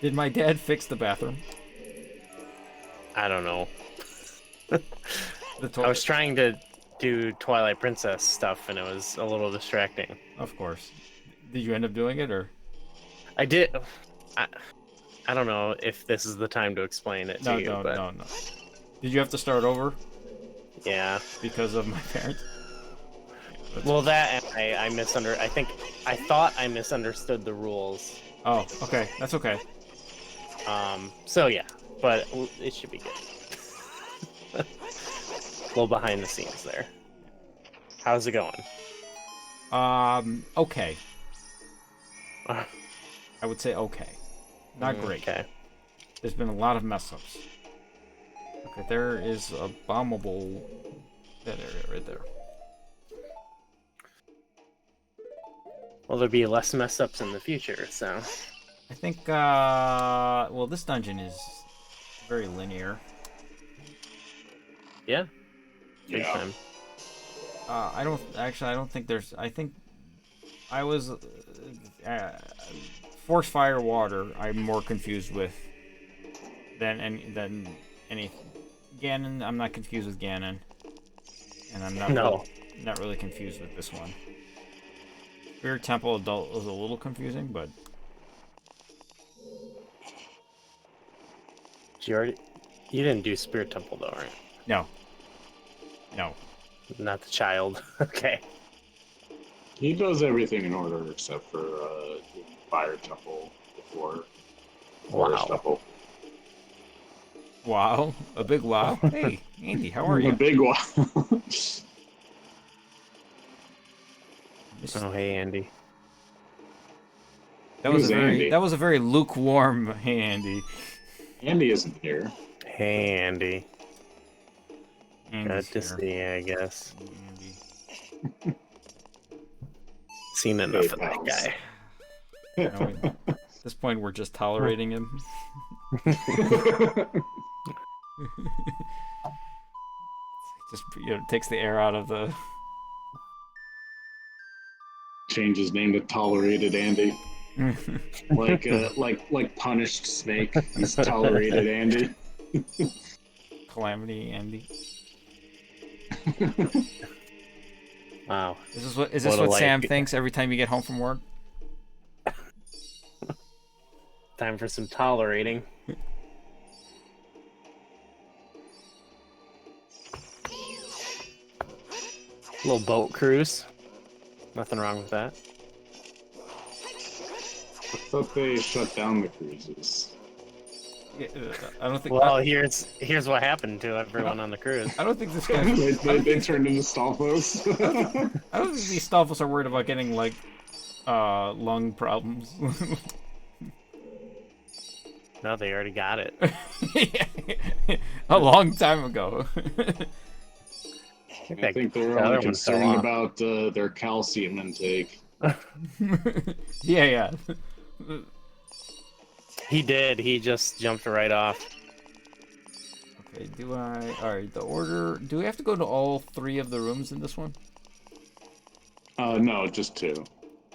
Speaker 1: Did my dad fix the bathroom?
Speaker 5: I don't know.
Speaker 1: The
Speaker 5: I was trying to do Twilight Princess stuff and it was a little distracting.
Speaker 1: Of course. Did you end up doing it, or?
Speaker 5: I did. I, I don't know if this is the time to explain it to
Speaker 1: No,
Speaker 5: you,
Speaker 1: no,
Speaker 5: but
Speaker 1: no, no. Did you have to start over
Speaker 5: yeah.
Speaker 1: because of my parents?
Speaker 5: Well, that and I I thought I misunderstood the rules.
Speaker 1: Oh, okay. That's okay.
Speaker 5: So yeah, but it should be good. A little behind the scenes there. How's it going?
Speaker 1: Okay.
Speaker 5: Uh,
Speaker 1: I would say okay. Not great.
Speaker 5: Okay.
Speaker 1: There's been a lot of mess ups. Okay, there is a bombable that area right there.
Speaker 5: Well, there'll be less mess ups in the future, so.
Speaker 1: I think, well, this dungeon is very linear.
Speaker 5: Yeah. Big
Speaker 2: Yeah.
Speaker 5: time.
Speaker 1: I don't think there's, I think I was, Force Fire Water, I'm more confused with than any, Ganon, I'm not confused with Ganon. And I'm not,
Speaker 5: No.
Speaker 1: not really confused with this one. Spirit Temple Adult was a little confusing, but
Speaker 5: You didn't do Spirit Temple though, right?
Speaker 1: no. No.
Speaker 5: Not the child. Okay.
Speaker 2: He does everything in order except for Fire Temple before Forest
Speaker 5: Wow.
Speaker 2: Temple.
Speaker 1: Wow. A big wow. Hey, Andy, how are
Speaker 2: The
Speaker 1: you?
Speaker 2: big one.
Speaker 5: Oh, hey, Andy.
Speaker 2: Who's Andy?
Speaker 1: That was a very lukewarm hey, Andy.
Speaker 2: Andy isn't here.
Speaker 5: Hey, Andy.
Speaker 1: Andy's
Speaker 5: Good to
Speaker 1: here.
Speaker 5: see you, I guess.
Speaker 1: Andy.
Speaker 5: Seen enough of that
Speaker 2: pals.
Speaker 5: guy.
Speaker 1: You know, at this point, we're just tolerating him. Just, you know, takes the air out of the.
Speaker 2: Change his name to Tolerated Andy. like punished snake. He's Tolerated Andy.
Speaker 1: Calamity Andy.
Speaker 5: Wow.
Speaker 1: Is this
Speaker 5: What a
Speaker 1: what
Speaker 5: life.
Speaker 1: Sam thinks every time you get home from work?
Speaker 5: Time for some tolerating. Little boat cruise. Nothing wrong with that.
Speaker 2: I thought they shut down the cruises.
Speaker 1: Yeah, I don't think.
Speaker 5: Well, here's what happened to everyone on the cruise.
Speaker 1: I don't think this guy.
Speaker 2: they turned into Stalfos.
Speaker 1: I don't think these Stalfos are worried about getting like lung problems.
Speaker 5: No, they already got it.
Speaker 1: A long time ago.
Speaker 2: I think they're
Speaker 5: the
Speaker 2: only
Speaker 5: other one fell
Speaker 2: concerned
Speaker 5: off.
Speaker 2: about their calcium intake.
Speaker 1: Yeah.
Speaker 5: He did. He just jumped right off.
Speaker 1: Okay, alright, the order... Do we have to go to all 3 of the rooms in this one?
Speaker 2: No, just 2.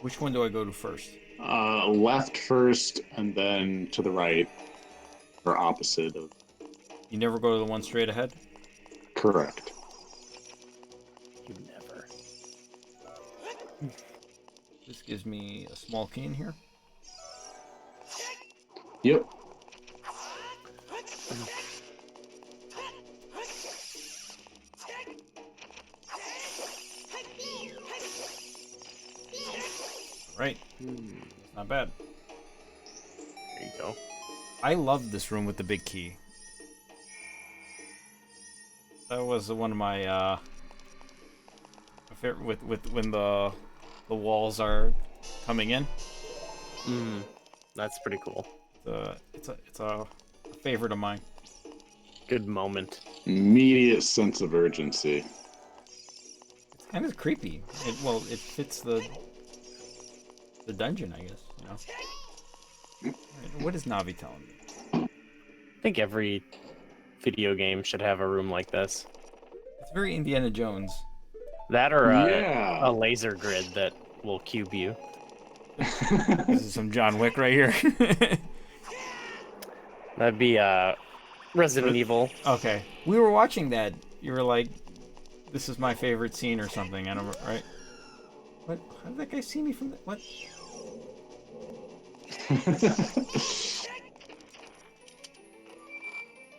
Speaker 1: Which one do I go to first?
Speaker 2: Left first, and then to the right, or opposite of.
Speaker 1: You never go to the one straight ahead?
Speaker 2: Correct.
Speaker 5: You never.
Speaker 1: This gives me a small key in here.
Speaker 2: Yep.
Speaker 1: Right. Not bad.
Speaker 5: There you go.
Speaker 1: I love this room with the big key. That was one of my favorite with when the walls are coming in.
Speaker 5: That's pretty cool.
Speaker 1: It's a favorite of mine.
Speaker 5: Good moment.
Speaker 2: Immediate sense of urgency.
Speaker 1: It's kind of creepy. It fits the dungeon, I guess. You know. What is Navi telling me?
Speaker 5: I think every video game should have a room like this.
Speaker 1: It's very Indiana Jones.
Speaker 5: That or
Speaker 2: Yeah.
Speaker 5: a laser grid that will cube you.
Speaker 1: This is some John Wick right here.
Speaker 5: That'd be Resident Evil.
Speaker 1: Okay. We were watching that. You were like, this is my favorite scene or something. I don't right? What? How did that guy see me from the... What?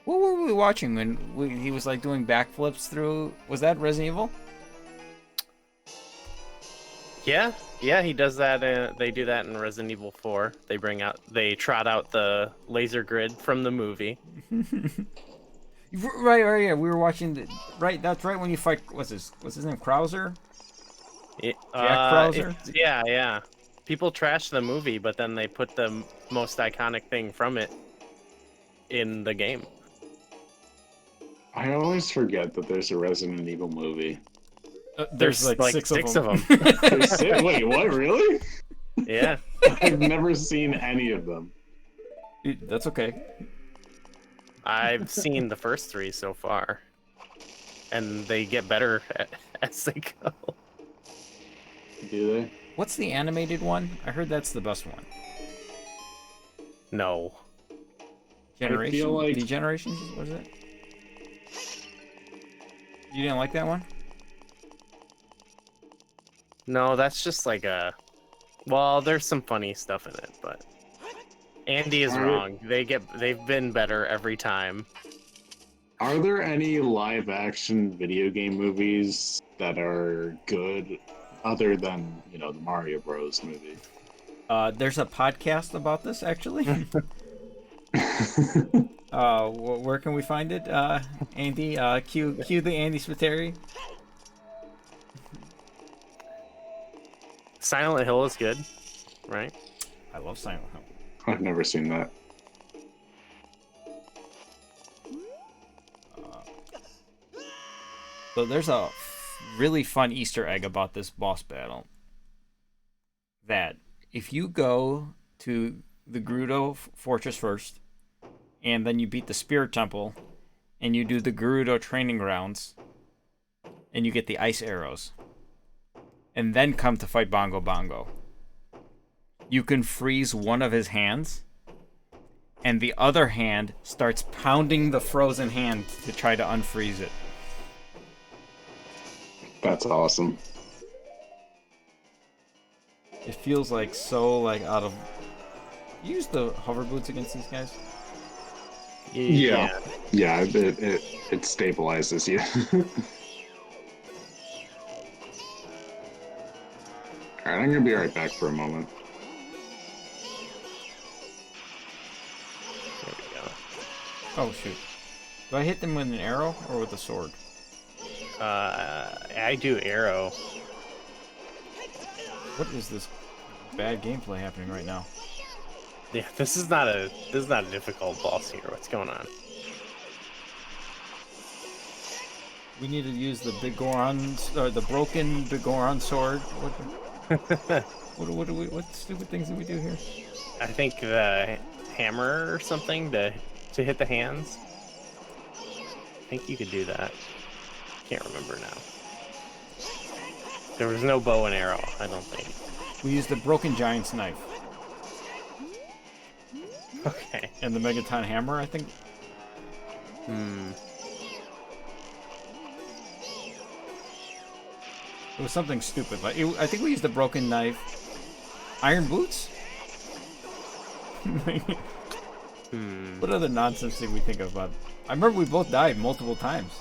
Speaker 1: What were we watching when he was like doing backflips through? Was that Resident Evil?
Speaker 5: Yeah, he does that. They do that in Resident Evil 4. They trot out the laser grid from the movie.
Speaker 1: Right, yeah. We were watching right. That's right when you fight. What's his name? Krauser. Jack Krauser.
Speaker 5: Yeah. People trash the movie, but then they put the most iconic thing from it in the game.
Speaker 2: I always forget that there's a Resident Evil movie.
Speaker 1: There's like six of them.
Speaker 2: Wait, what? Really?
Speaker 5: Yeah.
Speaker 2: I've never seen any of them.
Speaker 1: That's okay.
Speaker 5: I've seen the first 3 so far, and they get better as they go.
Speaker 2: Do they?
Speaker 1: What's the animated one? I heard that's the best one.
Speaker 5: No.
Speaker 1: Generation?
Speaker 2: I feel like...
Speaker 1: Degenerations? What is it? You didn't like that one?
Speaker 5: No, that's just like well, there's some funny stuff in it, but Andy is wrong. They've been better every time.
Speaker 2: Are there any live action video game movies that are good other than, the Mario Bros. Movie?
Speaker 1: There's a podcast about this, actually. Where can we find it? Andy, cue the Andy Spiteri.
Speaker 5: Silent Hill is good, right?
Speaker 1: I love Silent Hill.
Speaker 2: I've never seen that.
Speaker 1: So there's a really fun Easter egg about this boss battle. That if you go to the Gerudo Fortress first, and then you beat the Spirit Temple, and you do the Gerudo Training Grounds, and you get the ice arrows, and then come to fight Bongo Bongo, you can freeze one of his hands, and the other hand starts pounding the frozen hand to try to unfreeze it.
Speaker 2: That's awesome.
Speaker 1: It feels like so like out of... You use the hover boots against these guys?
Speaker 2: Yeah, it stabilizes you. Alright, I'm gonna be right back for a moment.
Speaker 5: There we go.
Speaker 1: Oh shoot. Do I hit them with an arrow or with a sword?
Speaker 5: I do arrow.
Speaker 1: What is this bad gameplay happening right now?
Speaker 5: Yeah, this is not a difficult boss here. What's going on?
Speaker 1: We need to use the Bigoron, or the broken Bigoron sword. What stupid things do we do here?
Speaker 5: I think the hammer or something to hit the hands. I think you could do that. Can't remember now. There was no bow and arrow, I don't think.
Speaker 1: We used the broken giant's knife.
Speaker 5: Okay.
Speaker 1: And the Megaton hammer, I think. It was something stupid. Like I think we used the broken knife. Iron boots? What other nonsense did we think of about? I remember we both died multiple times.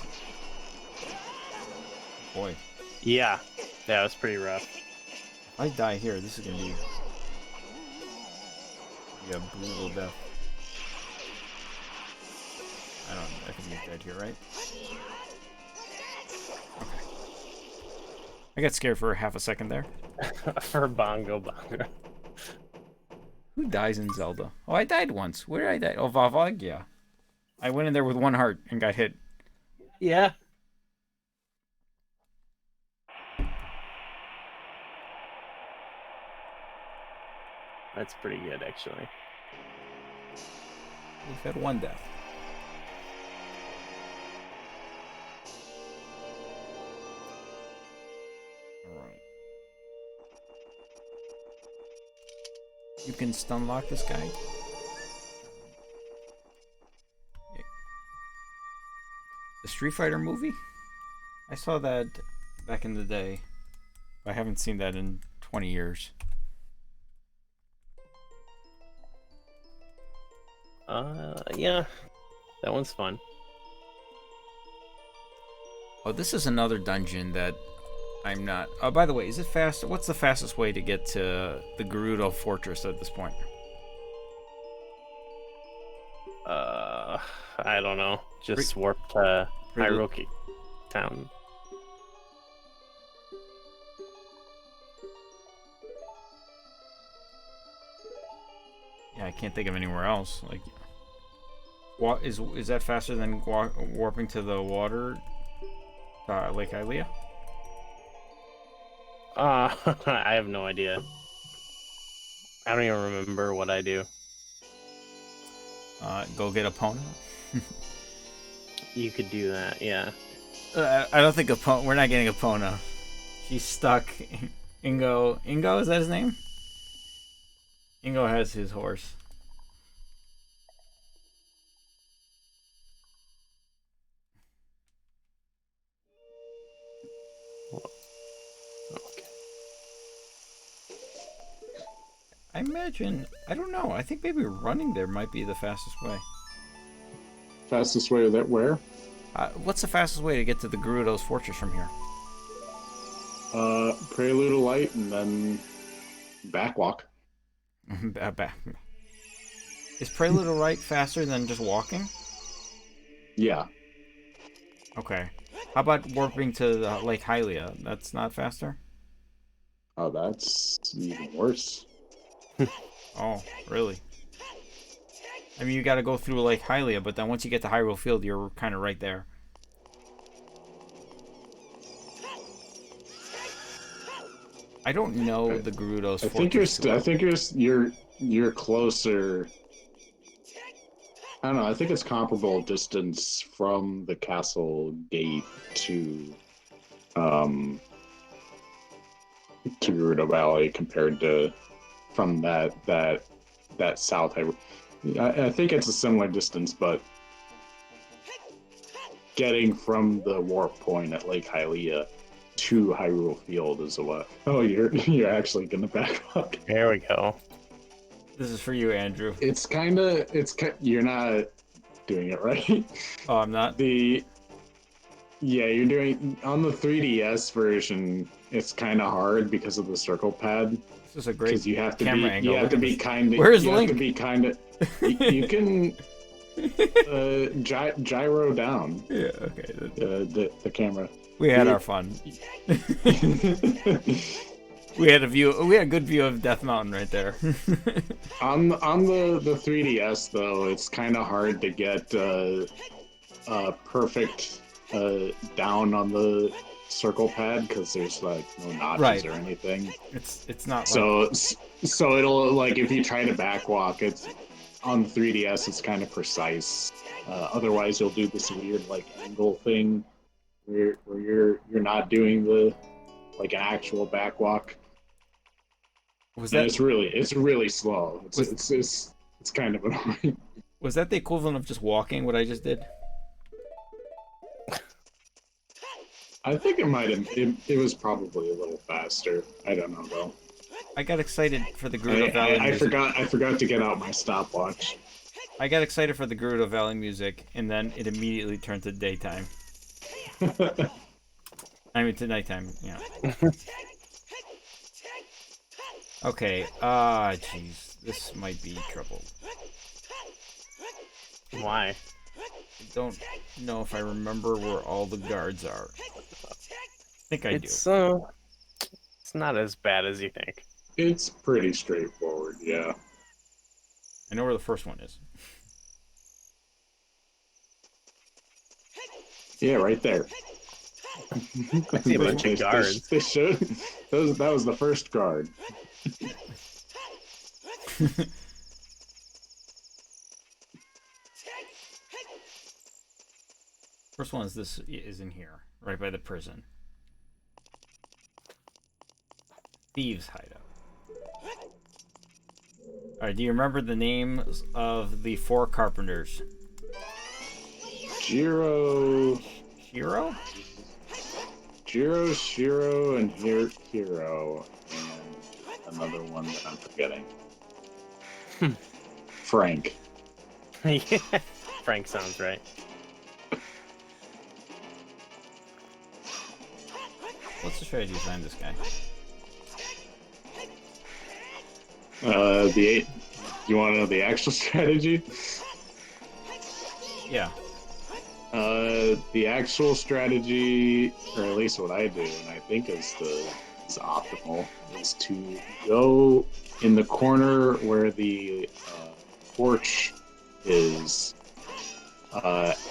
Speaker 1: Boy.
Speaker 5: Yeah. Yeah, it was pretty rough.
Speaker 1: If I die here, this is gonna be a brutal death. I think he's dead here, right? Okay. I got scared for half a second there.
Speaker 5: For Bongo Bongo.
Speaker 1: Who dies in Zelda? Oh, I died once. Where did I die? Oh, Vavag? Yeah. I went in there with one heart and got hit.
Speaker 5: Yeah. That's pretty good, actually.
Speaker 1: We've had one death. Alright. You can stun lock this guy. The Street Fighter movie? I saw that back in the day. I haven't seen that in 20 years.
Speaker 5: Yeah. That one's fun.
Speaker 1: Oh, this is another dungeon that I'm not... Oh, by the way, is it fast? What's the fastest way to get to the Gerudo Fortress at this point?
Speaker 5: I don't know. Just warp to Hyrule Town.
Speaker 1: Yeah, I can't think of anywhere else. Like, is that faster than warping to the water, Lake Hylia?
Speaker 5: I have no idea. I don't even remember what I do.
Speaker 1: Go get Epona.
Speaker 5: You could do that, yeah.
Speaker 1: I don't think we're not getting Epona. She's stuck. Ingo, is that his name? Ingo has his horse.
Speaker 5: Okay.
Speaker 1: I imagine, I don't know, I think maybe running there might be the fastest way.
Speaker 2: Fastest way that where?
Speaker 1: What's the fastest way to get to the Gerudo's Fortress from here?
Speaker 2: Prelude of Light and then backwalk.
Speaker 1: Is Prelude of Light faster than just walking?
Speaker 2: Yeah.
Speaker 1: Okay. How about warping to the Lake Hylia? That's not faster?
Speaker 2: Oh, that's even worse.
Speaker 1: Oh, really? I mean, you gotta go through Lake Hylia, but then once you get to Hyrule Field, you're kind of right there. I don't know the Gerudo's Fortress.
Speaker 2: I think you're closer. I don't know. I think it's comparable distance from the castle gate to Gerudo Valley compared to from that south. I think it's a similar distance, but getting from the warp point at Lake Hylia to Hyrule Field is a lot. Oh, you're actually gonna back up.
Speaker 5: There we go.
Speaker 1: This is for you, Andrew.
Speaker 2: You're not doing it right.
Speaker 1: Oh, I'm not?
Speaker 2: You're doing on the 3DS version. It's kind of hard because of the circle pad.
Speaker 1: This is a great
Speaker 2: Because you have to
Speaker 1: camera
Speaker 2: be,
Speaker 1: angle.
Speaker 2: you have to be kind of.
Speaker 1: Where's
Speaker 2: you
Speaker 1: Link?
Speaker 2: have to be kind of. You can gyro down.
Speaker 1: Yeah, okay.
Speaker 2: The camera.
Speaker 1: We had our fun. We had a good view of Death Mountain right there.
Speaker 2: on the 3DS though, it's kind of hard to get perfect down on the circle pad because there's like no notches or anything.
Speaker 1: It's not
Speaker 2: so it'll like if you try to backwalk, it's on the 3DS. It's kind of precise. Otherwise, you'll do this weird like angle thing where you're not doing the like an actual backwalk. It's really slow. It's kind of annoying.
Speaker 1: Was that the equivalent of just walking? What I just did?
Speaker 2: I think it might have. It was probably a little faster. I don't know though.
Speaker 1: I got excited for the Gerudo Valley music.
Speaker 2: I forgot to get out my stopwatch.
Speaker 1: I got excited for the Gerudo Valley music, and then it immediately turned to daytime. I mean, to nighttime, yeah. Okay, jeez. This might be trouble.
Speaker 5: Why?
Speaker 1: I don't know if I remember where all the guards are. I think I do.
Speaker 5: It's not as bad as you think.
Speaker 2: It's pretty straightforward, yeah.
Speaker 1: I know where the first one is.
Speaker 5: Yeah, right there. I see a bunch of guards.
Speaker 2: They should. That was the first guard.
Speaker 1: First one is in here, right by the prison. Thieves' hideout. Alright, do you remember the names of the 4 carpenters?
Speaker 3: Jiro,
Speaker 1: Shiro?
Speaker 3: Shiro, and Hero, and another one that I'm forgetting. Frank.
Speaker 5: Yeah, Frank sounds right.
Speaker 1: What's the strategy behind this guy?
Speaker 3: You want to know the actual strategy?
Speaker 1: Yeah.
Speaker 3: The actual strategy, or at least what I do, and I think is optimal, is to go in the corner where the torch is.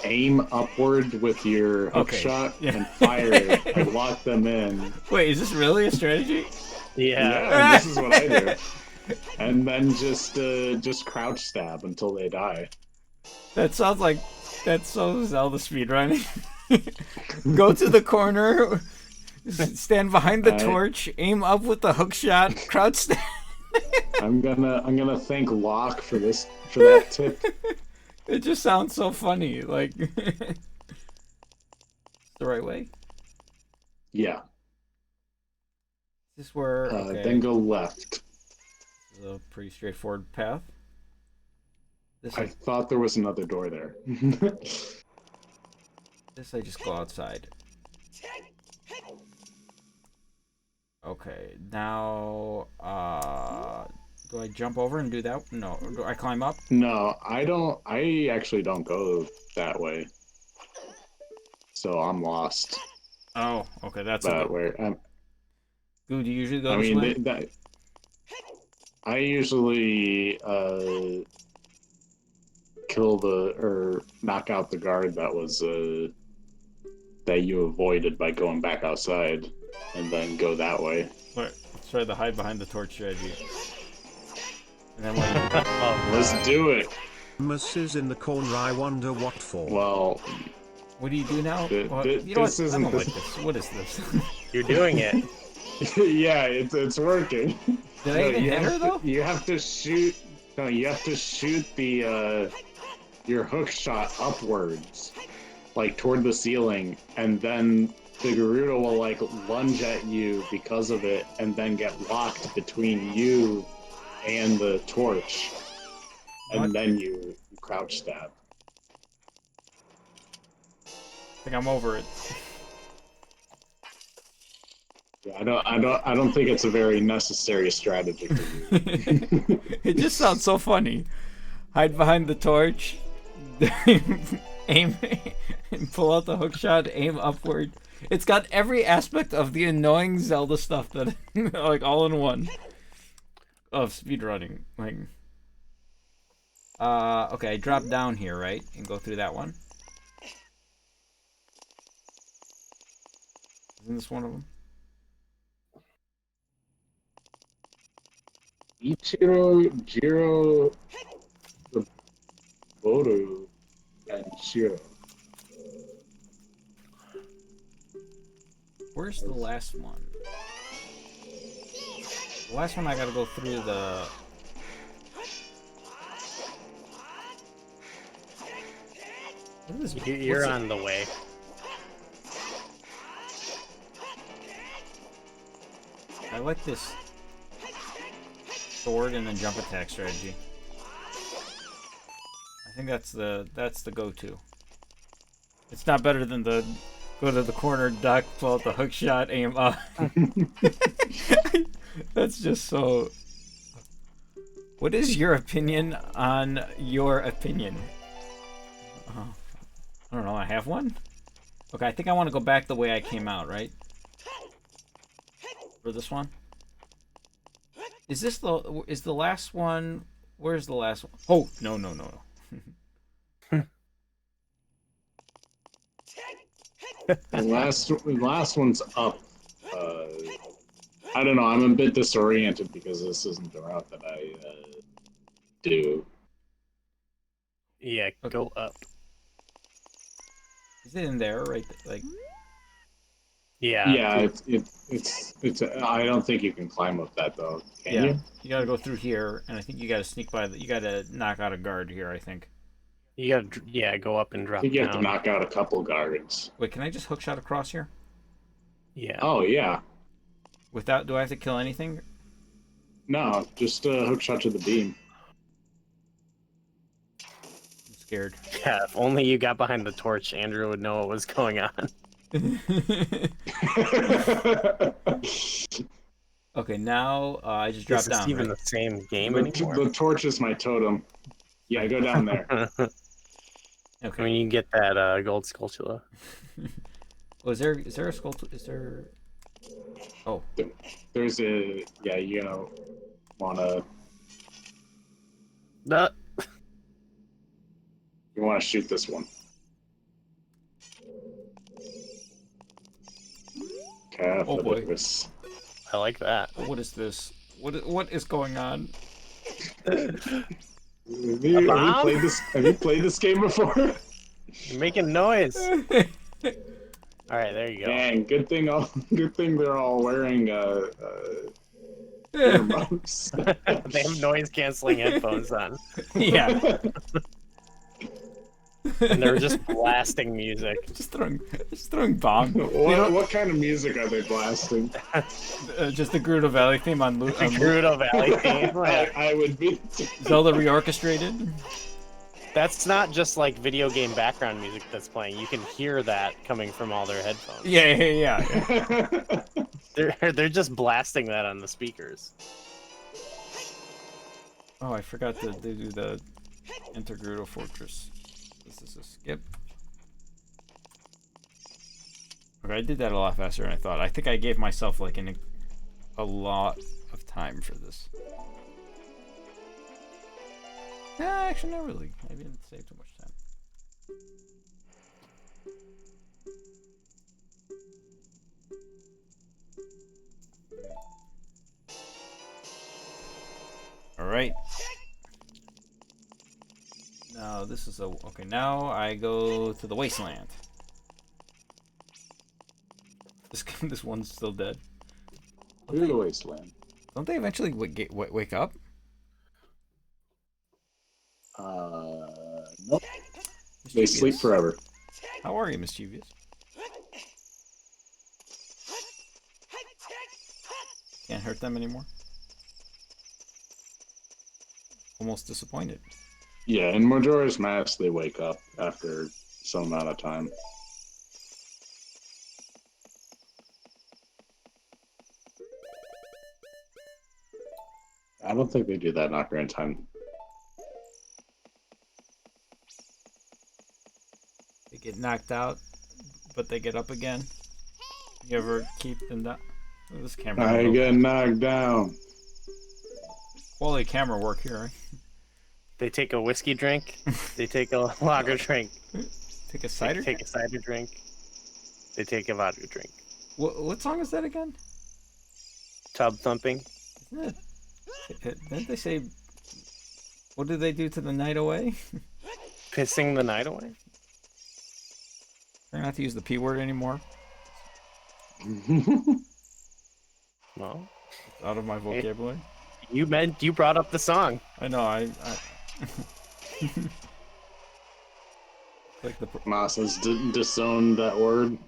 Speaker 3: Aim upward with your hook
Speaker 1: Okay.
Speaker 3: shot
Speaker 1: Yeah.
Speaker 3: and fire it and lock them in.
Speaker 1: Wait, is this really a strategy?
Speaker 5: Yeah.
Speaker 3: And this is what I do. And then just crouch stab until they die.
Speaker 1: That sounds like that's so Zelda speedrunning. Go to the corner, stand behind the torch, aim up with the hook shot, crouch stand.
Speaker 3: I'm gonna thank Locke for that tip.
Speaker 1: It just sounds so funny. Like, it's the right way.
Speaker 3: Yeah.
Speaker 1: Is this where? Okay.
Speaker 3: Then go left.
Speaker 1: This is a pretty straightforward path. This
Speaker 3: I thought there was another door there.
Speaker 1: I just go outside. Okay, now do I jump over and do that? No, do I climb up?
Speaker 3: No, I don't. I actually don't go that way. So I'm lost.
Speaker 1: Oh, okay, that's
Speaker 3: But where?
Speaker 1: Goo, do you usually go
Speaker 3: I
Speaker 1: this
Speaker 3: mean,
Speaker 1: way?
Speaker 3: I usually kill or knock out the guard that was that you avoided by going back outside, and then go that way.
Speaker 1: Let's try the hide behind the torch strategy. And then what?
Speaker 3: Let's do it.
Speaker 4: Mus is in the corner. I wonder what for.
Speaker 3: Well,
Speaker 1: what do you do now? You know
Speaker 3: this
Speaker 1: what? I
Speaker 3: isn't
Speaker 1: don't like this. What is this?
Speaker 5: You're doing it.
Speaker 3: Yeah, it's working.
Speaker 1: Did I even hit her though?
Speaker 3: You have to shoot. No, you have to shoot the your hook shot upwards, like toward the ceiling, and then the Garuda will like lunge at you because of it, and then get locked between you and the torch, and then you crouch stab.
Speaker 1: I think I'm over it.
Speaker 3: Yeah, I don't think it's a very necessary strategy for you.
Speaker 1: It just sounds so funny. Hide behind the torch, aim, and pull out the hook shot, aim upward. It's got every aspect of the annoying Zelda stuff that, like, all in one. Of speedrunning. Like, okay, I drop down here, right? And go through that one. Isn't this one of them?
Speaker 3: Ichiro, Jiro, Boru, and Shiro.
Speaker 1: Where's the last one? The last one I gotta go through the... What is this?
Speaker 5: You're on the way.
Speaker 1: I like this sword and then jump attack strategy. I think that's the go-to. It's not better than the go to the corner, duck, pull out the hook shot, aim up. That's just so... What is your opinion on your opinion? I don't know, I have one? Okay, I think I want to go back the way I came out, right? For this one? Is the last one... Where's the last one? Oh, no.
Speaker 3: The last one's up. I don't know. I'm a bit disoriented because this isn't the route that I do.
Speaker 5: Yeah, go up.
Speaker 1: Is it in there, right? Like...
Speaker 5: Yeah.
Speaker 3: Yeah, it's. I don't think you can climb up that though. Can
Speaker 1: Yeah,
Speaker 3: you?
Speaker 1: you gotta go through here, and I think you gotta sneak by. You gotta knock out a guard here. I think.
Speaker 5: You gotta, yeah, go up and
Speaker 3: I
Speaker 5: drop
Speaker 3: think you have to
Speaker 5: down.
Speaker 3: knock out a couple guards.
Speaker 1: Wait, can I just hookshot across here?
Speaker 5: Yeah.
Speaker 3: Oh yeah.
Speaker 1: Without, do I have to kill anything?
Speaker 3: No, just hook shot to the beam.
Speaker 1: I'm scared.
Speaker 5: Yeah, if only you got behind the torch, Andrew would know what was going on.
Speaker 1: Okay, now I just
Speaker 5: Is
Speaker 1: dropped
Speaker 5: this
Speaker 1: down,
Speaker 5: even
Speaker 1: right?
Speaker 5: the same game anymore?
Speaker 3: The torch is my totem. Yeah, go down there.
Speaker 5: I
Speaker 1: Okay.
Speaker 5: mean, you can get that gold sculpture.
Speaker 1: Oh, is there a skull? Is there? Oh,
Speaker 3: There's a yeah. You know, wanna you wanna shoot this one. Okay,
Speaker 1: Oh, boy.
Speaker 3: this.
Speaker 5: I like that.
Speaker 1: what is this? What is going on?
Speaker 3: Have you
Speaker 5: bomb?
Speaker 3: played this? Have you played this game before?
Speaker 5: You're making noise. All right, there you go.
Speaker 3: Dang, good thing they're all wearing earmuffs.
Speaker 5: They have noise canceling headphones on,
Speaker 1: Yeah,
Speaker 5: and they're just blasting music.
Speaker 1: just throwing bomb.
Speaker 3: What kind of music are they blasting?
Speaker 1: Just the Gerudo Valley theme on
Speaker 5: Gerudo Valley theme.
Speaker 3: I would be.
Speaker 1: Zelda reorchestrated.
Speaker 5: That's not just like video game background music that's playing. You can hear that coming from all their headphones.
Speaker 1: Yeah.
Speaker 5: They're just blasting that on the speakers.
Speaker 1: Oh, I forgot to do the Enter Gerudo Fortress. This is a skip. Okay, I did that a lot faster than I thought. I think I gave myself like a lot of time for this. Actually, not really. I didn't save too much time. All right. Now this is okay. Now I go to the wasteland. This one's still dead.
Speaker 3: Through the wasteland.
Speaker 1: Don't they eventually wake up?
Speaker 3: Nope. They sleep forever.
Speaker 1: How are you, mischievous? Can't hurt them anymore. Almost disappointed.
Speaker 3: Yeah, in Majora's Mask, they wake up after some amount of time. I don't think they do that in Ocarina of Time.
Speaker 1: They get knocked out, but they get up again. You ever keep them down? Oh, this camera.
Speaker 3: I get knocked down.
Speaker 1: Quality camera work here. Right?
Speaker 5: They take a whiskey drink. They take a lager drink.
Speaker 1: Take a cider.
Speaker 5: They take a cider drink. They take a vodka drink.
Speaker 1: What song is that again?
Speaker 5: Tub thumping.
Speaker 1: Isn't it? Didn't they say? What did they do to the night away?
Speaker 5: Pissing the night away.
Speaker 1: Try not to use the P word anymore.
Speaker 5: Well,
Speaker 1: It's out of my vocabulary.
Speaker 5: you brought up the song.
Speaker 1: I know. I like the.
Speaker 3: Moss has disowned that word.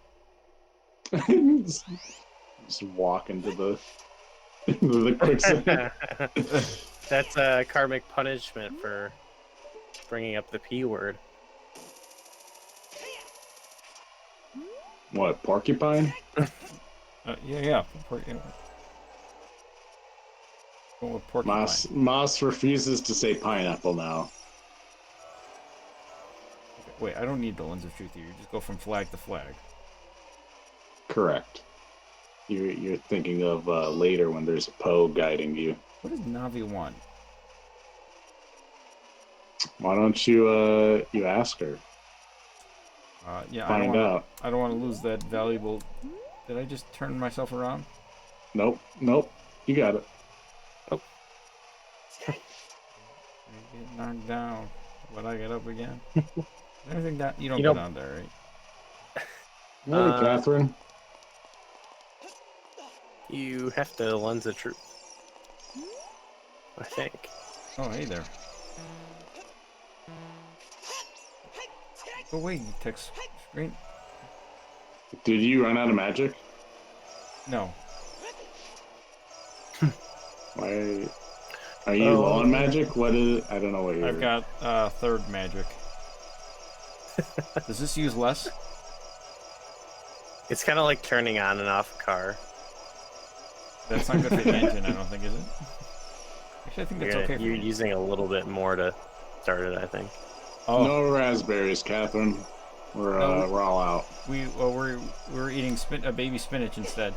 Speaker 3: Just walk into the quicksand.
Speaker 5: That's a karmic punishment for bringing up the P word.
Speaker 3: What, porcupine?
Speaker 1: Yeah. Going with porcupine.
Speaker 3: Moss refuses to say pineapple now.
Speaker 1: Wait, I don't need the lens of truth here. You just go from flag to flag.
Speaker 3: Correct. You're thinking of later when there's a Poe guiding you.
Speaker 1: What does Navi want?
Speaker 3: Why don't you ask her?
Speaker 1: Yeah,
Speaker 3: Find out.
Speaker 1: I don't want to lose that valuable. Did I just turn myself around?
Speaker 3: Nope. You got it.
Speaker 1: I get knocked down, but I get up again. Anything that you don't go down there, right?
Speaker 3: Hey, Catherine.
Speaker 5: You have to lens of truth. I think.
Speaker 1: Oh, hey there. Go away, you text screen.
Speaker 2: Did you run out of magic?
Speaker 1: No.
Speaker 2: Why? Are you low on magic? What is? I don't know what you're.
Speaker 1: I've got third magic. Does this use less?
Speaker 5: It's kind of like turning on and off a car.
Speaker 1: That's not good for the engine, I don't think, is it? Actually, I think that's okay.
Speaker 5: You're using a little bit more to start it, I think.
Speaker 1: Oh,
Speaker 2: No raspberries, Catherine. We're all out.
Speaker 1: we're eating baby spinach instead.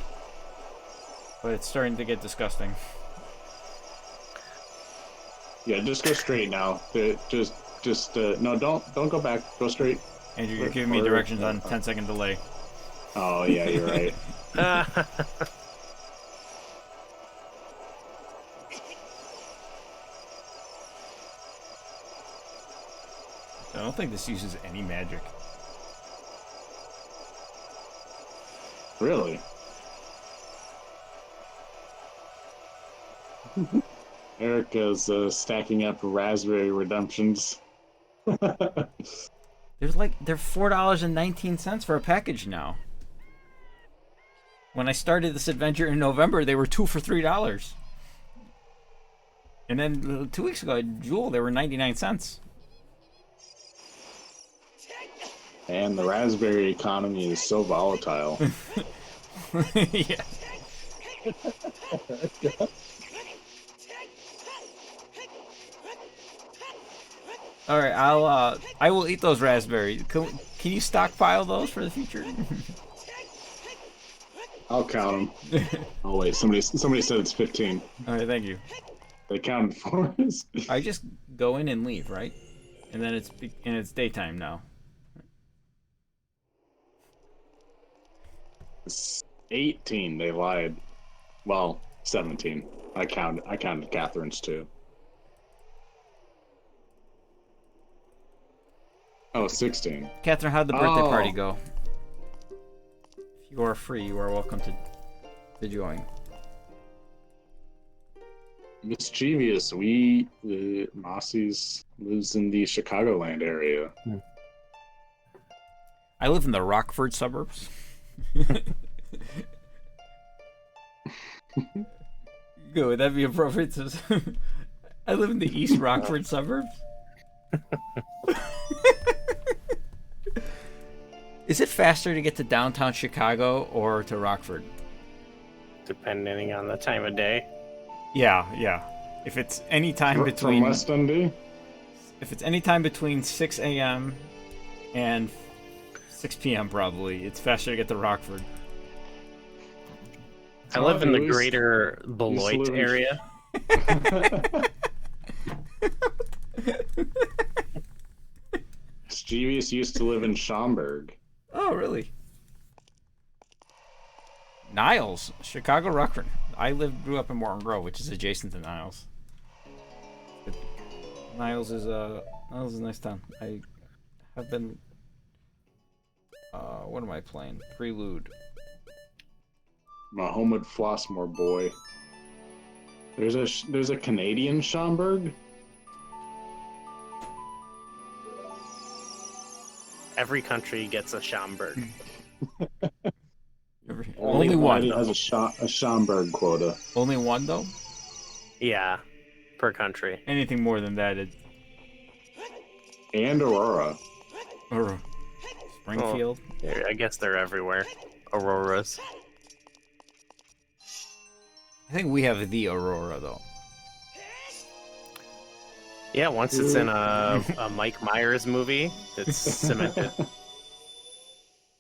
Speaker 1: But it's starting to get disgusting.
Speaker 2: Yeah, just go straight now. No, don't go back. Go straight.
Speaker 1: Andrew, you're giving me directions on 10-second delay.
Speaker 2: Oh yeah, you're right.
Speaker 1: I don't think this uses any magic.
Speaker 2: Really? Erica's stacking up raspberry redemptions.
Speaker 1: They're $4.19 for a package now. When I started this adventure in November, they were 2 for $3. And then 2 weeks ago at Jewel, they were 99 cents.
Speaker 2: And the raspberry economy is so volatile.
Speaker 1: Yeah. All right, I will eat those raspberries. Can you stockpile those for the future?
Speaker 2: I'll count them. Oh wait, somebody said it's 15.
Speaker 1: All right, thank you.
Speaker 2: They counted for us.
Speaker 1: I just go in and leave, right? And then it's daytime now.
Speaker 2: It's 18. They lied. Well, 17. I counted Catherine's too. Oh, 16.
Speaker 1: Catherine, how'd the birthday party go? If you are free, you are welcome to join.
Speaker 2: Mischievous. The Mossies lives in the Chicagoland area.
Speaker 1: I live in the Rockford suburbs. Good, would that be appropriate? I live in the East Rockford suburbs. Is it faster to get to downtown Chicago or to Rockford?
Speaker 5: Depending on the time of day.
Speaker 1: Yeah. If it's any time between
Speaker 2: from West Dundee?
Speaker 1: If it's any time between 6 a.m. and 6 p.m. probably, it's faster to get to Rockford.
Speaker 5: I live in the greater Beloit area.
Speaker 2: Mischievous used to live in Schaumburg.
Speaker 1: Oh, really? Niles, Chicago, Rockford. I grew up in Morton Grove, which is adjacent to Niles. Niles is a nice town. I have been. What am I playing? Prelude.
Speaker 2: Mahomet Flossmore boy. There's a Canadian Schaumburg.
Speaker 5: Every country gets a Schaumburg.
Speaker 1: Only one.
Speaker 2: Has a Schaumburg quota.
Speaker 1: Only one though.
Speaker 5: Yeah, per country.
Speaker 1: Anything more than that,
Speaker 2: And Aurora.
Speaker 1: or Springfield.
Speaker 5: Oh, I guess they're everywhere. Auroras.
Speaker 1: I think we have the Aurora though.
Speaker 5: Yeah, once it's in a Mike Myers movie, it's cemented.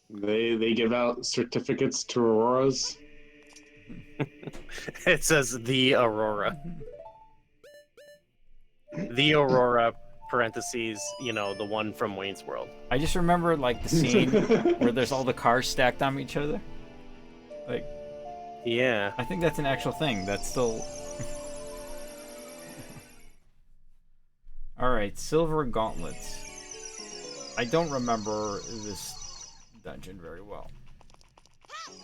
Speaker 2: They give out certificates to Auroras.
Speaker 5: It says the Aurora. The Aurora, parentheses, the one from Wayne's World.
Speaker 1: I just remember like the scene where there's all the cars stacked on each other. Like,
Speaker 5: yeah.
Speaker 1: I think that's an actual thing. That's still. All right, Silver Gauntlets. I don't remember this dungeon very well.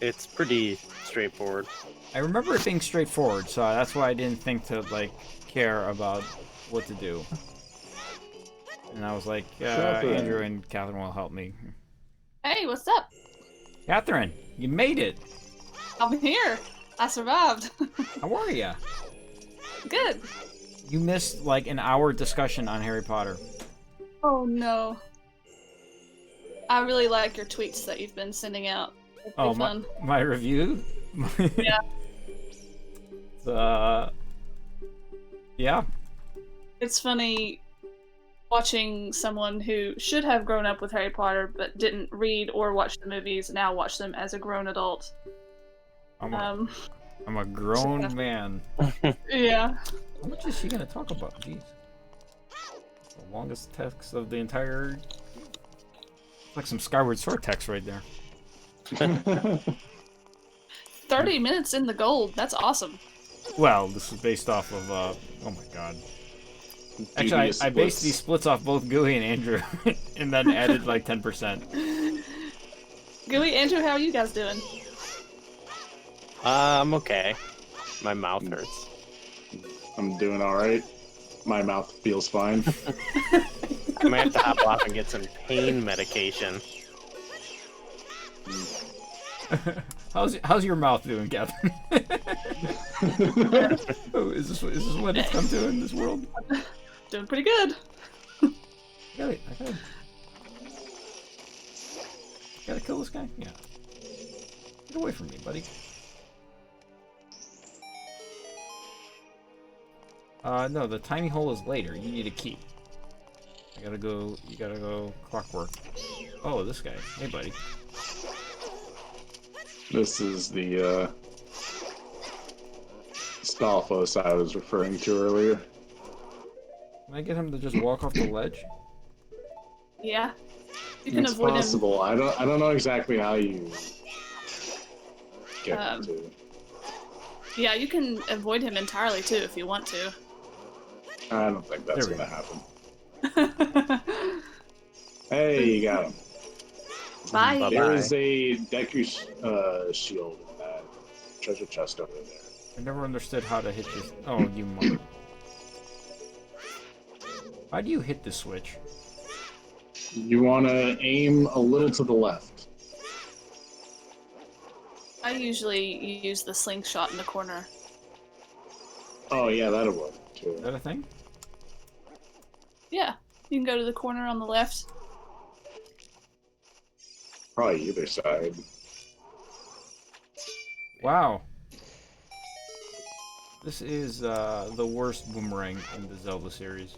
Speaker 5: It's pretty straightforward.
Speaker 1: I remember it being straightforward, so that's why I didn't think to like care about what to do. And I was like,
Speaker 2: Catherine.
Speaker 1: Andrew and Catherine will help me.
Speaker 6: Hey, what's up?
Speaker 1: Catherine, you made it.
Speaker 6: I'm here. I survived.
Speaker 1: How are ya?
Speaker 6: Good.
Speaker 1: You missed like an hour discussion on Harry Potter.
Speaker 6: Oh no. I really like your tweets that you've been sending out. It's
Speaker 1: Oh,
Speaker 6: fun.
Speaker 1: my review?
Speaker 6: Yeah.
Speaker 1: Yeah.
Speaker 6: It's funny watching someone who should have grown up with Harry Potter but didn't read or watch the movies now watch them as a grown adult.
Speaker 1: I'm a grown man.
Speaker 6: Yeah.
Speaker 1: How much is she gonna talk about? Jeez. The longest text of the entire... It's like some Skyward Sword text right there.
Speaker 6: 30 minutes in the gold. That's awesome.
Speaker 1: Well, this is based off of, oh my god. Actually, I based these splits off both Gooey and Andrew, and then added like 10%.
Speaker 6: Gooey, Andrew, how are you guys doing?
Speaker 5: I'm okay. My mouth hurts.
Speaker 3: I'm doing all right. My mouth feels fine.
Speaker 5: I might have to hop off and get some pain medication.
Speaker 1: How's your mouth doing, Catherine? Oh, is this what it's come to in this world?
Speaker 6: Doing pretty good.
Speaker 1: I gotta kill this guy? Yeah. Get away from me, buddy. No, the tiny hole is later. You need a key. You gotta go clockwork. Oh, this guy. Hey, buddy.
Speaker 3: This is the Stalfos I was referring to earlier.
Speaker 1: Can I get him to just walk off the ledge?
Speaker 6: Yeah. You can
Speaker 3: It's
Speaker 6: avoid
Speaker 3: possible. I don't know exactly how you get
Speaker 6: Um,
Speaker 3: to.
Speaker 6: him. Yeah, you can avoid him entirely too if you want to.
Speaker 3: I don't think that's
Speaker 1: There we
Speaker 3: gonna happen. Hey, you got him.
Speaker 6: Bye.
Speaker 5: Bye-bye.
Speaker 3: There is a Deku shield in that treasure chest over there.
Speaker 1: I never understood how to hit this. Oh, you mother. How do you hit the switch?
Speaker 3: You want to aim a little to the left.
Speaker 6: I usually use the slingshot in the corner.
Speaker 3: Oh yeah, that'll work too.
Speaker 1: Is that a thing?
Speaker 6: Yeah, you can go to the corner on the left.
Speaker 3: Probably either side.
Speaker 1: Wow. This is the worst boomerang in the Zelda series.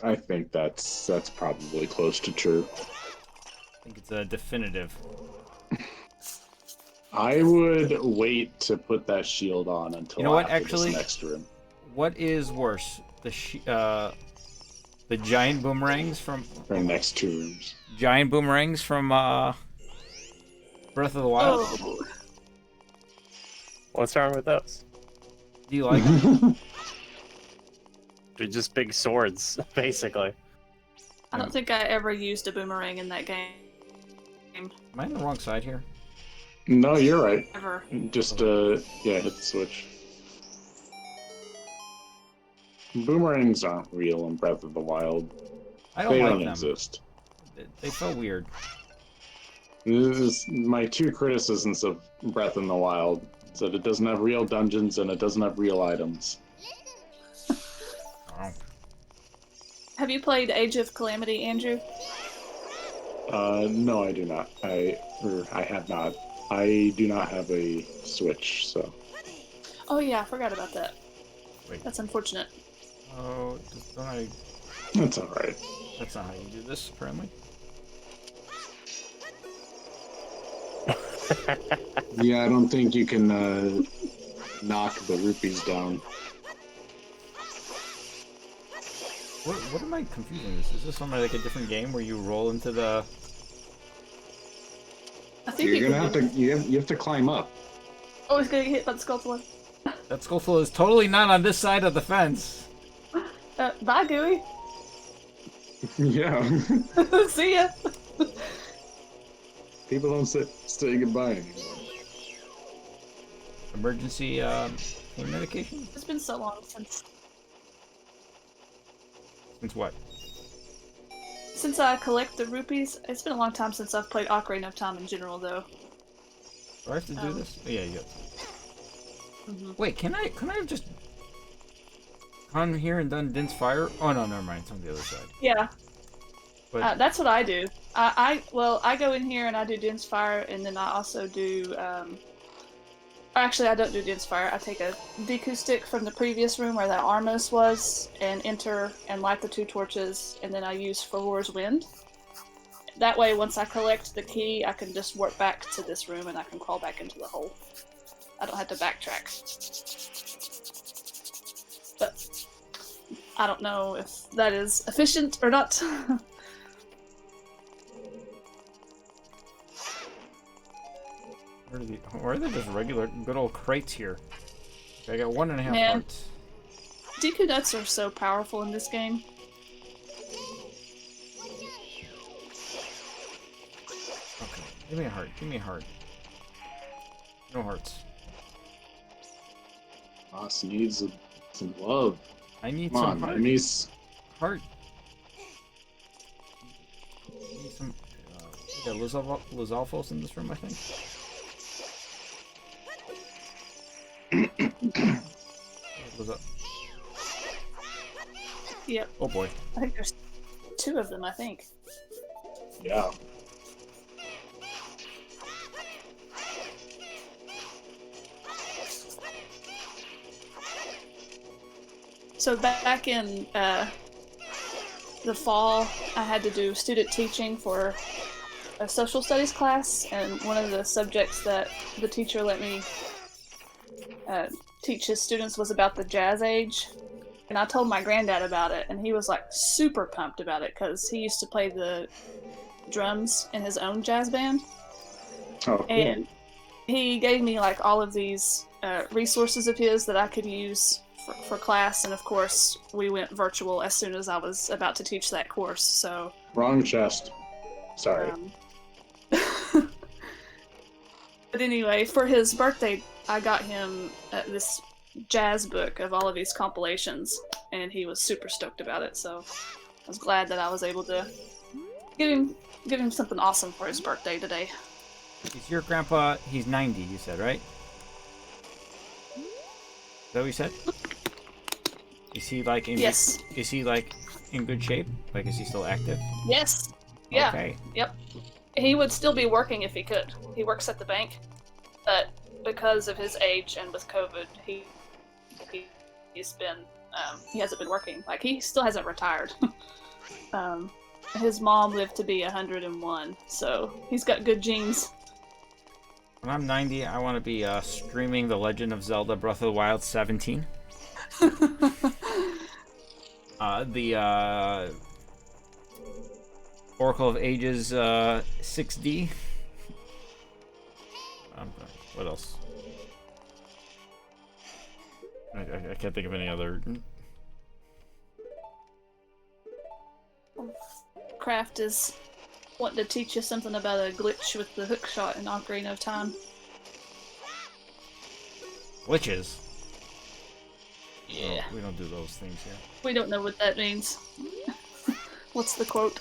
Speaker 3: I think that's probably close to true.
Speaker 1: I think it's a definitive.
Speaker 3: I would wait to put that shield on until
Speaker 1: You know what,
Speaker 3: after
Speaker 1: actually?
Speaker 3: this next room.
Speaker 1: What is worse? The giant boomerangs from
Speaker 3: Or next 2 rooms.
Speaker 1: Breath of the Wild?
Speaker 6: Oh,
Speaker 5: What's wrong with those?
Speaker 1: Do you like them?
Speaker 5: They're just big swords, basically.
Speaker 6: I don't think I ever used a boomerang in that game.
Speaker 1: Am I on the wrong side here?
Speaker 3: No, you're right.
Speaker 6: Ever.
Speaker 3: Just yeah, hit the switch. Boomerangs aren't real in Breath of the Wild.
Speaker 1: I don't
Speaker 3: They
Speaker 1: like
Speaker 3: don't
Speaker 1: them.
Speaker 3: exist.
Speaker 1: They felt weird.
Speaker 3: This is my 2 criticisms of Breath in the Wild. Is that it doesn't have real dungeons and it doesn't have real items.
Speaker 1: Oh.
Speaker 6: Have you played Age of Calamity, Andrew?
Speaker 3: No, I do not. I have not. I do not have a Switch, so.
Speaker 6: Oh yeah, I forgot about that.
Speaker 1: Wait.
Speaker 6: That's unfortunate.
Speaker 1: Oh, don't I...
Speaker 3: That's alright.
Speaker 1: That's not how you do this, apparently.
Speaker 2: Yeah, I don't think you can knock the rupees down.
Speaker 1: What am I confusing this? Is this something like a different game where you roll into the...
Speaker 6: I think
Speaker 2: You're
Speaker 6: you
Speaker 2: gonna
Speaker 6: can
Speaker 2: have to you have to climb up.
Speaker 6: Oh, he's gonna get hit by the skull.
Speaker 1: That Skullful is totally not on this side of the fence.
Speaker 6: Bye, Gooey.
Speaker 2: Yeah.
Speaker 6: See ya.
Speaker 2: People don't say goodbye anymore.
Speaker 1: Emergency pain medication?
Speaker 6: It's been so long since
Speaker 1: What?
Speaker 6: I collect the rupees. It's been a long time since I've played Ocarina of Time in general, though.
Speaker 1: Do I have to do this? Oh, yeah, you got.
Speaker 6: Mhm.
Speaker 1: Wait, can I have just come here and done Din's fire? Oh no, never mind. It's on the other side.
Speaker 6: Yeah,
Speaker 1: But
Speaker 6: that's what I do. I go in here and I do Din's Fire, and then I also do. Actually, I don't do Din's Fire. I take a Deku stick from the previous room where that Armos was, and enter and light the 2 torches, and then I use Favor's Wind. That way, once I collect the key, I can just warp back to this room and I can crawl back into the hole. I don't have to backtrack. But I don't know if that is efficient or not.
Speaker 1: where are they just regular, good old crates here? I got 1.5
Speaker 6: Man.
Speaker 1: hearts.
Speaker 6: Deku nuts are so powerful in this game.
Speaker 1: Okay, give me a heart. Give me a heart. No hearts.
Speaker 2: Boss needs some love.
Speaker 1: I need
Speaker 2: Come
Speaker 1: some
Speaker 2: on,
Speaker 1: heart.
Speaker 2: enemies.
Speaker 1: Heart. I need some. We got Lizalfos in this room, I think.
Speaker 6: Yep.
Speaker 1: Oh boy.
Speaker 6: I think there's 2 of them, I think.
Speaker 3: Yeah.
Speaker 6: So back in the fall, I had to do student teaching for a social studies class, and one of the subjects that the teacher let me teach his students was about the Jazz Age. And I told my granddad about it, and he was like super pumped about it because he used to play the drums in his own jazz band.
Speaker 3: Oh, cool.
Speaker 6: And he gave me like all of these resources of his that I could use for class, and of course we went virtual as soon as I was about to teach that course. So
Speaker 3: Wrong chest. Sorry.
Speaker 6: But anyway, for his birthday, I got him this jazz book of all of these compilations, and he was super stoked about it. So I was glad that I was able to give him something awesome for his birthday today.
Speaker 1: Is your grandpa? He's 90. You said, right? Is that what you said? Is he like in?
Speaker 6: Yes.
Speaker 1: Is he like in good shape? Like, is he still active?
Speaker 6: Yes. Yeah.
Speaker 1: Okay.
Speaker 6: Yep. He would still be working if he could. He works at the bank, but because of his age and with COVID, he's been he hasn't been working. Like, he still hasn't retired. His mom lived to be 101, so he's got good genes.
Speaker 1: When I'm 90, I want to be streaming The Legend of Zelda: Breath of the Wild 17. The Oracle of Ages 6D. What else? I can't think of any other.
Speaker 6: Kraft is wanting to teach you something about a glitch with the hook shot in Ocarina of Time.
Speaker 1: Glitches.
Speaker 6: Yeah.
Speaker 1: Oh, we don't do those things here.
Speaker 6: We don't know what that means. What's the quote?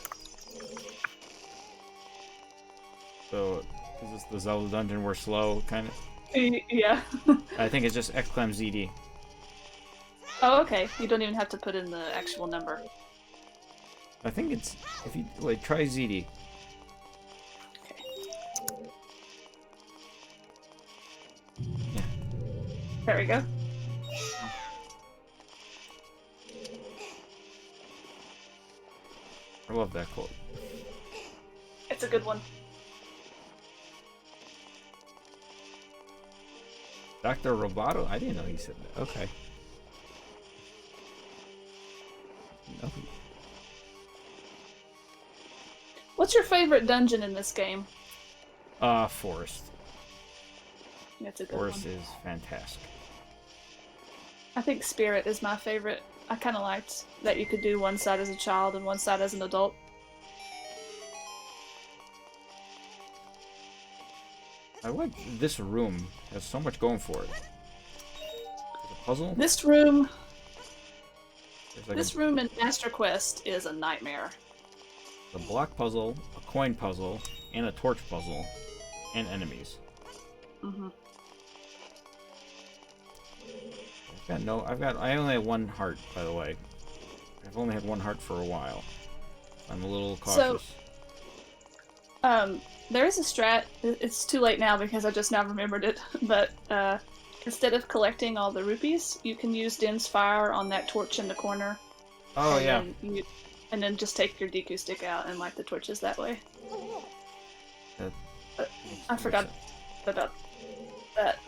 Speaker 1: So, is this the Zelda dungeon we're slow, kind of?
Speaker 6: Yeah.
Speaker 1: I think it's just exclam ZD.
Speaker 6: Oh, okay. You don't even have to put in the actual number.
Speaker 1: I think it's, if you, wait, try ZD. Yeah.
Speaker 6: There we go.
Speaker 1: I love that quote.
Speaker 6: It's a good one.
Speaker 1: Dr. Roboto? I didn't know he said that. Okay. No.
Speaker 6: What's your favorite dungeon in this game?
Speaker 1: Forest.
Speaker 6: That's a good
Speaker 1: Forest
Speaker 6: one.
Speaker 1: is fantastic.
Speaker 6: I think Spirit is my favorite. I kind of liked that you could do one side as a child and one side as an adult.
Speaker 1: I like this room. It has so much going for it. There's a puzzle.
Speaker 6: This room,
Speaker 1: There's like
Speaker 6: this room in Master Quest is a nightmare.
Speaker 1: a block puzzle, a coin puzzle, and a torch puzzle, and enemies.
Speaker 6: Hmm.
Speaker 1: I only have one heart, by the way. I've only had one heart for a while. I'm a little cautious.
Speaker 6: There is a strat. It's too late now because I just now remembered it. But instead of collecting all the rupees, you can use Din's Fire on that torch in the corner.
Speaker 1: Oh, yeah.
Speaker 6: And then just take your Deku stick out and light the torches that way.
Speaker 1: That
Speaker 6: I forgot about that.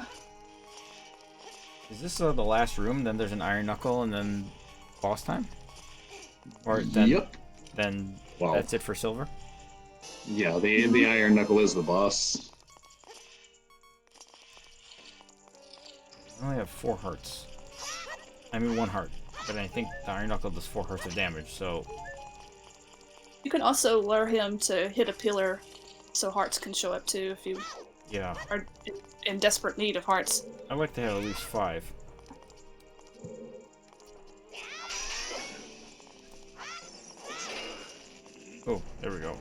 Speaker 1: Is this the last room? Then there's an Iron Knuckle, and then boss time? Or then,
Speaker 2: Yep.
Speaker 1: Then
Speaker 2: Well,
Speaker 1: that's it for silver?
Speaker 2: yeah, the Iron Knuckle is the boss.
Speaker 1: I only have 4 hearts. I mean 1 heart. But I think the Iron Knuckle does 4 hearts of damage, so...
Speaker 6: You can also lure him to hit a pillar so hearts can show up too if you
Speaker 1: Yeah.
Speaker 6: are in desperate need of hearts.
Speaker 1: I'd like to have at least 5. Oh, there we go.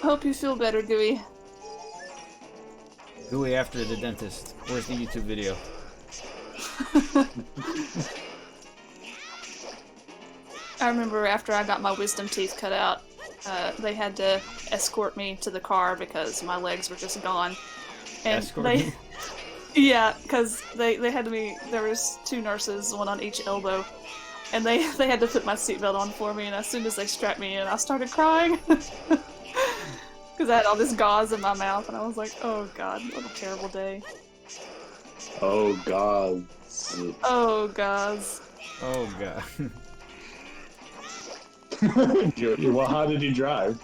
Speaker 6: I hope you feel better, Gooey.
Speaker 1: Gooey after the dentist. Where's the YouTube video?
Speaker 6: I remember after I got my wisdom teeth cut out, they had to escort me to the car because my legs were just gone. And
Speaker 1: Escort
Speaker 6: they,
Speaker 1: you?
Speaker 6: yeah, because they had me. There was 2 nurses, one on each elbow, and they had to put my seatbelt on for me. And as soon as they strapped me in, I started crying because I had all this gauze in my mouth, and I was like, "Oh God, what a terrible day."
Speaker 2: Oh god.
Speaker 6: Oh, gauze.
Speaker 1: Oh, God.
Speaker 2: Well, how did you drive?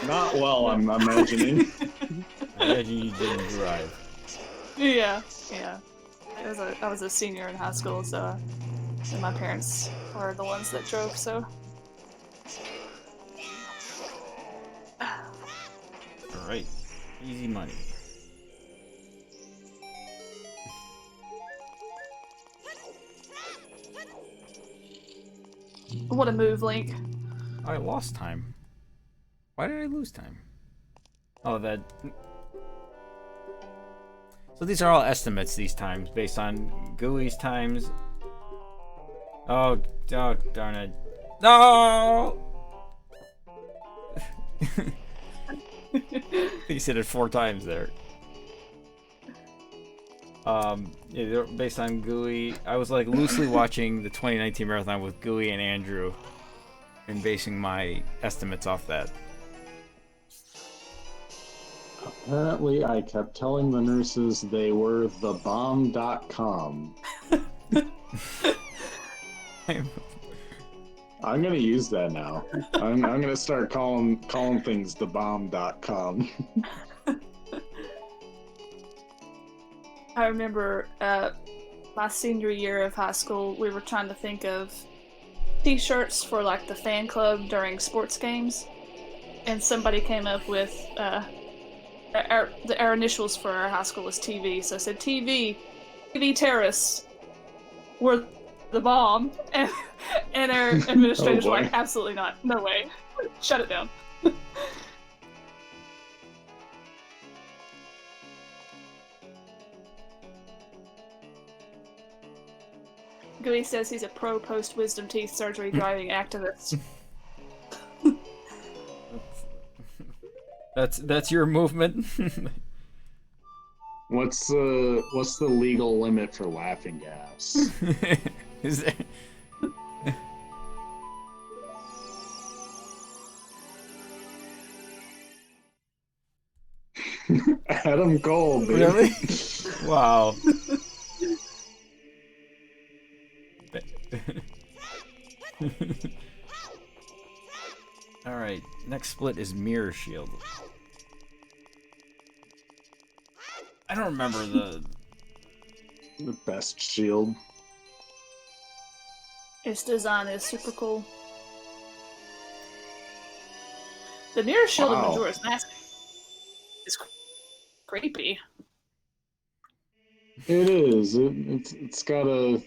Speaker 2: Not well, I'm imagining.
Speaker 1: I imagine you didn't drive.
Speaker 6: Yeah. I was a senior in high school, so and my parents were the ones that drove. So
Speaker 1: Alright. Easy money.
Speaker 6: what a move, Link.
Speaker 1: I lost time. Why did I lose time? Oh, that... So these are all estimates these times, based on Gooey's times. Oh, darn it. No! He said it 4 times there. Yeah, they're based on Gooey. I was like loosely watching the 2019 marathon with Gooey and Andrew and basing my estimates off that.
Speaker 2: Apparently, I kept telling the nurses they were thebomb.com. I'm gonna use that now. I'm gonna start calling things thebomb.com.
Speaker 6: I remember my senior year of high school, we were trying to think of t-shirts for like the fan club during sports games, and somebody came up with our initials for our high school was TV, so I said TV terrorists were the bomb, and our administrators were like, absolutely not, no way, shut it down. Gooey says he's a pro post-wisdom teeth surgery driving activist.
Speaker 1: That's your movement.
Speaker 2: What's the legal limit for laughing gas?
Speaker 1: Is there?
Speaker 2: Adam Cole, baby.
Speaker 1: Really? Wow. Alright, next split is Mirror Shield. I don't remember the
Speaker 2: best shield.
Speaker 6: Its design is super cool. The nearest shield
Speaker 2: Wow.
Speaker 6: of Majora's Mask is creepy.
Speaker 2: It is. It's got a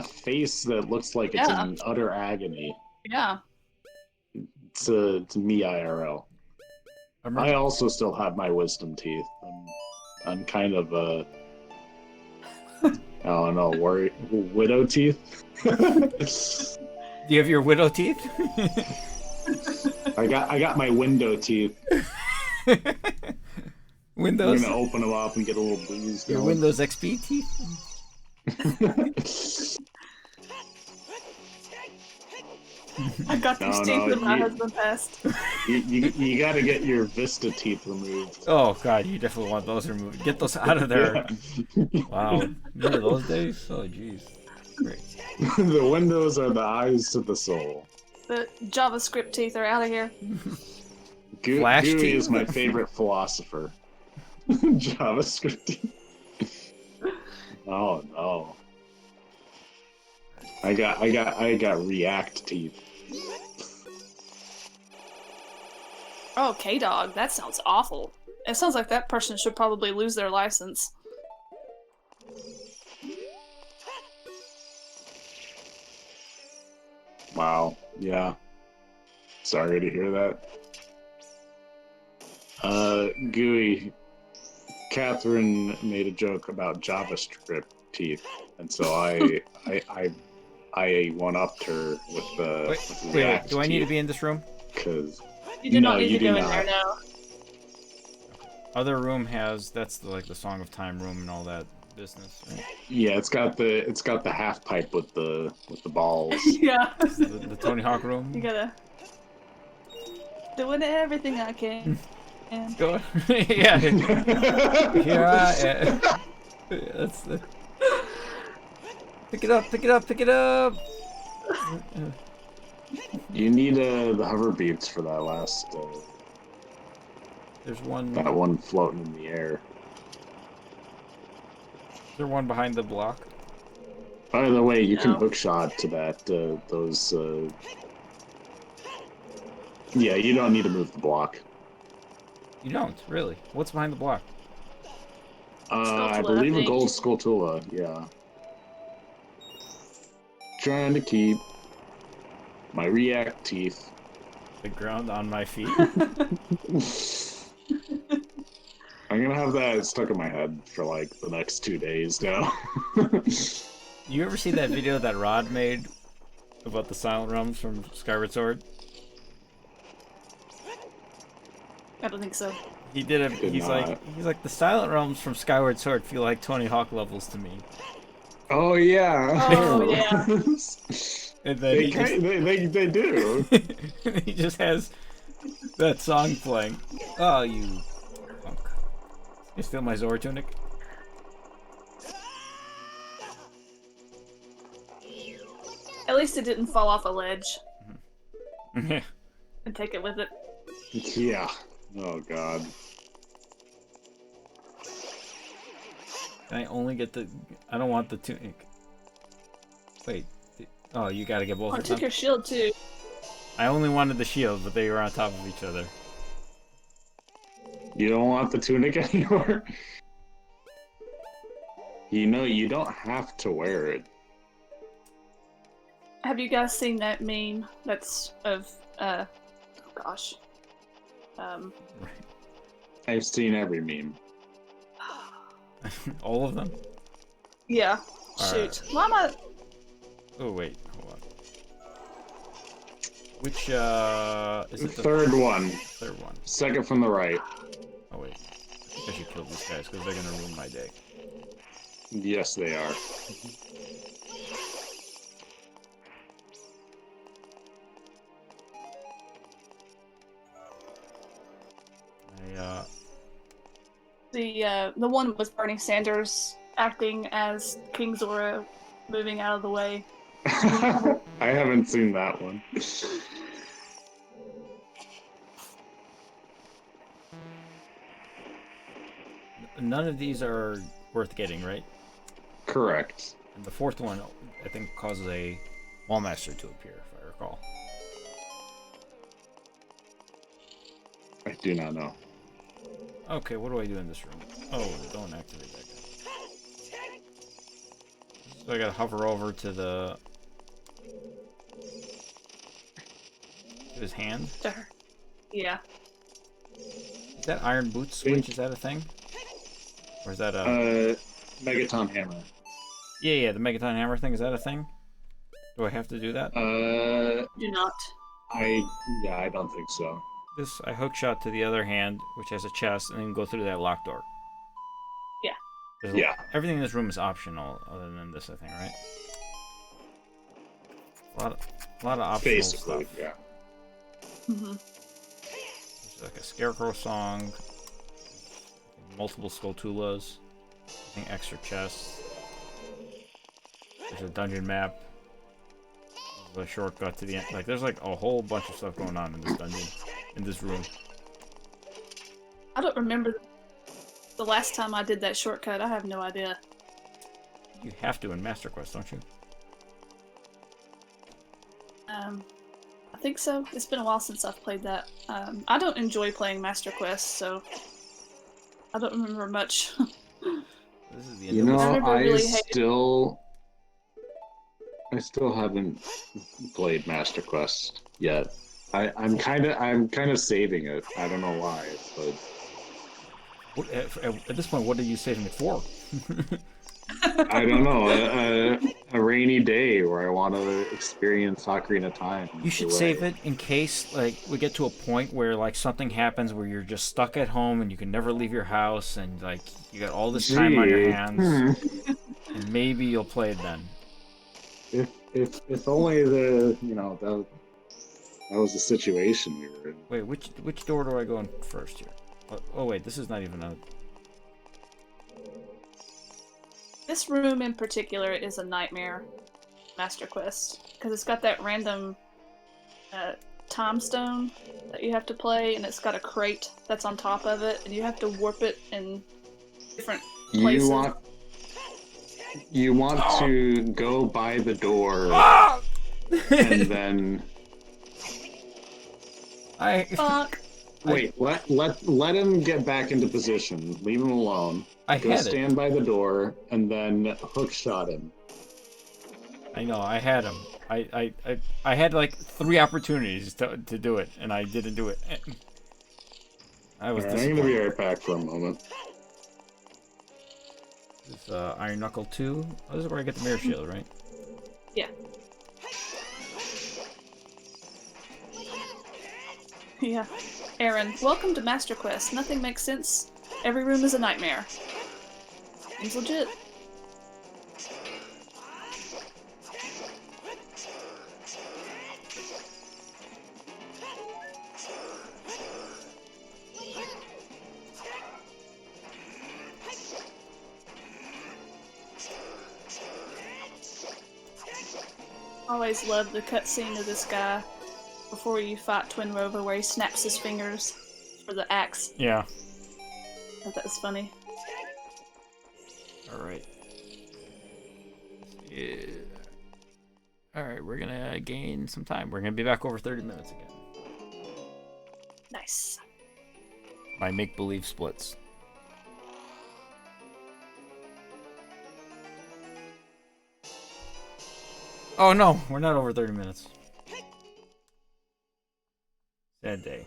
Speaker 2: face that looks like it's
Speaker 6: Yeah.
Speaker 2: in utter agony.
Speaker 6: Yeah.
Speaker 2: It's me IRL. I also still have my wisdom teeth. I'm kind of I don't know, widow teeth.
Speaker 1: Do you have your widow teeth?
Speaker 2: I got my window teeth.
Speaker 1: Windows?
Speaker 2: I'm gonna open them up and get a little booze.
Speaker 1: Your Windows XP teeth?
Speaker 6: I got these teeth when my husband passed.
Speaker 2: you gotta get your Vista teeth removed.
Speaker 1: Oh god, you definitely want those removed. Get those out of there.
Speaker 2: Yeah.
Speaker 1: Wow. Remember those days? Oh jeez. Great.
Speaker 2: The windows are the eyes to the soul.
Speaker 6: The JavaScript teeth are out of here.
Speaker 1: Flash
Speaker 2: Gooey
Speaker 1: teeth?
Speaker 2: is my favorite philosopher. JavaScript. Oh no. I got React teeth.
Speaker 6: Oh, K-Dog, that sounds awful. It sounds like that person should probably lose their license.
Speaker 2: Wow. Yeah. Sorry to hear that. Gooey. Catherine made a joke about JavaScript teeth, and so I one-upped her with the
Speaker 1: Wait, do I need to be in this room?
Speaker 2: Because
Speaker 6: You do not
Speaker 2: No,
Speaker 6: need
Speaker 2: you
Speaker 6: to
Speaker 2: do
Speaker 6: go in
Speaker 2: not.
Speaker 6: there now.
Speaker 1: Other room has like the Song of Time room and all that business. Right?
Speaker 2: yeah, it's got the half pipe with the balls.
Speaker 6: Yeah.
Speaker 1: The Tony Hawk room.
Speaker 6: You gotta... Doing everything I can. And...
Speaker 1: Go. Yeah. Here I am. That's the. Pick it up! Pick it up! Pick it up!
Speaker 2: You need the hover beads for that last
Speaker 1: There's one.
Speaker 2: that one floating in the air.
Speaker 1: Is there one behind the block?
Speaker 2: By the way, you can
Speaker 6: No.
Speaker 2: hookshot to that those. Yeah, you don't need to move the block.
Speaker 1: You don't really. What's behind the block?
Speaker 2: I
Speaker 6: Skulltula,
Speaker 2: believe
Speaker 6: I
Speaker 2: a
Speaker 6: think.
Speaker 2: gold Skulltula, yeah. Trying to keep my React teeth.
Speaker 1: The ground on my feet.
Speaker 2: I'm gonna have that stuck in my head for like the next 2 days now.
Speaker 1: You ever see that video that Rod made about the Silent Realms from Skyward Sword?
Speaker 6: I don't think so.
Speaker 1: He did it.
Speaker 2: Did
Speaker 1: He's
Speaker 2: not.
Speaker 1: like the Silent Realms from Skyward Sword feel like Tony Hawk levels to me.
Speaker 2: Oh yeah.
Speaker 6: Oh, yeah.
Speaker 1: And then
Speaker 2: they do.
Speaker 1: he just has that song playing. Oh, you punk! You steal my Zora tunic?
Speaker 6: At least it didn't fall off a ledge
Speaker 1: Yeah.
Speaker 6: and take it with it.
Speaker 2: Yeah. Oh god.
Speaker 1: I only get the. I don't want the tunic. Wait. Oh, you gotta get both
Speaker 6: Oh, I
Speaker 1: of
Speaker 6: took
Speaker 1: them.
Speaker 6: your shield too.
Speaker 1: I only wanted the shield, but they were on top of each other.
Speaker 2: You don't want the tunic anymore? You know, you don't have to wear it.
Speaker 6: Have you guys seen that meme that's of, oh gosh.
Speaker 1: Right.
Speaker 2: I've seen every meme.
Speaker 1: All of them.
Speaker 6: Yeah.
Speaker 1: All
Speaker 6: Shoot. Why am I...
Speaker 1: Oh wait, hold on. Which is it? The
Speaker 2: Third one.
Speaker 1: third one.
Speaker 2: Second from the right.
Speaker 1: Oh wait, I think I should kill these guys because they're gonna ruin my day.
Speaker 2: Yes, they are.
Speaker 6: The one with Bernie Sanders acting as King Zora moving out of the way.
Speaker 2: I haven't seen that one.
Speaker 1: None of these are worth getting, right?
Speaker 2: Correct.
Speaker 1: And the fourth one, I think, causes a Wallmaster to appear, if I recall.
Speaker 2: I do not know.
Speaker 1: Okay, what do I do in this room? Oh, don't activate that guy. So I gotta hover over to the... to his hand?
Speaker 6: To her. Yeah.
Speaker 1: Is that Iron Boots switch? Is that a thing? Or is that a...
Speaker 2: Megaton Hammer.
Speaker 1: Yeah, the Megaton Hammer thing. Is that a thing? Do I have to do that?
Speaker 6: Do not.
Speaker 2: I don't think so.
Speaker 1: This, I hookshot to the other hand, which has a chest, and then go through that locked door.
Speaker 6: Yeah.
Speaker 2: Yeah.
Speaker 1: Everything in this room is optional, other than this, I think, right? A lot of optional
Speaker 2: Basically,
Speaker 1: stuff.
Speaker 2: yeah.
Speaker 6: Mm-hmm.
Speaker 1: There's like a Scarecrow song, multiple Skulltulas, I think extra chests. There's a dungeon map. There's a shortcut to the end. Like, there's like a whole bunch of stuff going on in this dungeon, in this room.
Speaker 6: I don't remember the last time I did that shortcut. I have no idea.
Speaker 1: You have to in Master Quest, don't you?
Speaker 6: I think so. It's been a while since I've played that. I don't enjoy playing Master Quest, so I don't remember much.
Speaker 1: This is the end
Speaker 2: You
Speaker 1: of
Speaker 2: know,
Speaker 1: this.
Speaker 6: remember
Speaker 2: I
Speaker 6: really hating-
Speaker 2: still haven't played Master Quest yet. I'm kind of saving it. I don't know why, but
Speaker 1: At this point, what are you saving it for?
Speaker 2: I don't know. A rainy day where I want to experience Ocarina of Time.
Speaker 1: You should save it in case, like, we get to a point where, like, something happens where you're just stuck at home and you can never leave your house and, like, you got all this time on your hands. And maybe you'll play it then.
Speaker 2: If only that was the situation we were in.
Speaker 1: Wait, which door do I go in first here? Oh wait, this is not even a...
Speaker 6: This room in particular is a nightmare, Master Quest, because it's got that random time stone that you have to play, and it's got a crate that's on top of it, and you have to warp it in different places.
Speaker 2: You want to go by the door and then
Speaker 6: Fuck.
Speaker 2: wait. Let him get back into position. Leave him alone.
Speaker 1: I
Speaker 2: Go
Speaker 1: had
Speaker 2: stand
Speaker 1: it.
Speaker 2: by the door and then hook shot him.
Speaker 1: I know, I had him. I had like 3 opportunities to do it, and I didn't do it. I was
Speaker 2: Alright, I'm gonna be
Speaker 1: disappointed.
Speaker 2: right back for a moment.
Speaker 1: This is Iron Knuckle 2. Oh, this is where I get the mirror shield, right?
Speaker 6: Yeah. Yeah. Aaron, welcome to Master Quest. Nothing makes sense. Every room is a nightmare. Seems legit. Always loved the cutscene of this guy before you fight Twin Rover where he snaps his fingers for the axe.
Speaker 1: Yeah.
Speaker 6: I thought that was funny.
Speaker 1: Alright. Yeah. Alright, we're gonna gain some time. We're gonna be back over 30 minutes again.
Speaker 6: Nice.
Speaker 1: My make-believe splits. Oh no, we're not over 30 minutes. Sad day.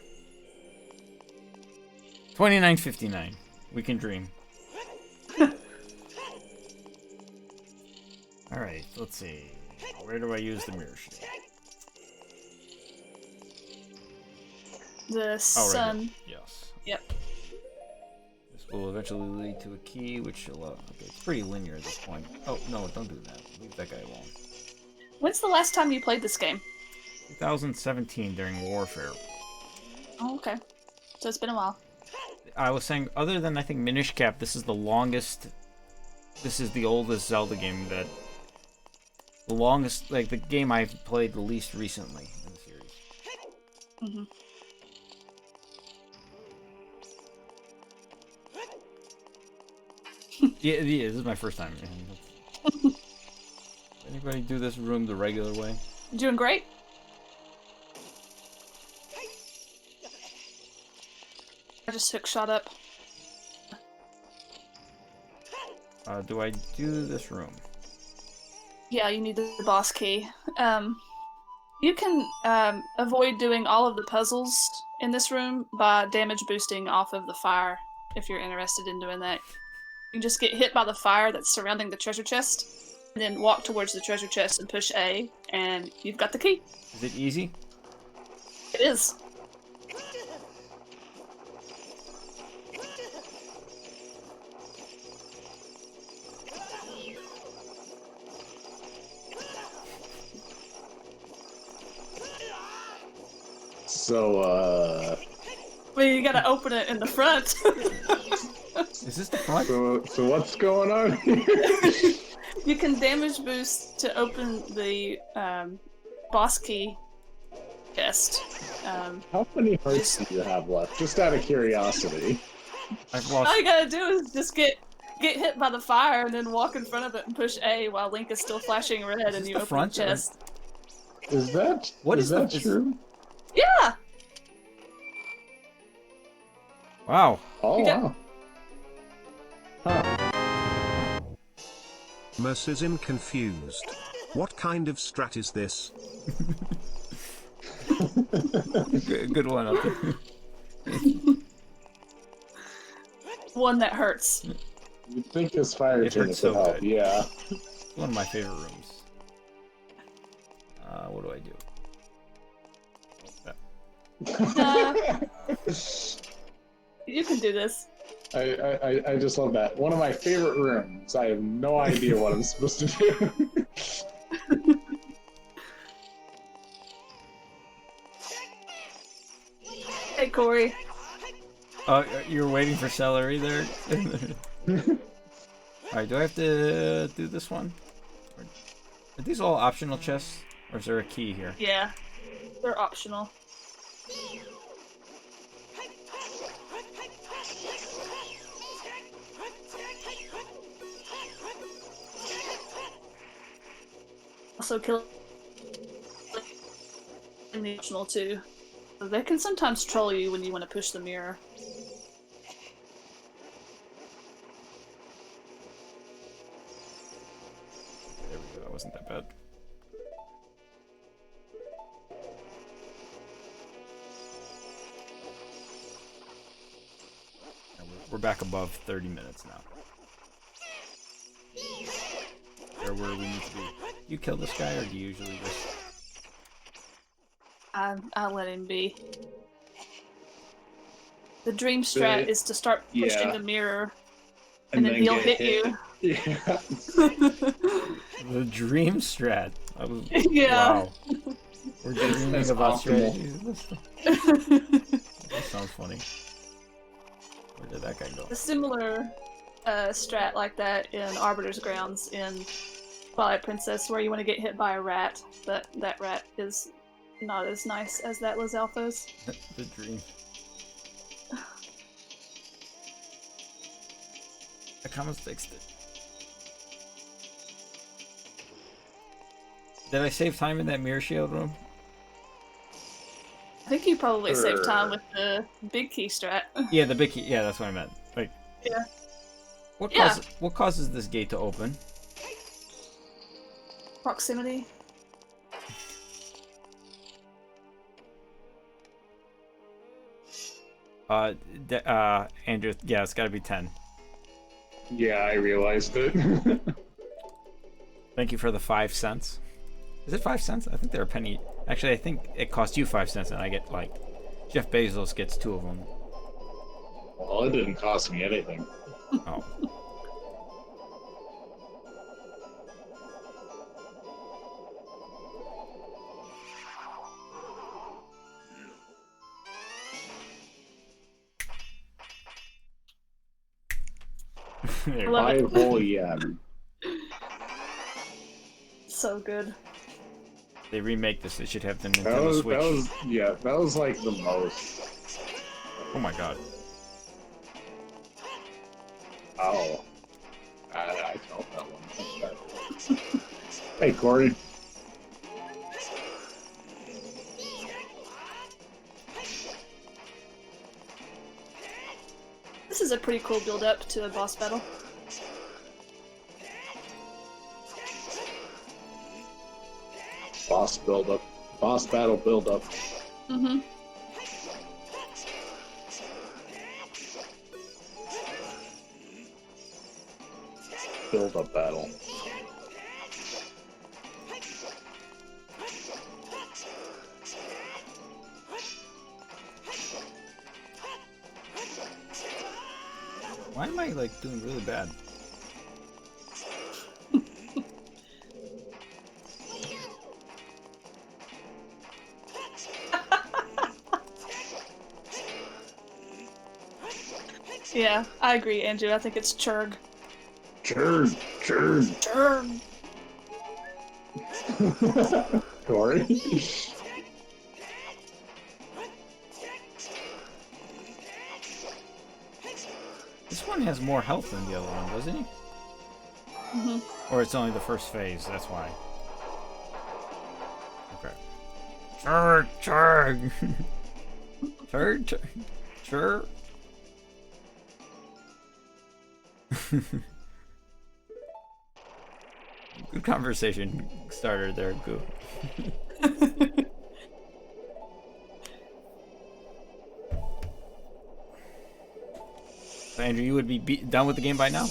Speaker 1: 29:59. We can dream. Alright, let's see. Where do I use the mirror shield?
Speaker 6: The
Speaker 1: Oh, right
Speaker 6: sun.
Speaker 1: here. Yes.
Speaker 6: Yep.
Speaker 1: This will eventually lead to a key, which will... okay, it's pretty linear at this point. Oh, no, don't do that. Leave that guy alone.
Speaker 6: When's the last time you played this game?
Speaker 1: 2017 during Warfare.
Speaker 6: Oh, okay. So it's been a while.
Speaker 1: I was saying, other than I think Minish Cap, this is the longest. This is the oldest Zelda game that. The longest, like the game I've played the least recently in the series.
Speaker 6: Mm-hmm.
Speaker 1: Yeah, this is my first time. Anybody do this room the regular way?
Speaker 6: Doing great? I just hook shot up.
Speaker 1: Do I do this room?
Speaker 6: Yeah, you need the boss key. You can avoid doing all of the puzzles in this room by damage boosting off of the fire if you're interested in doing that. You can just get hit by the fire that's surrounding the treasure chest, and then walk towards the treasure chest and push A, and you've got the key.
Speaker 1: Is it easy?
Speaker 6: It is.
Speaker 3: So,
Speaker 6: Well, you gotta open it in the front.
Speaker 1: Is this the front?
Speaker 3: so what's going on here?
Speaker 6: You can damage boost to open the boss key chest.
Speaker 3: How many hearts do you have left? Just out of curiosity.
Speaker 1: I've
Speaker 6: All
Speaker 1: lost.
Speaker 6: you gotta do is just get hit by the fire and then walk in front of it and push A while Link is still flashing red
Speaker 1: Is
Speaker 6: and
Speaker 1: this
Speaker 6: you
Speaker 1: the
Speaker 6: open
Speaker 1: front,
Speaker 6: the
Speaker 1: or-
Speaker 6: chest.
Speaker 3: Is that
Speaker 1: What is
Speaker 3: that
Speaker 1: the- is-
Speaker 3: true?
Speaker 6: Yeah!
Speaker 1: Wow.
Speaker 3: Oh
Speaker 6: You got-
Speaker 3: wow. Huh.
Speaker 4: Mercism confused. What kind of strat is this?
Speaker 1: Good one up there.
Speaker 6: One that hurts.
Speaker 3: You'd think this fire
Speaker 1: It
Speaker 3: tunic
Speaker 1: hurts
Speaker 3: would
Speaker 1: so
Speaker 3: help.
Speaker 1: good.
Speaker 3: Yeah.
Speaker 1: One of my favorite rooms. What do I do?
Speaker 6: You can do this.
Speaker 3: I just love that. One of my favorite rooms. I have no idea what I'm supposed to do.
Speaker 6: Hey, Corey.
Speaker 1: Oh, you're waiting for celery there? Alright, do I have to do this one? Are these all optional chests? Or is there a key here?
Speaker 6: Yeah. They're optional. Also kill in the optional too. They can sometimes troll you when you want to push the mirror.
Speaker 1: There we go, that wasn't that bad. And we're back above 30 minutes now. They're where we need to be. You kill this guy, or do you usually just...
Speaker 6: I'll let him be. The dream strat is to start pushing
Speaker 3: yeah.
Speaker 6: the mirror, and then he'll
Speaker 3: get
Speaker 6: hit you.
Speaker 3: Yeah.
Speaker 1: The dream strat. That was...
Speaker 6: Yeah.
Speaker 1: Wow. We're dreaming
Speaker 3: That's
Speaker 1: about
Speaker 3: optimal.
Speaker 1: strategies. That sounds funny. Where did that guy go?
Speaker 6: A similar strat like that in Arbiter's Grounds in Twilight Princess, where you want to get hit by a rat, but that rat is not as nice as that Lizalfo's.
Speaker 1: The dream. I almost fixed it. Did I save time in that mirror shield room?
Speaker 6: I think you probably saved time with the big key strat.
Speaker 1: Yeah, the big key. Yeah, that's what I meant. Like,
Speaker 6: Yeah.
Speaker 1: What causes this gate to open?
Speaker 6: Proximity.
Speaker 1: Andrew. Yeah, it's got to be 10.
Speaker 3: Yeah, I realized it.
Speaker 1: Thank you for the 5 cents. Is it 5 cents? I think they're a penny. Actually, I think it costs you 5 cents, and I get like Jeff Bezos gets 2 of them.
Speaker 3: Well, it didn't cost me anything.
Speaker 1: Oh. There you
Speaker 6: Love
Speaker 1: go.
Speaker 6: it.
Speaker 3: 5 whole yen.
Speaker 6: So good.
Speaker 1: They remake this. They should have the
Speaker 3: That
Speaker 1: Nintendo
Speaker 3: was,
Speaker 1: Switch.
Speaker 3: that was like the most.
Speaker 1: Oh my god.
Speaker 3: Oh. I felt that one. Hey, Corey.
Speaker 6: pretty cool build up to a boss battle.
Speaker 3: Boss build up. Boss battle build up.
Speaker 6: Mm-hmm.
Speaker 3: Build up battle.
Speaker 1: Why am I like doing really bad?
Speaker 6: Yeah, I agree, Andrew. I think it's churg.
Speaker 3: Churn.
Speaker 6: Churg.
Speaker 3: Corey?
Speaker 1: This one has more health than the other one, doesn't he?
Speaker 6: Mm-hmm.
Speaker 1: Or it's only the first phase, that's why. Okay. Churg, churg. Churg, churg, churg. Good conversation starter there, Goo. So Andrew, you would be done with the game by now?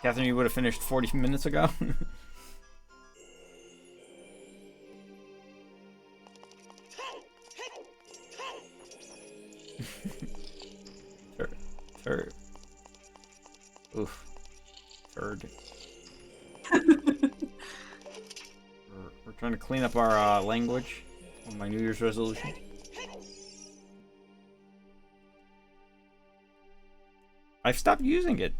Speaker 1: Catherine, you would have finished 40 minutes ago? Third. Oof. Third. We're trying to clean up our language on my New Year's resolution. I've stopped using it.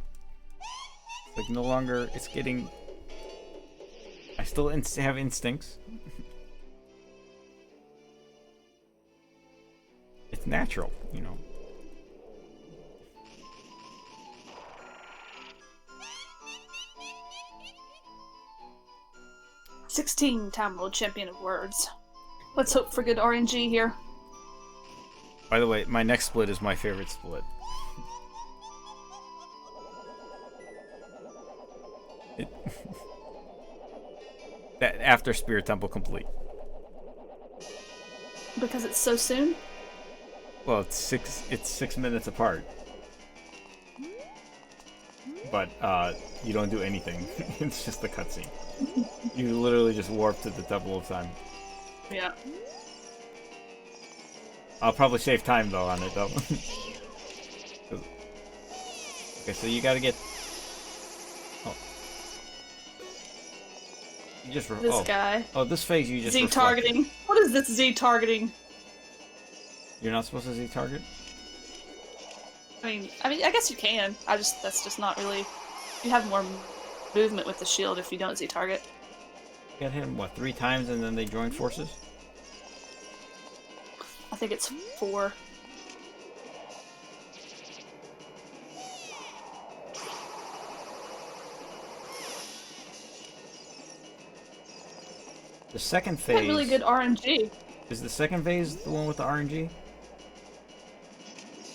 Speaker 1: It's like no longer, it's getting... I still have instincts. It's natural, you know.
Speaker 6: Time world champion of words. Let's hope for good RNG here.
Speaker 1: By the way, my next split is my favorite split. That after Spirit Temple complete.
Speaker 6: Because it's so soon?
Speaker 1: Well, it's 6 minutes apart. But you don't do anything. It's just a cutscene. You literally just warp to the Temple of Time.
Speaker 6: Yeah.
Speaker 1: I'll probably save time though on it though. Okay, so you gotta get. Oh. You just
Speaker 6: This guy.
Speaker 1: Oh, this phase you just.
Speaker 6: Z targeting. What is this Z targeting?
Speaker 1: You're not supposed to Z target.
Speaker 6: I mean, I guess you can. That's just not really. You have more movement with the shield if you don't Z target.
Speaker 1: Get him what 3 times and then they join forces.
Speaker 6: I think it's 4.
Speaker 1: The second phase.
Speaker 6: Had really good RNG.
Speaker 1: Is the second phase the one with the RNG?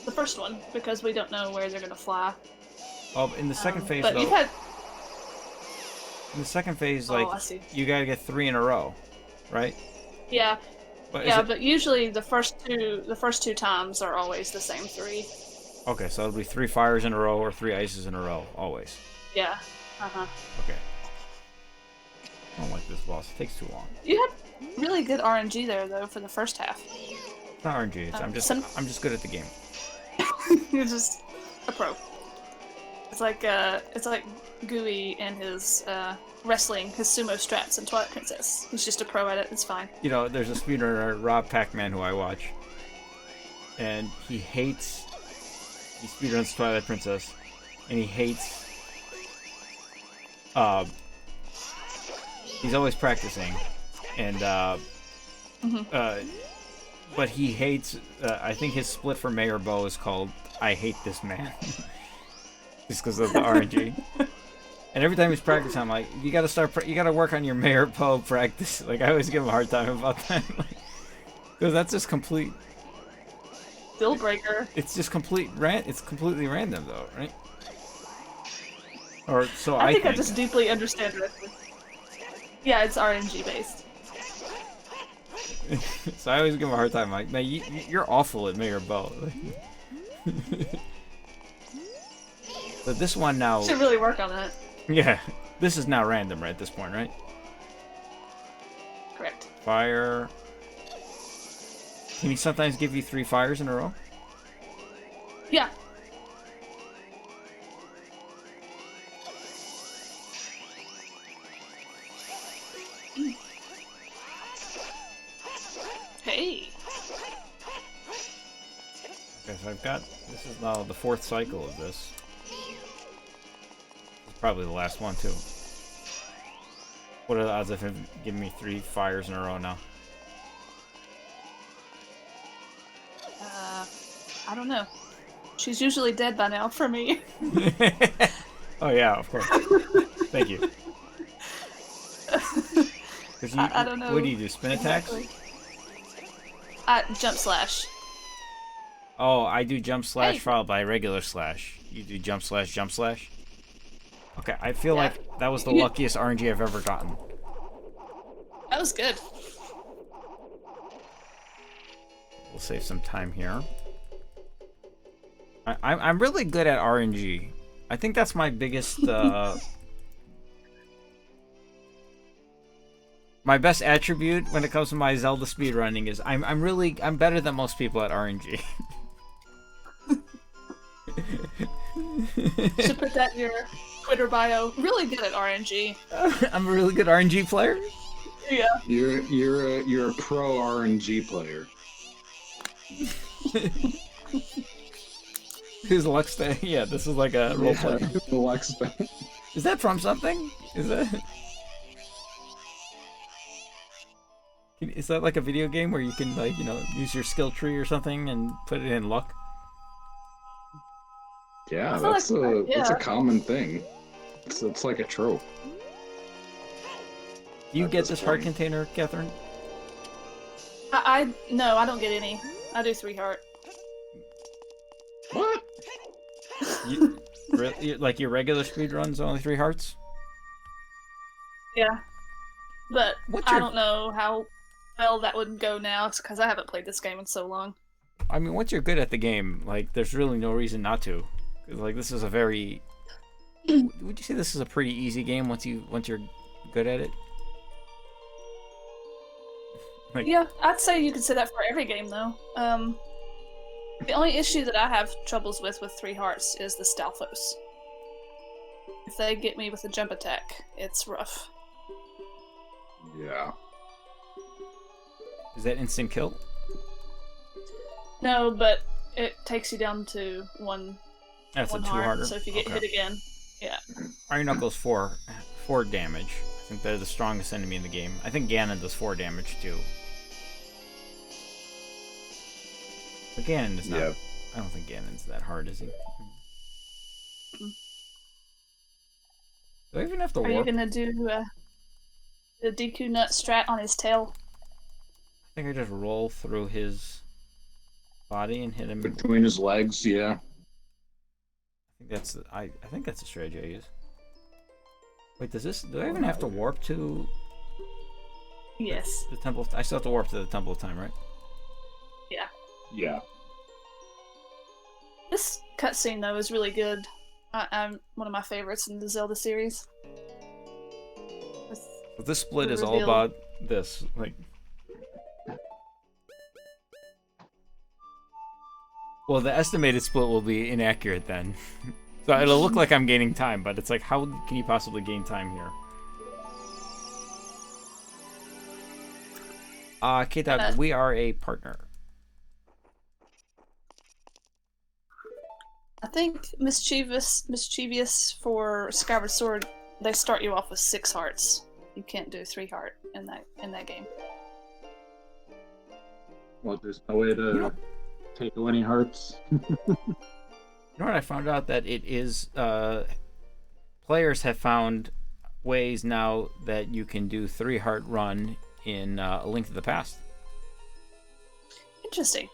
Speaker 6: The first one, because we don't know where they're gonna fly.
Speaker 1: Oh, in the second phase
Speaker 6: but
Speaker 1: though.
Speaker 6: you've had...
Speaker 1: In the second phase, like
Speaker 6: I see.
Speaker 1: you gotta get 3 in a row, right?
Speaker 6: Yeah.
Speaker 1: But
Speaker 6: but usually the first two times are always the same 3.
Speaker 1: Okay, so it'll be 3 fires in a row or 3 ices in a row, always.
Speaker 6: Yeah. Uh-huh.
Speaker 1: Okay. I don't like this boss. It takes too long.
Speaker 6: You had really good RNG there though for the first half.
Speaker 1: It's not RNG. I'm just good at the game.
Speaker 6: You're just a pro. It's like Gooey and his wrestling, his sumo straps in Twilight Princess. He's just a pro at it. It's fine.
Speaker 1: You know, there's a speedrunner, Rob Pac-Man, who I watch, and he speedruns Twilight Princess, and he hates. He's always practicing, and but he hates. I think his split for Mayor Bo is called "I Hate This Man," just because of the RNG. And every time he's practicing, I'm like, you gotta work on your Mayor Bo practice. Like I always give him a hard time about that, because that's just complete
Speaker 6: deal breaker.
Speaker 1: It's just it's completely random though, right? Or so
Speaker 6: I
Speaker 1: I
Speaker 6: think I
Speaker 1: think.
Speaker 6: just deeply understand wrestling. Yeah, it's RNG based.
Speaker 1: So I always give him a hard time. Like, man, you're awful at Mayor Bow. But this one now.
Speaker 6: Should really work on that.
Speaker 1: Yeah, this is now random right at this point, right?
Speaker 6: Correct.
Speaker 1: Fire. Can he sometimes give you 3 fires in a row?
Speaker 6: Yeah. Hey.
Speaker 1: Okay, so I've got. This is now the 4th cycle of this. It's probably the last one too. What are the odds of him giving me 3 fires in a row now?
Speaker 6: I don't know. She's usually dead by now for me.
Speaker 1: Oh yeah, of course. Thank you. 'Cause
Speaker 6: I don't know.
Speaker 1: What do you do? Spin attacks?
Speaker 6: Exactly. Jump slash.
Speaker 1: Oh, I do jump slash
Speaker 6: Hey.
Speaker 1: followed by regular slash. You do jump slash, jump slash. Okay, I feel
Speaker 6: Yeah.
Speaker 1: like that was the luckiest RNG I've ever gotten.
Speaker 6: That was good.
Speaker 1: We'll save some time here. I'm really good at RNG. I think that's my biggest, my best attribute when it comes to my Zelda speedrunning is I'm better than most people at RNG.
Speaker 6: Should put that in your Twitter bio. Really good at RNG.
Speaker 1: I'm a really good RNG player.
Speaker 6: Yeah.
Speaker 2: You're a pro RNG player.
Speaker 1: Who's Lux? Yeah, this is like a role play.
Speaker 2: The Lex thing.
Speaker 1: Is that from something? Is that like a video game where you can like use your skill tree or something and put it in luck?
Speaker 2: Yeah,
Speaker 6: I feel
Speaker 2: that's a common thing. It's like a trope.
Speaker 1: Do you
Speaker 2: At
Speaker 1: get
Speaker 2: this
Speaker 1: this heart
Speaker 2: point.
Speaker 1: container, Catherine?
Speaker 6: No, I don't get any. I do 3 heart.
Speaker 2: What?
Speaker 1: Like your regular speed runs only 3 hearts?
Speaker 6: Yeah. But
Speaker 1: What's
Speaker 6: I
Speaker 1: your-
Speaker 6: don't know how well that would go now because I haven't played this game in so long.
Speaker 1: I mean, once you're good at the game, like there's really no reason not to. 'Cause, like this is a very. Would you say this is a pretty easy game once you're good at it? Like,
Speaker 6: Yeah, I'd say you could say that for every game though. The only issue that I have troubles with 3 hearts is the Stalfos. If they get me with a jump attack, it's rough.
Speaker 2: Yeah.
Speaker 1: is that instant kill?
Speaker 6: No, but it takes you down to one
Speaker 1: That's a 2
Speaker 6: heart.
Speaker 1: harder.
Speaker 6: So if you get hit again, yeah.
Speaker 1: Iron Knuckles 4 damage. I think they're the strongest enemy in the game. I think Ganon does 4 damage too. But Ganon is not.
Speaker 2: Yeah.
Speaker 1: I don't think Ganon's that hard, is he? Do I even have to
Speaker 6: Are you
Speaker 1: warp?
Speaker 6: gonna do the Deku Nut strat on his tail?
Speaker 1: I think I just roll through his body and hit him.
Speaker 2: Between his legs, yeah.
Speaker 1: I think that's the strategy I use. Wait, do I even have to warp to
Speaker 6: Yes.
Speaker 1: the Temple I still have to warp to the Temple of Time, right?
Speaker 6: Yeah.
Speaker 2: Yeah.
Speaker 6: This cutscene though is really good. I'm one of my favorites in the Zelda series.
Speaker 1: But this split
Speaker 6: The
Speaker 1: is all
Speaker 6: reveal.
Speaker 1: about this, like. Well, the estimated split will be inaccurate then. So it'll look like I'm gaining time, but it's like, how can you possibly gain time here? K-Dog, we are a partner.
Speaker 6: I think mischievous for Skyward Sword, they start you off with 6 hearts. You can't do 3 heart in that game.
Speaker 2: Well, there's no way to take any hearts.
Speaker 1: You know what I found out? That it is, players have found ways now that you can do 3 heart run in A Link to the Past.
Speaker 6: Interesting.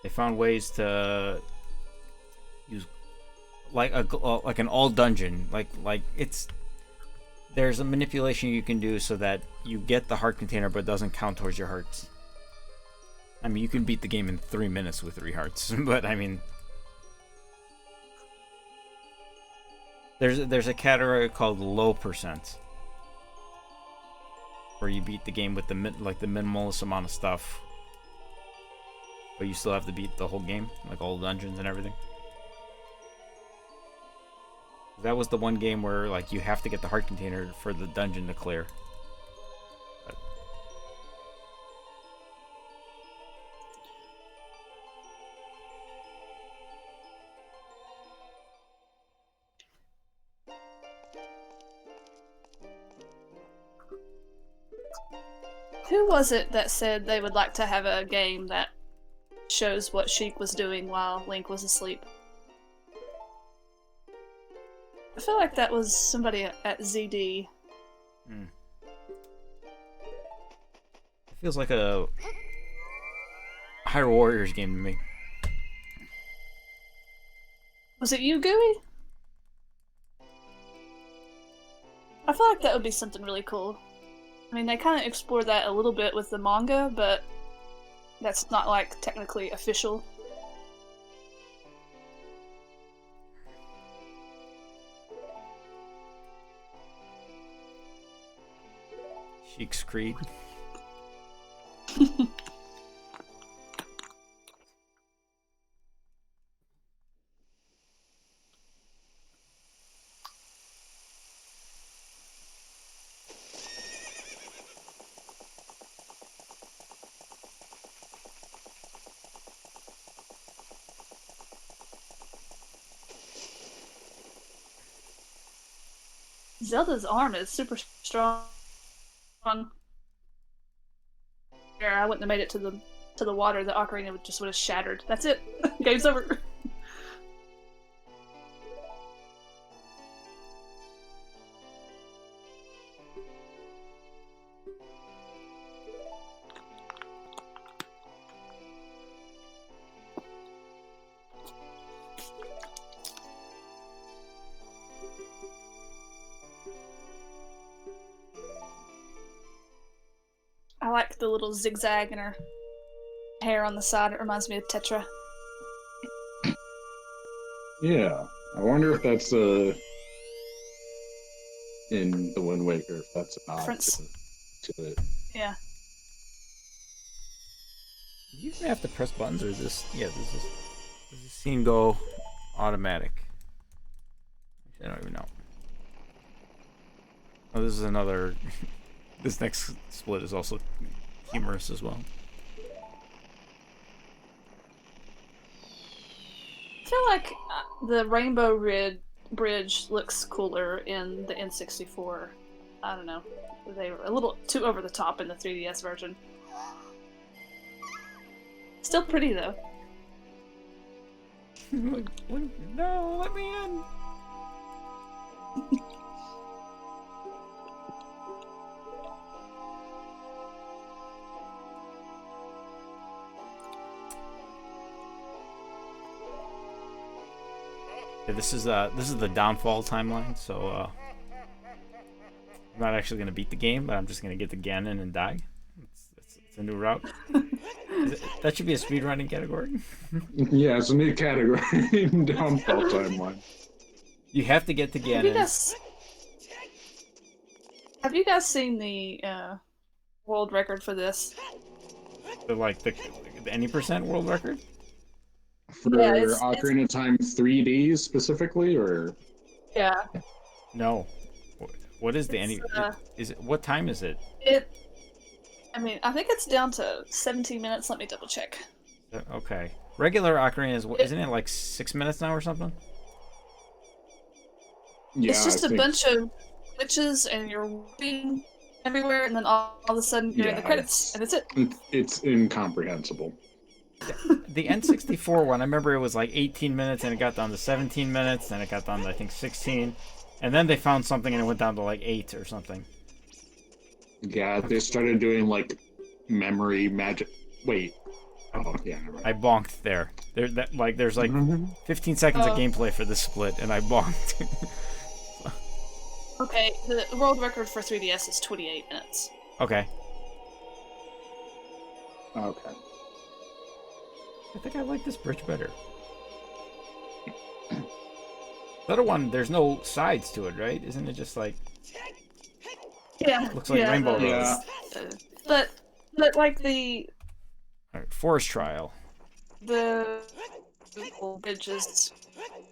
Speaker 1: They found ways to use like an all dungeon, like it's there's a manipulation you can do so that you get the heart container, but it doesn't count towards your hearts. I mean, you can beat the game in 3 minutes with 3 hearts, but I mean, there's a category called low percent, where you beat the game with the minimalist amount of stuff, but you still have to beat the whole game, like all the dungeons and everything. That was the one game where like you have to get the heart container for the dungeon to clear. But...
Speaker 6: Who was it that said they would like to have a game that shows what Sheik was doing while Link was asleep? I feel like that was somebody at ZD.
Speaker 1: It feels like a Hyrule Warriors game to me.
Speaker 6: Was it you, Gooey? I feel like that would be something really cool. I mean, they kind of explore that a little bit with the manga, but that's not, like, technically official.
Speaker 1: Sheik's Creed.
Speaker 6: Zelda's arm is super strong. I wouldn't have made it to the water. The ocarina would have shattered. That's it. Game's over. I like the little zigzag in her hair on the side. It reminds me of Tetra.
Speaker 2: Yeah, I wonder if that's in the Wind Waker, if that's a nod to it.
Speaker 6: Yeah.
Speaker 1: You even have to press buttons, or this? Yeah, does this scene go automatic? I don't even know. Oh, this is another. This next split is also humorous as well.
Speaker 6: I feel like the Rainbow Bridge looks cooler in the N64. I don't know. They were a little too over the top in the 3DS version. Still pretty though.
Speaker 1: No, let me in. Yeah, this is the downfall timeline, so I'm not actually gonna beat the game, but I'm just gonna get to Ganon and die. It's a new route. That should be a speedrunning category.
Speaker 2: Yeah, it's a new category. Downfall timeline.
Speaker 1: You have to get to Ganon.
Speaker 6: Have you guys seen the world record for this?
Speaker 1: Like the any percent world record?
Speaker 2: For
Speaker 6: Yeah,
Speaker 2: Ocarina of Time 3D specifically, or?
Speaker 6: Yeah.
Speaker 1: No. What is the any? Is it what time is it?
Speaker 6: I mean, I think it's down to 17 minutes. Let me double check.
Speaker 1: Okay. Regular Ocarina isn't it like 6 minutes now or something?
Speaker 2: Yeah,
Speaker 6: it's just a bunch of glitches and you're walking everywhere, and then all of a sudden you're in the credits, and that's it.
Speaker 2: It's incomprehensible.
Speaker 1: The N64 one, I remember it was like 18 minutes, and it got down to 17 minutes, then it got down to I think 16, and then they found something and it went down to like 8 or something.
Speaker 2: Yeah, they started doing like memory magic. Wait, Oh, yeah. Never mind.
Speaker 1: I bonked there. There's like 15 seconds of gameplay for this split, and I bonked.
Speaker 6: Okay, the world record for 3DS is 28 minutes.
Speaker 1: Okay.
Speaker 3: Okay.
Speaker 1: I think I like this bridge better. The other one, there's no sides to it, right? Isn't it just like...
Speaker 6: Yeah.
Speaker 1: Looks like Rainbow Road.
Speaker 3: Yeah.
Speaker 6: But like the
Speaker 1: Alright, Forest Trial.
Speaker 6: bridge is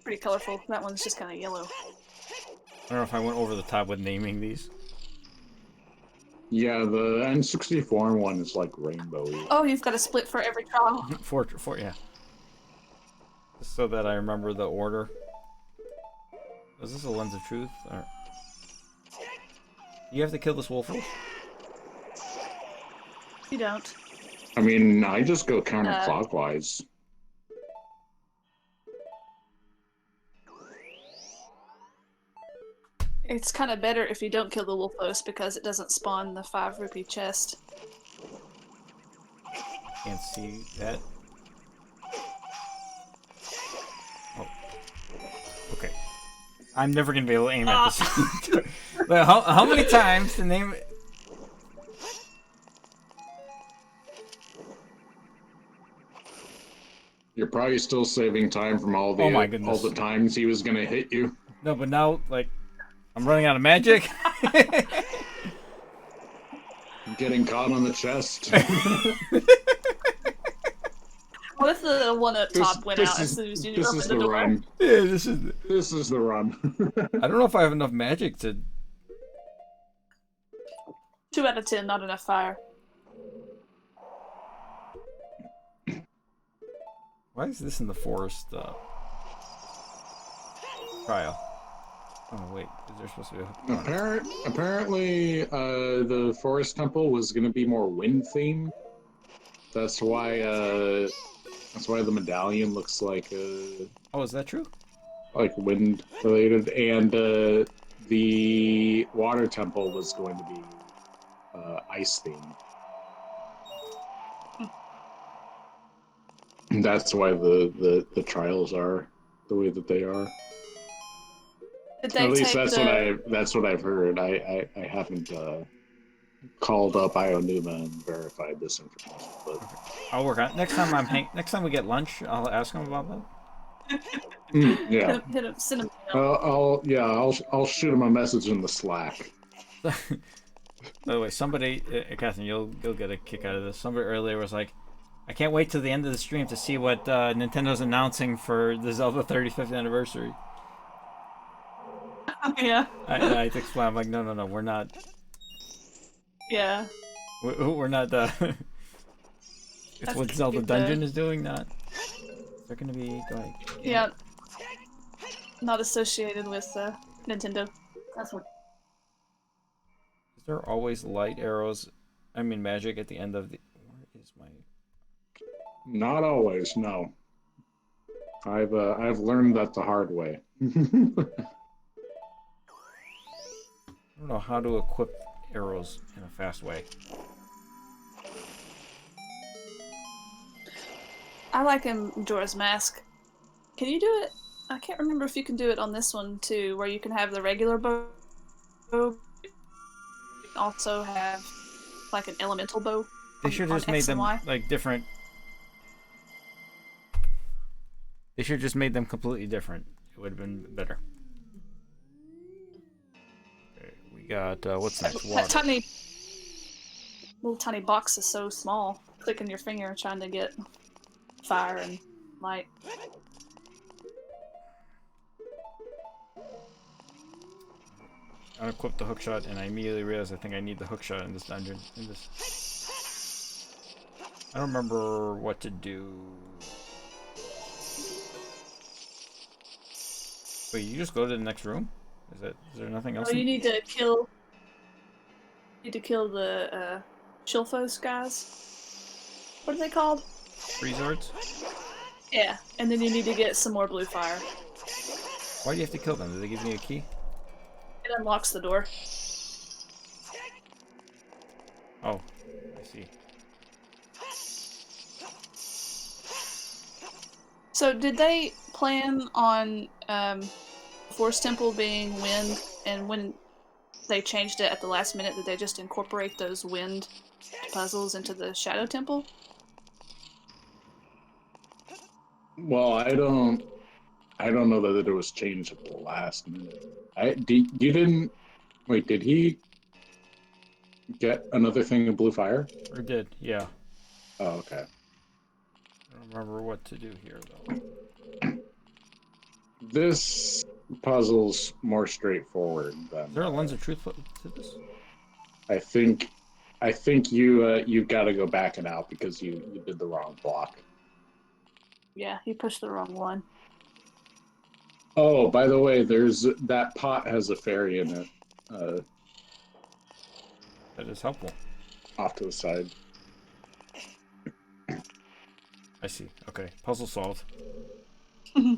Speaker 6: pretty colorful. That one's just kind of yellow.
Speaker 1: I don't know if I went over the top with naming these.
Speaker 3: Yeah, the N64 one is like rainbowy.
Speaker 6: Oh, you've got a split for every trial.
Speaker 1: Four, yeah. Just so that I remember the order. Is this a Lens of Truth? Or... You have to kill this wolf?
Speaker 6: You don't.
Speaker 3: I mean, I just go counterclockwise.
Speaker 6: It's kind of better if you don't kill the wolf host because it doesn't spawn the 5 rupee chest.
Speaker 1: Can't see that. Oh. Okay. I'm never gonna be able to aim at this. But how many times to name it?
Speaker 3: You're probably still saving time from all the
Speaker 1: Oh my goodness.
Speaker 3: all the times he was gonna hit you.
Speaker 1: No, but now, like, I'm running out of magic.
Speaker 3: Getting caught on the chest.
Speaker 6: What if the one up top went out as soon as you opened the door?
Speaker 3: Run.
Speaker 1: Yeah,
Speaker 3: This is the run.
Speaker 1: I don't know if I have enough magic to...
Speaker 6: 2 out of 10, not enough fire.
Speaker 1: Why is this in the forest trial? Oh wait, is there supposed to be a...
Speaker 3: Apparently, the forest temple was gonna be more wind themed. That's why the medallion looks like
Speaker 1: Oh, is that true?
Speaker 3: like wind related, and the water temple was going to be ice themed. And that's why the trials are the way that they are.
Speaker 6: Did they
Speaker 3: At least
Speaker 6: take
Speaker 3: that's what I've heard. I haven't called up Ionuma and verified this information, but
Speaker 1: I'll work on it. Next time we get lunch, I'll ask him about that.
Speaker 3: yeah.
Speaker 6: hit him, send him.
Speaker 3: I'll shoot him a message in the Slack.
Speaker 1: By the way, somebody, Catherine, you'll get a kick out of this. Somebody earlier was like, I can't wait till the end of the stream to see what Nintendo's announcing for the Zelda 35th anniversary.
Speaker 6: Yeah.
Speaker 1: I explained, I'm like, no, we're not.
Speaker 6: Yeah.
Speaker 1: We're not. It's
Speaker 6: That's
Speaker 1: what Zelda
Speaker 6: good,
Speaker 1: Dungeon is doing, not. They're gonna be like.
Speaker 6: Yeah. Not associated with Nintendo. That's what.
Speaker 1: Is there always light arrows? I mean, magic at the end of the. Where is my?
Speaker 3: Not always, no. I've learned that the hard way.
Speaker 1: I don't know how to equip arrows in a fast way.
Speaker 6: I like him Majora's Mask. Can you do it? I can't remember if you can do it on this one too, where you can have the regular bow. You can also have like an elemental bow.
Speaker 1: They should have just made them like different. They should have just made them completely different. It would have been better. Okay, we got what's next?
Speaker 6: That tiny, little tiny box is so small. Clicking your finger trying to get fire and light.
Speaker 1: I equipped the hookshot, and I immediately realized I think I need the hookshot in this dungeon. I don't remember what to do. Wait, you just go to the next room? Is there nothing else?
Speaker 6: Oh, you need to kill. You need to kill the Shilfos guys. What are they called?
Speaker 1: Freezords?
Speaker 6: Yeah, and then you need to get some more blue fire.
Speaker 1: Why do you have to kill them? Do they give me a key?
Speaker 6: It unlocks the door.
Speaker 1: Oh, I see.
Speaker 6: So did they plan on Force Temple being wind, and when they changed it at the last minute, did they just incorporate those wind puzzles into the Shadow Temple?
Speaker 3: Well, I don't know that it was changed at the last minute. You didn't wait. Did he get another thing of blue fire?
Speaker 1: Or did, yeah.
Speaker 3: Oh, okay.
Speaker 1: I don't remember what to do here, though.
Speaker 3: This puzzle's more straightforward than.
Speaker 1: Is there a lens of truth to this?
Speaker 3: I think you've got to go back and out because you did the wrong block.
Speaker 6: Yeah, he pushed the wrong one.
Speaker 3: Oh, by the way, there's that pot has a fairy in it.
Speaker 1: That is helpful.
Speaker 3: Off to the side.
Speaker 1: I see. Okay, puzzle solved. I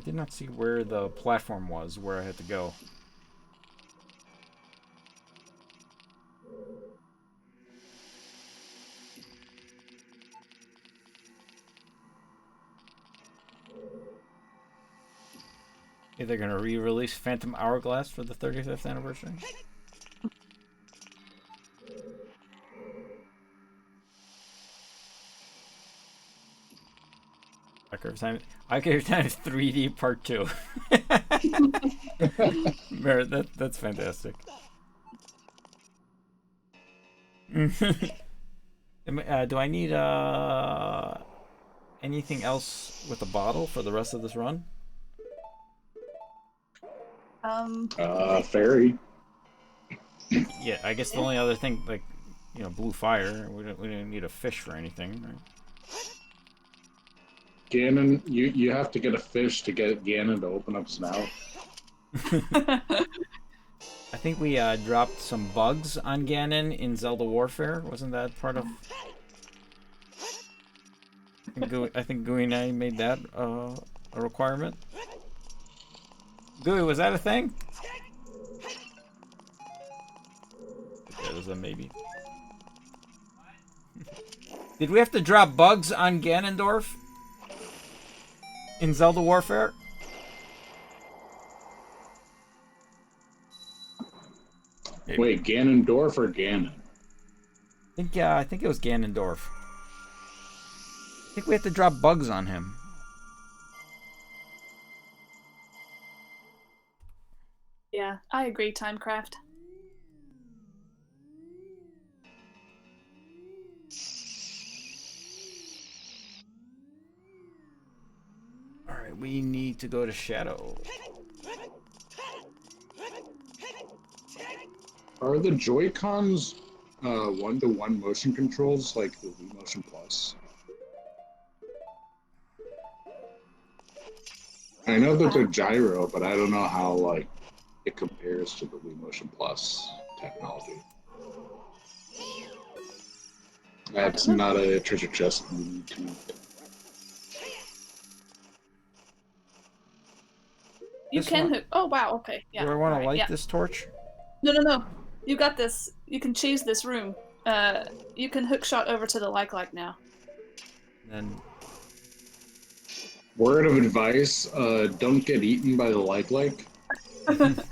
Speaker 1: did not see where the platform was, where I had to go. Are they gonna re-release Phantom Hourglass for the 35th anniversary? Ocarina of Time is 3D Part 2. Merit, that's fantastic. Do I need anything else with the bottle for the rest of this run?
Speaker 3: Fairy.
Speaker 1: Yeah, I guess the only other thing, like, blue fire. We don't need a fish for anything, right?
Speaker 3: Ganon, you have to get a fish to get Ganon to open up his mouth.
Speaker 1: I think we dropped some bugs on Ganon in Zelda Warfare. Wasn't that part of? I think Gooey and I made that a requirement. Gooey, was that a thing? That was a maybe. Did we have to drop bugs on Ganondorf in Zelda Warfare? Maybe.
Speaker 3: Wait, Ganondorf or Ganon?
Speaker 1: I think it was Ganondorf. I think we have to drop bugs on him.
Speaker 6: Yeah, I agree, Timecraft.
Speaker 1: Alright, we need to go to Shadow.
Speaker 3: Are the Joy-Cons 1-to-1 motion controls like the Wii Motion Plus? I know that they're gyro, but I don't know how it compares to the Wii Motion Plus technology. That's not a treasure chest we need to.
Speaker 6: You
Speaker 1: This
Speaker 6: can
Speaker 1: one?
Speaker 6: hook. Oh wow. Okay. Yeah.
Speaker 1: Do I want to
Speaker 6: alright,
Speaker 1: light
Speaker 6: yeah.
Speaker 1: this torch?
Speaker 6: No. You got this. You can choose this room. You can hook shot over to the like now.
Speaker 1: Then
Speaker 3: Word of advice: don't get eaten by the like.
Speaker 6: And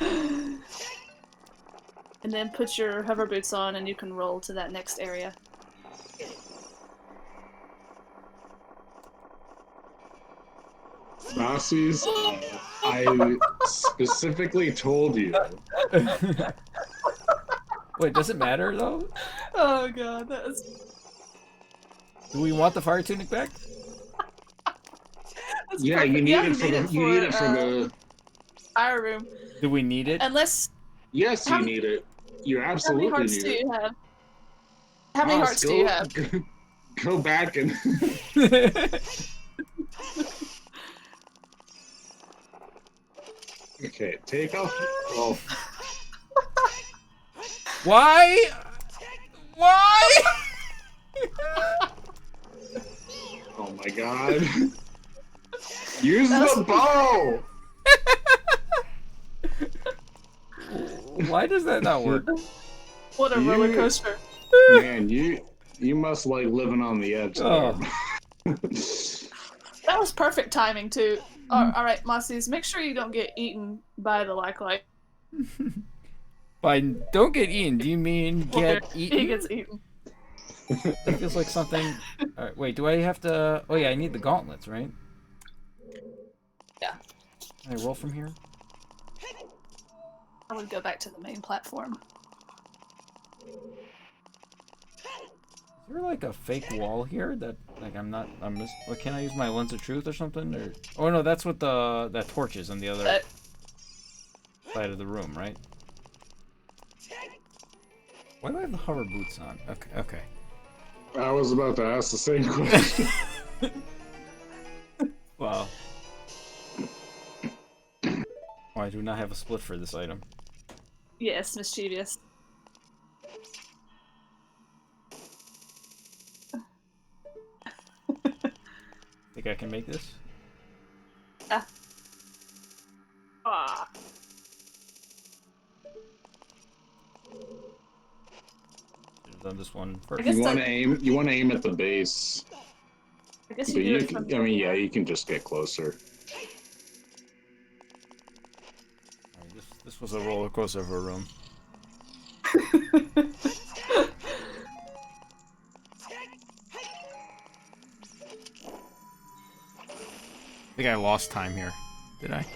Speaker 6: then put your hover boots on, and you can roll to that next area.
Speaker 3: Nazis, I specifically told you.
Speaker 1: wait, does it matter though?
Speaker 6: Oh god, that's.
Speaker 1: Do we want the fire tunic back?
Speaker 3: Yeah,
Speaker 6: perfect.
Speaker 3: you need
Speaker 6: Yeah,
Speaker 3: it for the.
Speaker 6: Fire room.
Speaker 1: Do we need it?
Speaker 6: Unless.
Speaker 3: Yes,
Speaker 6: How-
Speaker 3: you need it. You
Speaker 6: How many
Speaker 3: absolutely
Speaker 6: hearts
Speaker 3: need
Speaker 6: do
Speaker 3: it.
Speaker 6: you have? How many hearts do you have?
Speaker 3: Go back and. Okay, take off. Oh,
Speaker 1: Why? Why?
Speaker 3: oh my god. Use the bow!
Speaker 1: Why does that not work?
Speaker 6: What a
Speaker 3: You-
Speaker 6: roller coaster.
Speaker 3: Man, you must like living on the edge
Speaker 1: Oh.
Speaker 3: there.
Speaker 6: That was perfect timing too. All right, Mossies, make sure you don't get eaten by the like.
Speaker 1: By don't get eaten, do you mean get eaten?
Speaker 6: He gets eaten.
Speaker 1: That feels like something. Alright, wait, do I have to. Oh, yeah, I need the gauntlets, right?
Speaker 6: Yeah.
Speaker 1: Can I roll from here?
Speaker 6: I would go back to the main platform.
Speaker 1: Is there like a fake wall here that like I'm just what can I use my lens of truth or something or oh no that's what that torch is on the other side of the room, right? Why do I have the hover boots on? Okay.
Speaker 2: I was about to ask the same question.
Speaker 1: Wow. Oh, I do not have a split for this item.
Speaker 6: Yes, mischievous.
Speaker 1: Think I can make this?
Speaker 6: Ah.
Speaker 1: Should have done this one first.
Speaker 6: I guess
Speaker 2: You want to aim. You want to aim at the base.
Speaker 6: I guess
Speaker 2: But
Speaker 6: you do
Speaker 2: you
Speaker 6: it
Speaker 2: can.
Speaker 6: from...
Speaker 2: I mean, yeah, you can just get closer.
Speaker 1: Alright, this was a roller coaster of a room. I think I lost time here. Did I?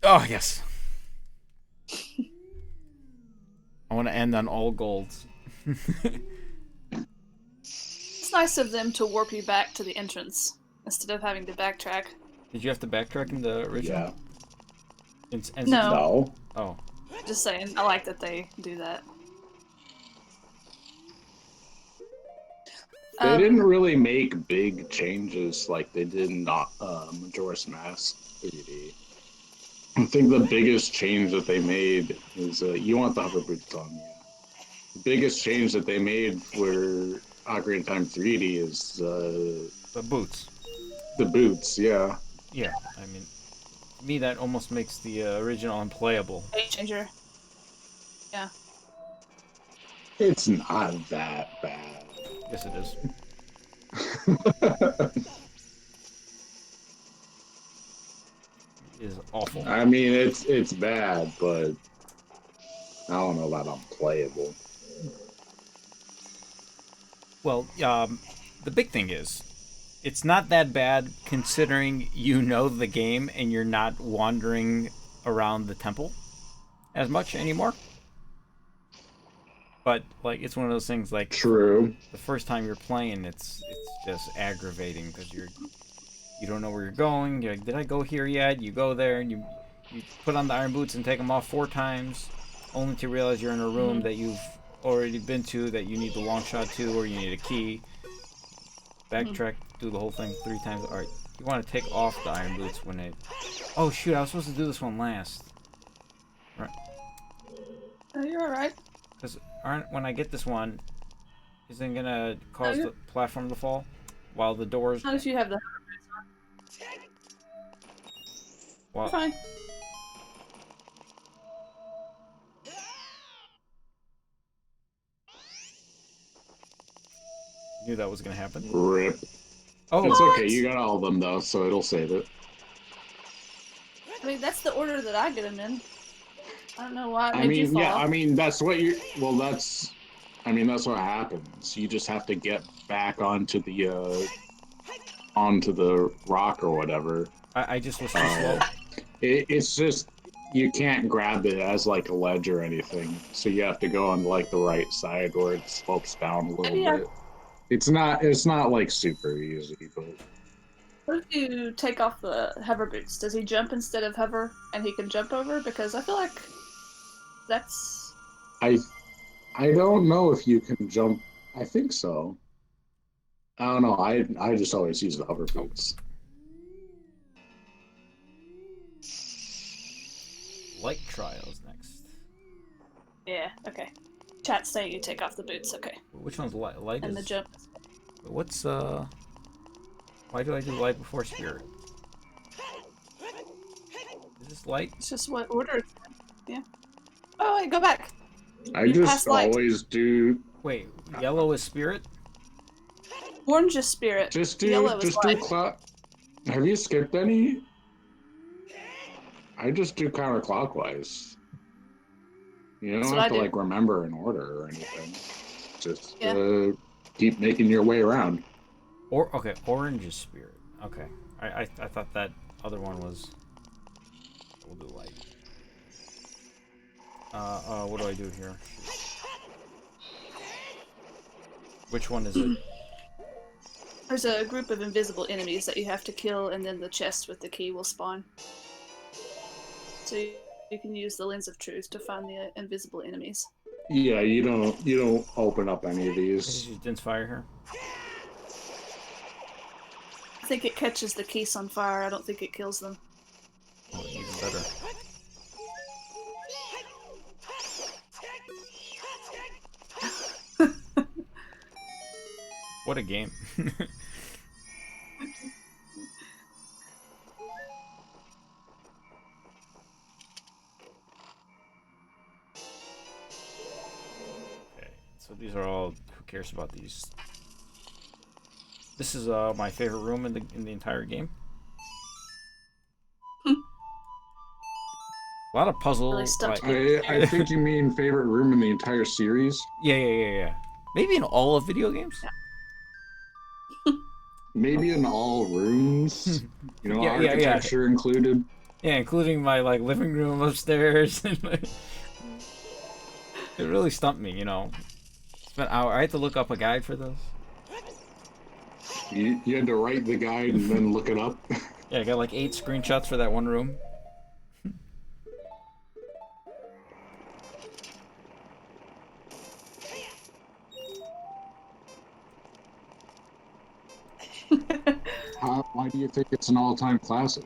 Speaker 1: Oh, yes. I want to end on all golds.
Speaker 6: It's nice of them to warp you back to the entrance instead of having to backtrack.
Speaker 1: Did you have to backtrack in the original?
Speaker 2: Yeah.
Speaker 6: No.
Speaker 2: No.
Speaker 1: Oh.
Speaker 6: Just saying, I like that they do that.
Speaker 2: They didn't really make big changes like they did in Majora's Mask 3D. I think the biggest change that they made is you want the hover boots on. Yeah. The biggest change that they made for Ocarina of Time 3D is
Speaker 1: The boots.
Speaker 2: the boots. Yeah.
Speaker 1: Yeah, I mean, to me that almost makes the original unplayable.
Speaker 6: Game changer. Yeah.
Speaker 2: It's not that bad.
Speaker 1: Yes, it is. It is awful.
Speaker 2: I mean, it's bad, but I don't know about unplayable.
Speaker 1: Well, the big thing is, it's not that bad considering you know the game and you're not wandering around the temple as much anymore. But like, it's one of those things like
Speaker 2: True.
Speaker 1: the first time you're playing, it's just aggravating because you don't know where you're going. You're like, did I go here yet? You go there and you put on the iron boots and take them off 4 times, only to realize you're in a room that you've already been to that you need the long shot to, or you need a key. Backtrack, do the whole thing 3 times. All right, you want to take off the iron boots when it. Oh shoot! I was supposed to do this one last. Right.
Speaker 6: Oh, you're alright.
Speaker 1: Because when I get this one, isn't gonna cause the platform to fall while the doors.
Speaker 6: Not if you have the...
Speaker 1: Well,
Speaker 6: Fine.
Speaker 1: knew that was gonna happen.
Speaker 2: Rip.
Speaker 1: Oh,
Speaker 2: It's okay. You got all of them though, so it'll save it.
Speaker 6: I mean, that's the order that I get them in. I don't know why it
Speaker 2: I
Speaker 6: made you
Speaker 2: mean,
Speaker 6: fall.
Speaker 2: yeah. I mean, that's what you. Well, that's. I mean, that's what happens. You just have to get back onto the rock or whatever.
Speaker 1: I just was too slow.
Speaker 2: It's just you can't grab it as like a ledge or anything, so you have to go on like the right side where it slopes down a little
Speaker 6: Yeah.
Speaker 2: bit. It's not like super easy, but
Speaker 6: What if you take off the hover boots? Does he jump instead of hover and he can jump over? Because I feel like that's...
Speaker 2: I don't know if you can jump. I think so. I don't know. I just always use the hover boots.
Speaker 1: Light trials next.
Speaker 6: Yeah, okay. Chat's saying you take off the boots, okay.
Speaker 1: Which one's light? Light
Speaker 6: And the
Speaker 1: is.
Speaker 6: jump.
Speaker 1: What's Why do I do light before spirit? Is this light?
Speaker 6: It's just what order it's in. Yeah. Oh, wait, go back.
Speaker 2: I
Speaker 6: You
Speaker 2: just
Speaker 6: passed light.
Speaker 2: always do.
Speaker 1: Wait, yellow is spirit?
Speaker 6: Orange is spirit.
Speaker 2: Just
Speaker 6: Yellow is
Speaker 2: do
Speaker 6: light.
Speaker 2: clock. Have you skipped any? I just do counterclockwise. You don't
Speaker 6: That's what
Speaker 2: have
Speaker 6: I
Speaker 2: to
Speaker 6: do.
Speaker 2: like remember an order or anything. Just
Speaker 6: Yeah.
Speaker 2: keep making your way around.
Speaker 1: Or okay, orange is spirit. Okay, I thought that other one was. We'll do light. What do I do here? Which one is it?
Speaker 6: There's a group of invisible enemies that you have to kill, and then the chest with the key will spawn. So you can use the lens of truth to find the invisible enemies.
Speaker 2: Yeah, you don't open up any of
Speaker 1: Did
Speaker 2: these.
Speaker 1: you use Din's fire here?
Speaker 6: I think it catches the keys on fire. I don't think it kills them.
Speaker 1: Oh, even better. What a game. Okay, so these are all. Who cares about these? This is my favorite room in the entire game. A lot of puzzle.
Speaker 6: Really stuck
Speaker 1: like,
Speaker 2: I think you mean favorite room in the entire series.
Speaker 1: yeah. Maybe in all of video games.
Speaker 2: Maybe in all rooms. You know,
Speaker 1: Yeah, yeah.
Speaker 2: architecture included.
Speaker 1: Yeah, including my like living room upstairs. And like, it really stumped me, you know. Spent an hour. I had to look up a guide for those.
Speaker 2: You had to write the guide and then look it up.
Speaker 1: Yeah, I got like 8 screenshots for that one room.
Speaker 2: Why do you think it's an all-time classic?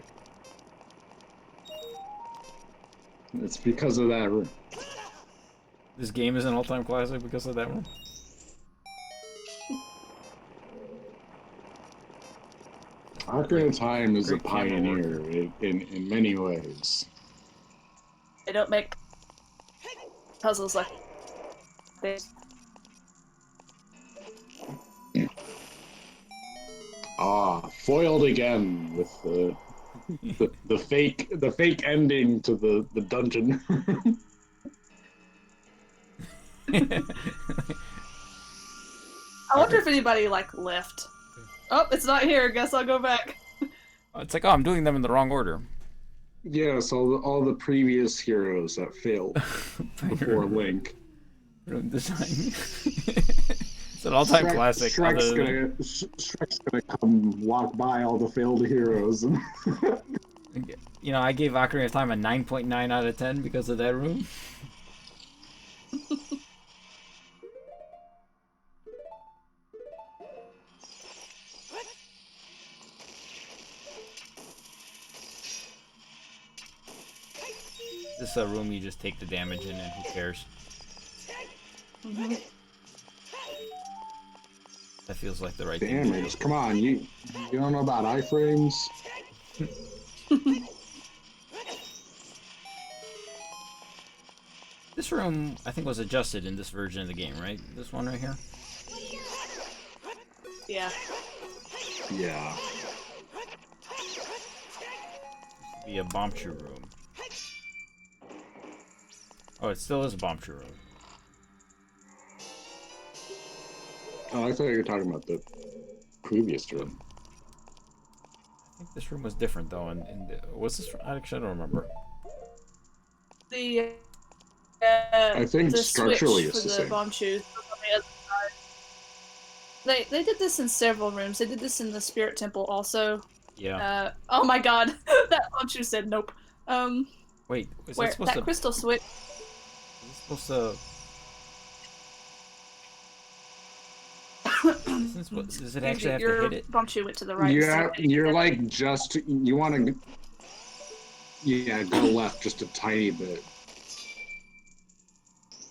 Speaker 2: It's because of that room.
Speaker 1: This game is an all-time classic because of that one.
Speaker 2: Ocarina of Time is a
Speaker 1: Great camera work.
Speaker 2: pioneer in many ways.
Speaker 6: They don't make puzzles like this.
Speaker 2: Foiled again with the fake ending to the dungeon.
Speaker 6: I wonder if anybody like left. Oh, it's not here. Guess I'll go back.
Speaker 1: It's like, oh, I'm doing them in the wrong order.
Speaker 2: Yeah, so all the previous heroes that failed before Link.
Speaker 1: Room design. It's an all-time classic.
Speaker 2: Shrek's gonna come walk by all the failed heroes. And
Speaker 1: You know, I gave Ocarina of Time a 9.9 out of 10 because of that room. This is a room you just take the damage in and who cares?
Speaker 6: Mm-hmm.
Speaker 1: That feels like the right thing to do.
Speaker 2: damage, come on, you don't know about iframes?
Speaker 1: This room, I think, was adjusted in this version of the game, right? This one right here?
Speaker 6: Yeah.
Speaker 2: Yeah.
Speaker 1: Used to be a Bombchu room. Oh, it still is a Bombchu room.
Speaker 2: Oh, I thought you were talking about the previous room.
Speaker 1: I think this room was different, though. Was this? Actually, I don't remember.
Speaker 6: The
Speaker 2: I think
Speaker 6: the
Speaker 2: structurally
Speaker 6: switch
Speaker 2: it's
Speaker 6: for
Speaker 2: the
Speaker 6: the
Speaker 2: same.
Speaker 6: bomb shoes was on the other side. They did this in several rooms. They did this in the Spirit Temple also.
Speaker 1: Yeah.
Speaker 6: Oh my god, that bomb shoe said nope.
Speaker 1: Wait, is
Speaker 6: Where
Speaker 1: that supposed to?
Speaker 6: crystal switch?
Speaker 1: Is it supposed to? Does it actually have to
Speaker 6: Your
Speaker 1: hit it?
Speaker 6: bomb shoe went to the right.
Speaker 2: Yeah,
Speaker 6: so-
Speaker 2: you're like you want to. Yeah, go left just a tiny bit.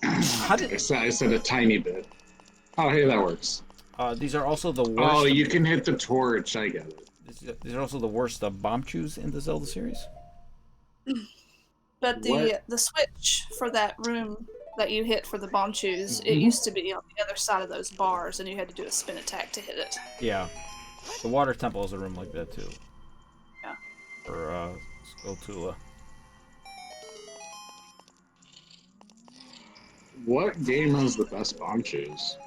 Speaker 1: How did?
Speaker 2: I said a tiny bit. Oh, hey, that works.
Speaker 1: These are also the worst.
Speaker 2: Oh, you can hit the torch. I get it.
Speaker 1: these are also the worst bomb chews in the Zelda series.
Speaker 6: But
Speaker 2: What?
Speaker 6: the switch for that room that you hit for the bomb chews, it
Speaker 2: Mhm.
Speaker 6: used to be on the other side of those bars, and you had to do a spin attack to hit it.
Speaker 1: Yeah. The water temple is a room like that too.
Speaker 6: Yeah.
Speaker 1: For Skulltula.
Speaker 2: What game has the best bomb shoes?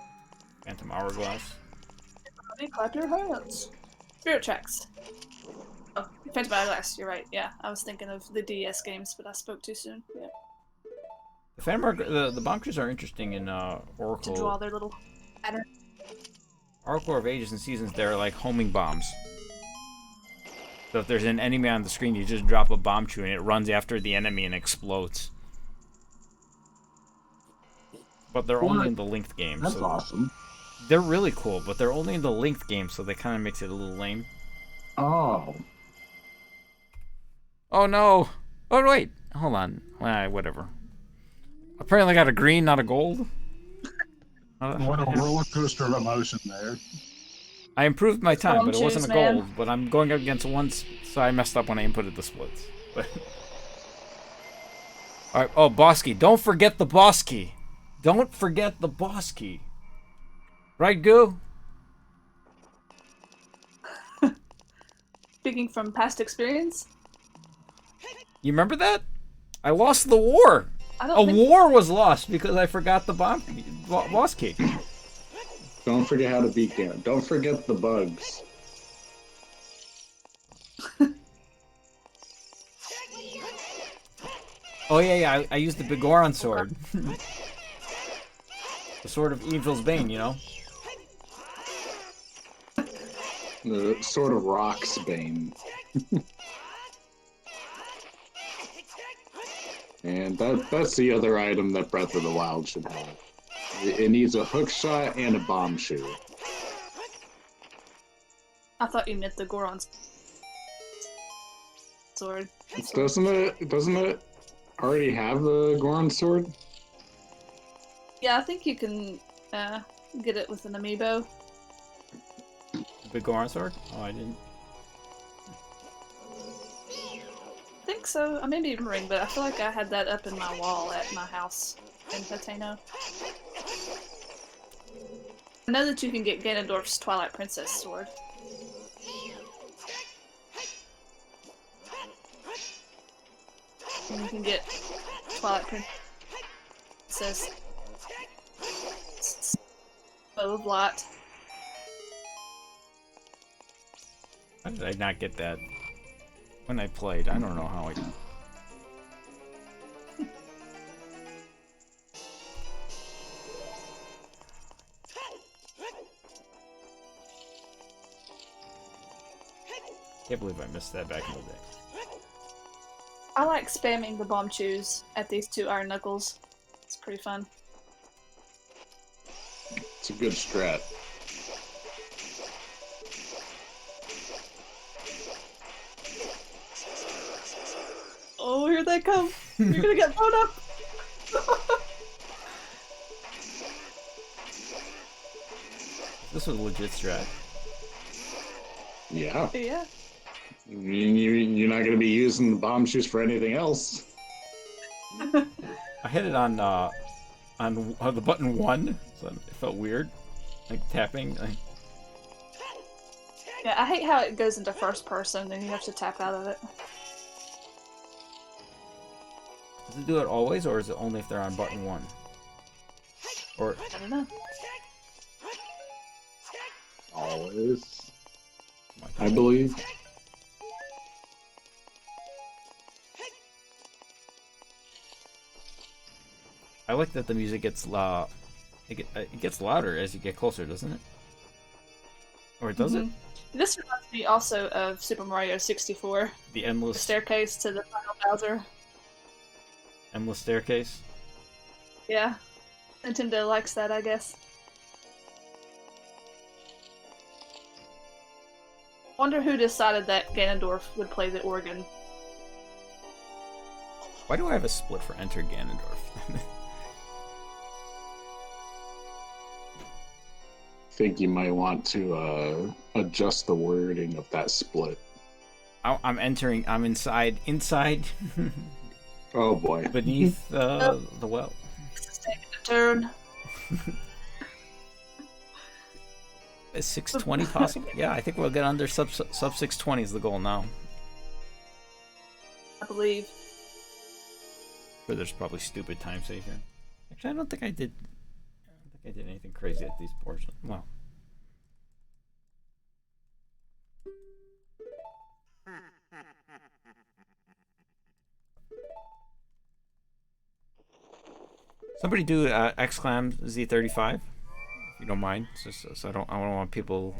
Speaker 1: Phantom Hourglass.
Speaker 6: Everybody clap your hands. Spirit Tracks. Oh, Phantom Hourglass, you're right. Yeah, I was thinking of the DS games, but I spoke too soon. Yeah.
Speaker 1: The bomb chews are interesting in
Speaker 6: To draw
Speaker 1: Oracle.
Speaker 6: their little pattern.
Speaker 1: Oracle of Ages and Seasons. They're like homing bombs. So if there's an enemy on the screen, you just drop a bomb chew and it runs after the enemy and explodes. But they're only in the linked game.
Speaker 2: That's
Speaker 1: so
Speaker 2: awesome.
Speaker 1: they're really cool, but they're only in the linked game, so that kind of makes it a little lame.
Speaker 2: Oh.
Speaker 1: Oh no! Oh wait, hold on. Whatever. Apparently, I got a green, not a gold.
Speaker 7: What a roller coaster of emotion there.
Speaker 1: I improved my time, but it
Speaker 6: Bomb
Speaker 1: wasn't a
Speaker 6: chews, man.
Speaker 1: gold. But I'm going up against once, so I messed up when I inputted the splits. But all right. Oh, boss key! Don't forget the boss key. Don't forget the boss key. Right, Goo?
Speaker 6: Speaking from past experience,
Speaker 1: You remember that? I lost the war.
Speaker 6: I
Speaker 1: A
Speaker 6: don't think
Speaker 1: war was lost because I forgot the boss key.
Speaker 2: Don't forget how to beat Ganon. Don't forget the bugs.
Speaker 1: Oh yeah. I used the Bigoron sword. The sword of Evil's Bane, you know.
Speaker 2: The sort of rocks bane. And that's the other item that Breath of the Wild should have. It needs a hook shot and a bomb shoe.
Speaker 6: I thought you meant the Goron's sword.
Speaker 2: Doesn't it already have the Goron sword?
Speaker 6: Yeah, I think you can get it with an amiibo.
Speaker 1: Bigoron sword? Oh, I didn't.
Speaker 6: I think so. I may be remembering, but I feel like I had that up in my wall at my house in Hateno. I know that you can get Ganondorf's Twilight Princess sword. And you can get Twilight Princess Bow of Light.
Speaker 1: How did I not get that when I played? I don't know how I did. Can't believe I missed that back in the day.
Speaker 6: I like spamming the bomb chews at these two iron knuckles. It's pretty fun.
Speaker 2: It's a good strat.
Speaker 6: Oh, here they come! You're gonna get blown up!
Speaker 1: This was a legit strat.
Speaker 2: Yeah.
Speaker 6: Yeah.
Speaker 2: You're not going to be using the bomb shoes for anything else.
Speaker 1: I hit it on the button 1, so it felt weird, like tapping.
Speaker 6: Yeah, I hate how it goes into first person and you have to tap out of it.
Speaker 1: Does it do it always, or is it only if they're on button 1? Or
Speaker 6: I don't know.
Speaker 2: Always. I believe.
Speaker 1: I like that the music gets it gets louder as you get closer, doesn't it? Or does it?
Speaker 6: This reminds me also of Super Mario 64.
Speaker 1: The
Speaker 6: The
Speaker 1: endless
Speaker 6: staircase to the final Bowser.
Speaker 1: staircase.
Speaker 6: Yeah. Nintendo likes that, I guess. Wonder who decided that Ganondorf would play the organ.
Speaker 1: Why do I have a split for Enter Ganondorf?
Speaker 2: think you might want to adjust the wording of that split.
Speaker 1: I'm entering. I'm inside.
Speaker 2: Oh boy.
Speaker 1: Beneath the well.
Speaker 6: This is taking a turn.
Speaker 1: Is 620 possible? Yeah, I think we'll get under sub 620 is the goal now.
Speaker 6: I believe.
Speaker 1: Sure, there's probably stupid time save here. Actually, I don't think I did anything crazy at these portions. Well. Somebody do exclam Z35, if you don't mind. Just, so I don't want people.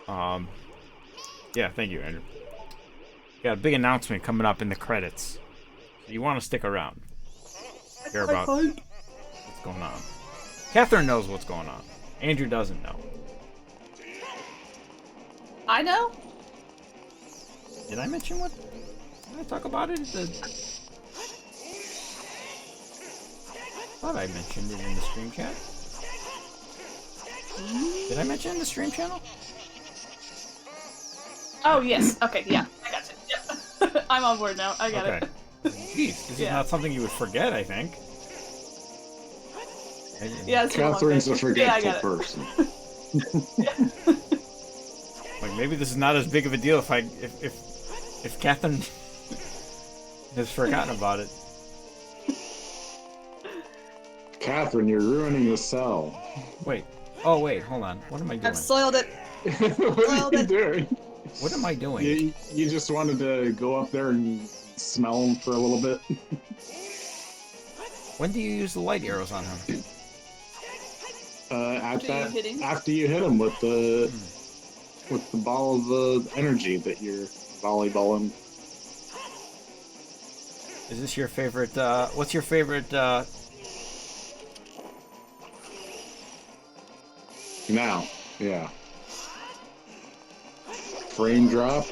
Speaker 1: Yeah, thank you, Andrew. Got a big announcement coming up in the credits. So you want to stick around. Hear about what's going on. Catherine knows what's going on. Andrew doesn't know.
Speaker 6: I know.
Speaker 1: Did I mention what? Did I talk about it? I thought I mentioned it in the stream chat. Did I mention it in the stream channel?
Speaker 6: Oh, yes. Okay, yeah. I got you. Yep. I'm on board now. I got it.
Speaker 1: Jeez, this is not something you would forget, I think.
Speaker 6: Yeah,
Speaker 2: Catherine's a forgetful person.
Speaker 1: Like, maybe this is not as big of a deal if Catherine has forgotten about it.
Speaker 2: Catherine, you're ruining the cell.
Speaker 1: Wait. Oh, wait. Hold on. What am I doing?
Speaker 6: I've soiled it.
Speaker 2: What are you doing?
Speaker 1: What am I doing?
Speaker 2: You just wanted to go up there and smell them for a little bit?
Speaker 1: When do you use the light arrows on him?
Speaker 2: After you hit him with the ball of energy that you're volleyballing.
Speaker 1: Is this your favorite? What's your favorite?
Speaker 2: Now, yeah. Frame drop,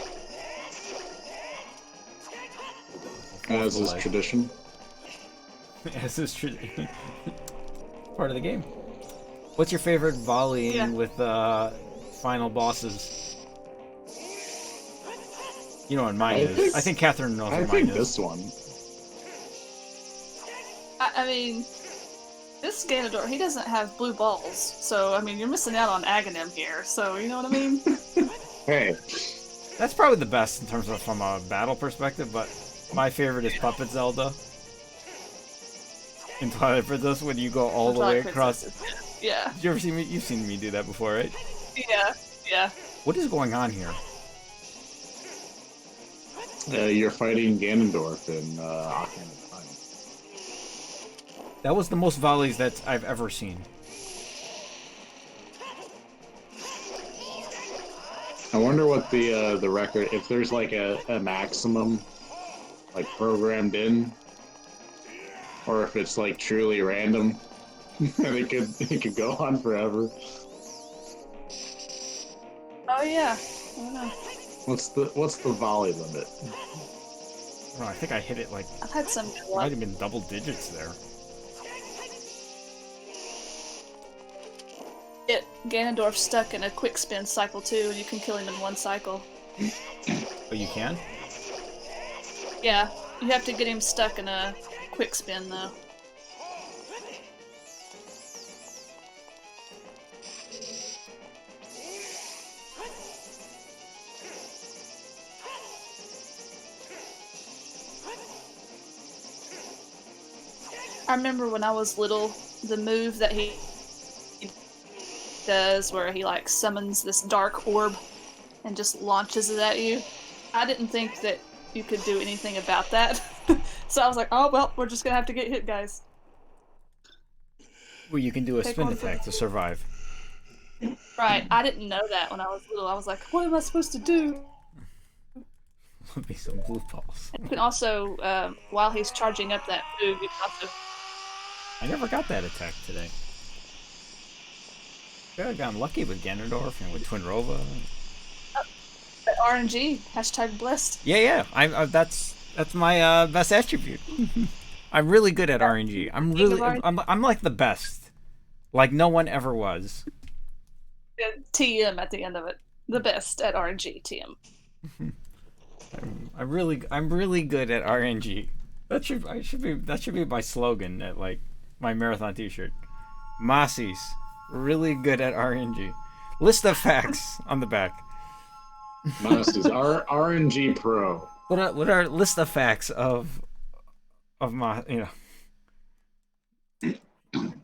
Speaker 2: as is tradition.
Speaker 1: As is tradition. Part of the game. What's your favorite volleying with final bosses? You know what mine is. I think Catherine knows what mine is.
Speaker 2: This one.
Speaker 6: I mean, this Ganondorf, he doesn't have blue balls, so I mean, you're missing out on Aghanim here. So you know what I mean?
Speaker 2: Hey,
Speaker 1: that's probably the best in terms of from a battle perspective. But my favorite is Puppet Zelda in Twilight Princess when you go all the way across.
Speaker 6: Yeah.
Speaker 1: Did you ever see me? You've seen me do that before, right?
Speaker 6: Yeah. Yeah.
Speaker 1: What is going on here?
Speaker 2: You're fighting Ganondorf in Ocarina of Time.
Speaker 1: That was the most volleys that I've ever seen.
Speaker 2: I wonder what the record, if there's like a maximum like programmed in, or if it's like truly random and it could go on forever.
Speaker 6: Oh yeah. I don't know.
Speaker 2: What's the volley limit?
Speaker 1: Oh, I think I hit it like
Speaker 6: I've had some.
Speaker 1: might have been double digits there.
Speaker 6: Get Ganondorf stuck in a quick spin cycle too, and you can kill him in one cycle.
Speaker 1: Oh, you can?
Speaker 6: Yeah, you have to get him stuck in a quick spin though. I remember when I was little, the move that he does where he like summons this dark orb and just launches it at you. I didn't think that you could do anything about that. So I was like, oh well, we're just gonna have to get hit, guys.
Speaker 1: Well, you can do a spin attack to survive.
Speaker 6: Right, I didn't know that when I was little. I was like, what am I supposed to do?
Speaker 1: Would be some blue balls.
Speaker 6: You can also, while he's charging up that move, you can also...
Speaker 1: I never got that attack today. I got lucky with Ganondorf and with Twinrova.
Speaker 6: RNG, hashtag blessed.
Speaker 1: Yeah. That's my best attribute. I'm really good at RNG. I'm like the best Like no one ever was.
Speaker 6: TM at the end of it. The best at RNG. TM.
Speaker 1: I'm really good at RNG. That should be my slogan at like my marathon T-shirt. Mossies, really good at RNG. List of facts on the back.
Speaker 2: Masters, RNG Pro.
Speaker 1: What are list of facts of my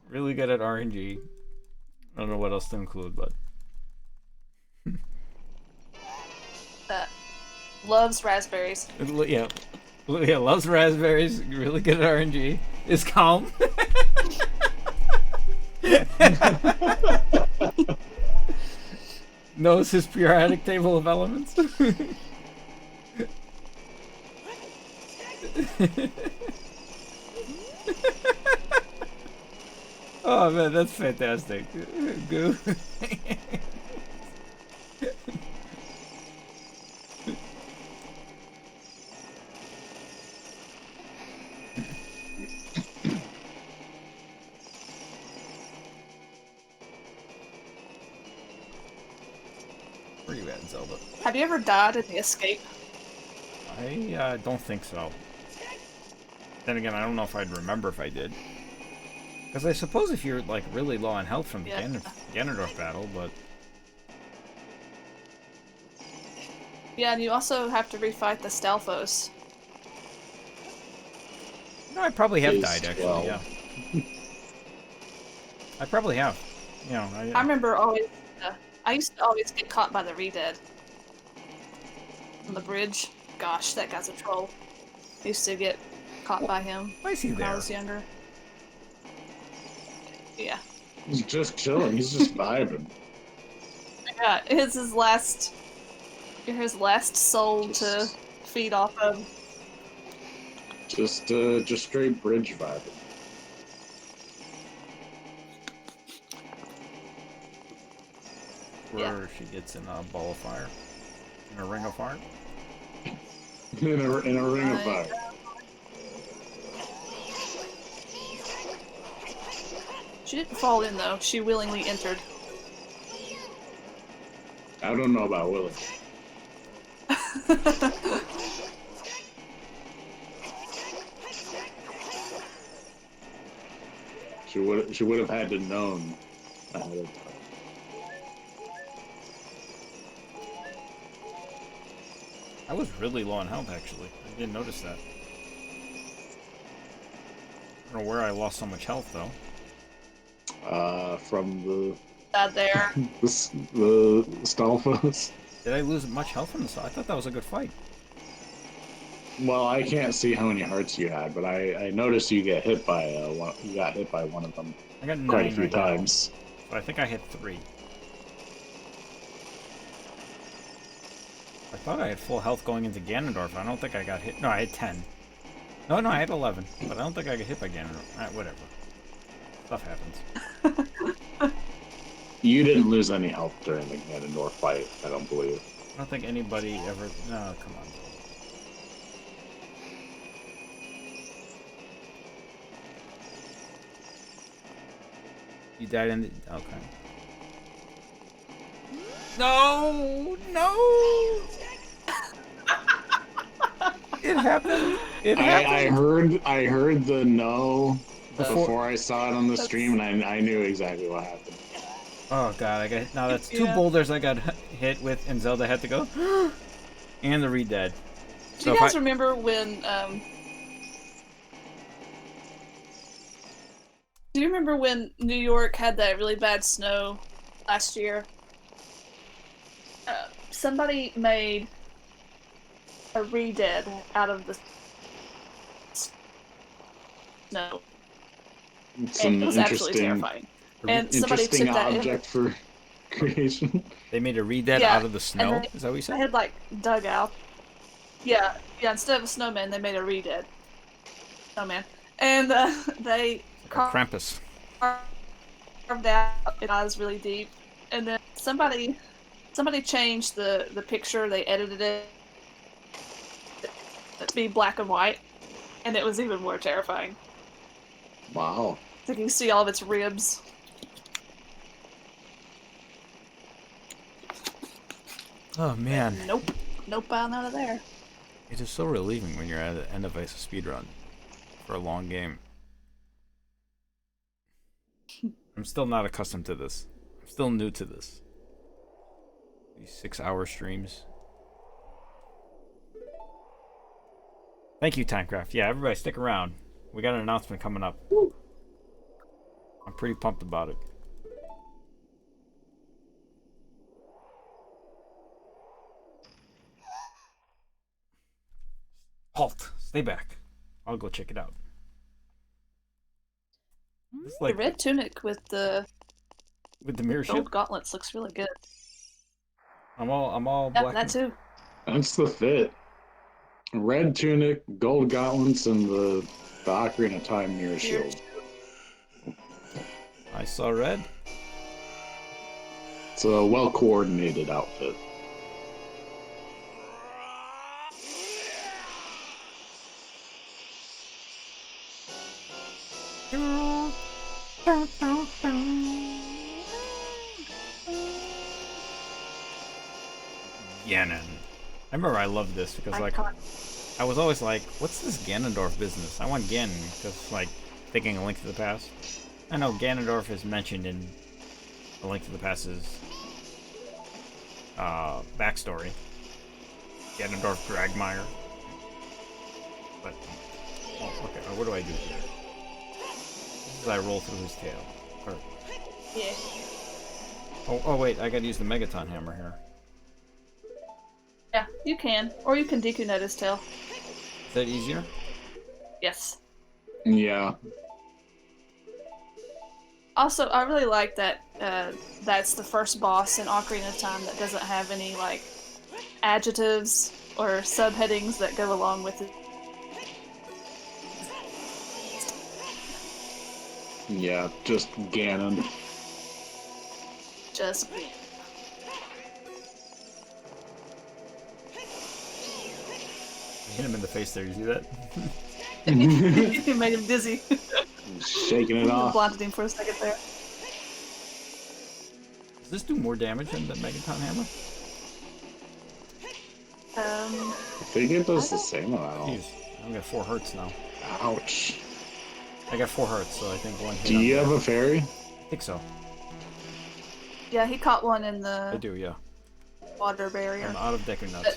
Speaker 1: really good at RNG. I don't know what else to include, but
Speaker 6: Loves raspberries.
Speaker 1: yeah, loves raspberries. Really good at RNG. Is calm. Knows his periodic table of elements. Oh man, that's fantastic. Goo. Where you at, Zelda?
Speaker 6: Have you ever died in the escape?
Speaker 1: I don't think so. Then again, I don't know if I'd remember if I did. Because I suppose if you're like really low on health from the Ganondorf battle, but
Speaker 6: Yeah, and you also have to refight the Stalfos.
Speaker 1: no, I probably have
Speaker 3: Phase
Speaker 1: died actually.
Speaker 3: 12.
Speaker 1: Yeah, I probably have. You know,
Speaker 6: I remember always. I used to always get caught by the Redead on the bridge. Gosh, that guy's a troll. I used to get caught by him
Speaker 1: why is he
Speaker 6: when I
Speaker 1: there?
Speaker 6: was younger. Yeah.
Speaker 2: He's just chilling. He's just vibing.
Speaker 6: Yeah, it's his last soul to feed off of.
Speaker 2: Just straight bridge vibing.
Speaker 1: Where she gets in a ball of fire, in a ring of fire.
Speaker 2: In a ring of fire.
Speaker 6: She didn't fall in though. She willingly entered.
Speaker 2: I don't know about Willie. She would have had to known ahead of time.
Speaker 1: I was really low on health actually. I didn't notice that. I don't know where I lost so much health though.
Speaker 2: From the
Speaker 6: There.
Speaker 2: the Stalfos.
Speaker 1: Did I lose much health from this? I thought that was a good fight.
Speaker 2: Well, I can't see how many hearts you had, but I noticed you get hit by one. You got hit by one of them
Speaker 1: I got 9
Speaker 2: quite a few
Speaker 1: right now,
Speaker 2: times.
Speaker 1: but I think I hit 3. I thought I had full health going into Ganondorf. I don't think I got hit. No, I had 10. No, I had 11, but I don't think I got hit by Ganondorf. Whatever. Stuff happens.
Speaker 2: You didn't lose any health during the Ganondorf fight, I don't believe.
Speaker 1: I don't think anybody ever. No, come on. You died in the. Okay. No! It happened. It happened.
Speaker 2: I heard the no
Speaker 1: Before-
Speaker 2: before I saw it on the stream, and I knew exactly what happened.
Speaker 1: Oh god, I got. Now that's 2
Speaker 6: Yeah.
Speaker 1: boulders I got hit with, and Zelda had to go. And the Redead.
Speaker 6: Do you guys remember when? Do you remember when New York had that really bad snow last year? Somebody made a Redead out of the snow,
Speaker 2: It's
Speaker 6: and
Speaker 2: an
Speaker 6: it was absolutely terrifying. And somebody took
Speaker 2: interesting
Speaker 6: that
Speaker 2: object for creation.
Speaker 1: They made a Redead
Speaker 6: Yeah,
Speaker 1: out of the snow.
Speaker 6: and
Speaker 1: Is that what you
Speaker 6: I
Speaker 1: said?
Speaker 6: had like dug out. Yeah. Instead of a snowman, they made a Redead snowman, and they
Speaker 1: Krampus.
Speaker 6: carved out its eyes really deep, and then somebody changed the picture. They edited it to be black and white, and it was even more terrifying.
Speaker 2: Wow.
Speaker 6: So you can see all of its ribs.
Speaker 1: Oh man,
Speaker 6: Nope. Nope, I'm out of there.
Speaker 1: it is so relieving when you're at the end of a speed run for a long game. I'm still not accustomed to this. I'm still new to this. These 6-hour streams. Thank you, Timecraft. Yeah, everybody stick around. We got an announcement coming up. I'm pretty pumped about it. Halt! Stay back. I'll go check it out. It's
Speaker 6: The
Speaker 1: like
Speaker 6: red tunic with the
Speaker 1: with the mirror
Speaker 6: gold
Speaker 1: shield.
Speaker 6: gauntlets looks really good.
Speaker 1: I'm all
Speaker 6: Yeah,
Speaker 1: black.
Speaker 6: that too.
Speaker 2: That's the fit. Red tunic, gold gauntlets, and the Ocarina of Time mirror shield.
Speaker 1: I saw red.
Speaker 2: It's a well coordinated outfit.
Speaker 1: Ganon. I remember I loved this because like I was always like, what's this Ganondorf business? I want Ganon because like thinking A Link to the Past. I know Ganondorf is mentioned in A Link to the Past's backstory. Ganondorf Dragmire. But oh, okay, what do I do here? This is I roll through his tail. Or,
Speaker 6: Yeah.
Speaker 1: oh wait, I gotta use the Megaton hammer here.
Speaker 6: Yeah, you can. Or you can Deku Note his tail.
Speaker 1: Is that easier?
Speaker 6: Yes.
Speaker 2: Yeah.
Speaker 6: Also, I really like that that's the first boss in Ocarina of Time that doesn't have any, like, adjectives or subheadings that go along with it.
Speaker 2: Yeah, just Ganon.
Speaker 6: Just
Speaker 1: Hit him in the face there, you see that?
Speaker 6: it made him dizzy.
Speaker 2: Shaking it off.
Speaker 6: Blinded him for a second there.
Speaker 1: Does this do more damage than the Megaton hammer?
Speaker 2: I think it does the same amount.
Speaker 1: Jeez, I've got 4 hearts now.
Speaker 2: Ouch.
Speaker 1: I got 4 hearts, so I think one hit.
Speaker 2: Do you have a fairy?
Speaker 1: I think so.
Speaker 6: Yeah, he caught one in
Speaker 1: I
Speaker 6: the
Speaker 1: do, yeah.
Speaker 6: water barrier.
Speaker 1: I'm out of Deku Nuts.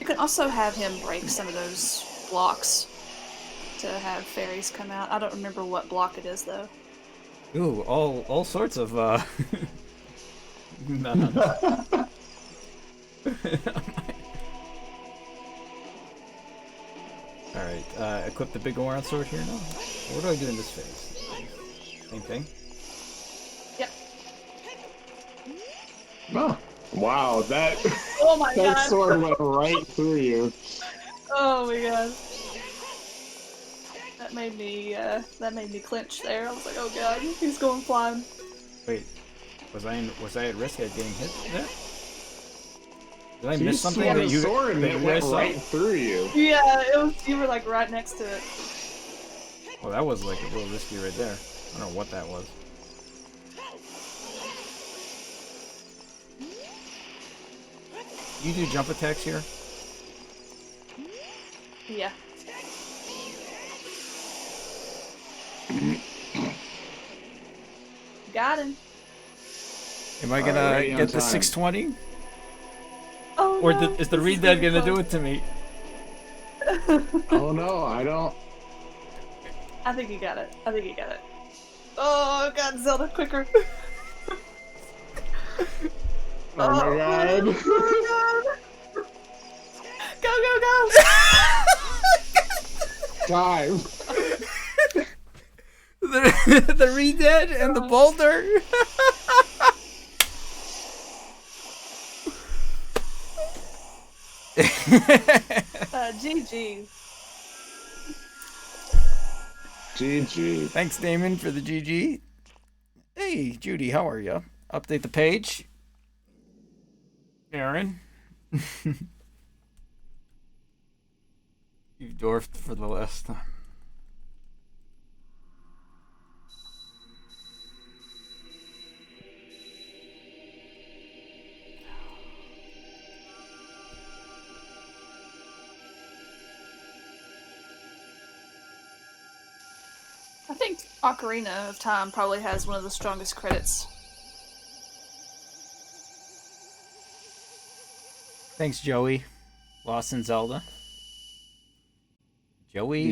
Speaker 6: You can also have him break some of those blocks to have fairies come out. I don't remember what block it is though.
Speaker 1: Ooh, all sorts of no. Alright, equip the big Oran sword here now. What do I do in this phase? Same thing?
Speaker 6: Yep.
Speaker 2: Oh, wow, that
Speaker 6: Oh my
Speaker 2: that
Speaker 6: god.
Speaker 2: sword went right through you.
Speaker 6: Oh my god. That made me clench there. I was like, oh god, he's going flying.
Speaker 1: Wait, was I at risk at getting hit there? Did I
Speaker 2: You
Speaker 1: miss something
Speaker 2: swung
Speaker 1: that
Speaker 2: a
Speaker 1: you
Speaker 2: sword and
Speaker 1: that
Speaker 2: it
Speaker 1: you
Speaker 2: went
Speaker 1: guys saw?
Speaker 2: right through you.
Speaker 6: Yeah, you were like right next to it.
Speaker 1: Well, that was like a little risky right there. I don't know what that was. You do jump attacks here?
Speaker 6: Yeah. Got him.
Speaker 1: Am I gonna
Speaker 2: Alright, on
Speaker 1: get the
Speaker 2: time.
Speaker 1: 620?
Speaker 6: Oh
Speaker 1: Or
Speaker 6: no,
Speaker 1: is the
Speaker 6: this
Speaker 1: Reed
Speaker 6: gonna
Speaker 1: Dad
Speaker 6: be
Speaker 1: gonna do
Speaker 6: fun.
Speaker 1: it to me?
Speaker 2: Oh no, I don't.
Speaker 6: I think you got it. I think you got it. Oh god, Zelda, quicker.
Speaker 2: Oh my god.
Speaker 6: Oh god. Go, go, go!
Speaker 2: Time.
Speaker 1: The Reed Dad and the boulder.
Speaker 6: GG.
Speaker 2: GG.
Speaker 1: Thanks, Damon, for the GG. Hey, Judy, how are you? Update the page. Aaron. You dwarfed for the last time.
Speaker 6: I think Ocarina of Time probably has one of the strongest credits.
Speaker 1: Thanks, Joey. Lost in Zelda. Joey